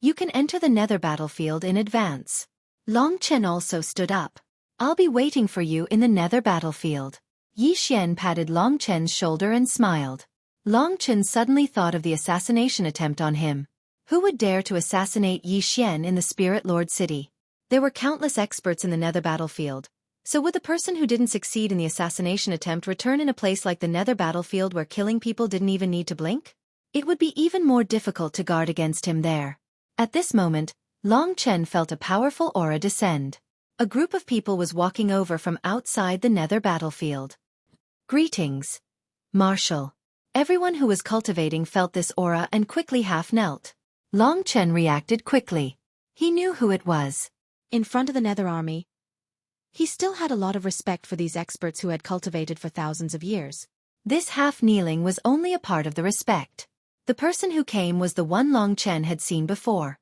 You can enter the nether battlefield in advance. Long Chen also stood up. I'll be waiting for you in the nether battlefield. Yi Xian patted Long Chen's shoulder and smiled. Long Chen suddenly thought of the assassination attempt on him. Who would dare to assassinate Yi Xian in the Spirit Lord City? There were countless experts in the nether battlefield. So would the person who didn't succeed in the assassination attempt return in a place like the nether battlefield where killing people didn't even need to blink? It would be even more difficult to guard against him there. At this moment, Long Chen felt a powerful aura descend. A group of people was walking over from outside the nether battlefield. Greetings, Marshal. Everyone who was cultivating felt this aura and quickly half knelt. Long Chen reacted quickly. He knew who it was. In front of the nether army, he still had a lot of respect for these experts who had cultivated for thousands of years. This half-kneeling was only a part of the respect. The person who came was the one Long Chen had seen before.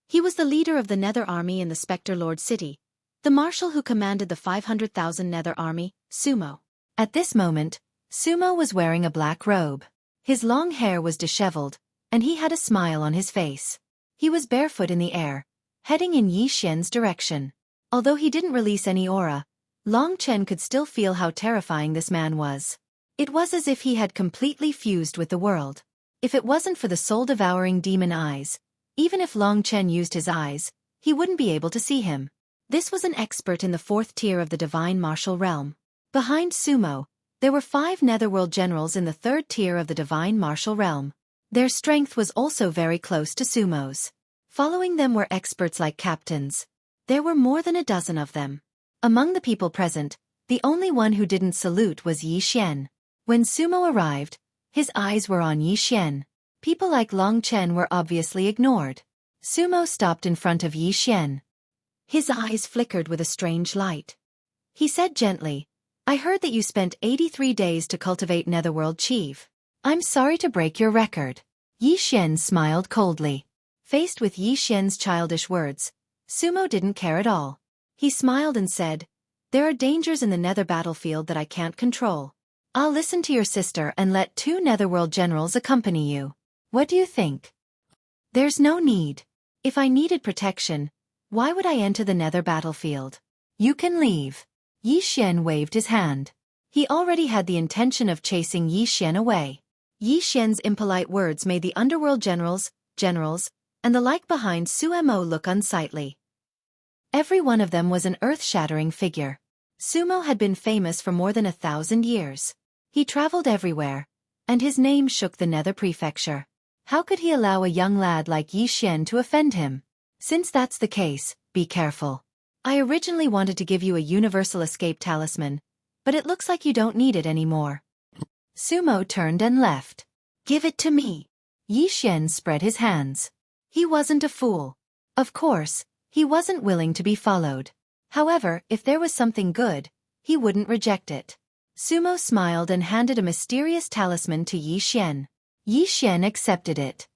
He was the leader of the nether army in the Spectre Lord City, the marshal who commanded the 500,000 nether army, Sumo. At this moment, Sumo was wearing a black robe. His long hair was disheveled, and he had a smile on his face. He was barefoot in the air, heading in Yi Xian's direction. Although he didn't release any aura, Long Chen could still feel how terrifying this man was. It was as if he had completely fused with the world. If it wasn't for the soul-devouring demon eyes, even if Long Chen used his eyes, he wouldn't be able to see him. This was an expert in the 4th tier of the divine martial realm. Behind Sumo, there were 5 netherworld generals in the 3rd tier of the divine martial realm. Their strength was also very close to Sumo's. Following them were experts like captains. There were more than a dozen of them. Among the people present, the only one who didn't salute was Yi Xian. When Sumo arrived, his eyes were on Yi Xian. People like Long Chen were obviously ignored. Sumo stopped in front of Yi Xian. His eyes flickered with a strange light. He said gently, "I heard that you spent 83 days to cultivate Netherworld Chief. I'm sorry to break your record." Yi Xian smiled coldly. Faced with Yi Xian's childish words, Sumo didn't care at all. He smiled and said, "There are dangers in the Nether battlefield that I can't control. I'll listen to your sister and let 2 Netherworld generals accompany you. What do you think?" "There's no need. If I needed protection, why would I enter the Nether battlefield? You can leave." Yi Xian waved his hand. He already had the intention of chasing Yi Xian away. Yi Xian's impolite words made the underworld generals, and the like behind Sumo look unsightly. Every one of them was an earth-shattering figure. Sumo had been famous for more than 1,000 years. He traveled everywhere, and his name shook the Nether Prefecture. How could he allow a young lad like Yi Xian to offend him? Since that's the case, be careful. I originally wanted to give you a universal escape talisman, but it looks like you don't need it anymore. Sumo turned and left. "Give it to me." Yi Xian spread his hands. He wasn't a fool. Of course, he wasn't willing to be followed. However, if there was something good, he wouldn't reject it. Sumo smiled and handed a mysterious talisman to Yi Xian. Yi Xian accepted it.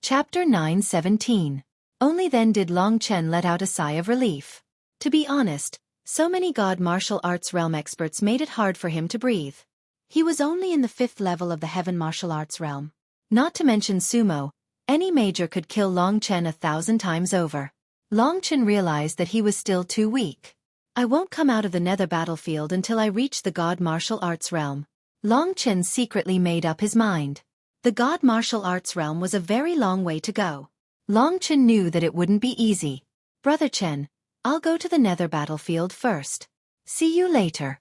Chapter 9:17. Only then did Long Chen let out a sigh of relief. To be honest, so many God martial arts realm experts made it hard for him to breathe. He was only in the 5th level of the Heaven martial arts realm. Not to mention Sumo, any major could kill Long Chen 1,000 times over. Long Chen realized that he was still too weak. "I won't come out of the Nether battlefield until I reach the God martial arts realm." Long Chen secretly made up his mind. The God martial arts realm was a very long way to go. Long Chen knew that it wouldn't be easy. "Brother Chen, I'll go to the Nether battlefield first. See you later."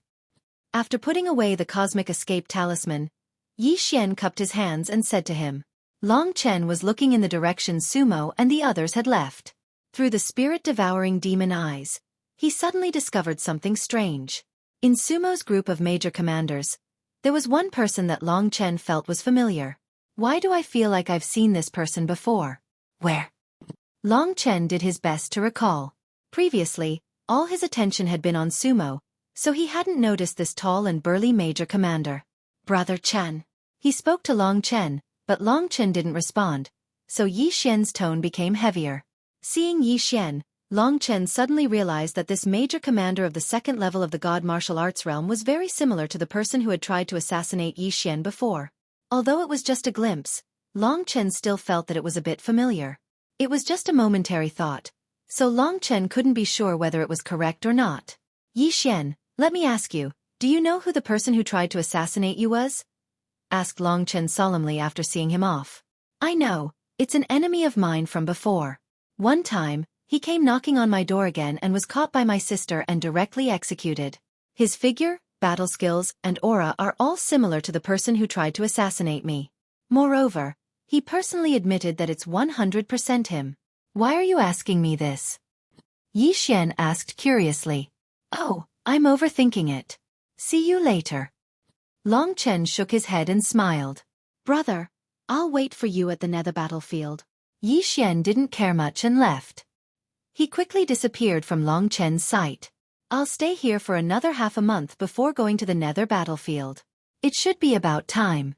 After putting away the cosmic escape talisman, Yi Xian cupped his hands and said to him. Long Chen was looking in the direction Sumo and the others had left. Through the spirit-devouring demon eyes, he suddenly discovered something strange. In Sumo's group of major commanders, there was one person that Long Chen felt was familiar. "Why do I feel like I've seen this person before? Where?" Long Chen did his best to recall. Previously, all his attention had been on Sumo, so he hadn't noticed this tall and burly major commander. "Brother Chen." He spoke to Long Chen, but Long Chen didn't respond, so Yi Xian's tone became heavier. Seeing Yi Xian, Long Chen suddenly realized that this major commander of the 2nd level of the God martial arts realm was very similar to the person who had tried to assassinate Yi Xian before. Although it was just a glimpse, Long Chen still felt that it was a bit familiar. It was just a momentary thought, so Long Chen couldn't be sure whether it was correct or not. "Yi Xian, let me ask you, do you know who the person who tried to assassinate you was?" asked Long Chen solemnly after seeing him off. "I know, it's an enemy of mine from before. One time, he came knocking on my door again and was caught by my sister and directly executed. His figure, battle skills, and aura are all similar to the person who tried to assassinate me. Moreover, he personally admitted that it's 100% him. Why are you asking me this?" Yi Xian asked curiously. "Oh, I'm overthinking it. See you later." Long Chen shook his head and smiled. "Brother, I'll wait for you at the Nether battlefield." Yi Xian didn't care much and left. He quickly disappeared from Long Chen's sight. "I'll stay here for another half a month before going to the Nether battlefield. It should be about time."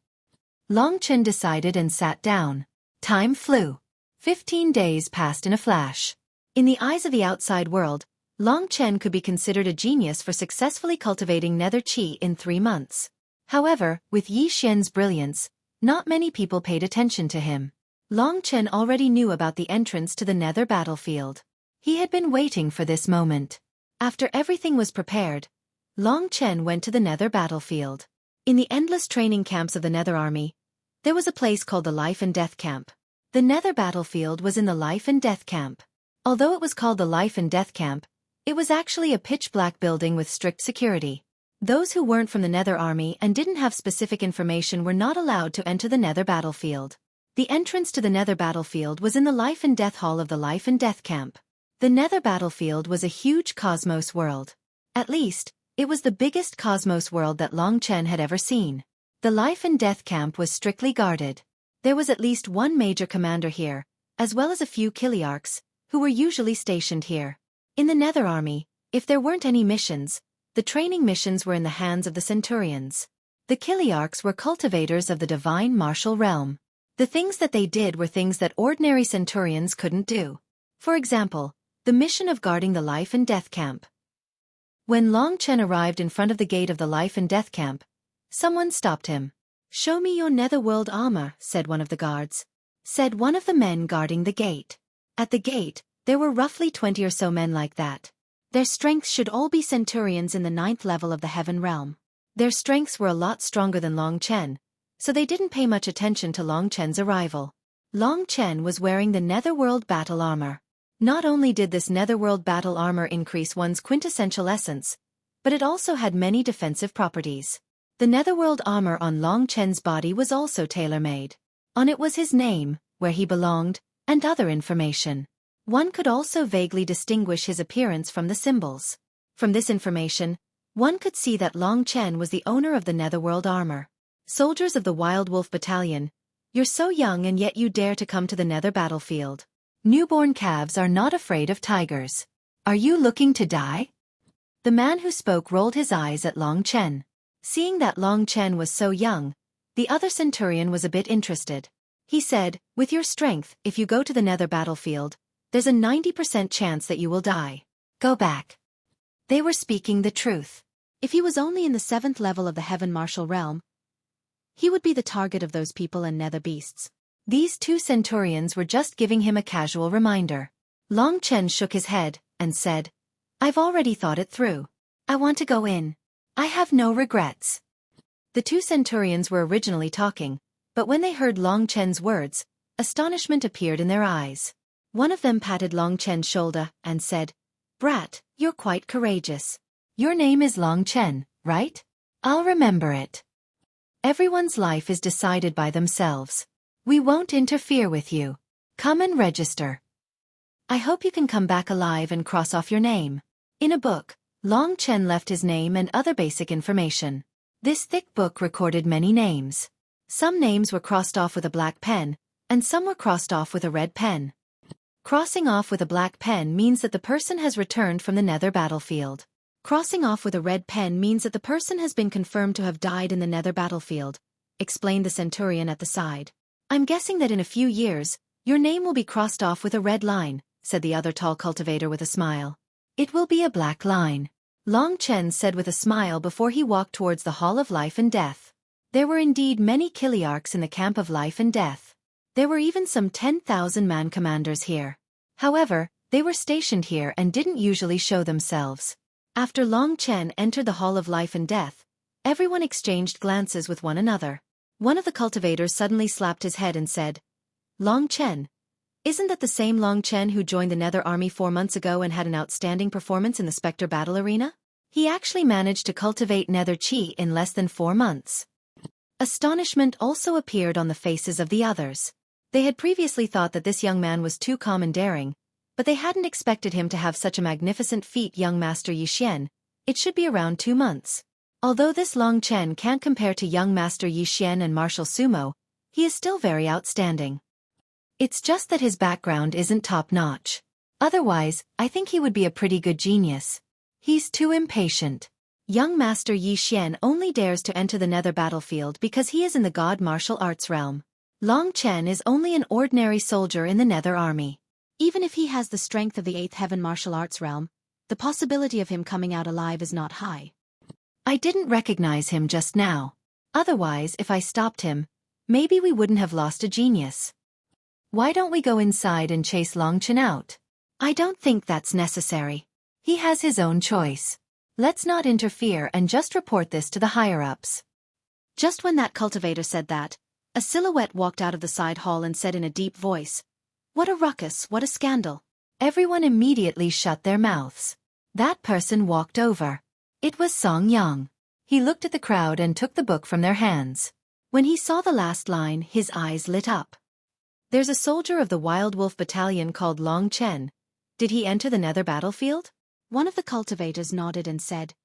Long Chen decided and sat down. Time flew. 15 days passed in a flash. In the eyes of the outside world, Long Chen could be considered a genius for successfully cultivating Nether Chi in 3 months. However, with Yi Xian's brilliance, not many people paid attention to him. Long Chen already knew about the entrance to the Nether battlefield. He had been waiting for this moment. After everything was prepared, Long Chen went to the Nether battlefield. In the endless training camps of the Nether Army, there was a place called the Life and Death Camp. The Nether battlefield was in the Life and Death Camp. Although it was called the Life and Death Camp, it was actually a pitch-black building with strict security. Those who weren't from the Nether Army and didn't have specific information were not allowed to enter the Nether battlefield. The entrance to the Nether battlefield was in the Life and Death Hall of the Life and Death Camp. The Nether battlefield was a huge cosmos world. At least, it was the biggest cosmos world that Long Chen had ever seen. The Life and Death Camp was strictly guarded. There was at least one major commander here, as well as a few Kiliarchs, who were usually stationed here. In the Nether Army, if there weren't any missions, the training missions were in the hands of the Centurions. The Kiliarchs were cultivators of the divine martial realm. The things that they did were things that ordinary Centurions couldn't do. For example, the mission of guarding the Life and Death Camp. When Long Chen arrived in front of the gate of the Life and Death Camp, someone stopped him. "Show me your netherworld armor," said one of the guards. Said one of the men guarding the gate. At the gate, there were roughly 20 or so men like that. Their strengths should all be Centurions in the 9th level of the Heaven Realm. Their strengths were a lot stronger than Long Chen, so they didn't pay much attention to Long Chen's arrival. Long Chen was wearing the Netherworld battle armor. Not only did this Netherworld battle armor increase one's quintessential essence, but it also had many defensive properties. The Netherworld armor on Long Chen's body was also tailor-made. On it was his name, where he belonged, and other information. One could also vaguely distinguish his appearance from the symbols. From this information, one could see that Long Chen was the owner of the Netherworld armor. "Soldiers of the Wild Wolf Battalion, you're so young and yet you dare to come to the Nether battlefield. Newborn calves are not afraid of tigers. Are you looking to die?" The man who spoke rolled his eyes at Long Chen. Seeing that Long Chen was so young, the other Centurion was a bit interested. He said, "With your strength, if you go to the Nether battlefield, there's a 90% chance that you will die. Go back." They were speaking the truth. If he was only in the 7th level of the Heaven Martial Realm, he would be the target of those people and nether beasts. These two Centurions were just giving him a casual reminder. Long Chen shook his head and said, "I've already thought it through. I want to go in. I have no regrets." The two Centurions were originally talking, but when they heard Long Chen's words, astonishment appeared in their eyes. One of them patted Long Chen's shoulder and said, "Brat, you're quite courageous. Your name is Long Chen, right? I'll remember it. Everyone's life is decided by themselves. We won't interfere with you. Come and register. I hope you can come back alive and cross off your name." In a book, Long Chen left his name and other basic information. This thick book recorded many names. Some names were crossed off with a black pen, and some were crossed off with a red pen. Crossing off with a black pen means that the person has returned from the Nether battlefield. Crossing off with a red pen means that the person has been confirmed to have died in the Nether battlefield, explained the Centurion at the side. "I'm guessing that in a few years, your name will be crossed off with a red line," said the other tall cultivator with a smile. "It will be a black line," Long Chen said with a smile before he walked towards the Hall of Life and Death. There were indeed many Kiliarchs in the Camp of Life and Death. There were even some 10,000 man commanders here. However, they were stationed here and didn't usually show themselves. After Long Chen entered the Hall of Life and Death, everyone exchanged glances with one another. One of the cultivators suddenly slapped his head and said, "Long Chen, isn't that the same Long Chen who joined the Nether Army 4 months ago and had an outstanding performance in the Spectre Battle Arena? He actually managed to cultivate Nether Chi in less than 4 months." Astonishment also appeared on the faces of the others. They had previously thought that this young man was too calm and daring, but they hadn't expected him to have such a magnificent feat. Young Master Yi Xian, it should be around 2 months. Although this Long Chen can't compare to young Master Yi Xian and Martial Sumo, he is still very outstanding. It's just that his background isn't top-notch. Otherwise, I think he would be a pretty good genius. He's too impatient. Young Master Yi Xian only dares to enter the Nether battlefield because he is in the God martial arts realm. Long Chen is only an ordinary soldier in the Nether Army. Even if he has the strength of the 8th Heaven martial arts realm, the possibility of him coming out alive is not high. I didn't recognize him just now. Otherwise, if I stopped him, maybe we wouldn't have lost a genius. Why don't we go inside and chase Long Chen out? I don't think that's necessary. He has his own choice. Let's not interfere and just report this to the higher-ups. Just when that cultivator said that, a silhouette walked out of the side hall and said in a deep voice, "What a ruckus, what a scandal." Everyone immediately shut their mouths. That person walked over. It was Song Yang. He looked at the crowd and took the book from their hands. When he saw the last line, his eyes lit up. There's a soldier of the Wild Wolf Battalion called Long Chen. Did he enter the Nether battlefield? One of the cultivators nodded and said,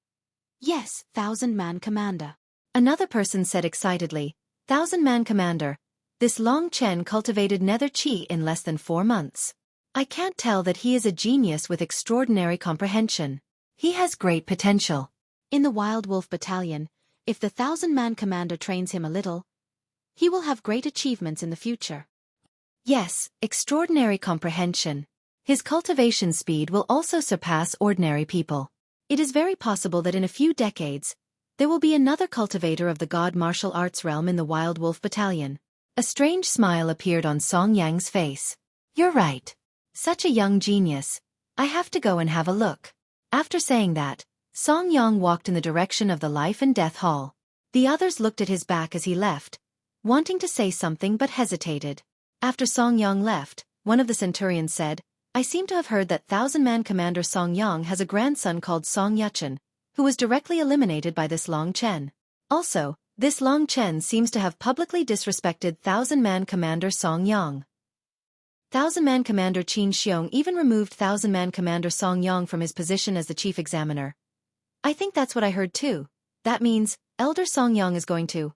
"Yes, 1,000-man commander." Another person said excitedly, 1,000-man commander. This Long Chen cultivated Nether Chi in less than 4 months. I can't tell that he is a genius with extraordinary comprehension. He has great potential. In the Wild Wolf Battalion, if the 1,000-man commander trains him a little, he will have great achievements in the future. Yes, extraordinary comprehension. His cultivation speed will also surpass ordinary people. It is very possible that in a few decades, there will be another cultivator of the god martial arts realm in the Wild Wolf Battalion. A strange smile appeared on Song Yang's face. You're right. Such a young genius. I have to go and have a look. After saying that, Song Yang walked in the direction of the Life and Death Hall. The others looked at his back as he left, wanting to say something but hesitated. After Song Yang left, one of the centurions said, I seem to have heard that 1,000-man commander Song Yang has a grandson called Song Yuchen, who was directly eliminated by this Long Chen. Also, this Long Chen seems to have publicly disrespected 1,000-man commander Song Yang. 1,000-man commander Qin Xiong even removed 1,000-man commander Song Yang from his position as the chief examiner. I think that's what I heard too. That means, Elder Song Yang is going to.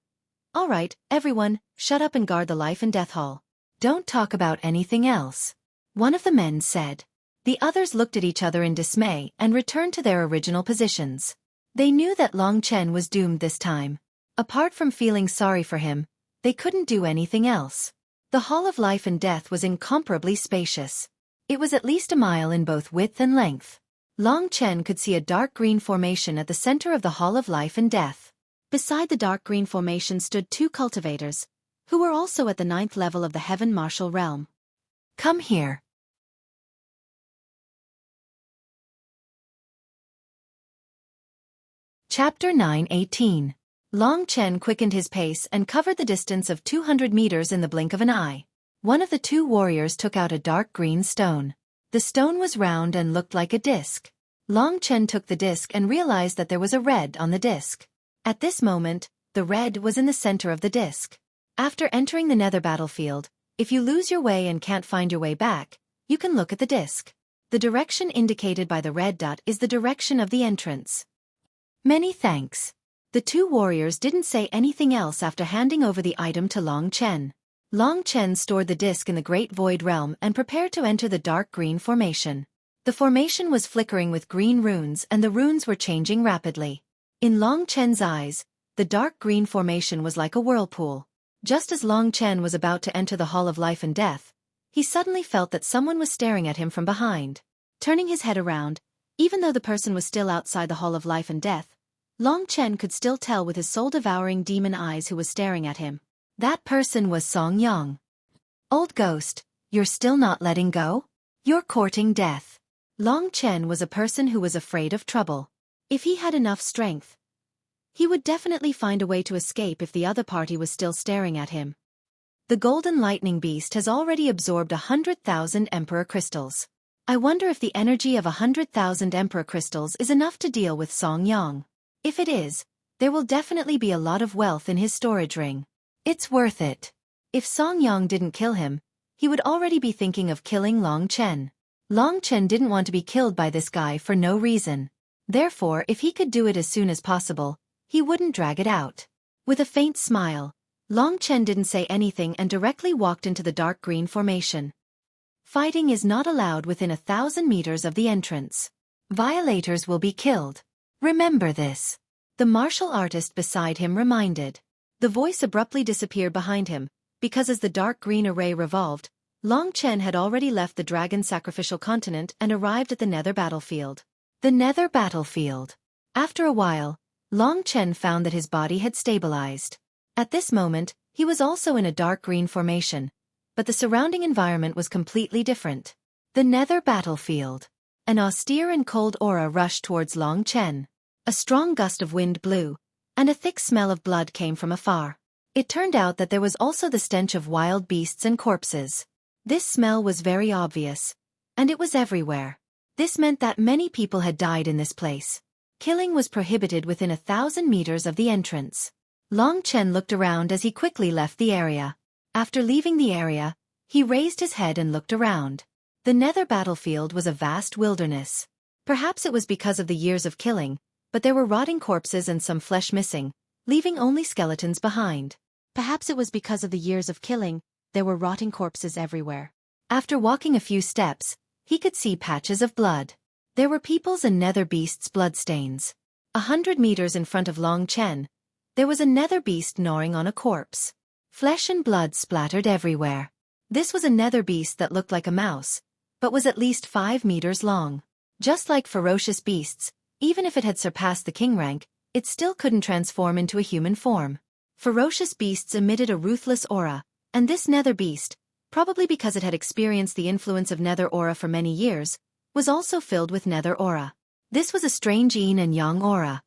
Alright, everyone, shut up and guard the Life and Death Hall. Don't talk about anything else. One of the men said. The others looked at each other in dismay and returned to their original positions. They knew that Long Chen was doomed this time. Apart from feeling sorry for him, they couldn't do anything else. The Hall of Life and Death was incomparably spacious. It was at least a mile in both width and length. Long Chen could see a dark green formation at the center of the Hall of Life and Death. Beside the dark green formation stood 2 cultivators, who were also at the 9th level of the Heaven Martial Realm. Come here. Chapter 9:18. Long Chen quickened his pace and covered the distance of 200 meters in the blink of an eye. One of the 2 warriors took out a dark green stone. The stone was round and looked like a disc. Long Chen took the disc and realized that there was a red on the disc. At this moment, the red was in the center of the disc. After entering the Nether battlefield, if you lose your way and can't find your way back, you can look at the disc. The direction indicated by the red dot is the direction of the entrance. Many thanks. The 2 warriors didn't say anything else after handing over the item to Long Chen. Long Chen stored the disc in the Great Void Realm and prepared to enter the dark green formation. The formation was flickering with green runes and the runes were changing rapidly. In Long Chen's eyes, the dark green formation was like a whirlpool. Just as Long Chen was about to enter the Hall of Life and Death, he suddenly felt that someone was staring at him from behind. Turning his head around, even though the person was still outside the Hall of Life and Death, Long Chen could still tell with his soul-devouring demon eyes who was staring at him. That person was Song Yang. Old ghost, you're still not letting go? You're courting death. Long Chen was a person who was afraid of trouble. If he had enough strength, he would definitely find a way to escape if the other party was still staring at him. The golden lightning beast has already absorbed 100,000 Emperor crystals. I wonder if the energy of 100,000 Emperor crystals is enough to deal with Song Yang. If it is, there will definitely be a lot of wealth in his storage ring. It's worth it. If Song Yang didn't kill him, he would already be thinking of killing Long Chen. Long Chen didn't want to be killed by this guy for no reason. Therefore, if he could do it as soon as possible, he wouldn't drag it out. With a faint smile, Long Chen didn't say anything and directly walked into the dark green formation. Fighting is not allowed within 1,000 meters of the entrance. Violators will be killed. Remember this. The martial artist beside him reminded. The voice abruptly disappeared behind him, because as the dark green array revolved, Long Chen had already left the dragon sacrificial continent and arrived at the Nether battlefield. The Nether battlefield. After a while, Long Chen found that his body had stabilized. At this moment, he was also in a dark green formation, but the surrounding environment was completely different. The Nether battlefield. An austere and cold aura rushed towards Long Chen. A strong gust of wind blew, and a thick smell of blood came from afar. It turned out that there was also the stench of wild beasts and corpses. This smell was very obvious, and it was everywhere. This meant that many people had died in this place. Killing was prohibited within 1,000 meters of the entrance. Long Chen looked around as he quickly left the area. After leaving the area, he raised his head and looked around. The nether battlefield was a vast wilderness. Perhaps it was because of the years of killing, but there were rotting corpses and some flesh missing, leaving only skeletons behind. Perhaps it was because of the years of killing, there were rotting corpses everywhere. After walking a few steps, he could see patches of blood. There were people's and nether beasts' bloodstains. 100 meters in front of Long Chen, there was a nether beast gnawing on a corpse. Flesh and blood splattered everywhere. This was a nether beast that looked like a mouse, but was at least 5 meters long. Just like ferocious beasts, even if it had surpassed the king rank, it still couldn't transform into a human form. Ferocious beasts emitted a ruthless aura, and this nether beast, probably because it had experienced the influence of nether aura for many years, was also filled with nether aura. This was a strange yin and yang aura.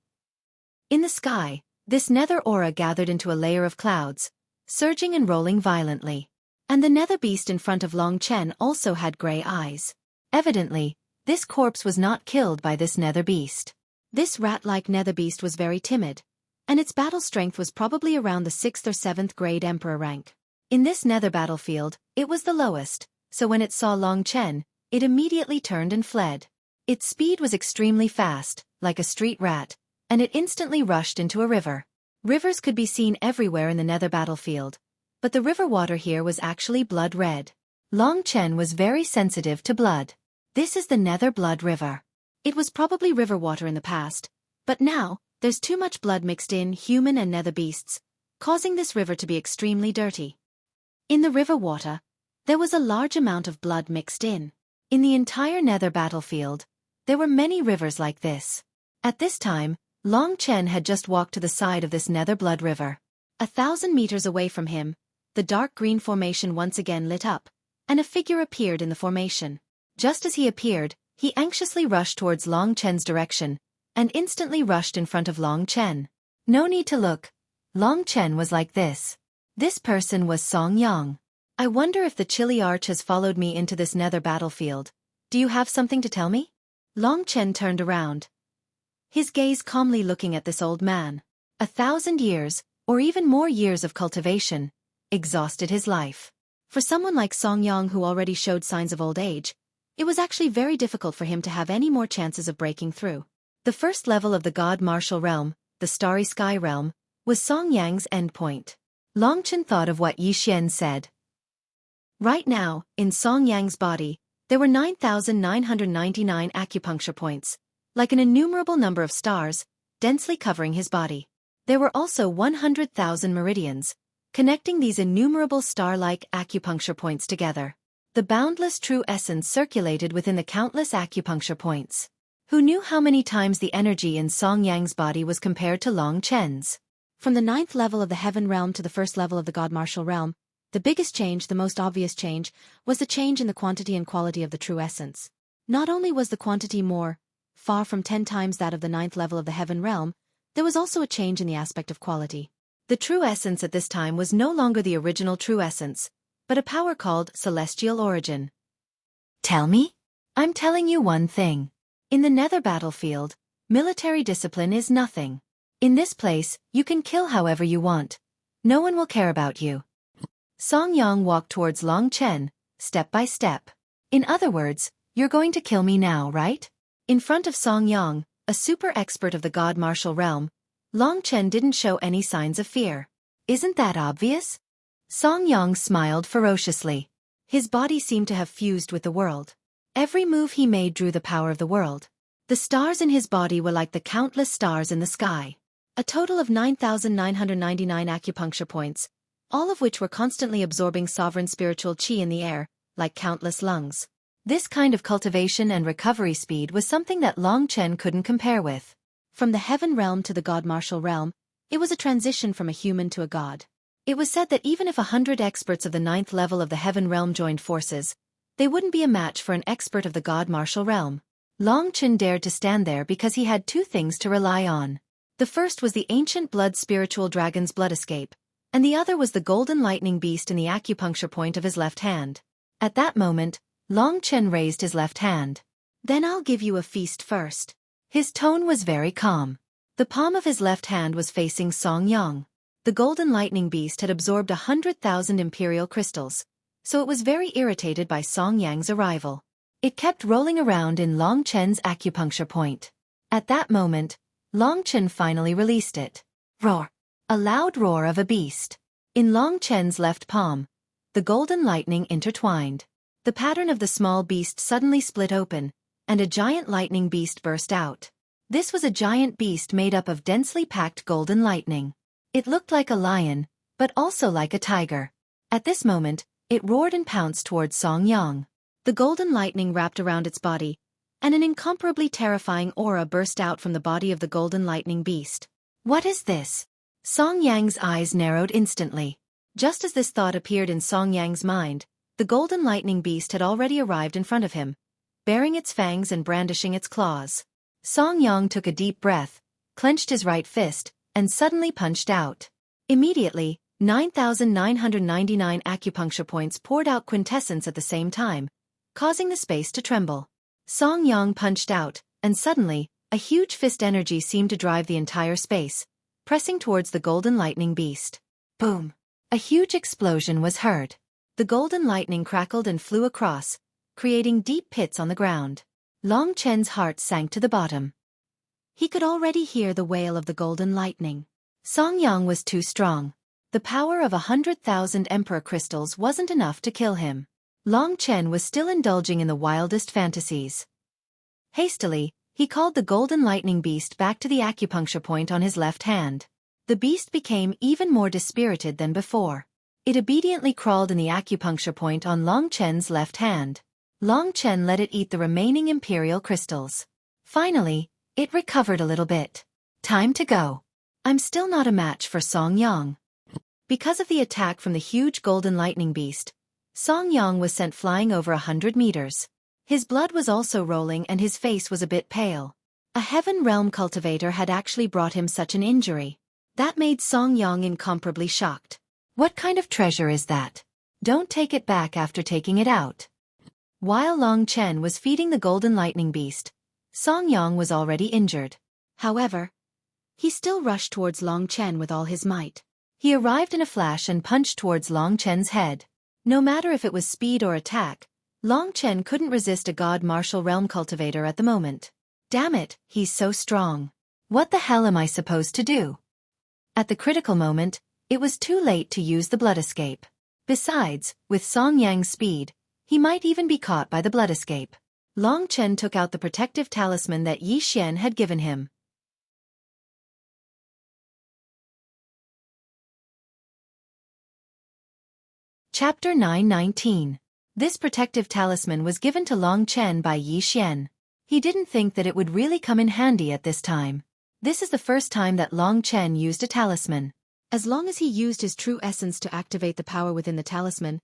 In the sky, this nether aura gathered into a layer of clouds, surging and rolling violently. And the nether beast in front of Long Chen also had gray eyes. Evidently, this corpse was not killed by this nether beast. This rat-like nether beast was very timid, and its battle strength was probably around the 6th or 7th grade emperor rank. In this nether battlefield, it was the lowest, so when it saw Long Chen, it immediately turned and fled. Its speed was extremely fast, like a street rat, and it instantly rushed into a river. Rivers could be seen everywhere in the nether battlefield, but the river water here was actually blood red. Long Chen was very sensitive to blood. This is the nether blood river. It was probably river water in the past, but now, there's too much blood mixed in human and nether beasts, causing this river to be extremely dirty. In the river water, there was a large amount of blood mixed in. In the entire nether battlefield, there were many rivers like this. At this time, Long Chen had just walked to the side of this nether blood river. 1,000 meters away from him, the dark green formation once again lit up, and a figure appeared in the formation. Just as he appeared, he anxiously rushed towards Long Chen's direction, and instantly rushed in front of Long Chen. No need to look. Long Chen was like this. This person was Song Yang. I wonder if the Chili Arch has followed me into this nether battlefield. Do you have something to tell me? Long Chen turned around, his gaze calmly looking at this old man. 1,000 years, or even more years of cultivation, exhausted his life. For someone like Song Yang who already showed signs of old age, it was actually very difficult for him to have any more chances of breaking through. The first level of the God Martial Realm, the Starry Sky Realm, was Song Yang's endpoint. Long Chen thought of what Yi Xian said. Right now, in Song Yang's body, there were 9,999 acupuncture points, like an innumerable number of stars, densely covering his body. There were also 100,000 meridians, connecting these innumerable star-like acupuncture points together. The boundless true essence circulated within the countless acupuncture points. Who knew how many times the energy in Song Yang's body was compared to Long Chen's? From the 9th level of the Heaven Realm to the 1st level of the God Martial Realm, the biggest change, the most obvious change, was the change in the quantity and quality of the true essence. Not only was the quantity far from 10 times that of the 9th level of the Heaven Realm, there was also a change in the aspect of quality. The true essence at this time was no longer the original true essence, but a power called Celestial Origin. Tell me? I'm telling you one thing. In the nether battlefield, military discipline is nothing. In this place, you can kill however you want. No one will care about you. Song Yang walked towards Long Chen, step by step. In other words, you're going to kill me now, right? In front of Song Yang, a super expert of the God Martial Realm, Long Chen didn't show any signs of fear. Isn't that obvious? Song Yang smiled ferociously. His body seemed to have fused with the world. Every move he made drew the power of the world. The stars in his body were like the countless stars in the sky. A total of 9,999 acupuncture points, all of which were constantly absorbing sovereign spiritual qi in the air, like countless lungs. This kind of cultivation and recovery speed was something that Long Chen couldn't compare with. From the Heaven Realm to the God Martial Realm, it was a transition from a human to a god. It was said that even if 100 experts of the 9th level of the Heaven Realm joined forces, they wouldn't be a match for an expert of the God Martial Realm. Long Chen dared to stand there because he had two things to rely on. The first was the ancient blood spiritual dragon's blood escape, and the other was the golden lightning beast in the acupuncture point of his left hand. At that moment, Long Chen raised his left hand. Then I'll give you a feast first. His tone was very calm. The palm of his left hand was facing Song Yang. The golden lightning beast had absorbed 100,000 imperial crystals, so it was very irritated by Song Yang's arrival. It kept rolling around in Long Chen's acupuncture point. At that moment, Long Chen finally released it. Roar! A loud roar of a beast. In Long Chen's left palm, the golden lightning intertwined. The pattern of the small beast suddenly split open, and a giant lightning beast burst out. This was a giant beast made up of densely packed golden lightning. It looked like a lion, but also like a tiger. At this moment, it roared and pounced towards Song Yang. The golden lightning wrapped around its body, and an incomparably terrifying aura burst out from the body of the golden lightning beast. What is this? Song Yang's eyes narrowed instantly. Just as this thought appeared in Song Yang's mind, the golden lightning beast had already arrived in front of him, baring its fangs and brandishing its claws. Song Yang took a deep breath, clenched his right fist, and suddenly punched out. Immediately, 9,999 acupuncture points poured out quintessence at the same time, causing the space to tremble. Song Yang punched out, and suddenly, a huge fist energy seemed to drive the entire space, pressing towards the golden lightning beast. Boom! A huge explosion was heard. The golden lightning crackled and flew across, creating deep pits on the ground. Long Chen's heart sank to the bottom. He could already hear the wail of the golden lightning. Song Yang was too strong. The power of 100,000 emperor crystals wasn't enough to kill him. Long Chen was still indulging in the wildest fantasies. Hastily, he called the golden lightning beast back to the acupuncture point on his left hand. The beast became even more dispirited than before. It obediently crawled in the acupuncture point on Long Chen's left hand. Long Chen let it eat the remaining imperial crystals. Finally, it recovered a little bit. Time to go. I'm still not a match for Song Yang. Because of the attack from the huge golden lightning beast, Song Yang was sent flying over 100 meters. His blood was also rolling and his face was a bit pale. A heaven realm cultivator had actually brought him such an injury. That made Song Yang incomparably shocked. What kind of treasure is that? Don't take it back after taking it out. While Long Chen was feeding the golden lightning beast, Song Yang was already injured. However, he still rushed towards Long Chen with all his might. He arrived in a flash and punched towards Long Chen's head. No matter if it was speed or attack, Long Chen couldn't resist a god martial realm cultivator at the moment. Damn it, he's so strong. What the hell am I supposed to do? At the critical moment, it was too late to use the blood escape. Besides, with Song Yang's speed, he might even be caught by the blood escape. Long Chen took out the protective talisman that Yi Xian had given him. Chapter 919. This protective talisman was given to Long Chen by Yi Xian. He didn't think that it would really come in handy at this time. This is the first time that Long Chen used a talisman. As long as he used his true essence to activate the power within the talisman,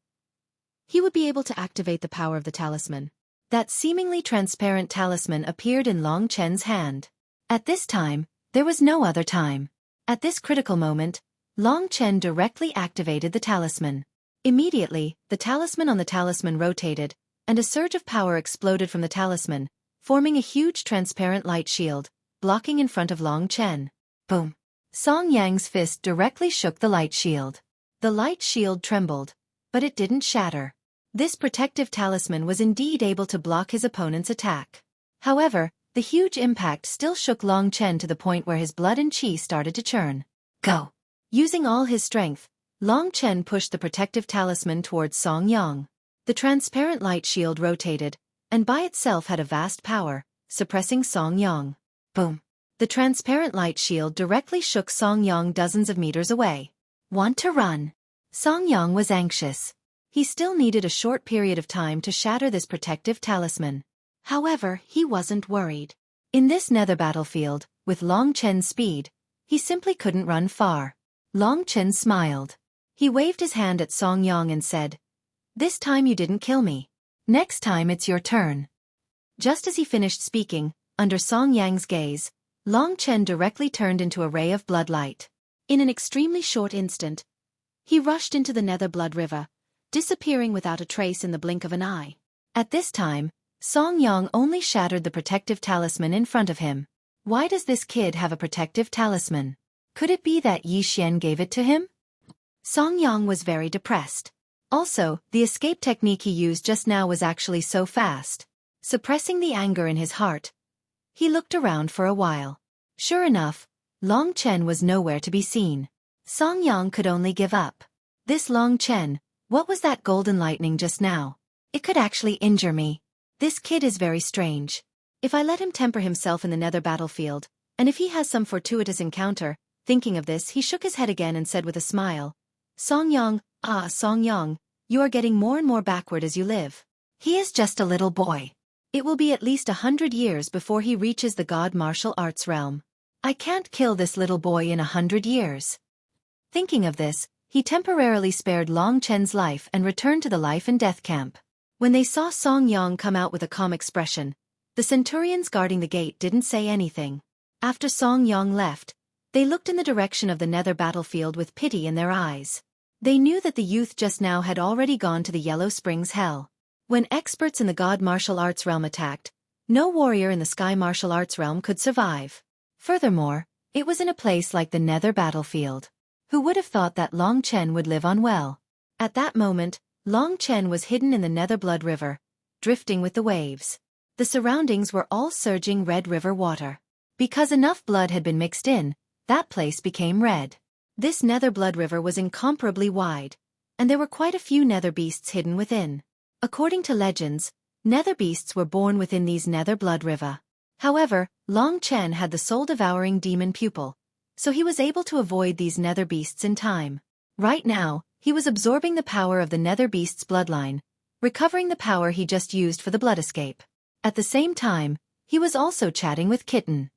he would be able to activate the power of the talisman. That seemingly transparent talisman appeared in Long Chen's hand. At this time, there was no other time. At this critical moment, Long Chen directly activated the talisman. Immediately, the talisman on the talisman rotated, and a surge of power exploded from the talisman, forming a huge transparent light shield, blocking in front of Long Chen. Boom! Song Yang's fist directly shook the light shield. The light shield trembled, but it didn't shatter. This protective talisman was indeed able to block his opponent's attack. However, the huge impact still shook Long Chen to the point where his blood and qi started to churn. Go! Using all his strength, Long Chen pushed the protective talisman towards Song Yang. The transparent light shield rotated, and by itself had a vast power, suppressing Song Yang. Boom! The transparent light shield directly shook Song Yang dozens of meters away. Want to run? Song Yang was anxious. He still needed a short period of time to shatter this protective talisman. However, he wasn't worried. In this nether battlefield, with Long Chen's speed, he simply couldn't run far. Long Chen smiled. He waved his hand at Song Yang and said, "This time you didn't kill me. Next time it's your turn." Just as he finished speaking, under Song Yang's gaze, Long Chen directly turned into a ray of blood light. In an extremely short instant, he rushed into the nether blood river, disappearing without a trace in the blink of an eye. At this time, Song Yang only shattered the protective talisman in front of him. Why does this kid have a protective talisman? Could it be that Yi Xian gave it to him? Song Yang was very depressed. Also, the escape technique he used just now was actually so fast. Suppressing the anger in his heart, he looked around for a while. Sure enough, Long Chen was nowhere to be seen. Song Yang could only give up. This Long Chen, what was that golden lightning just now? It could actually injure me. This kid is very strange. If I let him temper himself in the nether battlefield, and if he has some fortuitous encounter, thinking of this he shook his head again and said with a smile, Song Yang, Song Yang, you are getting more and more backward as you live. He is just a little boy. It will be at least 100 years before he reaches the God martial arts realm. I can't kill this little boy in 100 years. Thinking of this, he temporarily spared Long Chen's life and returned to the life and death camp. When they saw Song Yang come out with a calm expression, the centurions guarding the gate didn't say anything. After Song Yang left, they looked in the direction of the nether battlefield with pity in their eyes. They knew that the youth just now had already gone to the Yellow Springs Hell. When experts in the God martial arts realm attacked, no warrior in the Sky martial arts realm could survive. Furthermore, it was in a place like the nether battlefield. Who would have thought that Long Chen would live on well? At that moment, Long Chen was hidden in the nether blood river, drifting with the waves. The surroundings were all surging red river water. Because enough blood had been mixed in, that place became red. This nether blood river was incomparably wide, and there were quite a few nether beasts hidden within. According to legends, nether beasts were born within these nether blood river. However, Long Chen had the soul-devouring demon pupil, so he was able to avoid these nether beasts in time. Right now, he was absorbing the power of the nether beast's bloodline, recovering the power he just used for the blood escape. At the same time, he was also chatting with Kitten.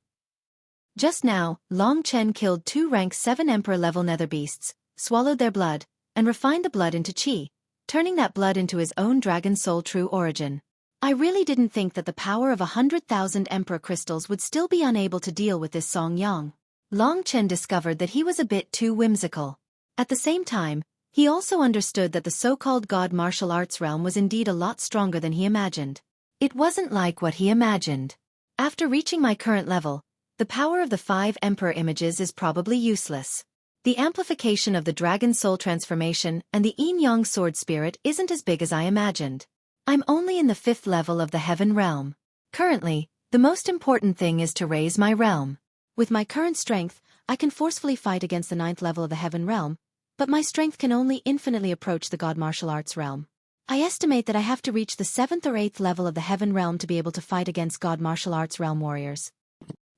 Just now, Long Chen killed 2 rank 7 Emperor-level nether beasts, swallowed their blood, and refined the blood into qi, turning that blood into his own dragon soul true origin. I really didn't think that the power of 100,000 Emperor crystals would still be unable to deal with this Song Yang. Long Chen discovered that he was a bit too whimsical. At the same time, he also understood that the so-called God martial arts realm was indeed a lot stronger than he imagined. It wasn't like what he imagined. After reaching my current level, the power of the 5 Emperor images is probably useless. The amplification of the Dragon Soul transformation and the Yin-Yang Sword Spirit isn't as big as I imagined. I'm only in the 5th level of the Heaven Realm. Currently, the most important thing is to raise my realm. With my current strength, I can forcefully fight against the 9th level of the Heaven Realm, but my strength can only infinitely approach the God martial arts realm. I estimate that I have to reach the 7th or 8th level of the Heaven Realm to be able to fight against God martial arts realm warriors.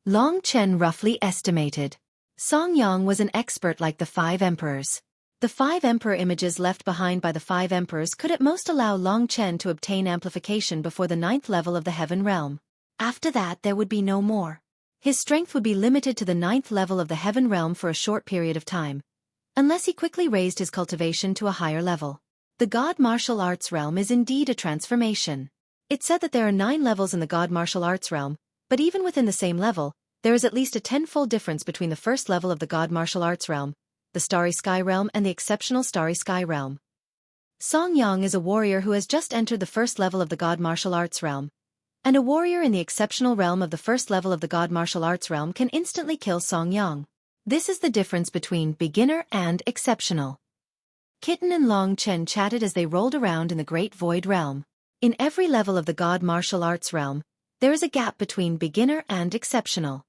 Long Chen roughly estimated. Song Yang was an expert like the 5 emperors. The 5 emperor images left behind by the 5 emperors could at most allow Long Chen to obtain amplification before the 9th level of the Heaven Realm. After that there would be no more. His strength would be limited to the 9th level of the Heaven Realm for a short period of time, unless he quickly raised his cultivation to a higher level. The God martial arts realm is indeed a transformation. It's said that there are 9 levels in the God martial arts realm, but even within the same level, there is at least a 10-fold difference between the first level of the God martial arts realm, the Starry Sky realm, and the exceptional Starry Sky realm. Song Yang is a warrior who has just entered the first level of the God martial arts realm, and a warrior in the exceptional realm of the first level of the God martial arts realm can instantly kill Song Yang. This is the difference between beginner and exceptional. Kitten and Long Chen chatted as they rolled around in the Great Void realm. In every level of the God martial arts realm, there is a gap between beginner and exceptional.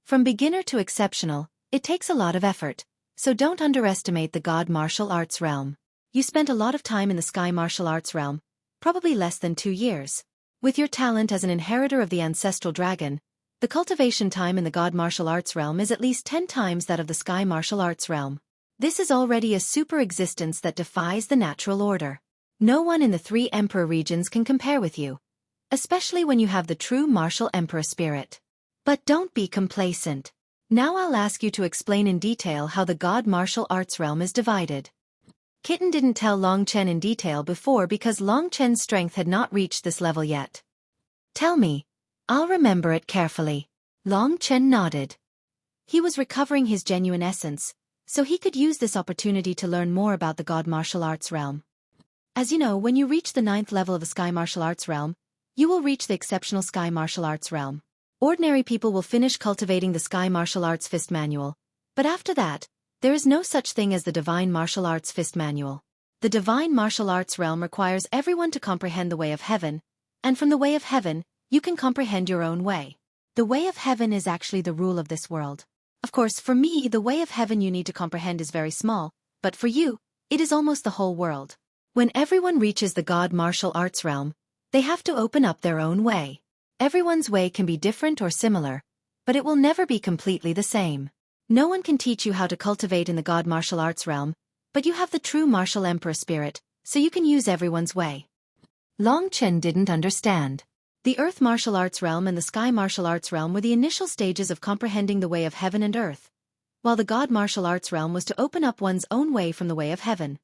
From beginner to exceptional, it takes a lot of effort, so don't underestimate the God martial arts realm. You spent a lot of time in the Sky martial arts realm, probably less than 2 years. With your talent as an inheritor of the ancestral dragon, the cultivation time in the God martial arts realm is at least 10 times that of the Sky martial arts realm. This is already a super existence that defies the natural order. No one in the 3 emperor regions can compare with you, especially when you have the true martial emperor spirit. But don't be complacent. Now I'll ask you to explain in detail how the God martial arts realm is divided. Kitten didn't tell Long Chen in detail before because Long Chen's strength had not reached this level yet. Tell me. I'll remember it carefully. Long Chen nodded. He was recovering his genuine essence, so he could use this opportunity to learn more about the God martial arts realm. As you know, when you reach the 9th level of the Sky martial arts realm, you will reach the exceptional Sky martial arts realm. Ordinary people will finish cultivating the Sky Martial Arts Fist Manual, but after that, there is no such thing as the Divine Martial Arts Fist Manual. The Divine Martial Arts realm requires everyone to comprehend the way of heaven, and from the way of heaven, you can comprehend your own way. The way of heaven is actually the rule of this world. Of course, for me, the way of heaven you need to comprehend is very small, but for you, it is almost the whole world. When everyone reaches the God Martial Arts realm, they have to open up their own way. Everyone's way can be different or similar, but it will never be completely the same. No one can teach you how to cultivate in the God Martial Arts realm, but you have the true martial emperor spirit, so you can use everyone's way. Long Chen didn't understand. The Earth Martial Arts realm and the Sky Martial Arts realm were the initial stages of comprehending the way of heaven and earth, while the God Martial Arts realm was to open up one's own way from the way of heaven.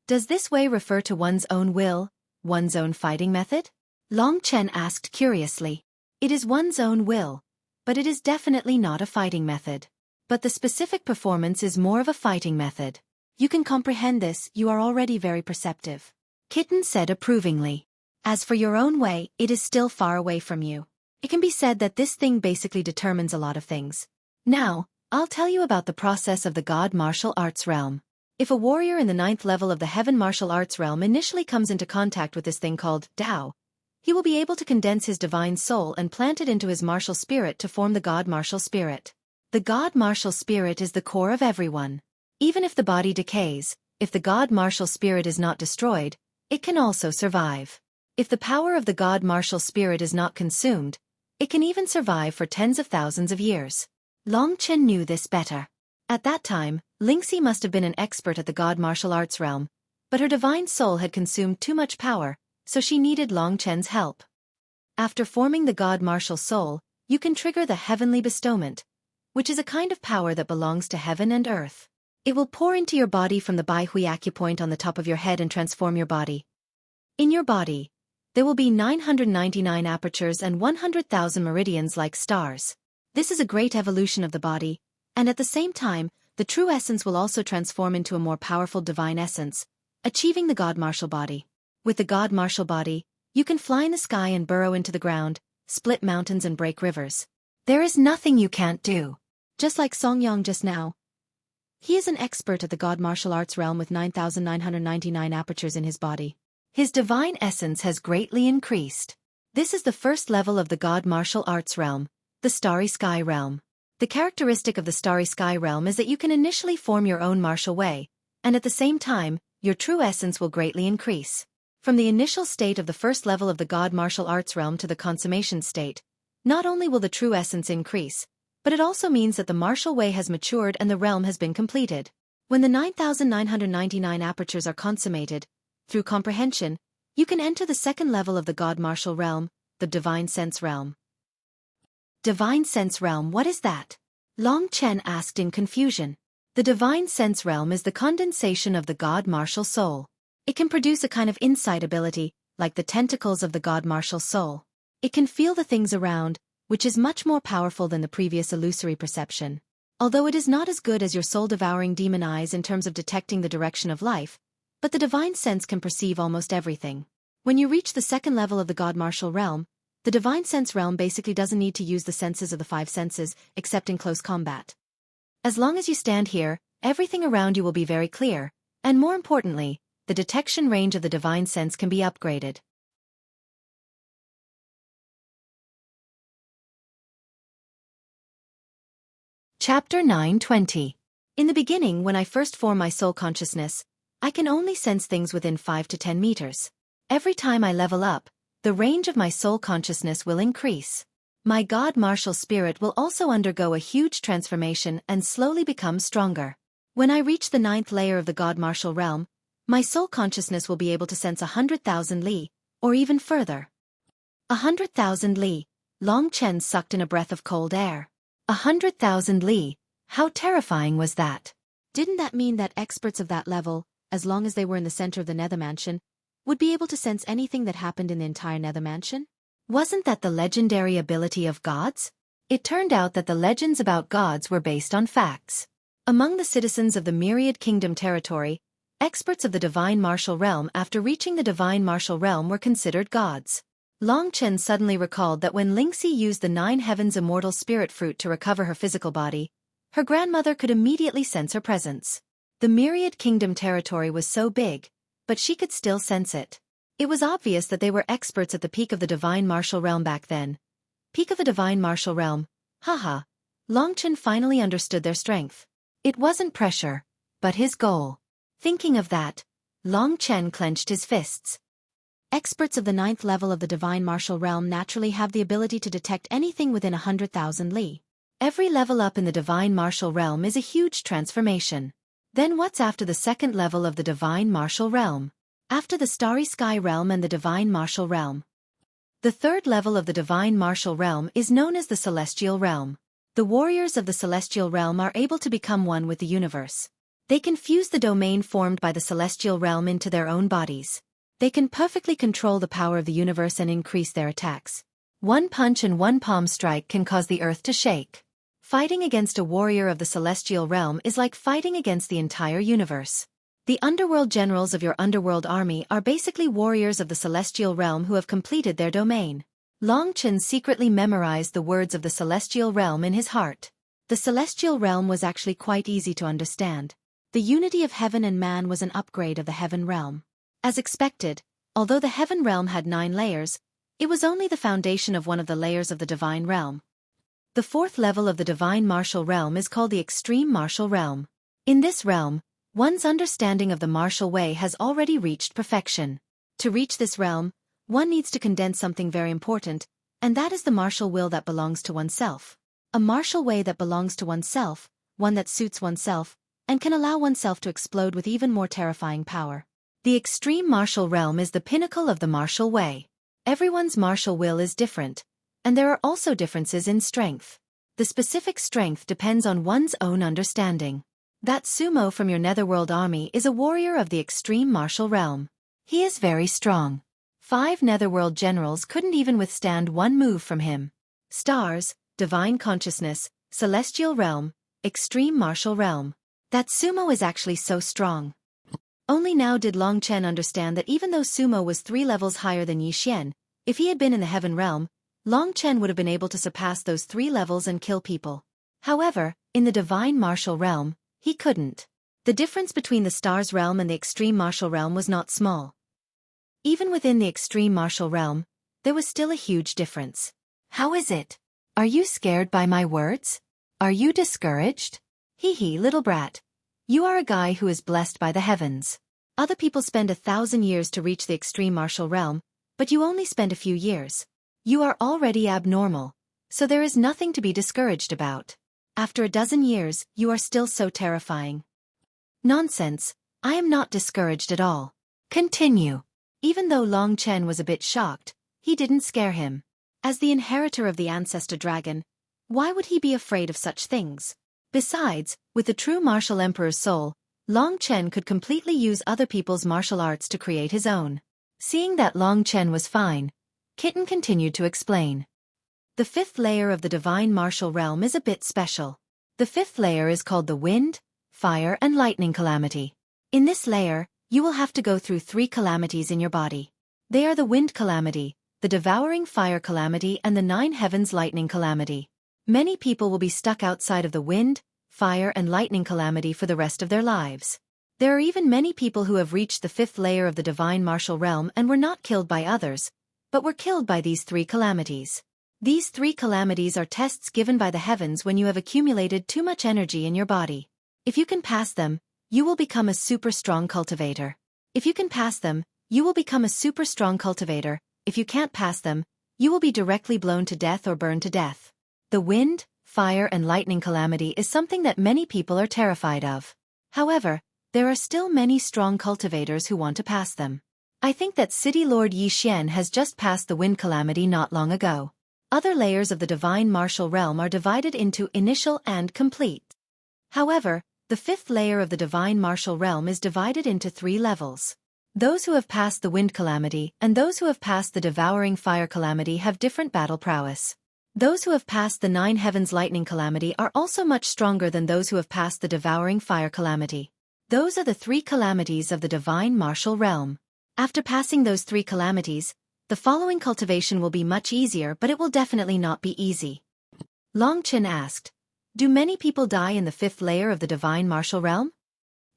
Does this way refer to one's own will, one's own fighting method? Long Chen asked curiously. It is one's own will, but it is definitely not a fighting method. But the specific performance is more of a fighting method. You can comprehend this, you are already very perceptive. Kitten said approvingly. As for your own way, it is still far away from you. It can be said that this thing basically determines a lot of things. Now, I'll tell you about the process of the God Martial Arts realm. If a warrior in the 9th level of the Heaven Martial Arts realm initially comes into contact with this thing called Tao, he will be able to condense his divine soul and plant it into his martial spirit to form the God Martial Spirit. The God Martial Spirit is the core of everyone. Even if the body decays, if the God Martial Spirit is not destroyed, it can also survive. If the power of the God Martial Spirit is not consumed, it can even survive for tens of thousands of years. Long Chen knew this better. At that time, Lingxi must have been an expert at the God Martial Arts realm, but her divine soul had consumed too much power, so she needed Long Chen's help. After forming the God Martial Soul, you can trigger the Heavenly Bestowment, which is a kind of power that belongs to heaven and earth. It will pour into your body from the Bai Hui acupoint on the top of your head and transform your body. In your body, there will be 999 apertures and 100,000 meridians like stars. This is a great evolution of the body, and at the same time, the true essence will also transform into a more powerful divine essence, achieving the God Martial body. With the God Martial body, you can fly in the sky and burrow into the ground, split mountains and break rivers. There is nothing you can't do. Just like Song Yang just now. He is an expert at the God Martial Arts realm with 9,999 apertures in his body. His divine essence has greatly increased. This is the first level of the God Martial Arts realm, the Starry Sky realm. The characteristic of the Starry Sky realm is that you can initially form your own martial way, and at the same time, your true essence will greatly increase. From the initial state of the first level of the God Martial Arts realm to the consummation state, not only will the true essence increase, but it also means that the martial way has matured and the realm has been completed. When the 9,999 apertures are consummated, through comprehension, you can enter the second level of the God Martial realm, the Divine Sense realm. Divine Sense realm, what is that? Long Chen asked in confusion. The Divine Sense realm is the condensation of the God Martial Soul. It can produce a kind of insight ability, like the tentacles of the God Martial Soul. It can feel the things around, which is much more powerful than the previous illusory perception. Although it is not as good as your soul-devouring demon eyes in terms of detecting the direction of life, but the Divine Sense can perceive almost everything. When you reach the second level of the God Martial realm, the Divine Sense realm basically doesn't need to use the senses of the 5 senses, except in close combat. As long as you stand here, everything around you will be very clear, and more importantly, the detection range of the Divine Sense can be upgraded. Chapter 9:20. In the beginning, when I first form my soul consciousness, I can only sense things within 5 to 10 meters. Every time I level up, the range of my soul consciousness will increase. My God Martial Spirit will also undergo a huge transformation and slowly become stronger. When I reach the 9th layer of the God Martial realm, my soul consciousness will be able to sense 100,000 li, or even further. 100,000 li. Long Chen sucked in a breath of cold air. 100,000 li. How terrifying was that? Didn't that mean that experts of that level, as long as they were in the center of the Nether Mansion, would be able to sense anything that happened in the entire Nether Mansion? Wasn't that the legendary ability of gods? It turned out that the legends about gods were based on facts. Among the citizens of the Myriad Kingdom territory, experts of the Divine Martial Realm after reaching the Divine Martial Realm were considered gods. Long Chen suddenly recalled that when Lingxi used the 9 Heavens Immortal Spirit Fruit to recover her physical body, her grandmother could immediately sense her presence. The Myriad Kingdom territory was so big, but she could still sense it. It was obvious that they were experts at the peak of the Divine Martial Realm back then. Peak of the Divine Martial Realm. Haha. Long Chen finally understood their strength. It wasn't pressure, but his goal. Thinking of that, Long Chen clenched his fists. Experts of the 9th level of the Divine Martial Realm naturally have the ability to detect anything within 100,000 li. Every level up in the Divine Martial Realm is a huge transformation. Then what's after the 2nd level of the Divine Martial Realm? After the Starry Sky Realm and the Divine Martial Realm. The 3rd level of the Divine Martial Realm is known as the Celestial Realm. The warriors of the Celestial Realm are able to become one with the universe. They can fuse the domain formed by the Celestial Realm into their own bodies. They can perfectly control the power of the universe and increase their attacks. One punch and one palm strike can cause the earth to shake. Fighting against a warrior of the Celestial Realm is like fighting against the entire universe. The underworld generals of your underworld army are basically warriors of the Celestial Realm who have completed their domain. Long Chen secretly memorized the words of the Celestial Realm in his heart. The Celestial Realm was actually quite easy to understand. The unity of heaven and man was an upgrade of the Heaven Realm. As expected, although the Heaven Realm had 9 layers, it was only the foundation of one of the layers of the Divine Realm. The 4th level of the Divine Martial Realm is called the Extreme Martial Realm. In this realm, one's understanding of the martial way has already reached perfection. To reach this realm, one needs to condense something very important, and that is the martial will that belongs to oneself. A martial way that belongs to oneself, one that suits oneself, and can allow oneself to explode with even more terrifying power. The Extreme Martial Realm is the pinnacle of the martial way. Everyone's martial will is different, and there are also differences in strength. The specific strength depends on one's own understanding. That Sumo from your Netherworld army is a warrior of the Extreme Martial Realm. He is very strong. 5 Netherworld generals couldn't even withstand one move from him. Stars, Divine Consciousness, Celestial Realm, Extreme Martial Realm. That Sumo is actually so strong. Only now did Long Chen understand that even though Sumo was 3 levels higher than Yi Xian, if he had been in the Heaven Realm, Long Chen would have been able to surpass those 3 levels and kill people. However, in the Divine Martial Realm, he couldn't. The difference between the Stars Realm and the Extreme Martial Realm was not small. Even within the Extreme Martial Realm, there was still a huge difference. How is it? Are you scared by my words? Are you discouraged? Hee hee, little brat. You are a guy who is blessed by the heavens. Other people spend 1,000 years to reach the Extreme Martial Realm, but you only spend a few years. You are already abnormal, so there is nothing to be discouraged about. After a dozen years, you are still so terrifying. Nonsense, I am not discouraged at all. Continue. Even though Long Chen was a bit shocked, he didn't scare him. As the inheritor of the ancestor dragon, why would he be afraid of such things? Besides, with the true martial emperor's soul, Long Chen could completely use other people's martial arts to create his own. Seeing that Long Chen was fine, Kitten continued to explain. The 5th layer of the Divine Martial Realm is a bit special. The 5th layer is called the Wind, Fire and Lightning Calamity. In this layer, you will have to go through 3 calamities in your body. They are the Wind Calamity, the Devouring Fire Calamity and the 9 Heavens Lightning Calamity. Many people will be stuck outside of the Wind, Fire and Lightning Calamity for the rest of their lives. There are even many people who have reached the 5th layer of the Divine Martial Realm and were not killed by others, but were killed by these 3 calamities. These 3 calamities are tests given by the heavens when you have accumulated too much energy in your body. If you can pass them, you will become a super strong cultivator. If you can pass them, you will become a super strong cultivator. If you can't pass them, you will be directly blown to death or burned to death. The Wind, Fire and Lightning Calamity is something that many people are terrified of. However, there are still many strong cultivators who want to pass them. I think that City Lord Yi Xian has just passed the Wind Calamity not long ago. Other layers of the Divine Martial Realm are divided into initial and complete. However, the 5th layer of the Divine Martial Realm is divided into 3 levels. Those who have passed the Wind Calamity and those who have passed the Devouring Fire Calamity have different battle prowess. Those who have passed the 9 Heavens Lightning Calamity are also much stronger than those who have passed the Devouring Fire Calamity. Those are the 3 calamities of the Divine Martial Realm. After passing those 3 calamities, The following cultivation will be much easier, but it will definitely not be easy. Long Chen asked, do many people die in the 5th layer of the divine martial realm?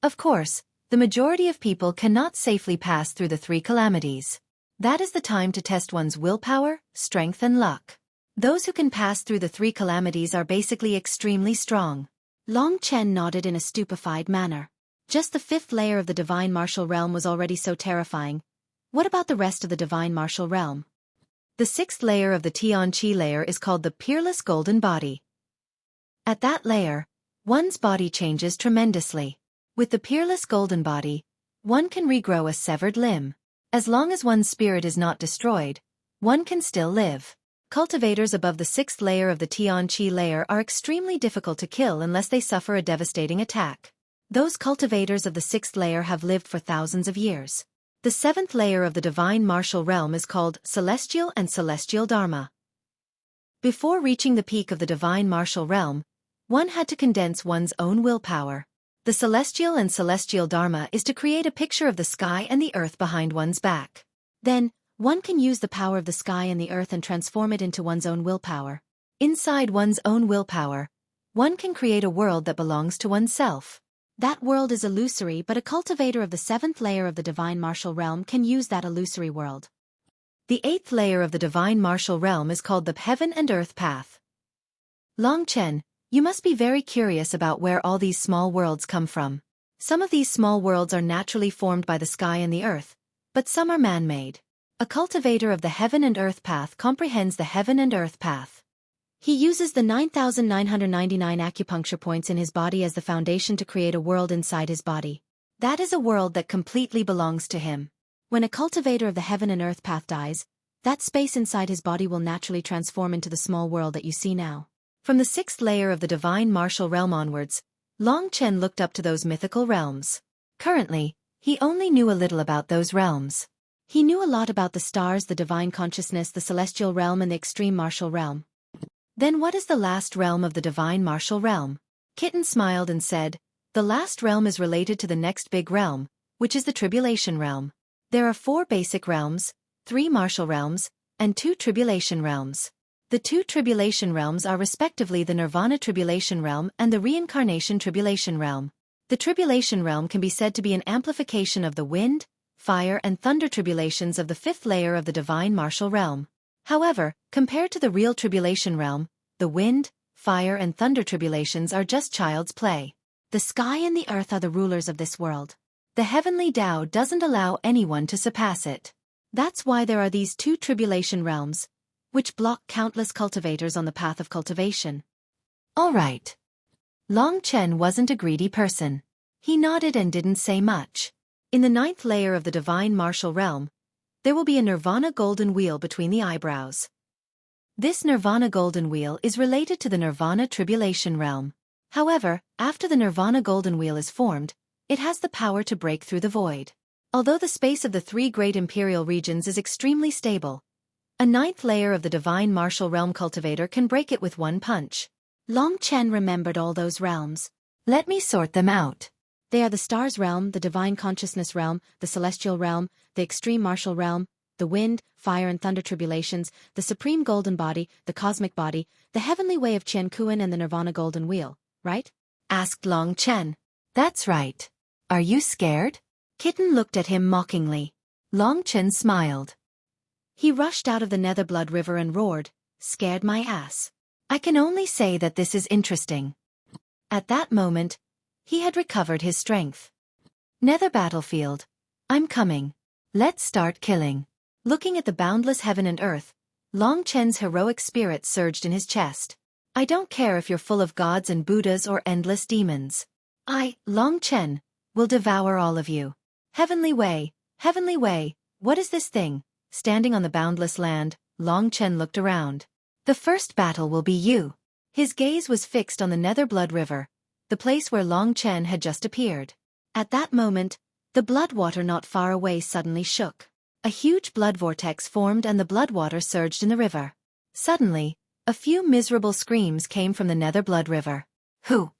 Of course, the majority of people cannot safely pass through the 3 calamities. That is the time to test one's willpower, strength and luck. Those who can pass through the 3 calamities are basically extremely strong. Long Chen nodded in a stupefied manner. Just the 5th layer of the divine martial realm was already so terrifying. What about the rest of the divine martial realm? The 6th layer of the Tianqi layer is called the peerless golden body. At that layer, one's body changes tremendously. With the peerless golden body, one can regrow a severed limb. As long as one's spirit is not destroyed, one can still live. Cultivators above the 6th layer of the Tianqi layer are extremely difficult to kill unless they suffer a devastating attack. Those cultivators of the 6th layer have lived for thousands of years. The 7th layer of the divine martial realm is called Celestial and Celestial Dharma. Before reaching the peak of the divine martial realm, one had to condense one's own willpower. The Celestial and Celestial Dharma is to create a picture of the sky and the earth behind one's back. Then, one can use the power of the sky and the earth and transform it into one's own willpower. Inside one's own willpower, one can create a world that belongs to oneself. That world is illusory, but a cultivator of the 7th layer of the divine martial realm can use that illusory world. The 8th layer of the divine martial realm is called the heaven and earth path. Long Chen, you must be very curious about where all these small worlds come from. Some of these small worlds are naturally formed by the sky and the earth, but some are man-made. A cultivator of the heaven and earth path comprehends the heaven and earth path. He uses the 9,999 acupuncture points in his body as the foundation to create a world inside his body. That is a world that completely belongs to him. When a cultivator of the heaven and earth path dies, that space inside his body will naturally transform into the small world that you see now. From the 6th layer of the divine martial realm onwards, Long Chen looked up to those mythical realms. Currently, he only knew a little about those realms. He knew a lot about the stars, the divine consciousness, the celestial realm and the extreme martial realm. Then what is the last realm of the divine martial realm? Kitten smiled and said, the last realm is related to the next big realm, which is the tribulation realm. There are 4 basic realms, 3 martial realms, and 2 tribulation realms. The 2 tribulation realms are respectively the Nirvana tribulation realm and the reincarnation tribulation realm. The tribulation realm can be said to be an amplification of the wind, fire and thunder tribulations of the 5th layer of the divine martial realm. However, compared to the real tribulation realm, the wind, fire and thunder tribulations are just child's play. The sky and the earth are the rulers of this world. The heavenly Tao doesn't allow anyone to surpass it. That's why there are these 2 tribulation realms, which block countless cultivators on the path of cultivation. All right. Long Chen wasn't a greedy person. He nodded and didn't say much. In the 9th layer of the divine martial realm, there will be a Nirvana golden wheel between the eyebrows. This Nirvana golden wheel is related to the Nirvana tribulation realm. However, after the Nirvana golden wheel is formed, it has the power to break through the void. Although the space of the 3 great imperial regions is extremely stable, a 9th layer of the divine martial realm cultivator can break it with one punch. Long Chen remembered all those realms. Let me sort them out. They are the stars realm, the divine consciousness realm, the celestial realm, the extreme martial realm, the wind, fire and thunder tribulations, the supreme golden body, the cosmic body, the heavenly way of Qian Kuan and the Nirvana golden wheel, right? Asked Long Chen. That's right. Are you scared? Kitten looked at him mockingly. Long Chen smiled. He rushed out of the Nether Blood River and roared, "Scared my ass." I can only say that this is interesting. At that moment, he had recovered his strength. Nether battlefield. I'm coming. Let's start killing. Looking at the boundless heaven and earth, Long Chen's heroic spirit surged in his chest. I don't care if you're full of gods and Buddhas or endless demons. I, Long Chen, will devour all of you. Heavenly way, what is this thing? Standing on the boundless land, Long Chen looked around. The first battle will be you. His gaze was fixed on the Nether Blood River, the place where Long Chen had just appeared. At that moment, the blood water not far away suddenly shook. A huge blood vortex formed and the blood water surged in the river. Suddenly, a few miserable screams came from the Nether Blood River. Who?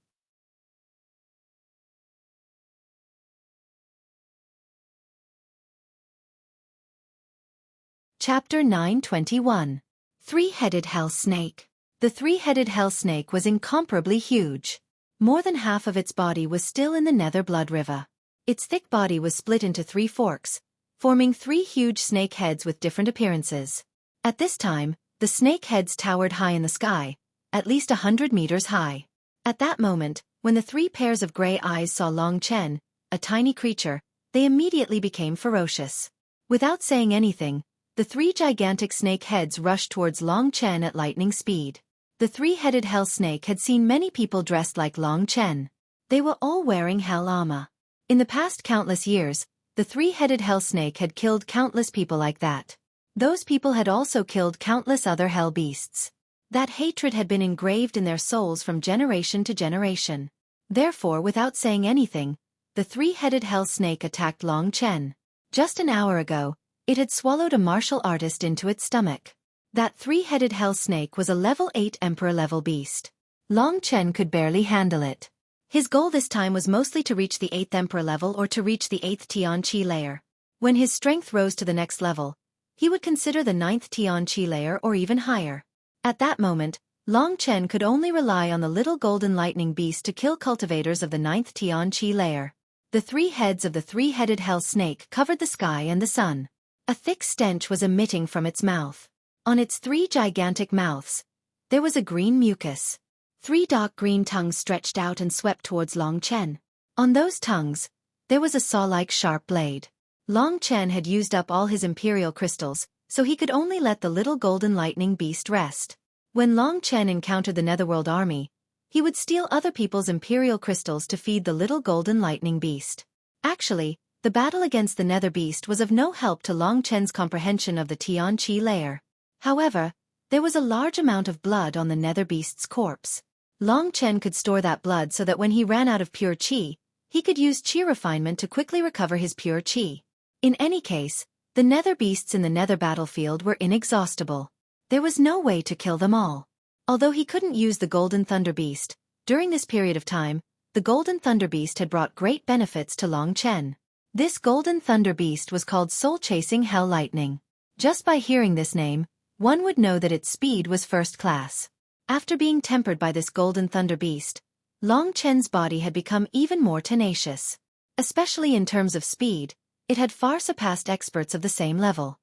Chapter 921. Three-Headed Hell Snake. The three-headed hell snake was incomparably huge. More than half of its body was still in the Nether Blood River. Its thick body was split into 3 forks, forming 3 huge snake heads with different appearances. At this time, the snake heads towered high in the sky, at least 100 meters high. At that moment, when the 3 pairs of gray eyes saw Long Chen, a tiny creature, they immediately became ferocious. Without saying anything, the 3 gigantic snake heads rushed towards Long Chen at lightning speed. The three-headed hell snake had seen many people dressed like Long Chen. They were all wearing hell armor. In the past countless years, the three-headed hell snake had killed countless people like that. Those people had also killed countless other hell beasts. That hatred had been engraved in their souls from generation to generation. Therefore, without saying anything, the three-headed hell snake attacked Long Chen. Just an hour ago, it had swallowed a martial artist into its stomach. That three-headed hell snake was a level 8 emperor-level beast. Long Chen could barely handle it. His goal this time was mostly to reach the 8th emperor level or to reach the 8th Tian Qi layer. When his strength rose to the next level, he would consider the 9th Tian Qi layer or even higher. At that moment, Long Chen could only rely on the little golden lightning beast to kill cultivators of the 9th Tian Qi layer. The 3 heads of the three-headed hell snake covered the sky and the sun. A thick stench was emitting from its mouth. On its 3 gigantic mouths, there was a green mucus. 3 dark green tongues stretched out and swept towards Long Chen. On those tongues, there was a saw-like sharp blade. Long Chen had used up all his imperial crystals, so he could only let the little golden lightning beast rest. When Long Chen encountered the Netherworld army, he would steal other people's imperial crystals to feed the little golden lightning beast. Actually, the battle against the Nether Beast was of no help to Long Chen's comprehension of the Tian Qi layer. However, there was a large amount of blood on the Nether Beast's corpse. Long Chen could store that blood so that when he ran out of pure qi, he could use qi refinement to quickly recover his pure qi. In any case, the Nether Beasts in the Nether battlefield were inexhaustible. There was no way to kill them all. Although he couldn't use the Golden Thunder Beast, during this period of time, the Golden Thunder Beast had brought great benefits to Long Chen. This Golden Thunder Beast was called Soul-Chasing Hell Lightning. Just by hearing this name, one would know that its speed was first class. After being tempered by this Golden Thunder Beast, Long Chen's body had become even more tenacious. Especially in terms of speed, it had far surpassed experts of the same level.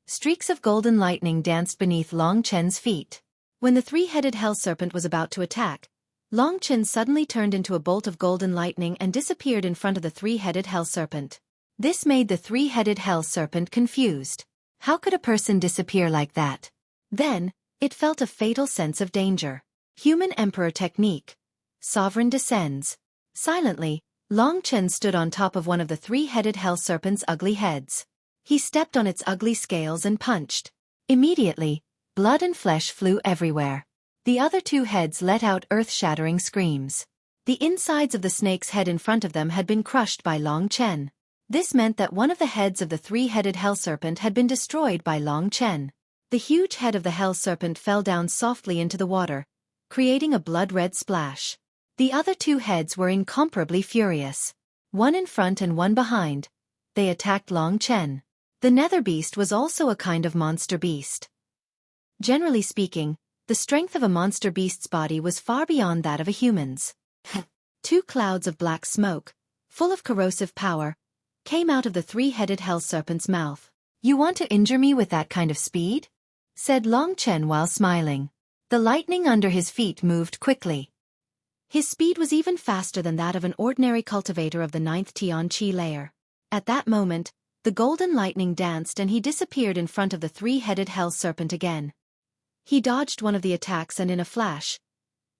Streaks of golden lightning danced beneath Long Chen's feet. When the three-headed hell serpent was about to attack, Long Chen suddenly turned into a bolt of golden lightning and disappeared in front of the three-headed hell serpent. This made the three-headed hell serpent confused. How could a person disappear like that? Then, it felt a fatal sense of danger. Human Emperor Technique. Sovereign descends. Silently, Long Chen stood on top of one of the three-headed hell serpent's ugly heads. He stepped on its ugly scales and punched. Immediately, blood and flesh flew everywhere. The other 2 heads let out earth-shattering screams. The insides of the snake's head in front of them had been crushed by Long Chen. This meant that one of the heads of the three-headed hell serpent had been destroyed by Long Chen. The huge head of the hell serpent fell down softly into the water, creating a blood-red splash. The other 2 heads were incomparably furious. One in front and one behind. They attacked Long Chen. The Nether Beast was also a kind of monster beast. Generally speaking, the strength of a monster beast's body was far beyond that of a human's. 2 clouds of black smoke, full of corrosive power, came out of the three-headed hell serpent's mouth. "You want to injure me with that kind of speed?" said Long Chen while smiling. The lightning under his feet moved quickly. His speed was even faster than that of an ordinary cultivator of the 9th Tian Qi layer. At that moment, the golden lightning danced and he disappeared in front of the three-headed hell serpent again. He dodged one of the attacks and in a flash,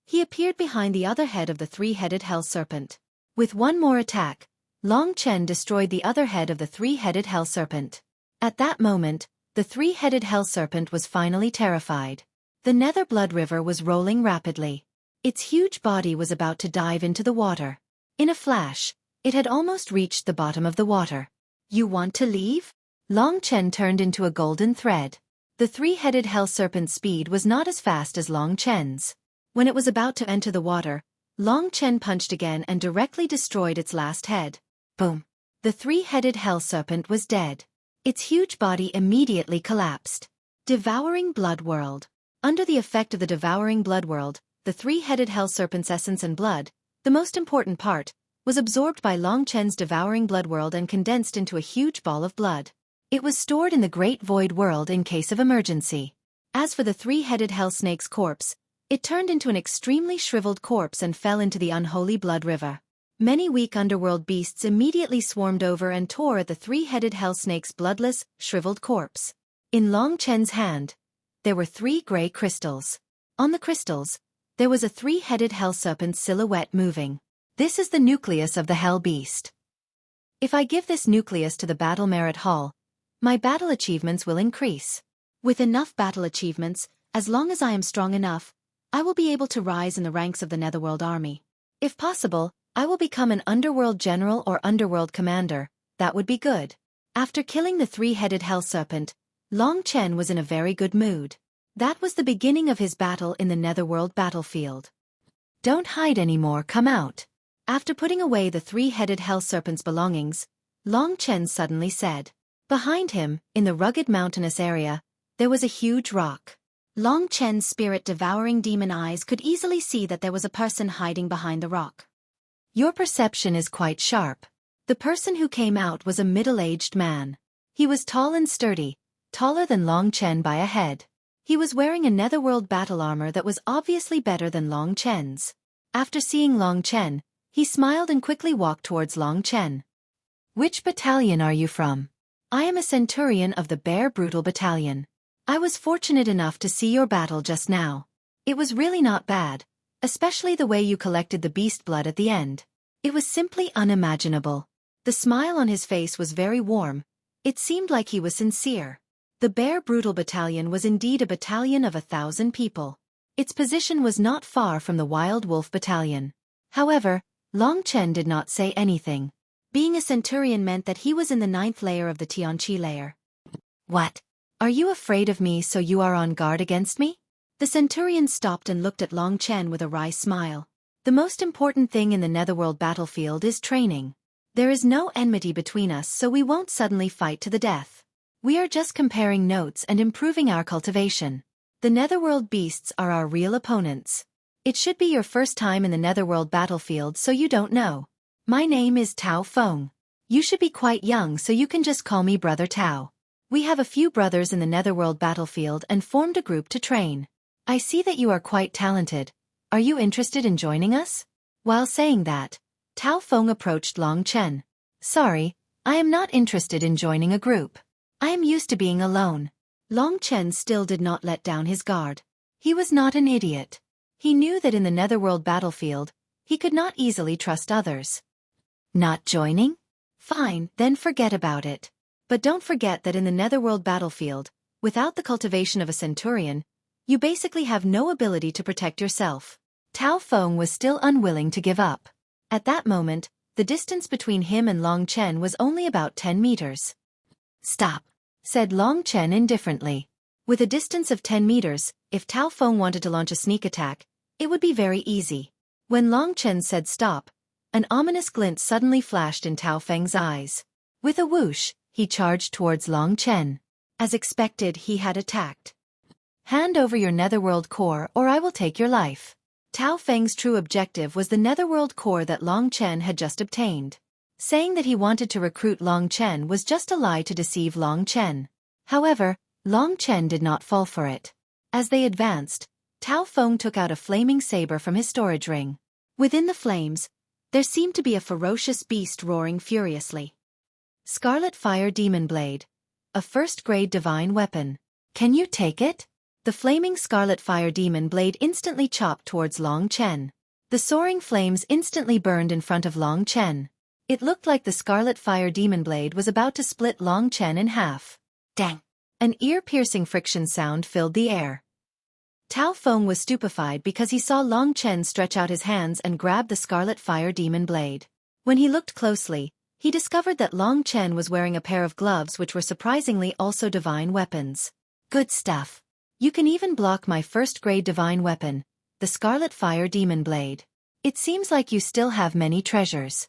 he appeared behind the other head of the three-headed hell serpent. With one more attack, Long Chen destroyed the other head of the three-headed hell serpent. At that moment, the three-headed hell serpent was finally terrified. The Nether Blood River was rolling rapidly. Its huge body was about to dive into the water. In a flash, it had almost reached the bottom of the water. "You want to leave?" Long Chen turned into a golden thread. The three-headed hell serpent's speed was not as fast as Long Chen's. When it was about to enter the water, Long Chen punched again and directly destroyed its last head. Boom! The three-headed hell serpent was dead. Its huge body immediately collapsed. Devouring Blood World. Under the effect of the Devouring Blood World, the three-headed hell serpent's essence and blood, the most important part, was absorbed by Long Chen's Devouring Blood World and condensed into a huge ball of blood. It was stored in the Great Void World in case of emergency. As for the three-headed hell snake's corpse, it turned into an extremely shriveled corpse and fell into the unholy blood river. Many weak underworld beasts immediately swarmed over and tore at the three-headed hell snake's bloodless, shriveled corpse. In Long Chen's hand, there were 3 gray crystals. On the crystals, there was a three-headed hell serpent's silhouette moving. This is the nucleus of the hell beast. If I give this nucleus to the Battle Merit Hall, my battle achievements will increase. With enough battle achievements, as long as I am strong enough, I will be able to rise in the ranks of the Netherworld army. If possible, I will become an underworld general or underworld commander. That would be good. After killing the three-headed hell serpent, Long Chen was in a very good mood. That was the beginning of his battle in the Netherworld battlefield. Don't hide anymore, come out. After putting away the three-headed hell serpent's belongings, Long Chen suddenly said. Behind him, in the rugged mountainous area, there was a huge rock. Long Chen's spirit-devouring demon eyes could easily see that there was a person hiding behind the rock. Your perception is quite sharp. The person who came out was a middle-aged man. He was tall and sturdy, taller than Long Chen by a head. He was wearing a Netherworld battle armor that was obviously better than Long Chen's. After seeing Long Chen, he smiled and quickly walked towards Long Chen. Which battalion are you from? I am a centurion of the Bear Brutal Battalion. I was fortunate enough to see your battle just now. It was really not bad, especially the way you collected the beast blood at the end. It was simply unimaginable. The smile on his face was very warm. It seemed like he was sincere. The Bear Brutal Battalion was indeed a battalion of 1,000 people. Its position was not far from the Wild Wolf Battalion. However, Long Chen did not say anything. Being a centurion meant that he was in the 9th layer of the Tianqi layer. What? Are you afraid of me so you are on guard against me? The centurion stopped and looked at Long Chen with a wry smile. The most important thing in the Netherworld battlefield is training. There is no enmity between us, so we won't suddenly fight to the death. We are just comparing notes and improving our cultivation. The Netherworld beasts are our real opponents. It should be your first time in the Netherworld battlefield, so you don't know. My name is Tao Feng. You should be quite young, so you can just call me Brother Tao. We have a few brothers in the Netherworld battlefield and formed a group to train. I see that you are quite talented. Are you interested in joining us? While saying that, Tao Feng approached Long Chen. Sorry, I am not interested in joining a group. I am used to being alone. Long Chen still did not let down his guard. He was not an idiot. He knew that in the Netherworld battlefield, he could not easily trust others. Not joining? Fine, then forget about it. But don't forget that in the Netherworld battlefield, without the cultivation of a centurion, you basically have no ability to protect yourself. Tao Feng was still unwilling to give up. At that moment, the distance between him and Long Chen was only about 10 meters. Stop, said Long Chen indifferently. With a distance of 10 meters, if Tao Feng wanted to launch a sneak attack, it would be very easy. When Long Chen said stop, an ominous glint suddenly flashed in Tao Feng's eyes. With a whoosh, he charged towards Long Chen. As expected, he had attacked. Hand over your Netherworld core or I will take your life. Tao Feng's true objective was the Netherworld core that Long Chen had just obtained. Saying that he wanted to recruit Long Chen was just a lie to deceive Long Chen. However, Long Chen did not fall for it. As they advanced, Tao Feng took out a flaming saber from his storage ring. Within the flames, there seemed to be a ferocious beast roaring furiously. Scarlet Fire Demon Blade. A first-grade divine weapon. Can you take it? The flaming Scarlet Fire Demon Blade instantly chopped towards Long Chen. The soaring flames instantly burned in front of Long Chen. It looked like the Scarlet Fire Demon Blade was about to split Long Chen in half. Dang! An ear-piercing friction sound filled the air. Tao Feng was stupefied because he saw Long Chen stretch out his hands and grab the Scarlet Fire Demon Blade. When he looked closely, he discovered that Long Chen was wearing a pair of gloves which were surprisingly also divine weapons. Good stuff. You can even block my first-grade divine weapon, the Scarlet Fire Demon Blade. It seems like you still have many treasures.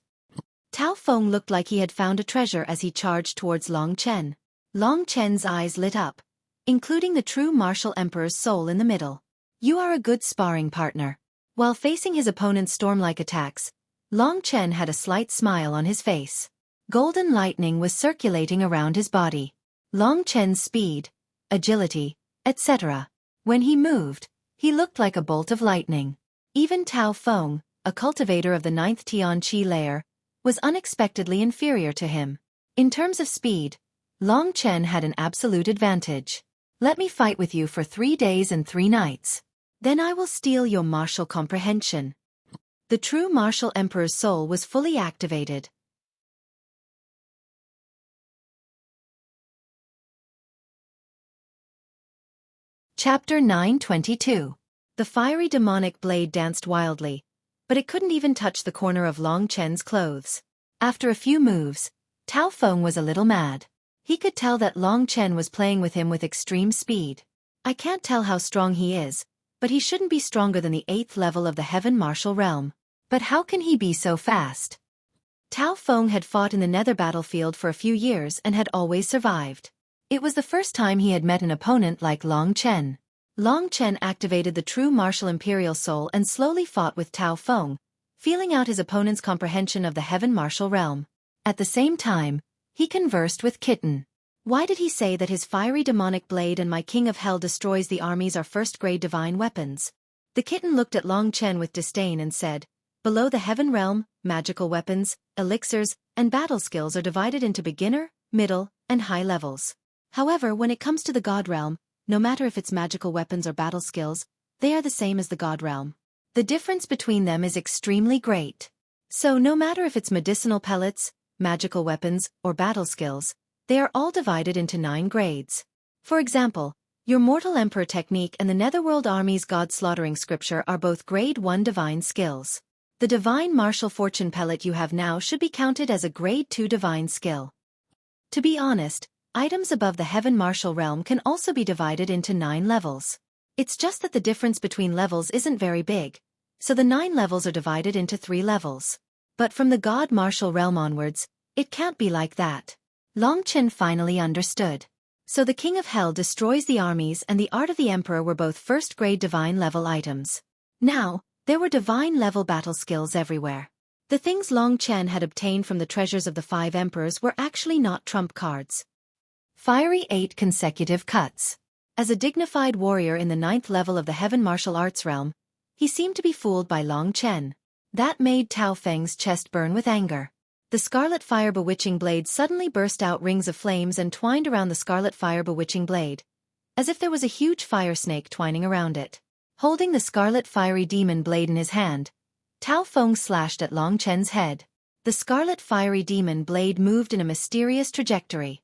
Tao Feng looked like he had found a treasure as he charged towards Long Chen. Long Chen's eyes lit up, including the true martial emperor's soul in the middle. You are a good sparring partner. While facing his opponent's storm-like attacks, Long Chen had a slight smile on his face. Golden lightning was circulating around his body. Long Chen's speed, agility, etc. When he moved, he looked like a bolt of lightning. Even Tao Feng, a cultivator of the 9th Tian Qi layer, was unexpectedly inferior to him. In terms of speed, Long Chen had an absolute advantage. Let me fight with you for 3 days and 3 nights. Then I will steal your martial comprehension. The true martial emperor's soul was fully activated. Chapter 922. The fiery demonic blade danced wildly, but it couldn't even touch the corner of Long Chen's clothes. After a few moves, Tao Feng was a little mad. He could tell that Long Chen was playing with him with extreme speed. I can't tell how strong he is, but he shouldn't be stronger than the 8th level of the Heaven Martial Realm. But how can he be so fast? Tao Feng had fought in the Nether battlefield for a few years and had always survived. It was the first time he had met an opponent like Long Chen. Long Chen activated the true martial imperial soul and slowly fought with Tao Feng, feeling out his opponent's comprehension of the Heaven Martial Realm. At the same time, he conversed with Kitten. Why did he say that his fiery demonic blade and my King of Hell destroys the armies are first-grade divine weapons? The Kitten looked at Long Chen with disdain and said, below the Heaven Realm, magical weapons, elixirs, and battle skills are divided into beginner, middle, and high levels. However, when it comes to the God Realm, no matter if it's magical weapons or battle skills, they are the same as the God Realm. The difference between them is extremely great. So no matter if it's medicinal pellets, magical weapons, or battle skills, they are all divided into 9 grades. For example, your Mortal Emperor technique and the Netherworld Army's God-slaughtering scripture are both grade 1 divine skills. The divine martial fortune pellet you have now should be counted as a grade 2 divine skill. To be honest, items above the Heaven Martial Realm can also be divided into 9 levels. It's just that the difference between levels isn't very big, so the 9 levels are divided into 3 levels. But from the God Martial Realm onwards, it can't be like that. Long Chen finally understood. So the King of Hell destroys the armies and the Art of the Emperor were both first-grade divine level items. Now, there were divine level battle skills everywhere. The things Long Chen had obtained from the treasures of the 5 emperors were actually not trump cards. Fiery 8 consecutive cuts. As a dignified warrior in the 9th level of the Heaven Martial Arts realm, he seemed to be fooled by Long Chen. That made Tao Feng's chest burn with anger. The Scarlet Fire Bewitching Blade suddenly burst out rings of flames and twined around the Scarlet Fire Bewitching Blade, as if there was a huge fire snake twining around it. Holding the Scarlet Fiery Demon Blade in his hand, Tao Feng slashed at Long Chen's head. The Scarlet Fiery Demon Blade moved in a mysterious trajectory.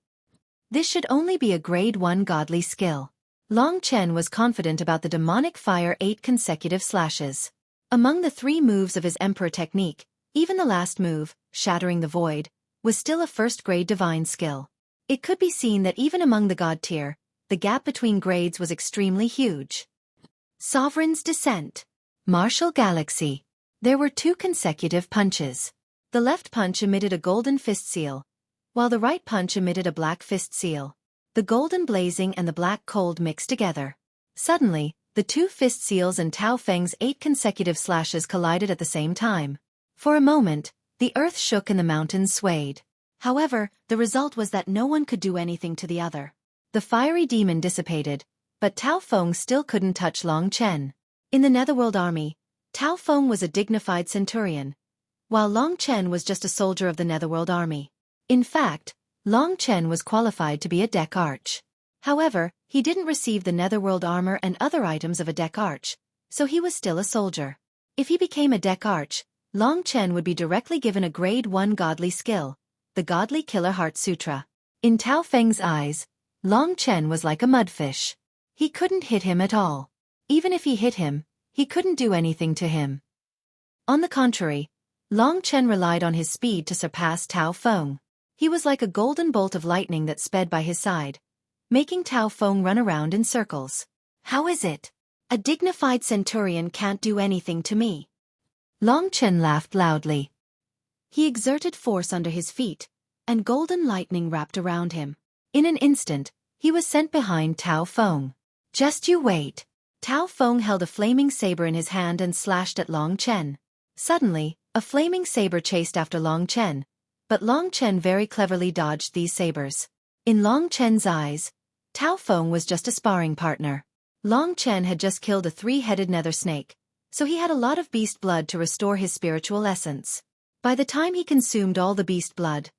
This should only be a grade 1 godly skill. Long Chen was confident about the demonic fire 8 consecutive slashes. Among the 3 moves of his Emperor technique, even the last move, Shattering the Void, was still a first-grade divine skill. It could be seen that even among the god tier, the gap between grades was extremely huge. Sovereign's Descent. Martial Galaxy. There were 2 consecutive punches. The left punch emitted a golden fist seal, while the right punch emitted a black fist seal. The golden blazing and the black cold mixed together. Suddenly, the 2 fist seals and Tao Feng's 8 consecutive slashes collided at the same time. For a moment, the earth shook and the mountains swayed. However, the result was that no one could do anything to the other. The fiery demon dissipated, but Tao Feng still couldn't touch Long Chen. In the Netherworld Army, Tao Feng was a dignified centurion, while Long Chen was just a soldier of the Netherworld Army. In fact, Long Chen was qualified to be a deck arch. However, he didn't receive the Netherworld armor and other items of a deck arch, so he was still a soldier. If he became a deck arch, Long Chen would be directly given a grade 1 godly skill, the Godly Killer Heart Sutra. In Tao Feng's eyes, Long Chen was like a mudfish. He couldn't hit him at all. Even if he hit him, he couldn't do anything to him. On the contrary, Long Chen relied on his speed to surpass Tao Feng. He was like a golden bolt of lightning that sped by his side, making Tao Feng run around in circles. How is it? A dignified centurion can't do anything to me. Long Chen laughed loudly. He exerted force under his feet, and golden lightning wrapped around him. In an instant, he was sent behind Tao Feng. Just you wait. Tao Feng held a flaming saber in his hand and slashed at Long Chen. Suddenly, a flaming saber chased after Long Chen, but Long Chen very cleverly dodged these sabers. In Long Chen's eyes, Tao Feng was just a sparring partner. Long Chen had just killed a 3-headed nether snake, so he had a lot of beast blood to restore his spiritual essence. By the time he consumed all the beast blood,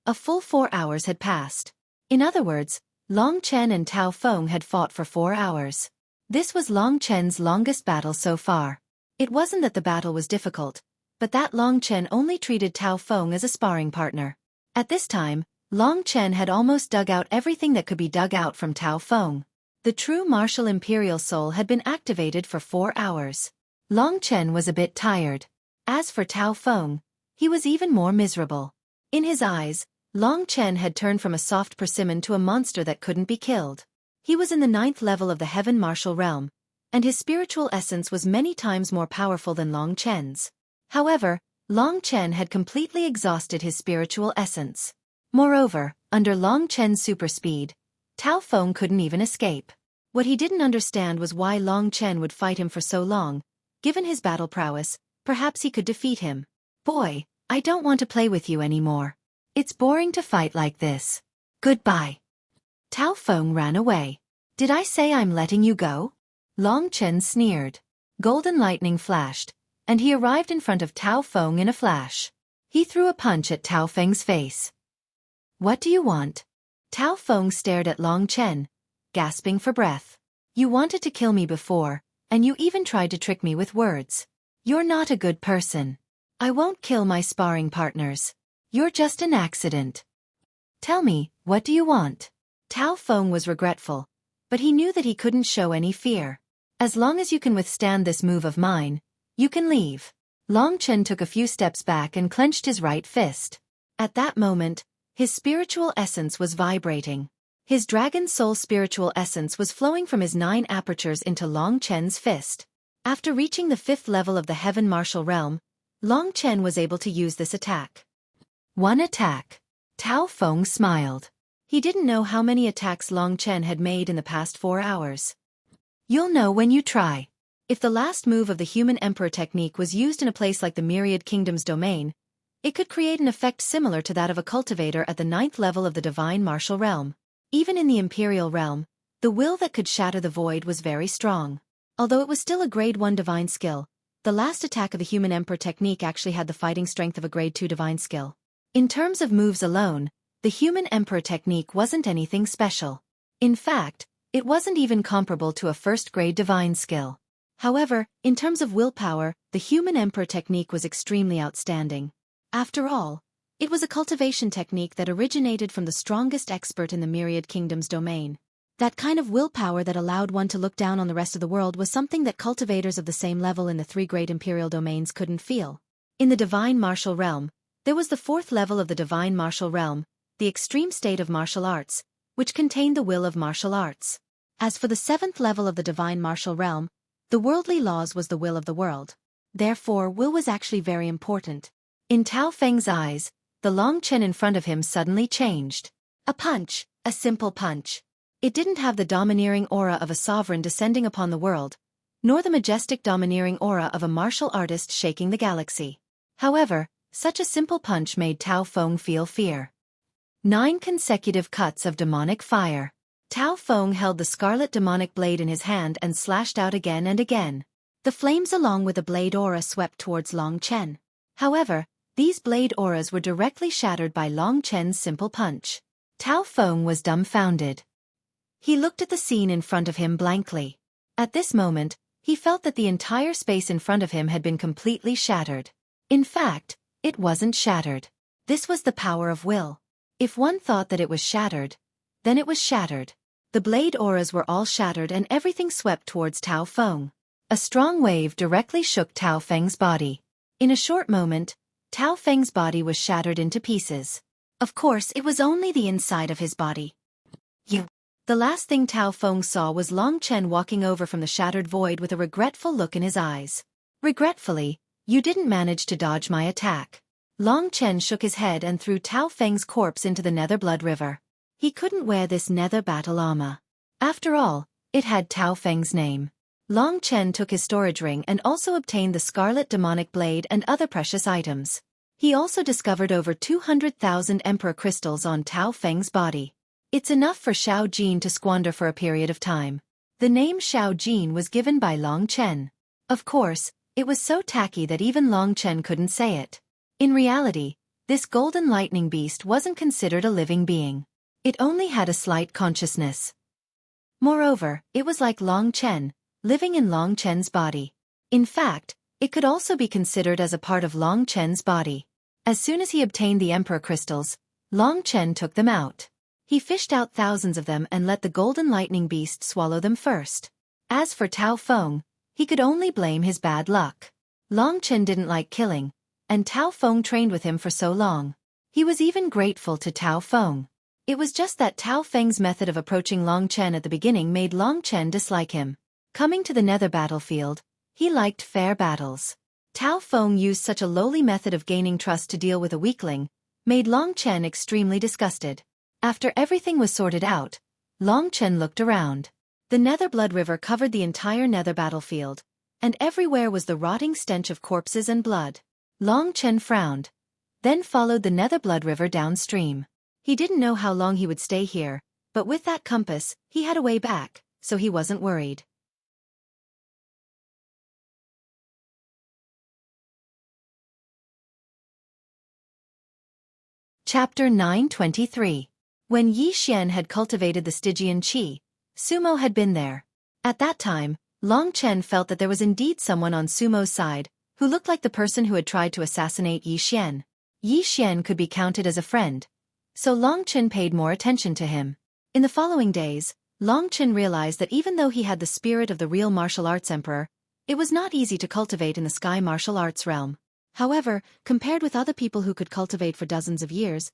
a full 4 hours had passed. In other words, Long Chen and Tao Feng had fought for 4 hours. This was Long Chen's longest battle so far. It wasn't that the battle was difficult, but that Long Chen only treated Tao Feng as a sparring partner. At this time, Long Chen had almost dug out everything that could be dug out from Tao Feng. The true martial imperial soul had been activated for 4 hours. Long Chen was a bit tired. As for Tao Feng, he was even more miserable. In his eyes, Long Chen had turned from a soft persimmon to a monster that couldn't be killed. He was in the 9th level of the heaven martial realm, and his spiritual essence was many times more powerful than Long Chen's. However, Long Chen had completely exhausted his spiritual essence. Moreover, under Long Chen's super speed, Tao Feng couldn't even escape. What he didn't understand was why Long Chen would fight him for so long. Given his battle prowess, perhaps he could defeat him. Boy, I don't want to play with you anymore. It's boring to fight like this. Goodbye. Tao Feng ran away. Did I say I'm letting you go? Long Chen sneered. Golden lightning flashed, and he arrived in front of Tao Feng in a flash. He threw a punch at Tao Feng's face. What do you want? Tao Feng stared at Long Chen, gasping for breath. You wanted to kill me before, and you even tried to trick me with words. You're not a good person. I won't kill my sparring partners. You're just an accident. Tell me, what do you want? Tao Feng was regretful, but he knew that he couldn't show any fear. As long as you can withstand this move of mine, you can leave. Long Chen took a few steps back and clenched his right fist. At that moment, his spiritual essence was vibrating. His dragon soul spiritual essence was flowing from his 9 apertures into Long Chen's fist. After reaching the 5th level of the heaven martial realm, Long Chen was able to use this attack. One attack. Tao Feng smiled. He didn't know how many attacks Long Chen had made in the past 4 hours. You'll know when you try. If the last move of the human emperor technique was used in a place like the Myriad Kingdom's domain, it could create an effect similar to that of a cultivator at the 9th level of the divine martial realm. Even in the imperial realm, the will that could shatter the void was very strong. Although it was still a grade 1 divine skill, the last attack of the human emperor technique actually had the fighting strength of a grade 2 divine skill. In terms of moves alone, the human emperor technique wasn't anything special. In fact, it wasn't even comparable to a first-grade divine skill. However, in terms of willpower, the human emperor technique was extremely outstanding. After all, it was a cultivation technique that originated from the strongest expert in the Myriad Kingdom's domain. That kind of willpower that allowed one to look down on the rest of the world was something that cultivators of the same level in the 3 great imperial domains couldn't feel. In the divine martial realm, there was the 4th level of the divine martial realm, the extreme state of martial arts, which contained the will of martial arts. As for the 7th level of the divine martial realm, the worldly laws was the will of the world. Therefore, will was actually very important. In Tao Feng's eyes, the Long Chen in front of him suddenly changed. A punch, a simple punch. It didn't have the domineering aura of a sovereign descending upon the world, nor the majestic domineering aura of a martial artist shaking the galaxy. However, such a simple punch made Tao Feng feel fear. 9 consecutive cuts of demonic fire. Tao Feng held the scarlet demonic blade in his hand and slashed out again and again. The flames along with the blade aura swept towards Long Chen. However, these blade auras were directly shattered by Long Chen's simple punch. Tao Feng was dumbfounded. He looked at the scene in front of him blankly. At this moment, he felt that the entire space in front of him had been completely shattered. In fact, it wasn't shattered. This was the power of will. If one thought that it was shattered, then it was shattered. The blade auras were all shattered and everything swept towards Tao Feng. A strong wave directly shook Tao Feng's body. In a short moment, Tao Feng's body was shattered into pieces. Of course, it was only the inside of his body. The last thing Tao Feng saw was Long Chen walking over from the shattered void with a regretful look in his eyes. Regretfully, you didn't manage to dodge my attack. Long Chen shook his head and threw Tao Feng's corpse into the Nether Blood River. He couldn't wear this nether battle armor. After all, it had Tao Feng's name. Long Chen took his storage ring and also obtained the scarlet demonic blade and other precious items. He also discovered over 200,000 emperor crystals on Tao Feng's body. It's enough for Xiao Jin to squander for a period of time. The name Xiao Jin was given by Long Chen. Of course, it was so tacky that even Long Chen couldn't say it. In reality, this golden lightning beast wasn't considered a living being. It only had a slight consciousness. Moreover, it was like Long Chen, living in Long Chen's body. In fact, it could also be considered as a part of Long Chen's body. As soon as he obtained the emperor crystals, Long Chen took them out. He fished out thousands of them and let the golden lightning beast swallow them first. As for Tao Feng, he could only blame his bad luck. Long Chen didn't like killing, and Tao Feng trained with him for so long. He was even grateful to Tao Feng. It was just that Tao Feng's method of approaching Long Chen at the beginning made Long Chen dislike him. Coming to the nether battlefield, he liked fair battles. Tao Feng used such a lowly method of gaining trust to deal with a weakling, made Long Chen extremely disgusted. After everything was sorted out, Long Chen looked around. The nether blood river covered the entire nether battlefield, and everywhere was the rotting stench of corpses and blood. Long Chen frowned, then followed the nether blood river downstream. He didn't know how long he would stay here, but with that compass, he had a way back, so he wasn't worried. Chapter 923. When Yi Xian had cultivated the Stygian Qi, Sumo had been there. At that time, Long Chen felt that there was indeed someone on Sumo's side, who looked like the person who had tried to assassinate Yi Xian. Yi Xian could be counted as a friend, so Long Chen paid more attention to him. In the following days, Long Chen realized that even though he had the spirit of the real martial arts emperor, it was not easy to cultivate in the sky martial arts realm. However, compared with other people who could cultivate for dozens of years,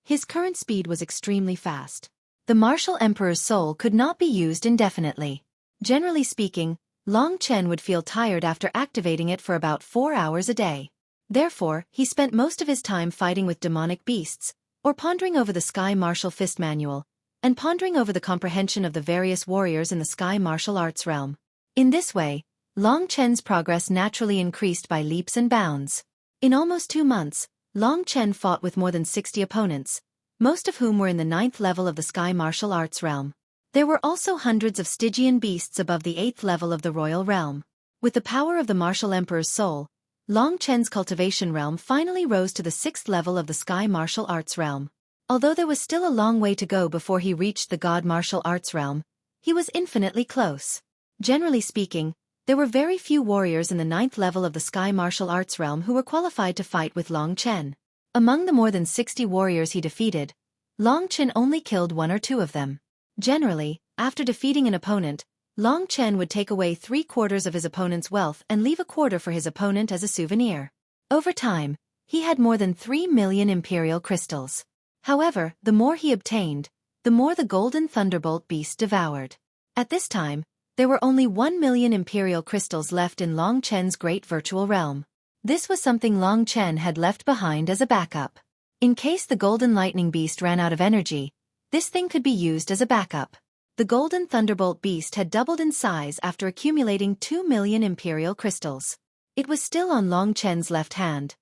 his current speed was extremely fast. The martial emperor's soul could not be used indefinitely. Generally speaking, Long Chen would feel tired after activating it for about 4 hours a day. Therefore, he spent most of his time fighting with demonic beasts, or pondering over the Sky Martial Fist Manual, and pondering over the comprehension of the various warriors in the Sky Martial Arts realm. In this way, Long Chen's progress naturally increased by leaps and bounds. In almost 2 months, Long Chen fought with more than 60 opponents, most of whom were in the 9th level of the Sky Martial Arts realm. There were also hundreds of Stygian beasts above the 8th level of the royal realm. With the power of the martial emperor's soul, Long Chen's cultivation realm finally rose to the 6th level of the Sky Martial Arts realm. Although there was still a long way to go before he reached the God Martial Arts realm, he was infinitely close. Generally speaking, there were very few warriors in the 9th level of the Sky Martial Arts realm who were qualified to fight with Long Chen. Among the more than 60 warriors he defeated, Long Chen only killed 1 or 2 of them. Generally, after defeating an opponent, Long Chen would take away 3/4 of his opponent's wealth and leave 1/4 for his opponent as a souvenir. Over time, he had more than 3 million imperial crystals. However, the more he obtained, the more the golden thunderbolt beast devoured. At this time, there were only 1 million imperial crystals left in Long Chen's great virtual realm. This was something Long Chen had left behind as a backup. In case the golden lightning beast ran out of energy, this thing could be used as a backup. The golden thunderbolt beast had doubled in size after accumulating 2 million imperial crystals. It was still on Long Chen's left hand,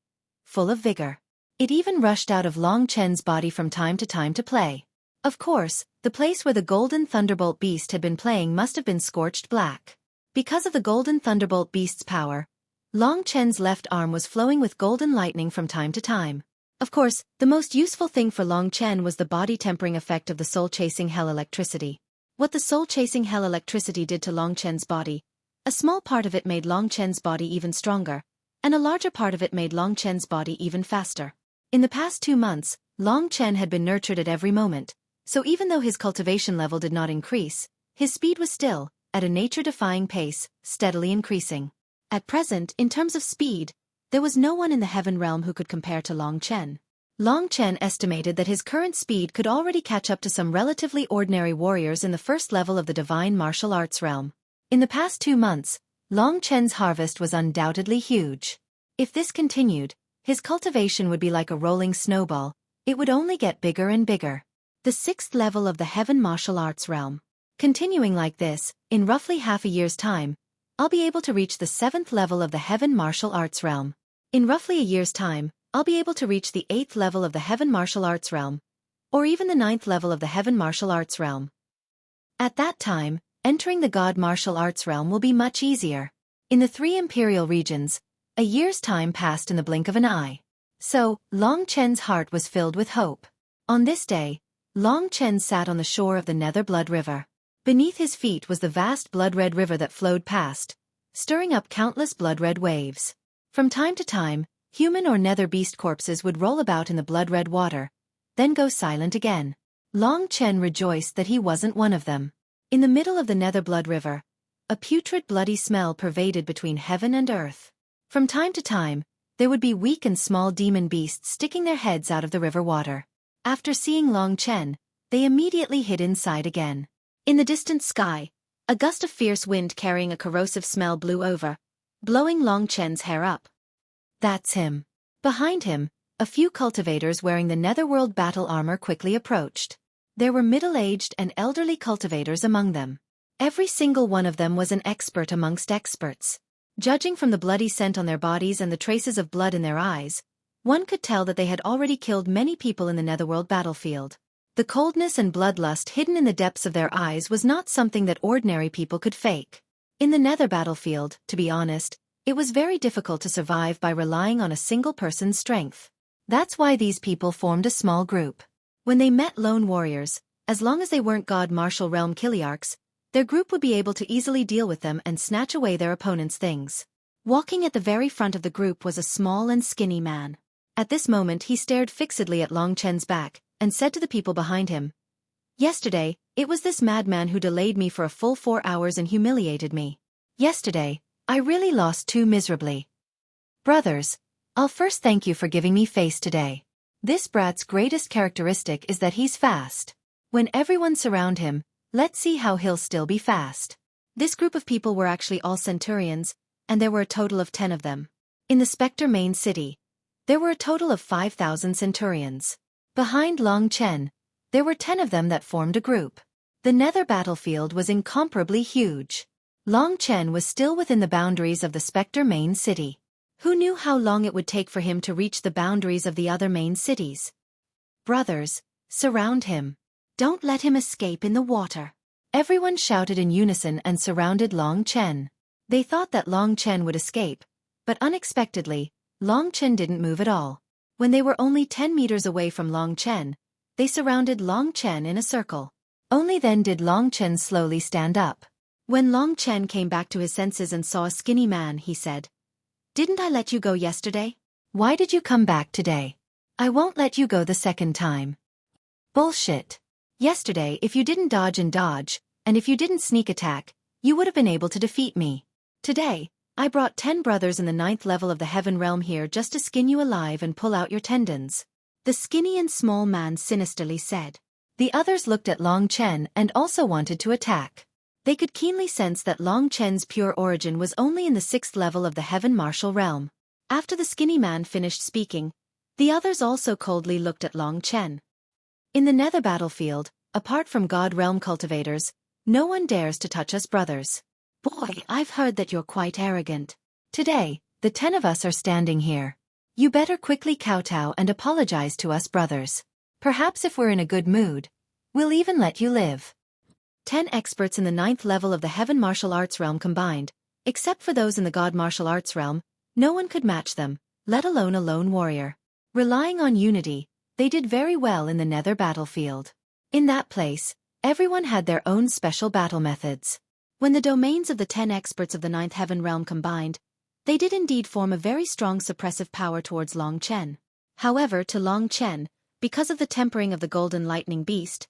full of vigor. It even rushed out of Long Chen's body from time to play. Of course, the place where the golden thunderbolt beast had been playing must have been scorched black. Because of the golden thunderbolt beast's power, Long Chen's left arm was flowing with golden lightning from time to time. Of course, the most useful thing for Long Chen was the body-tempering effect of the soul-chasing hell electricity. What the soul-chasing hell electricity did to Long Chen's body, a small part of it made Long Chen's body even stronger, and a larger part of it made Long Chen's body even faster. In the past 2 months, Long Chen had been nurtured at every moment, so even though his cultivation level did not increase, his speed was still, at a nature-defying pace, steadily increasing. At present, in terms of speed, there was no one in the heaven realm who could compare to Long Chen. Long Chen estimated that his current speed could already catch up to some relatively ordinary warriors in the 1st level of the divine martial arts realm. In the past 2 months, Long Chen's harvest was undoubtedly huge. If this continued, his cultivation would be like a rolling snowball, it would only get bigger and bigger. the 6th level of the Heaven Martial Arts realm. Continuing like this, in roughly half a year's time, I'll be able to reach the 7th level of the Heaven Martial Arts realm. In roughly a year's time, I'll be able to reach the 8th level of the Heaven Martial Arts realm, or even the 9th level of the Heaven Martial Arts realm. At that time, entering the God Martial Arts realm will be much easier. In the 3 imperial regions, a year's time passed in the blink of an eye. So, Long Chen's heart was filled with hope. On this day, Long Chen sat on the shore of the Nether Blood River. Beneath his feet was the vast blood-red river that flowed past, stirring up countless blood-red waves. From time to time, human or nether beast corpses would roll about in the blood-red water, then go silent again. Long Chen rejoiced that he wasn't one of them. In the middle of the Nether Blood River, a putrid bloody smell pervaded between heaven and earth. From time to time, there would be weak and small demon beasts sticking their heads out of the river water. After seeing Long Chen, they immediately hid inside again. In the distant sky, a gust of fierce wind carrying a corrosive smell blew over, blowing Long Chen's hair up. That's him. Behind him, a few cultivators wearing the Netherworld battle armor quickly approached. There were middle-aged and elderly cultivators among them. Every single one of them was an expert amongst experts. Judging from the bloody scent on their bodies and the traces of blood in their eyes, one could tell that they had already killed many people in the Netherworld battlefield. The coldness and bloodlust hidden in the depths of their eyes was not something that ordinary people could fake. In the Nether battlefield, to be honest, it was very difficult to survive by relying on a single person's strength. That's why these people formed a small group. When they met lone warriors, as long as they weren't God Martial Realm Kiliarchs, their group would be able to easily deal with them and snatch away their opponent's things. Walking at the very front of the group was a small and skinny man. At this moment he stared fixedly at Long Chen's back, and said to the people behind him, "Yesterday, it was this madman who delayed me for a full 4 hours and humiliated me. Yesterday, I really lost too miserably. Brothers, I'll first thank you for giving me face today. This brat's greatest characteristic is that he's fast. When everyone surround him, let's see how he'll still be fast." This group of people were actually all centurions, and there were a total of 10 of them. In the Spectre main city, there were a total of 5,000 centurions. Behind Long Chen, there were 10 of them that formed a group. The Nether battlefield was incomparably huge. Long Chen was still within the boundaries of the Spectre main city. Who knew how long it would take for him to reach the boundaries of the other main cities? Brothers, surround him. Don't let him escape in the water. Everyone shouted in unison and surrounded Long Chen. They thought that Long Chen would escape, but unexpectedly, Long Chen didn't move at all. When they were only 10 meters away from Long Chen, they surrounded Long Chen in a circle. Only then did Long Chen slowly stand up. When Long Chen came back to his senses and saw a skinny man, he said, "Didn't I let you go yesterday? Why did you come back today? I won't let you go the second time." "Bullshit. Yesterday, if you didn't dodge, and if you didn't sneak attack, you would have been able to defeat me. Today, I brought 10 brothers in the 9th level of the Heaven Realm here just to skin you alive and pull out your tendons," the skinny and small man sinisterly said. The others looked at Long Chen and also wanted to attack. They could keenly sense that Long Chen's pure origin was only in the 6th level of the Heaven Martial Realm. After the skinny man finished speaking, the others also coldly looked at Long Chen. In the Nether battlefield, apart from God Realm cultivators, no one dares to touch us brothers. Boy, I've heard that you're quite arrogant. Today, the 10 of us are standing here. You better quickly kowtow and apologize to us brothers. Perhaps if we're in a good mood, we'll even let you live. 10 experts in the 9th level of the Heaven Martial Arts realm combined, except for those in the God Martial Arts realm, no one could match them, let alone a lone warrior. Relying on unity, they did very well in the Nether battlefield. In that place, everyone had their own special battle methods. When the domains of the 10 experts of the 9th Heaven realm combined, they did indeed form a very strong suppressive power towards Long Chen. However, to Long Chen, because of the tempering of the Golden Lightning Beast,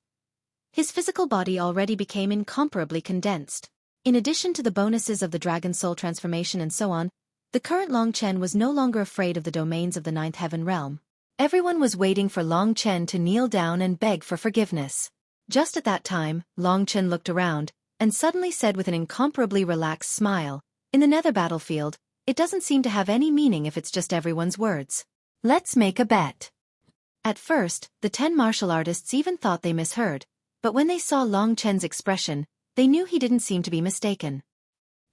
his physical body already became incomparably condensed. In addition to the bonuses of the Dragon Soul transformation and so on, the current Long Chen was no longer afraid of the domains of the 9th Heaven realm. Everyone was waiting for Long Chen to kneel down and beg for forgiveness. Just at that time, Long Chen looked around, and suddenly said with an incomparably relaxed smile, "In the Nether battlefield, it doesn't seem to have any meaning if it's just everyone's words. Let's make a bet." At first, the 10 martial artists even thought they misheard, but when they saw Long Chen's expression, they knew he didn't seem to be mistaken.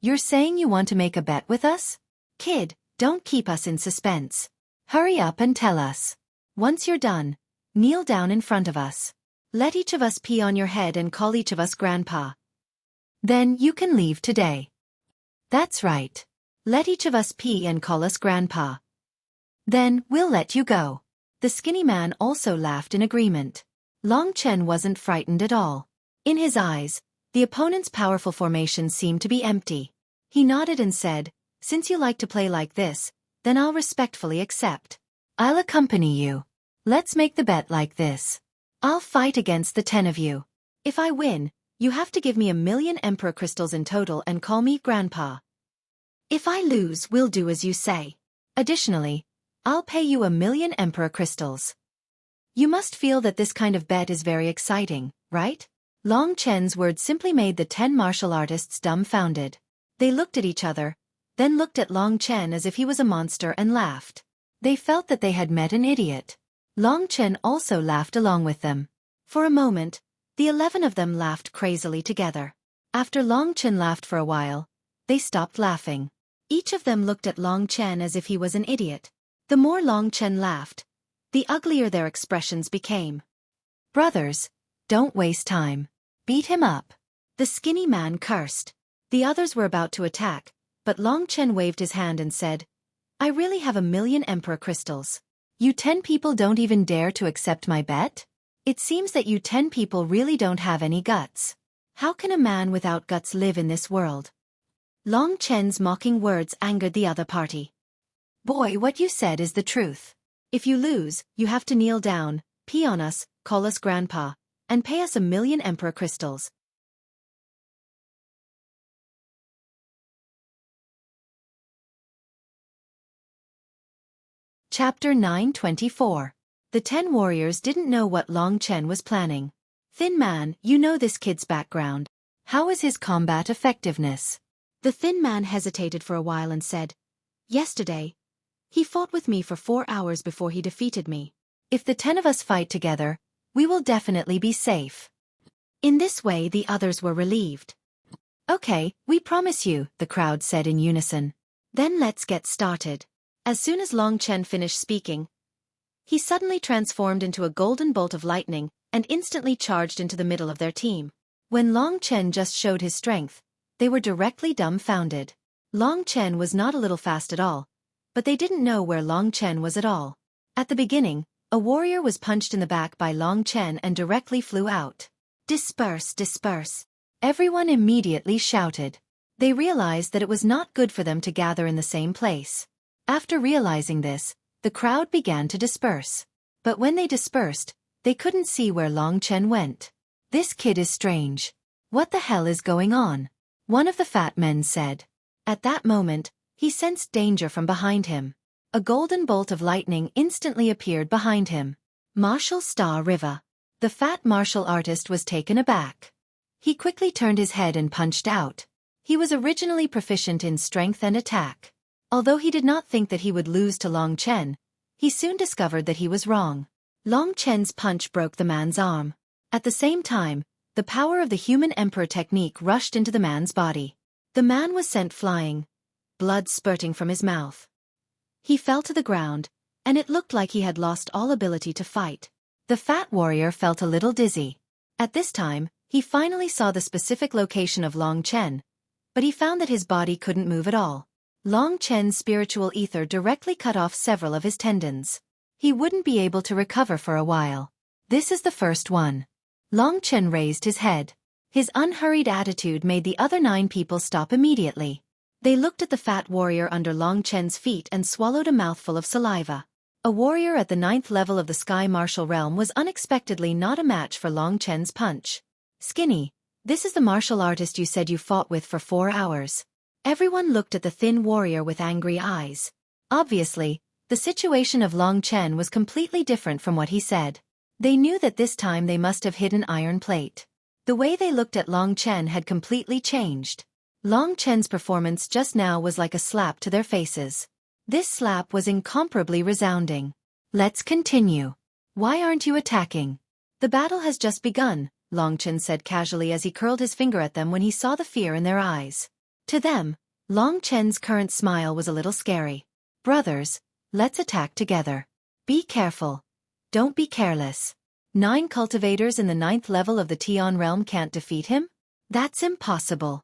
You're saying you want to make a bet with us? Kid, don't keep us in suspense. Hurry up and tell us. Once you're done, kneel down in front of us. Let each of us pee on your head and call each of us Grandpa. Then you can leave today. That's right. Let each of us pee and call us Grandpa. Then we'll let you go. The skinny man also laughed in agreement. Long Chen wasn't frightened at all. In his eyes, the opponent's powerful formation seemed to be empty. He nodded and said, "Since you like to play like this, then I'll respectfully accept. I'll accompany you. Let's make the bet like this. I'll fight against the 10 of you. If I win, you have to give me 1,000,000 Emperor crystals in total and call me Grandpa. If I lose, we'll do as you say. Additionally, I'll pay you 1,000,000 Emperor crystals." You must feel that this kind of bet is very exciting, right? Long Chen's words simply made the 10 martial artists dumbfounded. They looked at each other, then looked at Long Chen as if he was a monster and laughed. They felt that they had met an idiot. Long Chen also laughed along with them. For a moment, the 11 of them laughed crazily together. After Long Chen laughed for a while, they stopped laughing. Each of them looked at Long Chen as if he was an idiot. The more Long Chen laughed, the uglier their expressions became. Brothers, don't waste time. Beat him up. The skinny man cursed. The others were about to attack, but Long Chen waved his hand and said, "I really have 1,000,000 Emperor crystals. You 10 people don't even dare to accept my bet? It seems that you 10 people really don't have any guts. How can a man without guts live in this world?" Long Chen's mocking words angered the other party. "Boy, what you said is the truth. If you lose, you have to kneel down, pee on us, call us Grandpa, and pay us 1,000,000 Emperor crystals." Chapter 924. The 10 warriors didn't know what Long Chen was planning. "Thin man, you know this kid's background. How is his combat effectiveness?" The thin man hesitated for a while and said, "Yesterday, he fought with me for 4 hours before he defeated me. If the 10 of us fight together, we will definitely be safe." In this way the others were relieved. "Okay, we promise you," the crowd said in unison. "Then let's get started." As soon as Long Chen finished speaking, he suddenly transformed into a golden bolt of lightning and instantly charged into the middle of their team. When Long Chen just showed his strength, they were directly dumbfounded. Long Chen was not a little fast at all, but they didn't know where Long Chen was at all. At the beginning, a warrior was punched in the back by Long Chen and directly flew out. "Disperse, disperse." Everyone immediately shouted. They realized that it was not good for them to gather in the same place. After realizing this, the crowd began to disperse. But when they dispersed, they couldn't see where Long Chen went. "This kid is strange. What the hell is going on?" one of the fat men said. At that moment, he sensed danger from behind him. A golden bolt of lightning instantly appeared behind him. "Martial Star River." The fat martial artist was taken aback. He quickly turned his head and punched out. He was originally proficient in strength and attack. Although he did not think that he would lose to Long Chen, he soon discovered that he was wrong. Long Chen's punch broke the man's arm. At the same time, the power of the human emperor technique rushed into the man's body. The man was sent flying, blood spurting from his mouth. He fell to the ground, and it looked like he had lost all ability to fight. The fat warrior felt a little dizzy. At this time, he finally saw the specific location of Long Chen, but he found that his body couldn't move at all. Long Chen's spiritual ether directly cut off several of his tendons. He wouldn't be able to recover for a while. "This is the first one." Long Chen raised his head. His unhurried attitude made the other 9 people stop immediately. They looked at the fat warrior under Long Chen's feet and swallowed a mouthful of saliva. A warrior at the 9th level of the Sky Martial Realm was unexpectedly not a match for Long Chen's punch. "Skinny, this is the martial artist you said you fought with for 4 hours. Everyone looked at the thin warrior with angry eyes. Obviously, the situation of Long Chen was completely different from what he said. They knew that this time they must have hit an iron plate. The way they looked at Long Chen had completely changed. Long Chen's performance just now was like a slap to their faces. This slap was incomparably resounding. "Let's continue. Why aren't you attacking? The battle has just begun, Long Chen said casually as he curled his finger at them when he saw the fear in their eyes. To them, Long Chen's current smile was a little scary. Brothers, let's attack together. Be careful. Don't be careless. 9 cultivators in the 9th level of the Tian realm can't defeat him? That's impossible.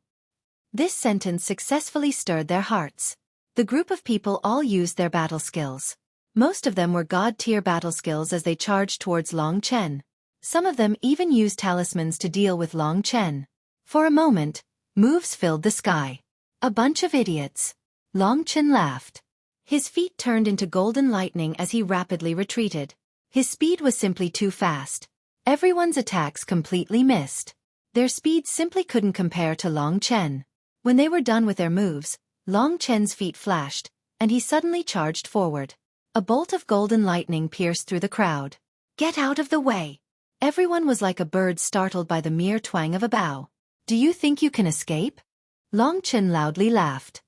This sentence successfully stirred their hearts. The group of people all used their battle skills. Most of them were god-tier battle skills as they charged towards Long Chen. Some of them even used talismans to deal with Long Chen. For a moment, moves filled the sky. A bunch of idiots. Long Chen laughed. His feet turned into golden lightning as he rapidly retreated. His speed was simply too fast. Everyone's attacks completely missed. Their speed simply couldn't compare to Long Chen. When they were done with their moves, Long Chen's feet flashed, and he suddenly charged forward. A bolt of golden lightning pierced through the crowd. Get out of the way! Everyone was like a bird startled by the mere twang of a bow. Do you think you can escape? Long Chen loudly laughed.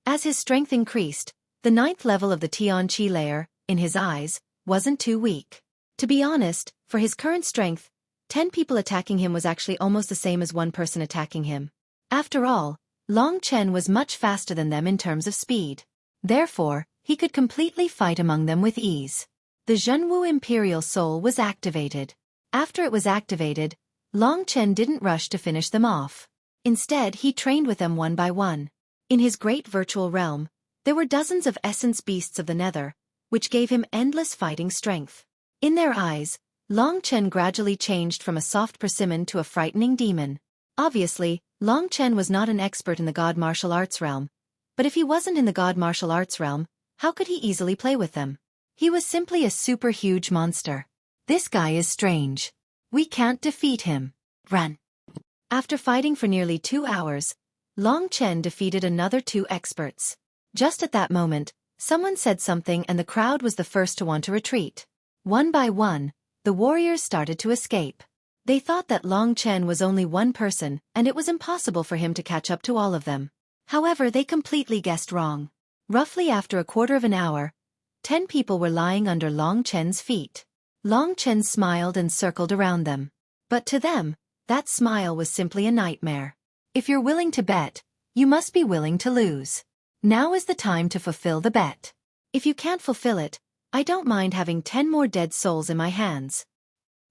As his strength increased, the 9th level of the Tian Qi layer, in his eyes, wasn't too weak. To be honest, for his current strength, 10 people attacking him was actually almost the same as 1 person attacking him. After all, Long Chen was much faster than them in terms of speed. Therefore, he could completely fight among them with ease. The Zhenwu Imperial Soul was activated. After it was activated, Long Chen didn't rush to finish them off. Instead, he trained with them one by one. In his great virtual realm, there were dozens of essence beasts of the nether, which gave him endless fighting strength. In their eyes, Long Chen gradually changed from a soft persimmon to a frightening demon. Obviously, Long Chen was not an expert in the god martial arts realm, but if he wasn't in the god martial arts realm, how could he easily play with them? He was simply a super huge monster. This guy is strange. We can't defeat him. Run. After fighting for nearly 2 hours, Long Chen defeated another 2 experts. Just at that moment, someone said something and the crowd was the first to want to retreat. One by one, the warriors started to escape. They thought that Long Chen was only one person and it was impossible for him to catch up to all of them. However, they completely guessed wrong. Roughly after a quarter of an hour, 10 people were lying under Long Chen's feet. Long Chen smiled and circled around them. But to them, that smile was simply a nightmare. If you're willing to bet, you must be willing to lose. Now is the time to fulfill the bet. If you can't fulfill it, I don't mind having 10 more dead souls in my hands.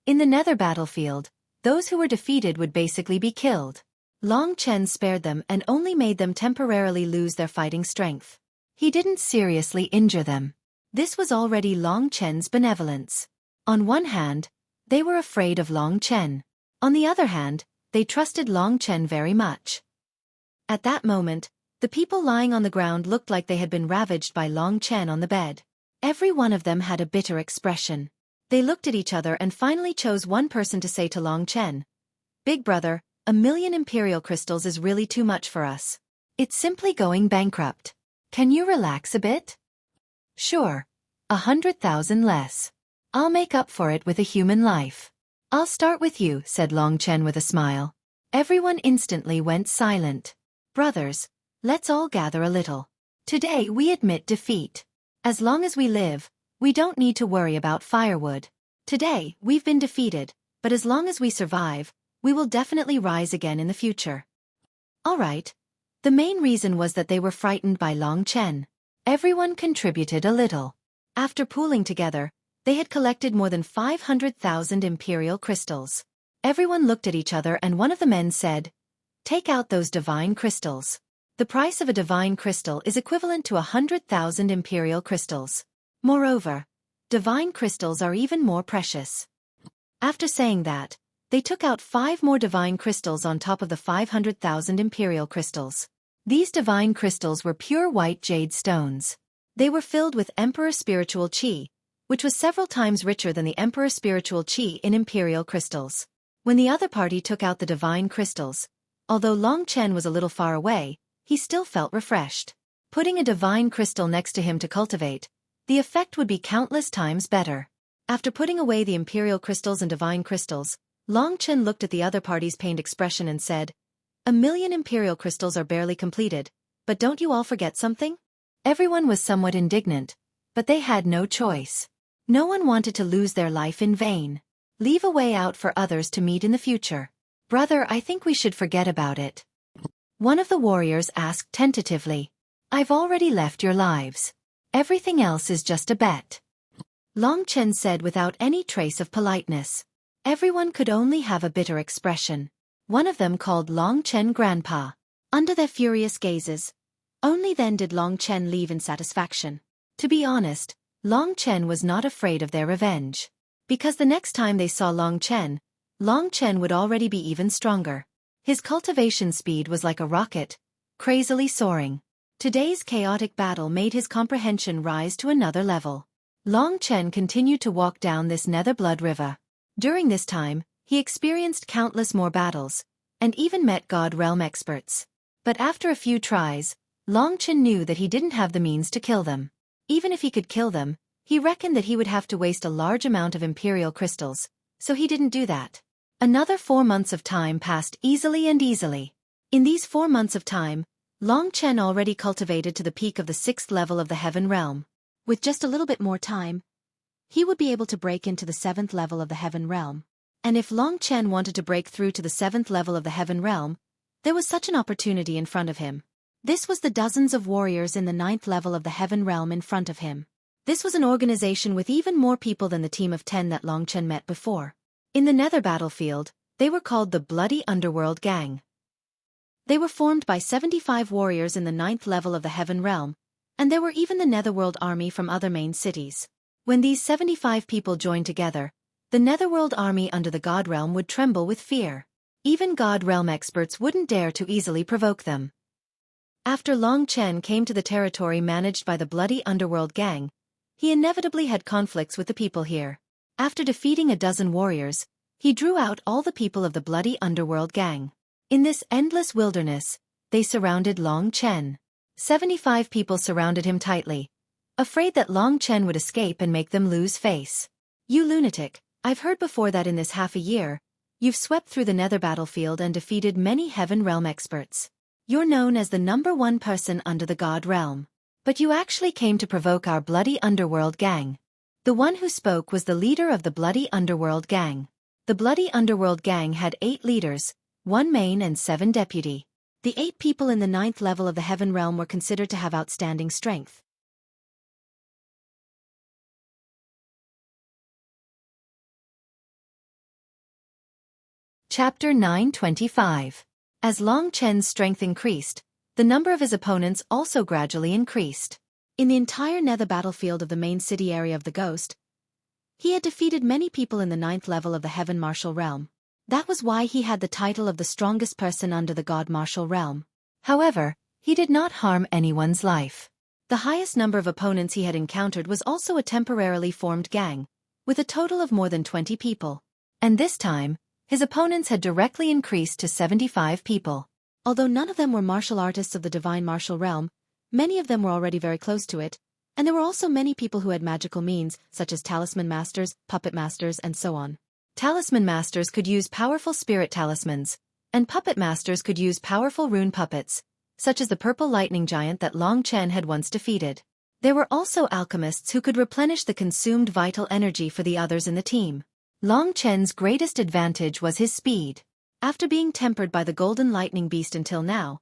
In the nether battlefield, those who were defeated would basically be killed. Long Chen spared them and only made them temporarily lose their fighting strength. He didn't seriously injure them. This was already Long Chen's benevolence. On one hand, they were afraid of Long Chen. On the other hand, they trusted Long Chen very much. At that moment, the people lying on the ground looked like they had been ravaged by Long Chen on the bed. Every one of them had a bitter expression. They looked at each other and finally chose one person to say to Long Chen, "Big brother, 1,000,000 imperial crystals is really too much for us. It's simply going bankrupt. Can you relax a bit?" "Sure. 100,000 less. I'll make up for it with a human life." "I'll start with you," said Long Chen with a smile. Everyone instantly went silent. "Brothers, let's all gather a little. Today we admit defeat. As long as we live, we don't need to worry about firewood. Today, we've been defeated, but as long as we survive, we will definitely rise again in the future." All right. The main reason was that they were frightened by Long Chen. Everyone contributed a little. After pooling together, they had collected more than 500,000 imperial crystals. Everyone looked at each other and one of the men said, "Take out those divine crystals. The price of a divine crystal is equivalent to 100,000 imperial crystals. Moreover, divine crystals are even more precious." After saying that, they took out 5 more divine crystals on top of the 500,000 imperial crystals. These divine crystals were pure white jade stones. They were filled with Emperor Spiritual Qi, which was several times richer than the Emperor Spiritual Qi in imperial crystals. When the other party took out the divine crystals, although Long Chen was a little far away, he still felt refreshed. Putting a divine crystal next to him to cultivate, the effect would be countless times better. After putting away the imperial crystals and divine crystals, Long Chen looked at the other party's pained expression and said, 1,000,000 imperial crystals are barely completed, but don't you all forget something?" Everyone was somewhat indignant, but they had no choice. No one wanted to lose their life in vain. Leave a way out for others to meet in the future. Brother, I think we should forget about it. One of the warriors asked tentatively. I've already left your lives. Everything else is just a bet. Long Chen said without any trace of politeness. Everyone could only have a bitter expression. One of them called Long Chen Grandpa. Under their furious gazes, only then did Long Chen leave in satisfaction. To be honest, Long Chen was not afraid of their revenge. Because the next time they saw Long Chen would already be even stronger. His cultivation speed was like a rocket, crazily soaring. Today's chaotic battle made his comprehension rise to another level. Long Chen continued to walk down this nether blood river. During this time, he experienced countless more battles, and even met God realm experts. But after a few tries, Long Chen knew that he didn't have the means to kill them. Even if he could kill them, he reckoned that he would have to waste a large amount of imperial crystals, so he didn't do that. Another 4 months of time passed easily. In these 4 months of time, Long Chen already cultivated to the peak of the 6th level of the Heaven Realm. With just a little bit more time, he would be able to break into the 7th level of the Heaven Realm. And if Long Chen wanted to break through to the 7th level of the Heaven Realm, there was such an opportunity in front of him. This was the dozens of warriors in the 9th level of the Heaven Realm in front of him. This was an organization with even more people than the team of 10 that Long Chen met before. In the Nether battlefield, they were called the Bloody Underworld Gang. They were formed by 75 warriors in the 9th level of the Heaven Realm, and there were even the Netherworld army from other main cities. When these 75 people joined together, the Netherworld army under the God Realm would tremble with fear. Even God Realm experts wouldn't dare to easily provoke them. After Long Chen came to the territory managed by the Bloody Underworld Gang, he inevitably had conflicts with the people here. After defeating a dozen warriors, he drew out all the people of the Bloody Underworld Gang. In this endless wilderness, they surrounded Long Chen. 75 people surrounded him tightly, afraid that Long Chen would escape and make them lose face. You lunatic, I've heard before that in this half a year, you've swept through the Nether battlefield and defeated many Heaven Realm experts. You're known as the #1 person under the God Realm. But you actually came to provoke our Bloody Underworld Gang. The one who spoke was the leader of the Bloody Underworld Gang. The Bloody Underworld Gang had 8 leaders, 1 main and 7 deputy. The 8 people in the 9th level of the Heaven Realm were considered to have outstanding strength. Chapter 925. As Long Chen's strength increased, the number of his opponents also gradually increased. In the entire Nether battlefield of the main city area of the Ghost, he had defeated many people in the 9th level of the Heaven Martial Realm. That was why he had the title of the strongest person under the God Martial Realm. However, he did not harm anyone's life. The highest number of opponents he had encountered was also a temporarily formed gang, with a total of more than 20 people. And this time, his opponents had directly increased to 75 people. Although none of them were martial artists of the Divine Martial Realm, many of them were already very close to it, and there were also many people who had magical means, such as talisman masters, puppet masters, and so on. Talisman masters could use powerful spirit talismans, and puppet masters could use powerful rune puppets, such as the purple lightning giant that Long Chen had once defeated. There were also alchemists who could replenish the consumed vital energy for the others in the team. Long Chen's greatest advantage was his speed. After being tempered by the golden lightning beast until now,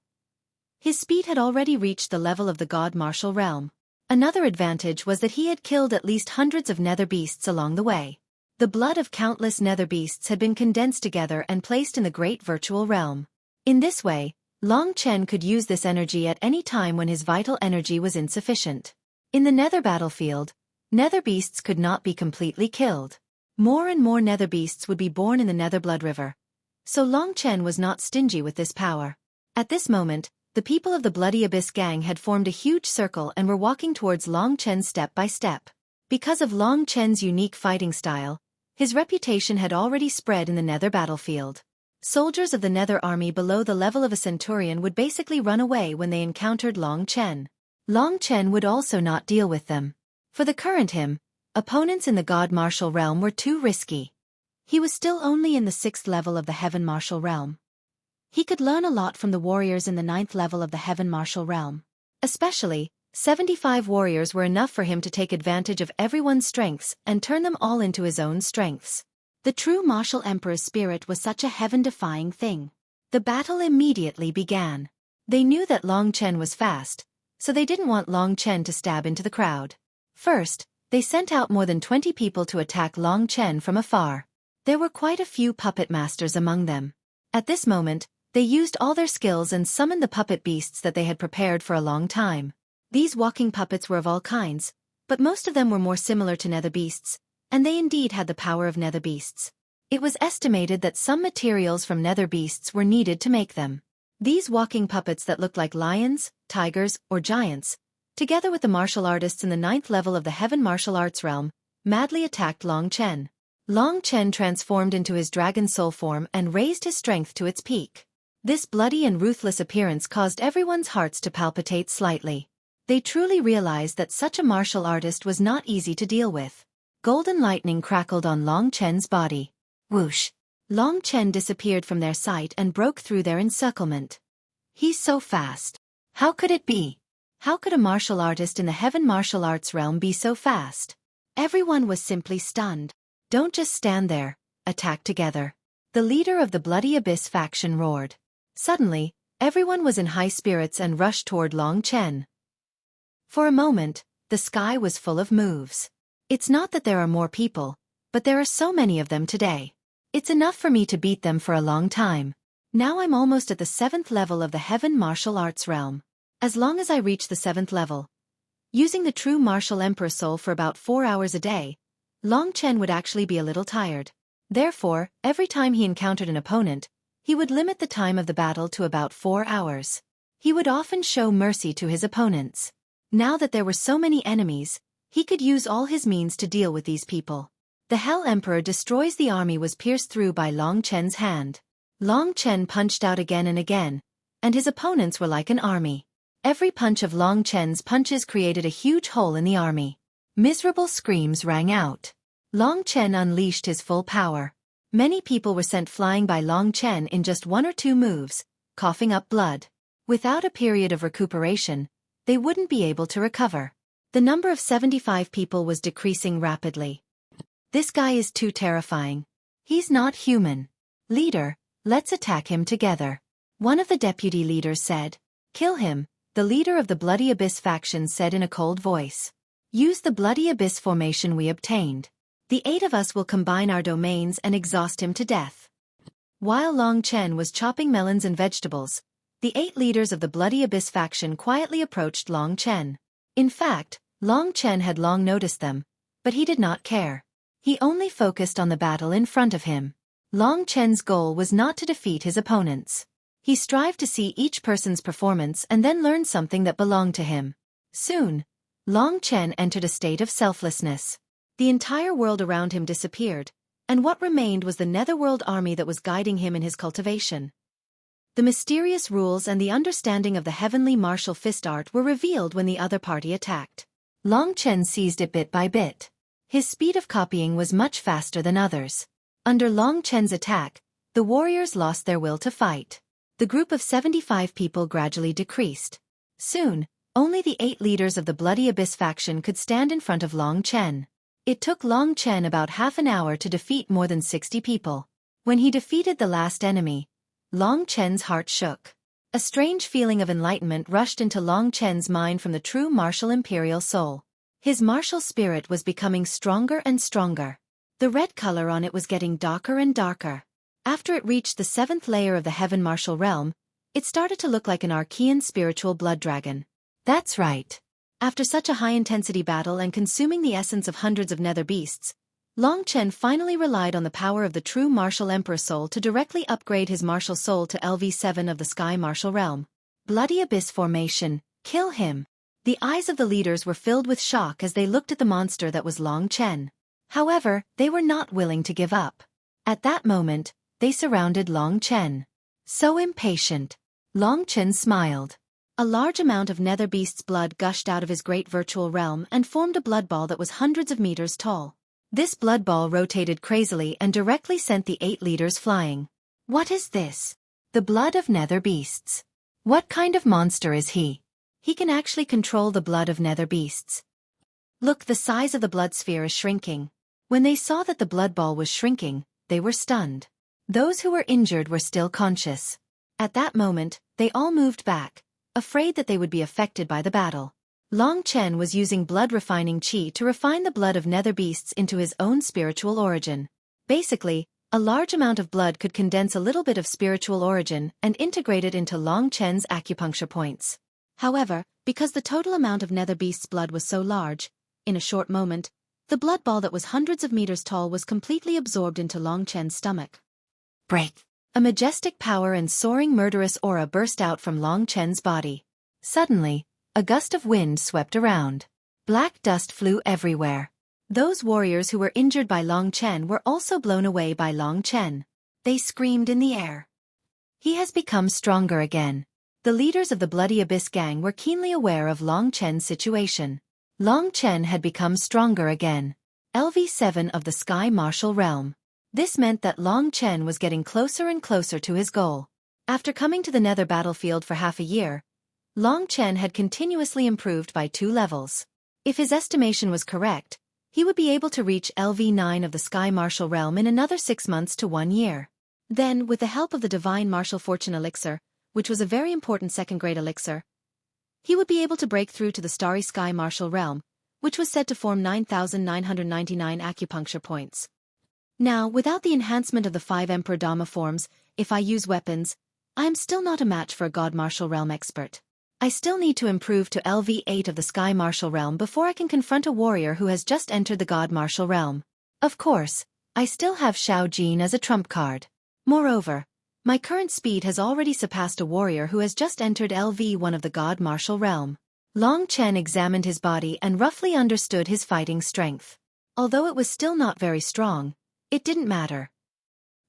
his speed had already reached the level of the God Martial Realm. Another advantage was that he had killed at least hundreds of nether beasts along the way. The blood of countless nether beasts had been condensed together and placed in the great virtual realm. In this way, Long Chen could use this energy at any time when his vital energy was insufficient. In the nether battlefield, nether beasts could not be completely killed. More and more nether beasts would be born in the Nether Blood River. So Long Chen was not stingy with this power. At this moment, the people of the Bloody Abyss Gang had formed a huge circle and were walking towards Long Chen step by step. Because of Long Chen's unique fighting style, his reputation had already spread in the Nether battlefield. Soldiers of the Nether army below the level of a centurion would basically run away when they encountered Long Chen. Long Chen would also not deal with them. For the current him, opponents in the God Martial Realm were too risky. He was still only in the 6th level of the Heaven Martial Realm. He could learn a lot from the warriors in the 9th level of the Heaven Martial Realm. Especially, 75 warriors were enough for him to take advantage of everyone's strengths and turn them all into his own strengths. The true martial emperor's spirit was such a heaven-defying thing. The battle immediately began. They knew that Long Chen was fast, so they didn't want Long Chen to stab into the crowd. First, they sent out more than 20 people to attack Long Chen from afar. There were quite a few puppet masters among them. At this moment, they used all their skills and summoned the puppet beasts that they had prepared for a long time. These walking puppets were of all kinds, but most of them were more similar to nether beasts, and they indeed had the power of nether beasts. It was estimated that some materials from nether beasts were needed to make them. These walking puppets that looked like lions, tigers, or giants, together with the martial artists in the 9th level of the Heaven Martial Arts realm, madly attacked Long Chen. Long Chen transformed into his dragon soul form and raised his strength to its peak. This bloody and ruthless appearance caused everyone's hearts to palpitate slightly. They truly realized that such a martial artist was not easy to deal with. Golden lightning crackled on Long Chen's body. Whoosh! Long Chen disappeared from their sight and broke through their encirclement. He's so fast. How could it be? How could a martial artist in the Heaven Martial Arts realm be so fast? Everyone was simply stunned. Don't just stand there, attack together. The leader of the Bloody Abyss faction roared. Suddenly, everyone was in high spirits and rushed toward Long Chen. For a moment, the sky was full of moves. It's not that there are more people, but there are so many of them today. It's enough for me to beat them for a long time. Now I'm almost at the 7th level of the Heaven Martial Arts realm. As long as I reach the 7th level, using the true martial emperor soul for about 4 hours a day, Long Chen would actually be a little tired. Therefore, every time he encountered an opponent, he would limit the time of the battle to about 4 hours. He would often show mercy to his opponents. Now that there were so many enemies, he could use all his means to deal with these people. The Hell Emperor destroys the army was pierced through by Long Chen's hand. Long Chen punched out again and again, and his opponents were like an army. Every punch of Long Chen's punches created a huge hole in the army. Miserable screams rang out. Long Chen unleashed his full power. Many people were sent flying by Long Chen in just 1 or 2 moves, coughing up blood. Without a period of recuperation, they wouldn't be able to recover. The number of 75 people was decreasing rapidly. This guy is too terrifying. He's not human. Leader, let's attack him together. One of the deputy leaders said. Kill him, the leader of the Bloody Abyss faction said in a cold voice. Use the Bloody Abyss formation we obtained. The 8 of us will combine our domains and exhaust him to death. While Long Chen was chopping melons and vegetables, the 8 leaders of the Bloody Abyss faction quietly approached Long Chen. In fact, Long Chen had long noticed them, but he did not care. He only focused on the battle in front of him. Long Chen's goal was not to defeat his opponents. He strived to see each person's performance and then learn something that belonged to him. Soon, Long Chen entered a state of selflessness. The entire world around him disappeared, and what remained was the netherworld army that was guiding him in his cultivation. The mysterious rules and the understanding of the heavenly martial fist art were revealed when the other party attacked. Long Chen seized it bit by bit. His speed of copying was much faster than others. Under Long Chen's attack, the warriors lost their will to fight. The group of 75 people gradually decreased. Soon, only the 8 leaders of the Bloody Abyss faction could stand in front of Long Chen. It took Long Chen about half an hour to defeat more than 60 people. When he defeated the last enemy, Long Chen's heart shook. A strange feeling of enlightenment rushed into Long Chen's mind from the true martial imperial soul. His martial spirit was becoming stronger and stronger. The red color on it was getting darker and darker. After it reached the 7th layer of the Heaven Martial Realm, it started to look like an Archean spiritual blood dragon. That's right. After such a high-intensity battle and consuming the essence of hundreds of nether beasts, Long Chen finally relied on the power of the true martial emperor soul to directly upgrade his martial soul to LV7 of the Sky Martial Realm. Bloody Abyss formation, kill him. The eyes of the leaders were filled with shock as they looked at the monster that was Long Chen. However, they were not willing to give up. At that moment, they surrounded Long Chen. So impatient. Long Chen smiled. A large amount of nether beast's blood gushed out of his great virtual realm and formed a blood ball that was hundreds of meters tall. This blood ball rotated crazily and directly sent the 8 leaders flying. What is this? The blood of nether beasts. What kind of monster is he? He can actually control the blood of nether beasts. Look, the size of the blood sphere is shrinking. When they saw that the blood ball was shrinking, they were stunned. Those who were injured were still conscious. At that moment, they all moved back, afraid that they would be affected by the battle. Long Chen was using blood-refining qi to refine the blood of nether beasts into his own spiritual origin. Basically, a large amount of blood could condense a little bit of spiritual origin and integrate it into Long Chen's acupuncture points. However, because the total amount of nether beast's blood was so large, in a short moment, the blood ball that was hundreds of meters tall was completely absorbed into Long Chen's stomach. Break! A majestic power and soaring murderous aura burst out from Long Chen's body. Suddenly, a gust of wind swept around. Black dust flew everywhere. Those warriors who were injured by Long Chen were also blown away by Long Chen. They screamed in the air. He has become stronger again. The leaders of the Bloody Abyss gang were keenly aware of Long Chen's situation. Long Chen had become stronger again. LV7 of the Sky Martial Realm. This meant that Long Chen was getting closer and closer to his goal. After coming to the Nether battlefield for half a year, Long Chen had continuously improved by 2 levels. If his estimation was correct, he would be able to reach LV9 of the Sky Martial Realm in another 6 months to 1 year. Then, with the help of the Divine Martial Fortune Elixir, which was a very important second-grade elixir, he would be able to break through to the Starry Sky Martial Realm, which was said to form 9,999 acupuncture points. Now, without the enhancement of the 5 Emperor Dharma forms, if I use weapons, I am still not a match for a God Martial Realm expert. I still need to improve to LV8 of the Sky Martial Realm before I can confront a warrior who has just entered the God Martial Realm. Of course, I still have Xiao Jin as a trump card. Moreover, my current speed has already surpassed a warrior who has just entered LV1 of the God Martial Realm. Long Chen examined his body and roughly understood his fighting strength. Although it was still not very strong, it didn't matter.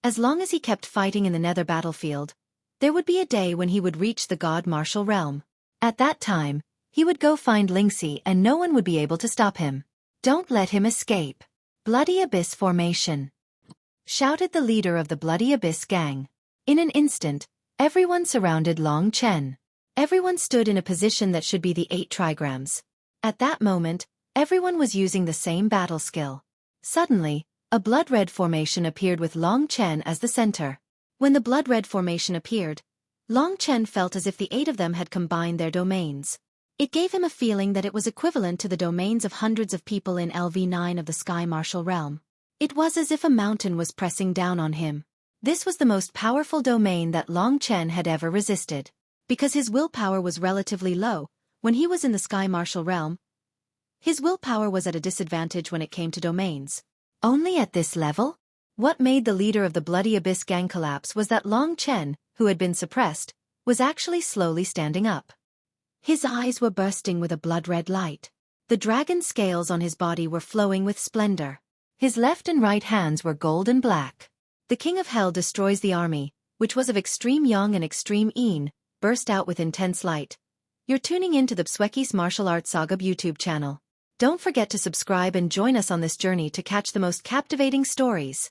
As long as he kept fighting in the Nether battlefield, there would be a day when he would reach the God Martial Realm. At that time, he would go find Lingxi and no one would be able to stop him. Don't let him escape. Bloody Abyss formation! Shouted the leader of the Bloody Abyss gang. In an instant, everyone surrounded Long Chen. Everyone stood in a position that should be the 8 trigrams. At that moment, everyone was using the same battle skill. Suddenly, a blood-red formation appeared with Long Chen as the center. When the blood-red formation appeared, Long Chen felt as if the 8 of them had combined their domains. It gave him a feeling that it was equivalent to the domains of hundreds of people in LV9 of the Sky Martial Realm. It was as if a mountain was pressing down on him. This was the most powerful domain that Long Chen had ever resisted. Because his willpower was relatively low, when he was in the Sky Martial Realm, his willpower was at a disadvantage when it came to domains. Only at this level? What made the leader of the Bloody Abyss gang collapse was that Long Chen, who had been suppressed, was actually slowly standing up. His eyes were bursting with a blood-red light. The dragon scales on his body were flowing with splendor. His left and right hands were gold and black. The King of Hell destroys the army, which was of extreme yang and extreme yin, burst out with intense light. You're tuning in to the Xueqi's Martial Arts Saga YouTube channel. Don't forget to subscribe and join us on this journey to catch the most captivating stories.